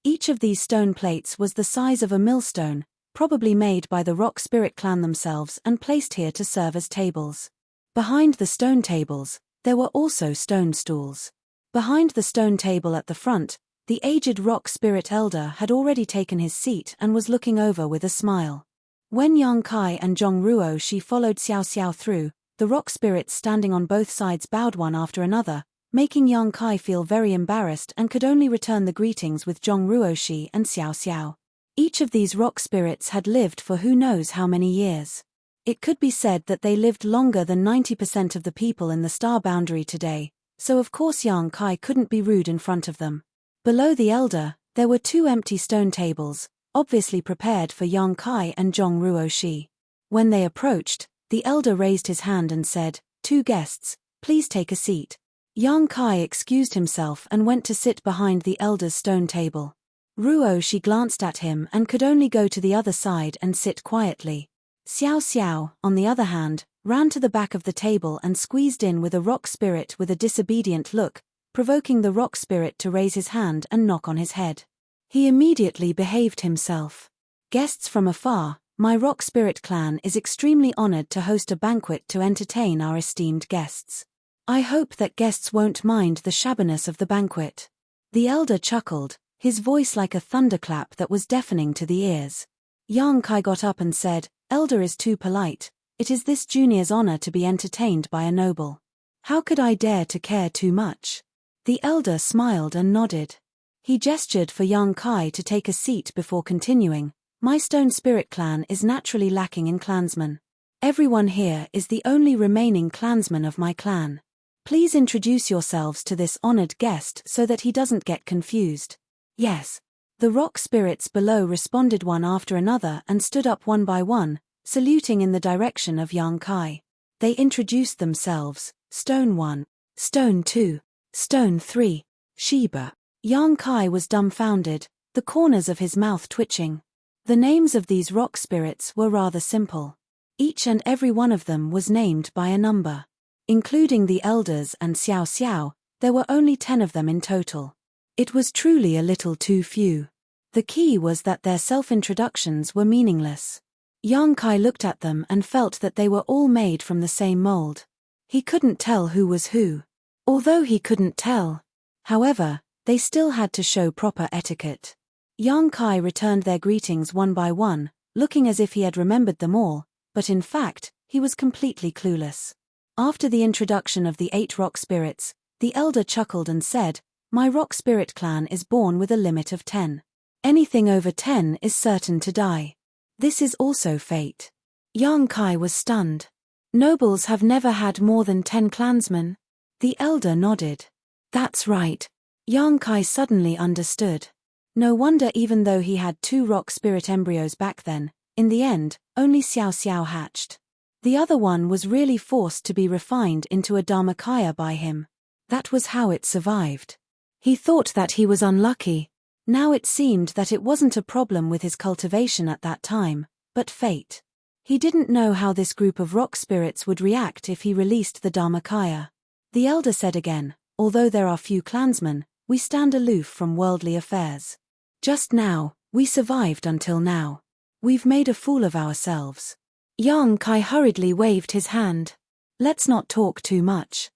Each of these stone plates was the size of a millstone, probably made by the rock spirit clan themselves and placed here to serve as tables. Behind the stone tables, there were also stone stools. Behind the stone table at the front, the aged rock spirit elder had already taken his seat and was looking over with a smile. When Yang Kai and Zhong Ruoxi followed Xiao Xiao through, the rock spirits standing on both sides bowed one after another, making Yang Kai feel very embarrassed and could only return the greetings with Zhong Ruoxi and Xiao Xiao. Each of these rock spirits had lived for who knows how many years. It could be said that they lived longer than 90% of the people in the star boundary today, so of course Yang Kai couldn't be rude in front of them. Below the elder, there were 2 empty stone tables, obviously prepared for Yang Kai and Zhong Ruoxi. When they approached, the elder raised his hand and said, "2 guests, please take a seat." Yang Kai excused himself and went to sit behind the elder's stone table. Ruoxi glanced at him and could only go to the other side and sit quietly. Xiao Xiao, on the other hand, ran to the back of the table and squeezed in with a rock spirit with a disobedient look, provoking the rock spirit to raise his hand and knock on his head. He immediately behaved himself. "Guests from afar, my rock spirit clan is extremely honored to host a banquet to entertain our esteemed guests. I hope that guests won't mind the shabbiness of the banquet." The elder chuckled, his voice like a thunderclap that was deafening to the ears. Yang Kai got up and said, "Elder is too polite. It is this junior's honor to be entertained by a noble. How could I dare to care too much?" The elder smiled and nodded. He gestured for Yang Kai to take a seat before continuing, "My stone spirit clan is naturally lacking in clansmen. Everyone here is the only remaining clansman of my clan. Please introduce yourselves to this honored guest so that he doesn't get confused." "Yes." The rock spirits below responded one after another and stood up one by one, saluting in the direction of Yang Kai. They introduced themselves: Stone 1, Stone 2, Stone 3, Sheba. Yang Kai was dumbfounded, the corners of his mouth twitching. The names of these rock spirits were rather simple. Each and every one of them was named by a number. Including the elders and Xiao Xiao, there were only 10 of them in total. It was truly a little too few. The key was that their self-introductions were meaningless. Yang Kai looked at them and felt that they were all made from the same mold. He couldn't tell who was who. Although he couldn't tell, however, they still had to show proper etiquette. Yang Kai returned their greetings one by one, looking as if he had remembered them all, but in fact, he was completely clueless. After the introduction of the 8 rock spirits, the elder chuckled and said, "My rock spirit clan is born with a limit of 10. Anything over 10 is certain to die. This is also fate." Yang Kai was stunned. "Nobles have never had more than 10 clansmen?" The elder nodded. "That's right." Yang Kai suddenly understood. No wonder, even though he had 2 rock spirit embryos back then, in the end, only Xiao Xiao hatched. The other one was really forced to be refined into a Dharmakaya by him. That was how it survived. He thought that he was unlucky. Now it seemed that it wasn't a problem with his cultivation at that time, but fate. He didn't know how this group of rock spirits would react if he released the Dharmakaya. The elder said again, "Although there are few clansmen, we stand aloof from worldly affairs. Just now, we survived until now. We've made a fool of ourselves." Yang Kai hurriedly waved his hand. "Let's not talk too much.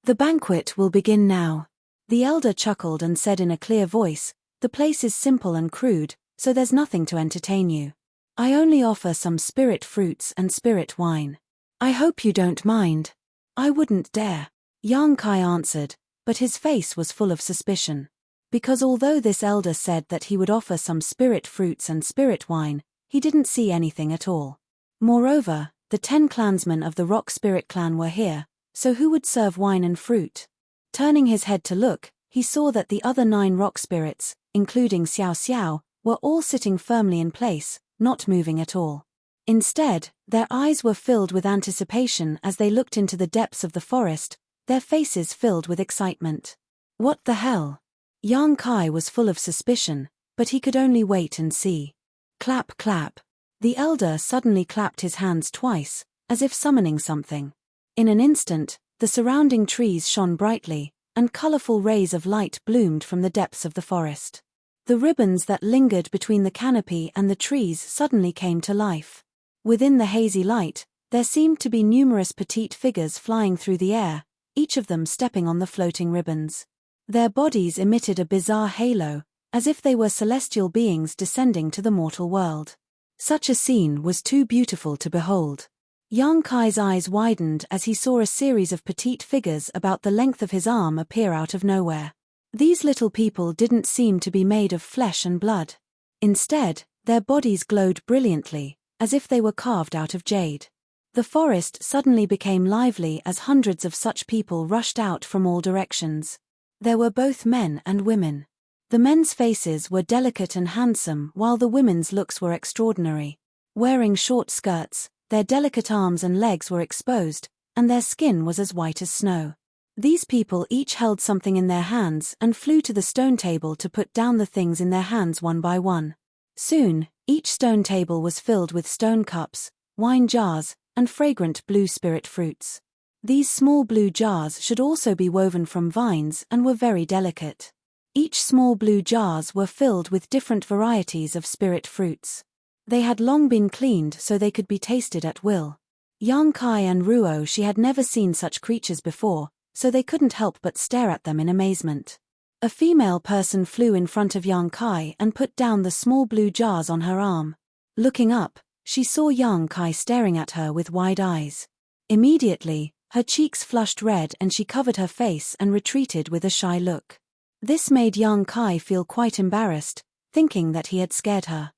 The banquet will begin now." The elder chuckled and said in a clear voice, "The place is simple and crude, so there's nothing to entertain you. I only offer some spirit fruits and spirit wine. I hope you don't mind." "I wouldn't dare," Yang Kai answered, but his face was full of suspicion. Because although this elder said that he would offer some spirit fruits and spirit wine, he didn't see anything at all. Moreover, the 10 clansmen of the rock spirit clan were here, so who would serve wine and fruit? Turning his head to look, he saw that the other 9 rock spirits, including Xiao Xiao, were all sitting firmly in place, not moving at all. Instead, their eyes were filled with anticipation as they looked into the depths of the forest, their faces filled with excitement. What the hell? Yang Kai was full of suspicion, but he could only wait and see. Clap clap. The elder suddenly clapped his hands twice, as if summoning something. In an instant, the surrounding trees shone brightly, and colorful rays of light bloomed from the depths of the forest. The ribbons that lingered between the canopy and the trees suddenly came to life. Within the hazy light, there seemed to be numerous petite figures flying through the air, each of them stepping on the floating ribbons. Their bodies emitted a bizarre halo, as if they were celestial beings descending to the mortal world. Such a scene was too beautiful to behold. Yang Kai's eyes widened as he saw a series of petite figures about the length of his arm appear out of nowhere. These little people didn't seem to be made of flesh and blood. Instead, their bodies glowed brilliantly, as if they were carved out of jade. The forest suddenly became lively as hundreds of such people rushed out from all directions. There were both men and women. The men's faces were delicate and handsome while the women's looks were extraordinary. Wearing short skirts, their delicate arms and legs were exposed, and their skin was as white as snow. These people each held something in their hands and flew to the stone table to put down the things in their hands one by one. Soon, each stone table was filled with stone cups, wine jars, and fragrant blue spirit fruits. These small blue jars should also be woven from vines and were very delicate. Each small blue jars were filled with different varieties of spirit fruits. They had long been cleaned so they could be tasted at will. Yang Kai and Ruo she had never seen such creatures before, so they couldn't help but stare at them in amazement. A female person flew in front of Yang Kai and put down the small blue jars on her arm. Looking up, she saw Yang Kai staring at her with wide eyes. Immediately, her cheeks flushed red and she covered her face and retreated with a shy look. This made Yang Kai feel quite embarrassed, thinking that he had scared her.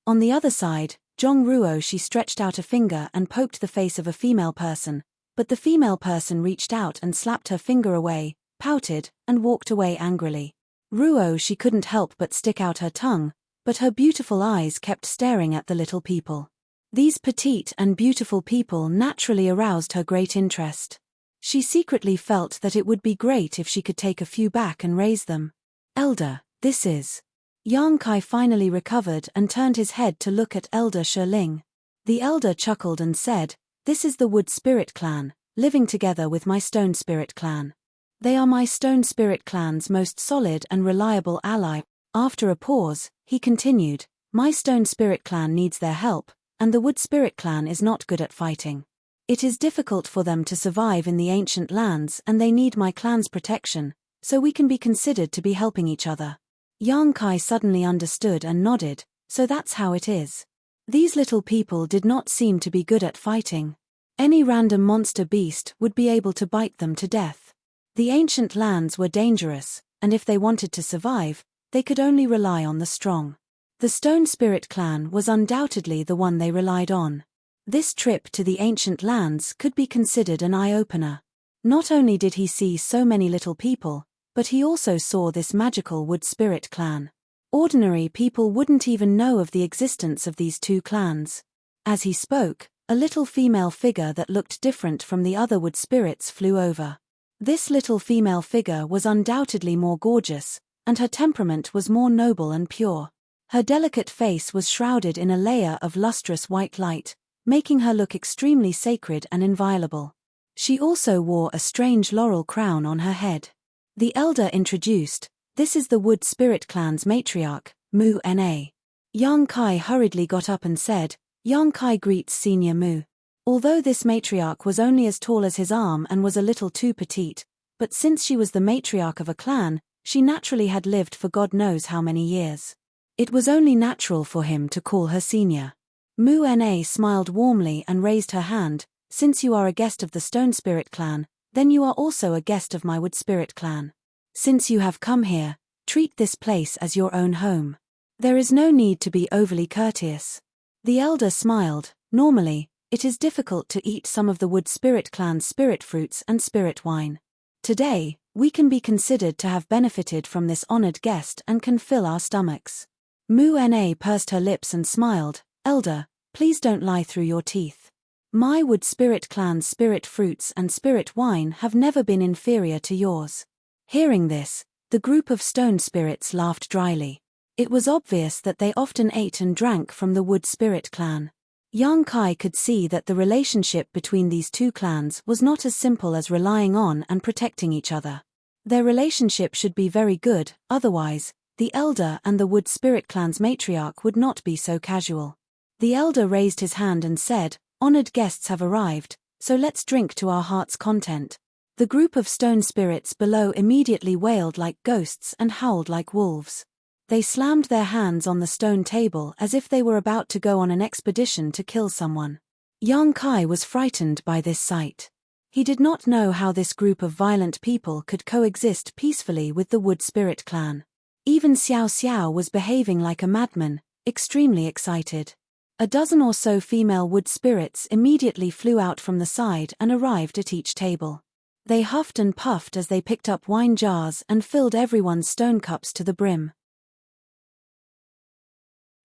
On the other side, Zhong Ruo she stretched out a finger and poked the face of a female person, but the female person reached out and slapped her finger away, pouted, and walked away angrily. Ruo she couldn't help but stick out her tongue, but her beautiful eyes kept staring at the little people. These petite and beautiful people naturally aroused her great interest. She secretly felt that it would be great if she could take a few back and raise them. Elder, this is... Yang Kai finally recovered and turned his head to look at Elder Shiling. The elder chuckled and said, "This is the Wood Spirit Clan, living together with my Stone Spirit Clan. They are my Stone Spirit Clan's most solid and reliable ally." After a pause, he continued, "My Stone Spirit Clan needs their help, and the Wood Spirit Clan is not good at fighting. It is difficult for them to survive in the ancient lands and they need my clan's protection, so we can be considered to be helping each other." Yang Kai suddenly understood and nodded, "So that's how it is." These little people did not seem to be good at fighting. Any random monster beast would be able to bite them to death. The ancient lands were dangerous, and if they wanted to survive, they could only rely on the strong. The Stone Spirit Clan was undoubtedly the one they relied on. This trip to the ancient lands could be considered an eye-opener. Not only did he see so many little people, but he also saw this magical Wood Spirit Clan. Ordinary people wouldn't even know of the existence of these two clans. As he spoke, a little female figure that looked different from the other wood spirits flew over. This little female figure was undoubtedly more gorgeous, and her temperament was more noble and pure. Her delicate face was shrouded in a layer of lustrous white light, making her look extremely sacred and inviolable. She also wore a strange laurel crown on her head. The elder introduced, "This is the Wood Spirit Clan's matriarch, Mu Na." Yang Kai hurriedly got up and said, "Yang Kai greets Senior Mu." Although this matriarch was only as tall as his arm and was a little too petite, but since she was the matriarch of a clan, she naturally had lived for God knows how many years. It was only natural for him to call her senior. Mu Na smiled warmly and raised her hand, "Since you are a guest of the Stone Spirit Clan, then you are also a guest of my Wood Spirit Clan. Since you have come here, treat this place as your own home. There is no need to be overly courteous." The elder smiled. "Normally, it is difficult to eat some of the Wood Spirit Clan's spirit fruits and spirit wine. Today, we can be considered to have benefited from this honored guest and can fill our stomachs." Mu Na pursed her lips and smiled, "Elder, please don't lie through your teeth. My Wood Spirit Clan's spirit fruits and spirit wine have never been inferior to yours." Hearing this, the group of stone spirits laughed dryly. It was obvious that they often ate and drank from the Wood Spirit Clan. Yang Kai could see that the relationship between these two clans was not as simple as relying on and protecting each other. Their relationship should be very good, otherwise, the elder and the Wood Spirit clan's matriarch would not be so casual. The elder raised his hand and said, "Honored guests have arrived, so let's drink to our heart's content." The group of stone spirits below immediately wailed like ghosts and howled like wolves. They slammed their hands on the stone table as if they were about to go on an expedition to kill someone. Yang Kai was frightened by this sight. He did not know how this group of violent people could coexist peacefully with the Wood Spirit clan. Even Xiao Xiao was behaving like a madman, extremely excited. A dozen or so female wood spirits immediately flew out from the side and arrived at each table. They huffed and puffed as they picked up wine jars and filled everyone's stone cups to the brim.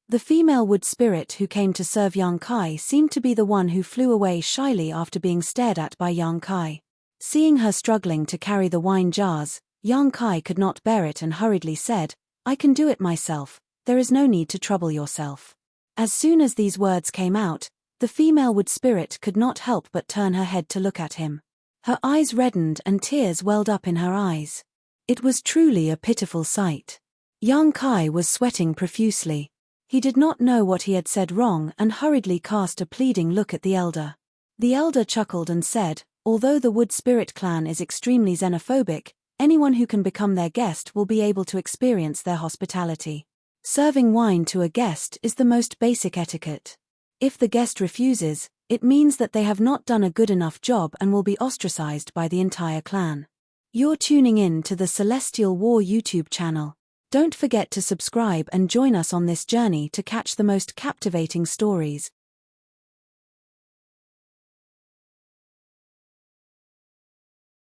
The female wood spirit who came to serve Yang Kai seemed to be the one who flew away shyly after being stared at by Yang Kai. Seeing her struggling to carry the wine jars, Yang Kai could not bear it and hurriedly said, "I can do it myself, there is no need to trouble yourself." As soon as these words came out, the female wood spirit could not help but turn her head to look at him. Her eyes reddened and tears welled up in her eyes. It was truly a pitiful sight. Yang Kai was sweating profusely. He did not know what he had said wrong and hurriedly cast a pleading look at the elder. The elder chuckled and said, "Although the Wood Spirit clan is extremely xenophobic, anyone who can become their guest will be able to experience their hospitality. Serving wine to a guest is the most basic etiquette. If the guest refuses, it means that they have not done a good enough job and will be ostracized by the entire clan." You're tuning in to the Celestial War YouTube channel. Don't forget to subscribe and join us on this journey to catch the most captivating stories,